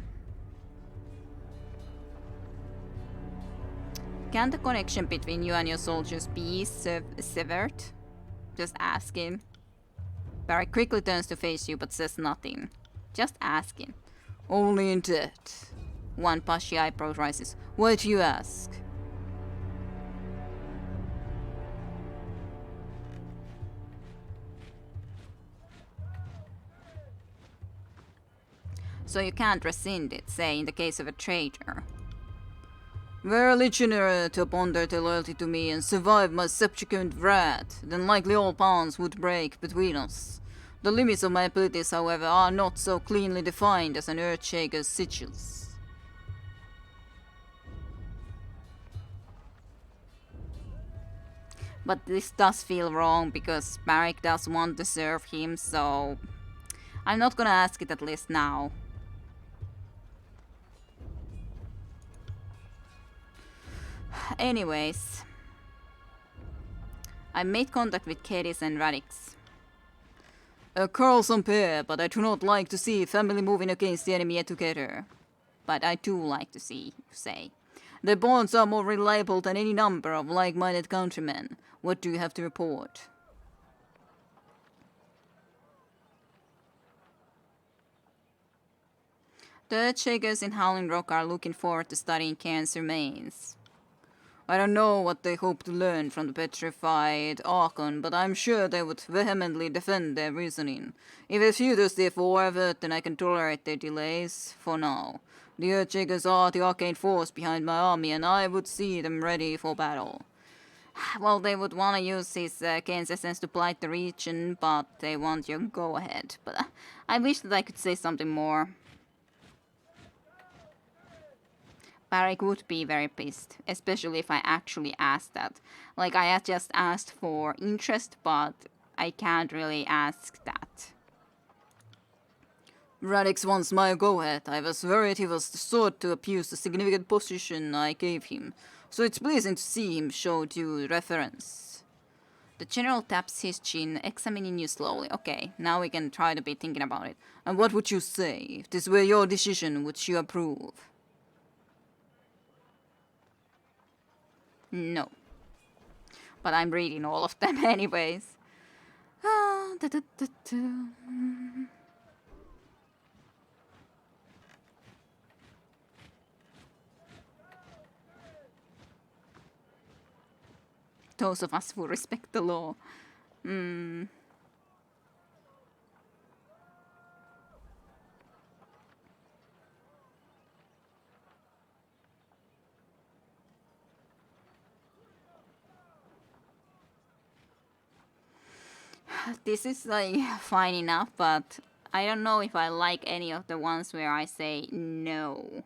Can the connection between you and your soldiers be severed? Just ask him. Barry quickly turns to face you but says nothing. Just ask him. Only in debt. One pushy eyebrow rises. Why do you ask? So you can't rescind it, say in the case of a traitor. Were a legionary to ponder their loyalty to me and survive my subsequent wrath, then likely all bonds would break between us. The limits of my abilities, however, are not so cleanly defined as an Earthshaker's sigils. But this does feel wrong because Barik does want to serve him, so I'm not gonna ask it at least now. Anyways, I made contact with Kedis and Radix. A quarrelsome pair, but I do not like to see family moving against the enemy together. But I do like to see, you say. Their bonds are more reliable than any number of like-minded countrymen. What do you have to report? The Earthshakers in Howling Rock are looking forward to studying Cairn's remains. I don't know what they hope to learn from the petrified Archon, but I'm sure they would vehemently defend their reasoning. If a feudus therefore avert, then I can tolerate their delays, for now. The Earthshakers are the arcane force behind my army, and I would see them ready for battle. Well, they would want to use his Cairn's essence to blight the region, but they want your go-ahead. But I wish that I could say something more. Barik would be very pissed, especially if I actually asked that. Like, I had just asked for interest, but I can't really ask that. Radix wants my go-ahead. I was worried he was the sort to abuse the significant position I gave him, so it's pleasing to see him show due reverence. The general taps his chin, examining you slowly. Okay, now we can try to be thinking about it. And what would you say? If this were your decision, would you approve? No. But I'm reading all of them anyways. Those of us who respect the law. This is like fine enough, but I don't know if I like any of the ones where I say no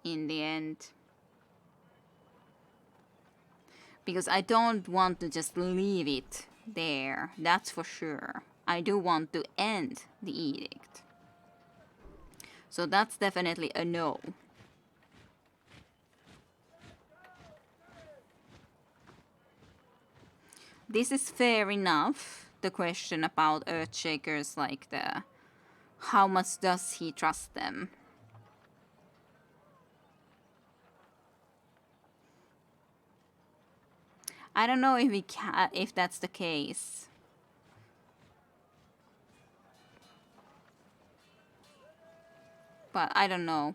in the end. Because I don't want to just leave it there, that's for sure. I do want to end the edict. So that's definitely a no. This is fair enough, the question about Earthshakers, like the how much does he trust them? I don't know if that's the case. But I don't know.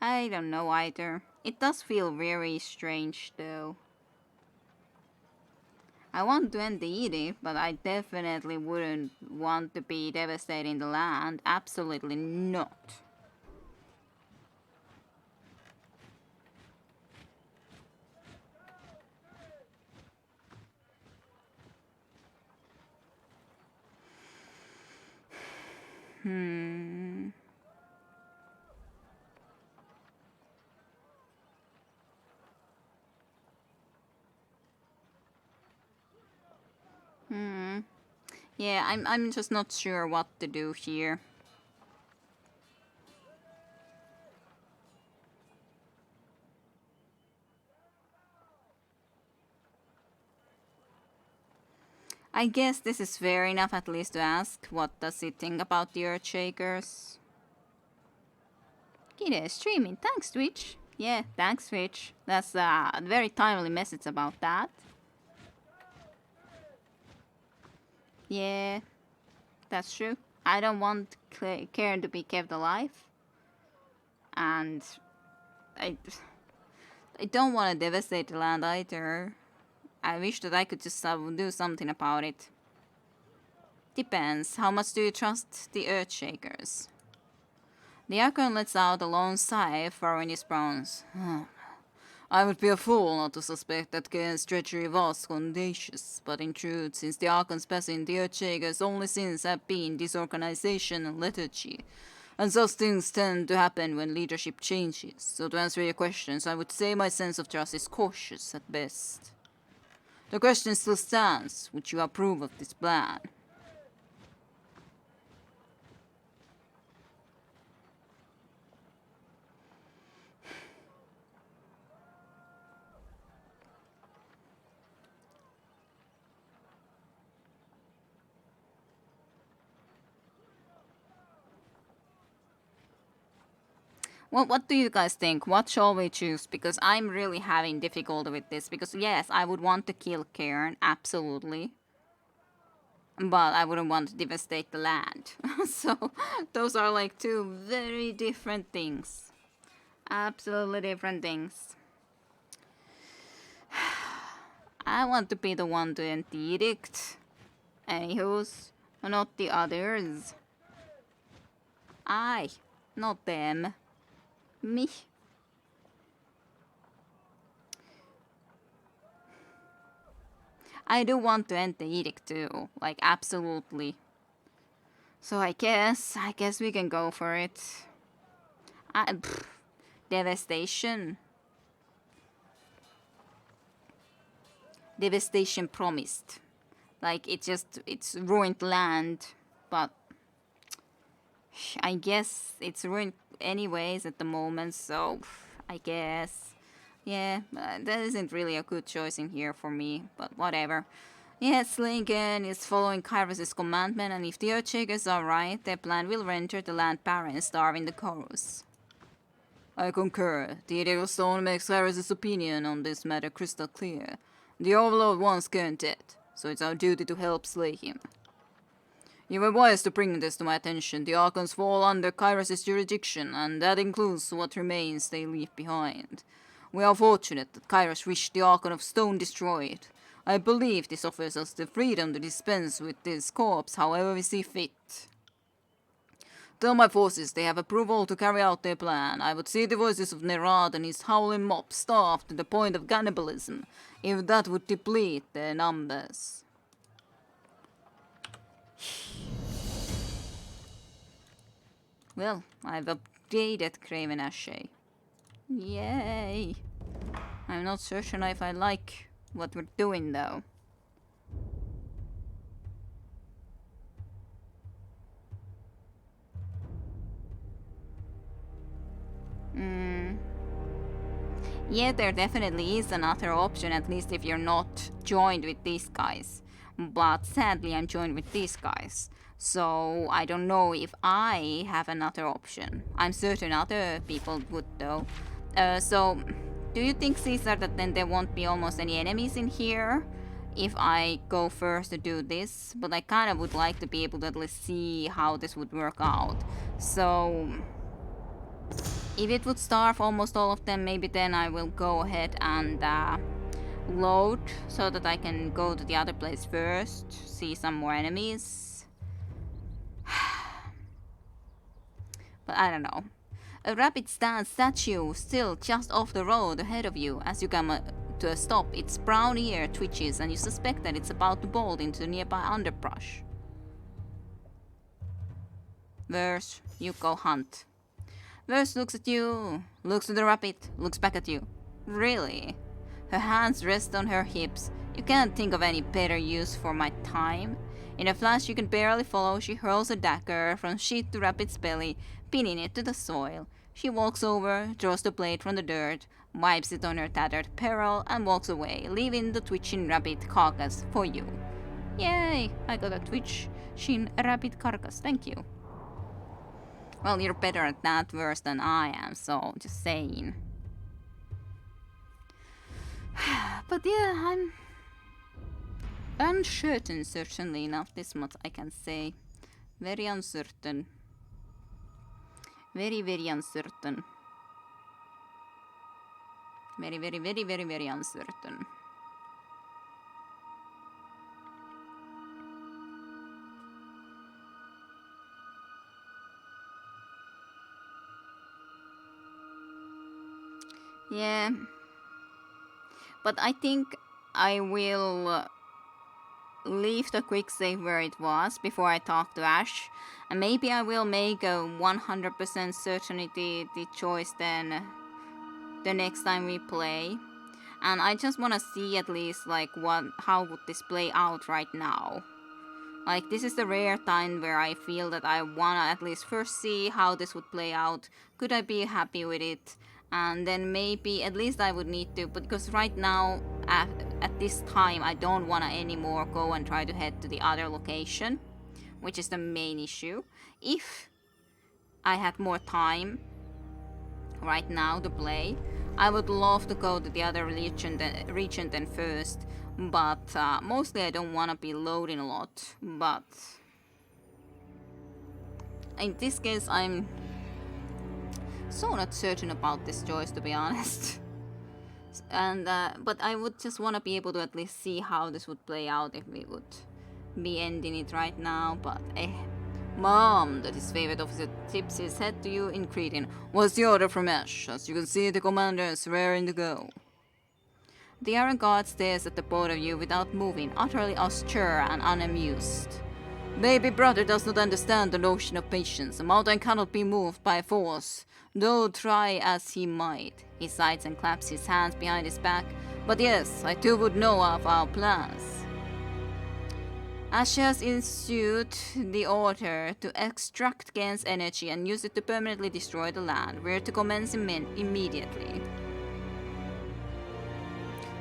I don't know either. It does feel very strange though. I want to end the edict, but I definitely wouldn't want to be devastating the land. Absolutely not. Yeah, I'm just not sure what to do here. I guess this is fair enough at least to ask, what does he think about the Earthshakers? Kide streaming, thanks Twitch. Yeah, thanks Twitch. That's a very timely message about that. Yeah, that's true. I don't want Cairn to be kept alive. And I don't want to devastate the land either. I wish that I could just do something about it. Depends. How much do you trust the Earthshakers? The Archon lets out a lone sigh, furrowing his brows. I would be a fool not to suspect that Cain's treachery was contagious, but in truth, since the Archon's passing, the Earthshakers' only sins have been disorganization and lethargy. And such things tend to happen when leadership changes. So to answer your questions, I would say my sense of trust is cautious at best. The question still stands. Would you approve of this plan? Well, what do you guys think? What shall we choose? Because I'm really having difficulty with this. Because yes, I would want to kill Cairn, absolutely. But I wouldn't want to devastate the land. So, those are like two very different things. Absolutely different things. I want to be the one to end the edict. Anywho's, not the others. I, not them. Me. I do want to end the edict too, like absolutely. So I guess we can go for it. Devastation. devastation promised. Like, it's ruined land, but I guess it's ruined anyways at the moment, so I guess. Yeah, that isn't really a good choice in here for me, but whatever. Yes, Lincoln is following Kairos' commandment, and if the Earthshakers are right, their plan will render the land barren, starving the chorus. I concur. The Edict Stone makes Kairos' opinion on this matter crystal clear. The Overlord wants Kern dead, so it's our duty to help slay him. You were wise to bring this to my attention. The Archons fall under Kairos' jurisdiction, and that includes what remains they leave behind. We are fortunate that Kairos wished the Archon of Stone destroyed. I believe this offers us the freedom to dispense with this corpse however we see fit. Tell my forces they have approval to carry out their plan. I would see the voices of Nerad and his howling mob starved to the point of cannibalism, if that would deplete their numbers. Well, I've updated Craven Ashay. Yay! I'm not certain if I like what we're doing though. Yeah, there definitely is another option, at least if you're not joined with these guys. But sadly, I'm joined with these guys. So I don't know if I have another option. I'm certain other people would though. So, do you think, Caesar, that then there won't be almost any enemies in here if I go first to do this? But I kind of would like to be able to at least see how this would work out. So, if it would starve almost all of them, maybe then I will go ahead and load so that I can go to the other place first, see some more enemies. But I don't know. A rapid stand statue still just off the road ahead of you. As you come to a stop, its brown ear twitches and you suspect that it's about to bolt into nearby underbrush. Verse, you go hunt. Verse looks at you, looks to the rapid, looks back at you. Really? Her hands rest on her hips. You can't think of any better use for my time. In a flash you can barely follow, she hurls a dagger from sheath to Rapid's belly, pinning it to the soil. She walks over, draws the blade from the dirt, wipes it on her tattered apparel, and walks away, leaving the twitching Rapid carcass for you. Yay! I got a twitching Rapid carcass, thank you. Well, you're better at that verse than I am, so just saying. But yeah, I'm uncertain, certainly enough. This much I can say. Very uncertain. Very, very uncertain. Very, very, very, very, very uncertain. Yeah. But I think I will leave the quick save where it was before I talk to Ash. And maybe I will make a 100% certainty the choice then the next time we play. And I just want to see at least like how would this play out right now. Like, this is the rare time where I feel that I want to at least first see how this would play out. Could I be happy with it? And then maybe at least I would need to, because right now at this time I don't want to anymore go and try to head to the other location, which is the main issue. If I had more time right now to play, I would love to go to the other region then first, but mostly I don't want to be loading a lot. But in this case I'm so not certain about this choice, to be honest. And but I would just want to be able to at least see how this would play out if we would be ending it right now. But Mom, that his favorite officer tips his head to you in greeting. What's the order from Ash? As you can see, the commander is raring to go. The Iron Guard stares at the both of you without moving, utterly austere and unamused. Baby brother does not understand the notion of patience. A mountain cannot be moved by force, though try as he might. He sighs and claps his hands behind his back. But yes, I too would know of our plans. Ash has issued the order to extract Gen's energy and use it to permanently destroy the land. We're to commence immediately.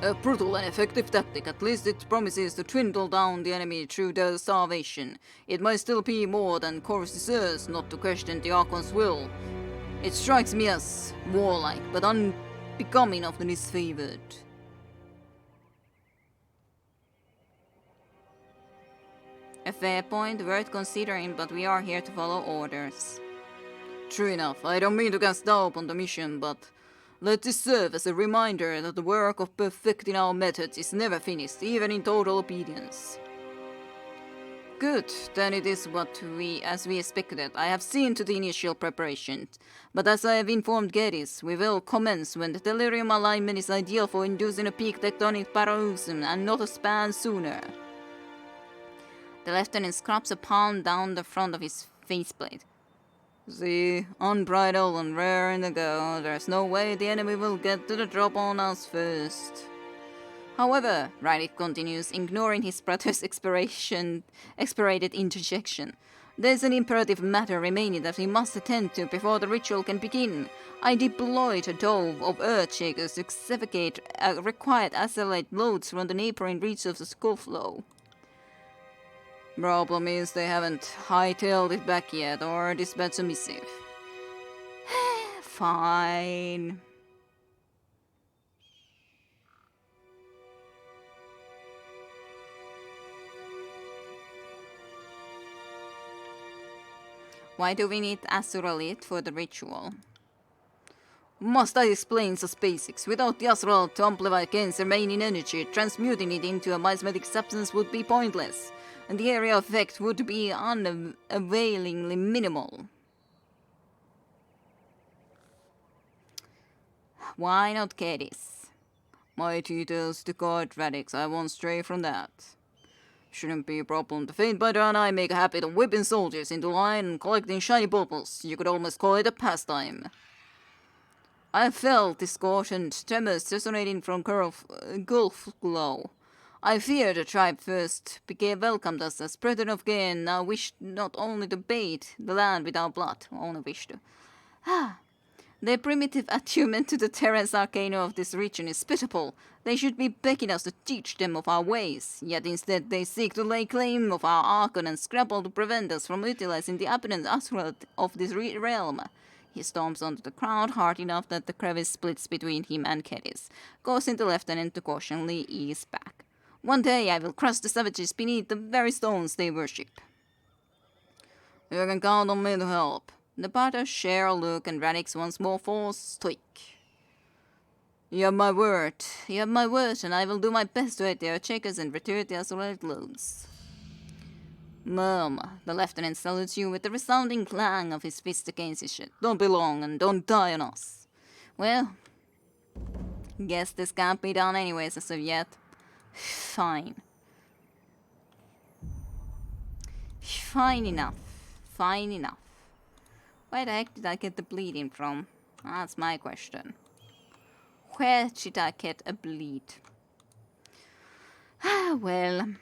A brutal and effective tactic. At least it promises to dwindle down the enemy through their starvation. It might still be more than Chorus deserves not to question the Archon's will. It strikes me as warlike, but unbecoming of the disfavored. A fair point, worth considering, but we are here to follow orders. True enough, I don't mean to cast doubt on the mission, but let this serve as a reminder that the work of perfecting our methods is never finished, even in total obedience. Good, then it is as we expected. I have seen to the initial preparations, but as I have informed Geddes, we will commence when the delirium alignment is ideal for inducing a peak tectonic paroxysm and not a span sooner. The lieutenant scrubs a palm down the front of his faceplate. See, unbridled and raring to go, there's no way the enemy will get to the drop on us first. However, Raditz continues, ignoring his brother's expirated interjection, there's an imperative matter remaining that we must attend to before the ritual can begin. I deployed a dove of earthshakers to excavate required accelerate loads from the neighboring reach of the skull flow. Problem is they haven't hightailed it back yet or dispatched a missive. Fine. Why do we need Azuralit for the ritual? Must I explain the basics? Without the Azuralit to amplify Gen's remaining energy, transmuting it into a miasmatic substance would be pointless, and the area of effect would be unavailingly minimal. Why not Geddes? My details to guard Raditz, I won't stray from that. Shouldn't be a problem. The Faintbinder and I make a habit of whipping soldiers into line and collecting shiny baubles. You could almost call it a pastime. I felt discordant tremors resonating from Gulf Glow. I fear the tribe first welcomed us as brethren of Gen, now wished not only to bathe the land with our blood, only wish to. Their primitive attunement to the terrace arcana of this region is pitiable. They should be begging us to teach them of our ways, yet instead they seek to lay claim of our archon and scrabble to prevent us from utilizing the abundant Azuralit of this realm. He stomps onto the crowd hard enough that the crevice splits between him and Geddes, causing the lieutenant to cautionally ease back. One day I will crush the savages beneath the very stones they worship. You can count on me to help. The brothers share a look and Raditz once more falls stoic. You have my word, and I will do my best to aid their checkers and return the Azuralit loads. Mum, the lieutenant salutes you with the resounding clang of his fist against his chest. Don't be long and don't die on us. Well, guess this can't be done anyways as of yet. Fine. Fine enough. Where the heck did I get the bleeding from? That's my question. Where did I get a bleed? Well.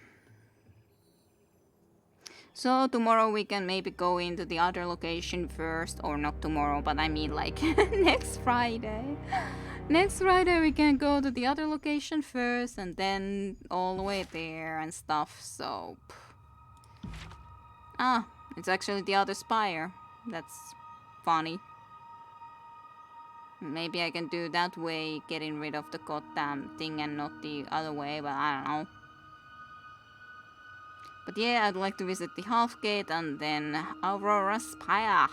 So tomorrow we can maybe go into the other location first. Or not tomorrow, but I mean like next Friday. Next Friday we can go to the other location first and then all the way there and stuff, so... it's actually the other spire. That's funny. Maybe I can do that way, getting rid of the goddamn thing and not the other way, but I don't know. But yeah, I'd like to visit the Half Gate and then Aurora Spire.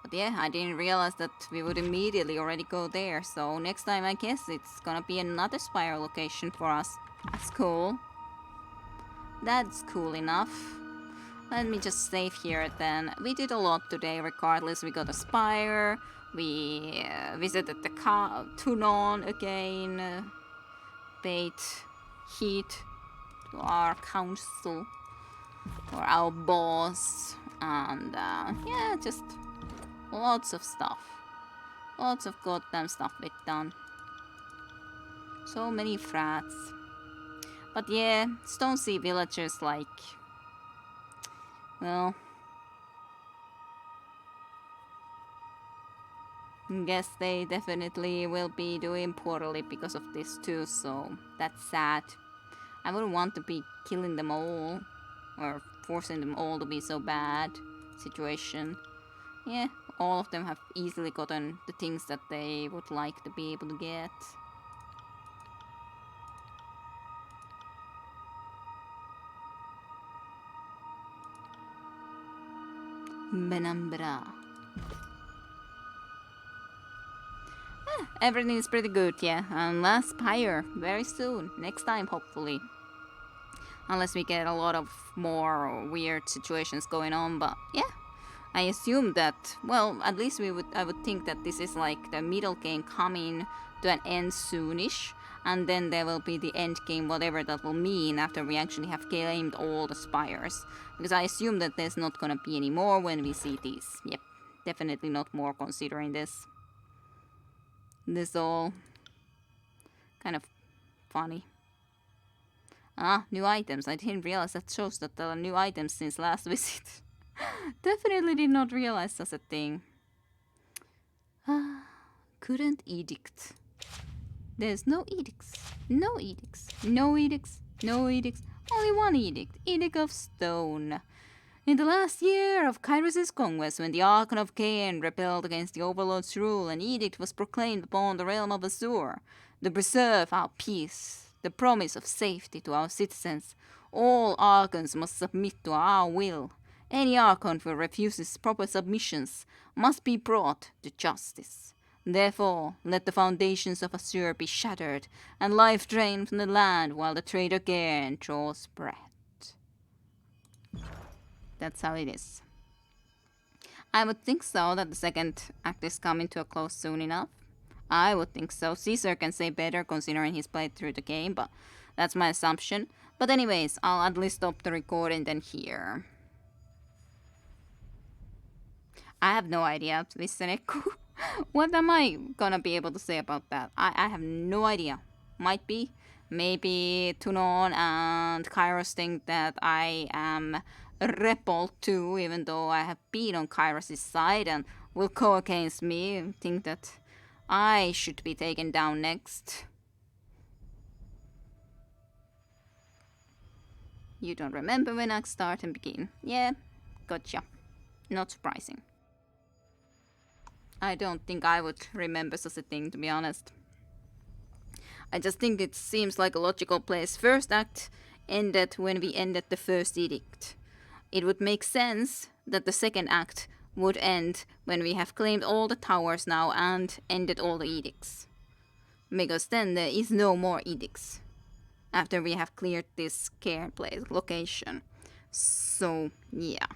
But yeah, I didn't realize that we would immediately already go there, so next time I guess it's gonna be another Spire location for us. That's cool. That's cool enough. Let me just save here then. We did a lot today regardless. We got a Spire, we visited the Tunon again, paid heat to our council, or our boss, and yeah, just Lots of stuff. Lots of goddamn stuff bit done. So many frats. But yeah, Stone Sea villagers like... Well... Guess they definitely will be doing poorly because of this too, so that's sad. I wouldn't want to be killing them all, or forcing them all to be so bad situation. Yeah, all of them have easily gotten the things that they would like to be able to get. Benambra. Everything is pretty good, yeah. And last spire, very soon. Next time, hopefully. Unless we get a lot of more weird situations going on, but yeah. I assume that, well, at least I would think that this is like the middle game coming to an end soonish. And then there will be the end game, whatever that will mean after we actually have claimed all the spires. Because I assume that there's not gonna be any more when we see these. Yep, definitely not more considering this. This all kind of funny. Ah, new items. I didn't realize that shows that there are new items since last visit. Definitely did not realize such a thing. Ah, couldn't edict. There's no edicts. No edicts. No edicts. No edicts. Only one edict. Edict of Stone. In the last year of Kairos' conquest, when the Archon of Cain rebelled against the Overlord's rule, an edict was proclaimed upon the realm of Azure to preserve our peace, the promise of safety to our citizens. All Archons must submit to our will. Any Archon who refuses proper submissions must be brought to justice. Therefore, let the foundations of Azure be shattered, and life drained from the land while the traitor Cain draws breath. That's how it is. I would think so, that the second act is coming to a close soon enough. I would think so. Caesar can say better considering he's played through the game, but that's my assumption. But anyways, I'll at least stop the recording then here. I have no idea, Viseneku. What am I gonna be able to say about that? I have no idea. Might be. Maybe Tunon and Kairos think that I am a rebel too, even though I have been on Kairos' side and will go against me. Think that I should be taken down next. You don't remember when I start and begin. Yeah, gotcha. Not surprising. I don't think I would remember such a thing, to be honest. I just think it seems like a logical place. First act ended when we ended the first edict. It would make sense that the second act would end when we have claimed all the towers now and ended all the edicts. Because then there is no more edicts after we have cleared this care place location. So, yeah.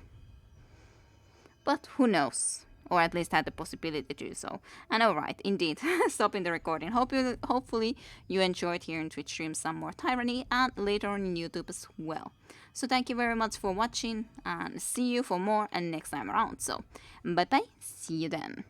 But who knows? Or at least had the possibility to do so. And alright, indeed, stopping the recording. Hopefully you enjoyed here in Twitch stream some more Tyranny and later on in YouTube as well. So thank you very much for watching and see you for more and next time around. So bye bye, see you then.